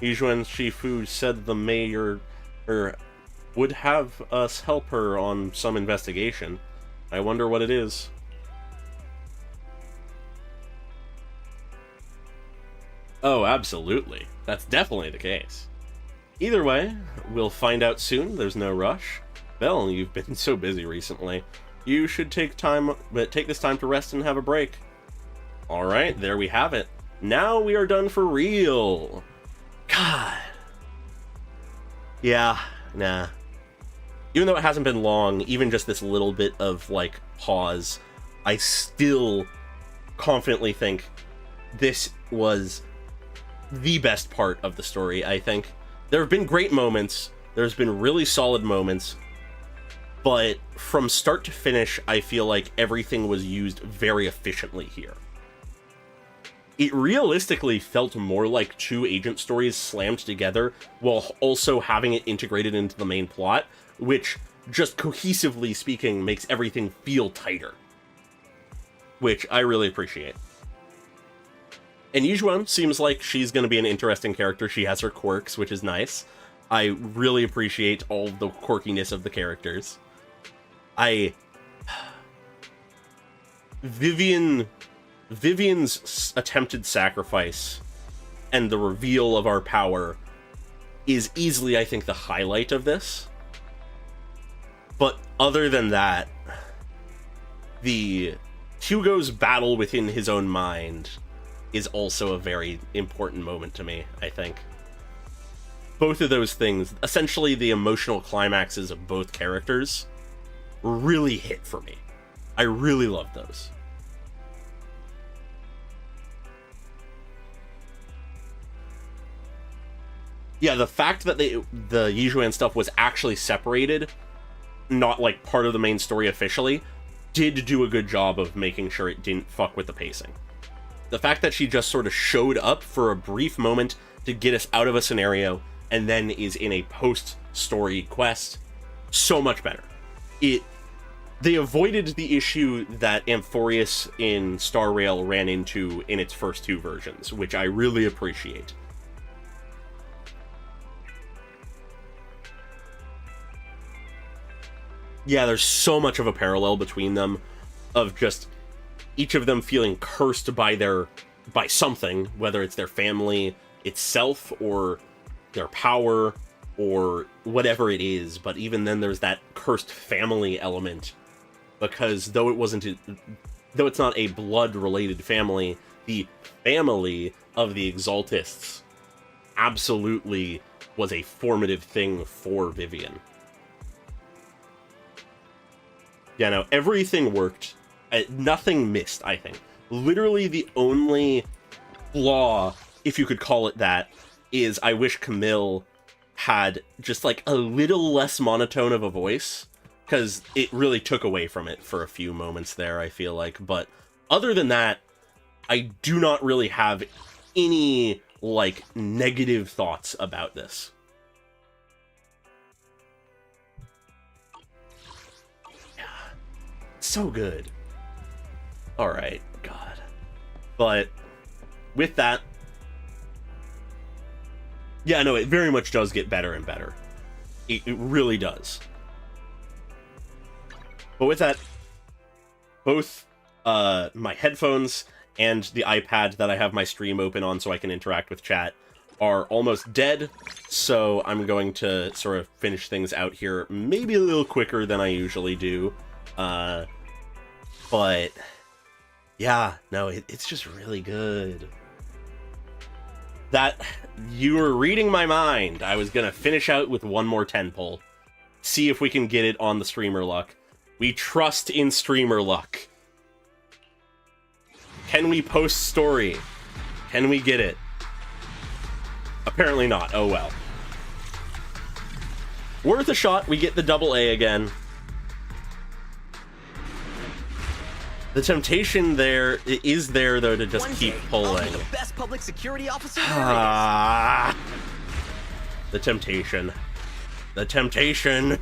Yuan Shifu said the mayor would have us help her on some investigation. I wonder what it is. Oh, absolutely. That's definitely the case. Either way, we'll find out soon. There's no rush. Belle, you've been so busy recently. You should take this time to rest and have a break. Alright, there we have it. Now we are done for real. God. Yeah, nah. Even though it hasn't been long, even just this little bit of, like, pause, I still confidently think this was the best part of the story, I think. There have been great moments, there's been really solid moments, but from start to finish, I feel like everything was used very efficiently here. It realistically felt more like two agent stories slammed together while also having it integrated into the main plot, which, just cohesively speaking, makes everything feel tighter. Which I really appreciate. And Yuan seems like she's going to be an interesting character. She has her quirks, which is nice. I really appreciate all the quirkiness of the characters. Vivian's attempted sacrifice and the reveal of our power is easily, I think, the highlight of this. But other than that, Hugo's battle within his own mind is also a very important moment to me, I think. Both of those things, essentially the emotional climaxes of both characters, really hit for me. I really love those. Yeah, the fact that the Yuan stuff was actually separated, not like part of the main story officially, did do a good job of making sure it didn't fuck with the pacing. The fact that she just sort of showed up for a brief moment to get us out of a scenario and then is in a post-story quest, so much better. They avoided the issue that Amphorius in Star Rail ran into in its first two versions, which I really appreciate. Yeah, there's so much of a parallel between them, of just each of them feeling cursed by something, whether it's their family itself or their power or whatever it is. But even then, there's that cursed family element, because though it's not a blood-related family, the family of the Exaltists absolutely was a formative thing for Vivian. Yeah, no, everything worked. Nothing missed, I think. Literally the only flaw, if you could call it that, is I wish Camille had just like a little less monotone of a voice, because it really took away from it for a few moments there, I feel like. But other than that, I do not really have any like negative thoughts about this. So good. Alright, God. But with that, yeah, no, it very much does get better and better. It really does. But with that, both my headphones and the iPad that I have my stream open on so I can interact with chat are almost dead, so I'm going to sort of finish things out here maybe a little quicker than I usually do. But yeah, no, it's just really good. That, you were reading my mind. I was gonna finish out with one more 10 pull. See if we can get it on the streamer luck. We trust in streamer luck. Can we post story? Can we get it? Apparently not. Oh well. Worth a shot. We get the double A again. The temptation there is there though to just keep pulling. I'll be the best public security officer The temptation. The temptation.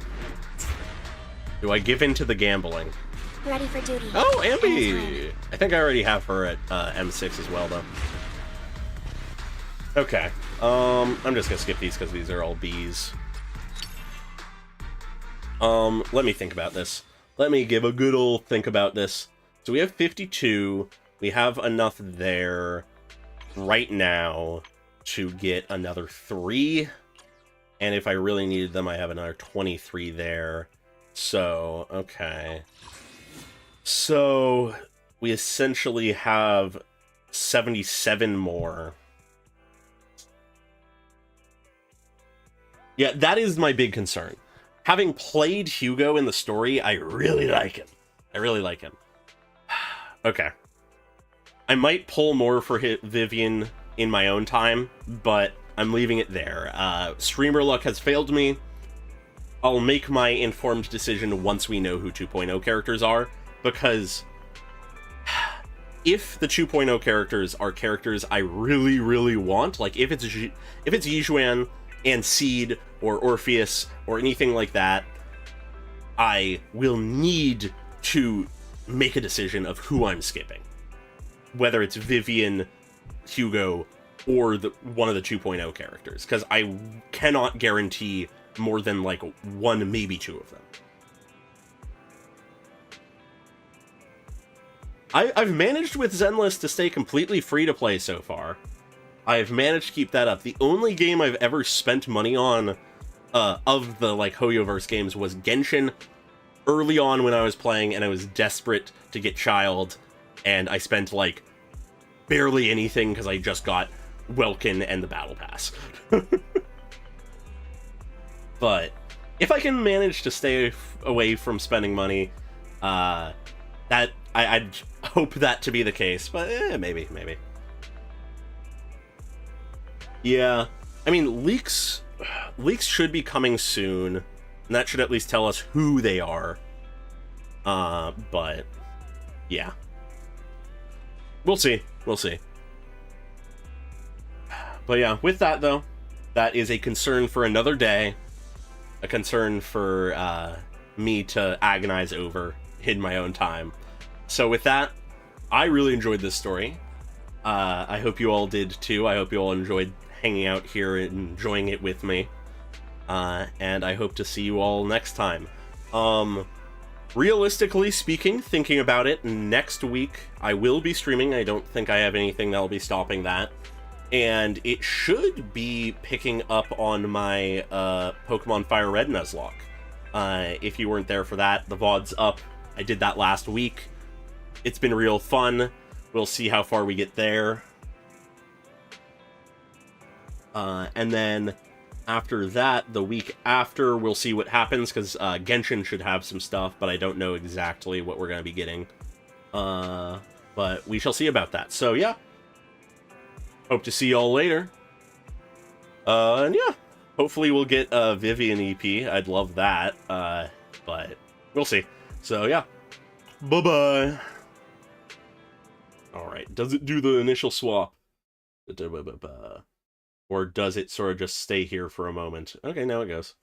Do I give in to the gambling? Ready for duty. Oh, Ambi! I think I already have her at M6 as well, though. Okay. I'm just gonna skip these because these are all Bs. Let me think about this. Let me give a good old think about this. So we have 52. We have enough there right now to get another 3. And if I really needed them, I have another 23 there. So, okay. So, we essentially have 77 more. Yeah, that is my big concern. Having played Hugo in the story, I really like him. I really like him. Okay. I might pull more for Vivian in my own time, but I'm leaving it there. Streamer luck has failed me. I'll make my informed decision once we know who 2.0 characters are, because if the 2.0 characters are characters I really, really want, like if it's Yuan and Seed or Orpheus or anything like that, I will need to make a decision of who I'm skipping. Whether it's Vivian, Hugo, or one of the 2.0 characters, because I cannot guarantee more than like one, maybe two of them. I've managed with Zenless to stay completely free to play so far. I've managed to keep that up. The only game I've ever spent money on of the like Hoyoverse games was Genshin early on when I was playing, and I was desperate to get Child, and I spent like barely anything because I just got Welkin and the Battle Pass. But if I can manage to stay away from spending money, that I'd hope that to be the case, but maybe. Yeah, I mean, leaks should be coming soon, and that should at least tell us who they are. But yeah, we'll see. But yeah, with that though, that is a concern for another day, a concern for me to agonize over in my own time. So with that, I really enjoyed this story. I hope you all did too. I hope you all enjoyed hanging out here and enjoying it with me. And I hope to see you all next time. Realistically speaking, thinking about it, next week I will be streaming. I don't think I have anything that'll be stopping that. And it should be picking up on my Pokemon Fire Red Nuzlocke. If you weren't there for that, the VOD's up. I did that last week. It's been real fun. We'll see how far we get there. And then after that, the week after, we'll see what happens, because Genshin should have some stuff, but I don't know exactly what we're going to be getting. But we shall see about that. So yeah, hope to see y'all later. And yeah, hopefully we'll get a Vivian EP. I'd love that. But we'll see. So yeah, bye-bye. Alright, does it do the initial swap? Or does it sort of just stay here for a moment? Okay, now it goes.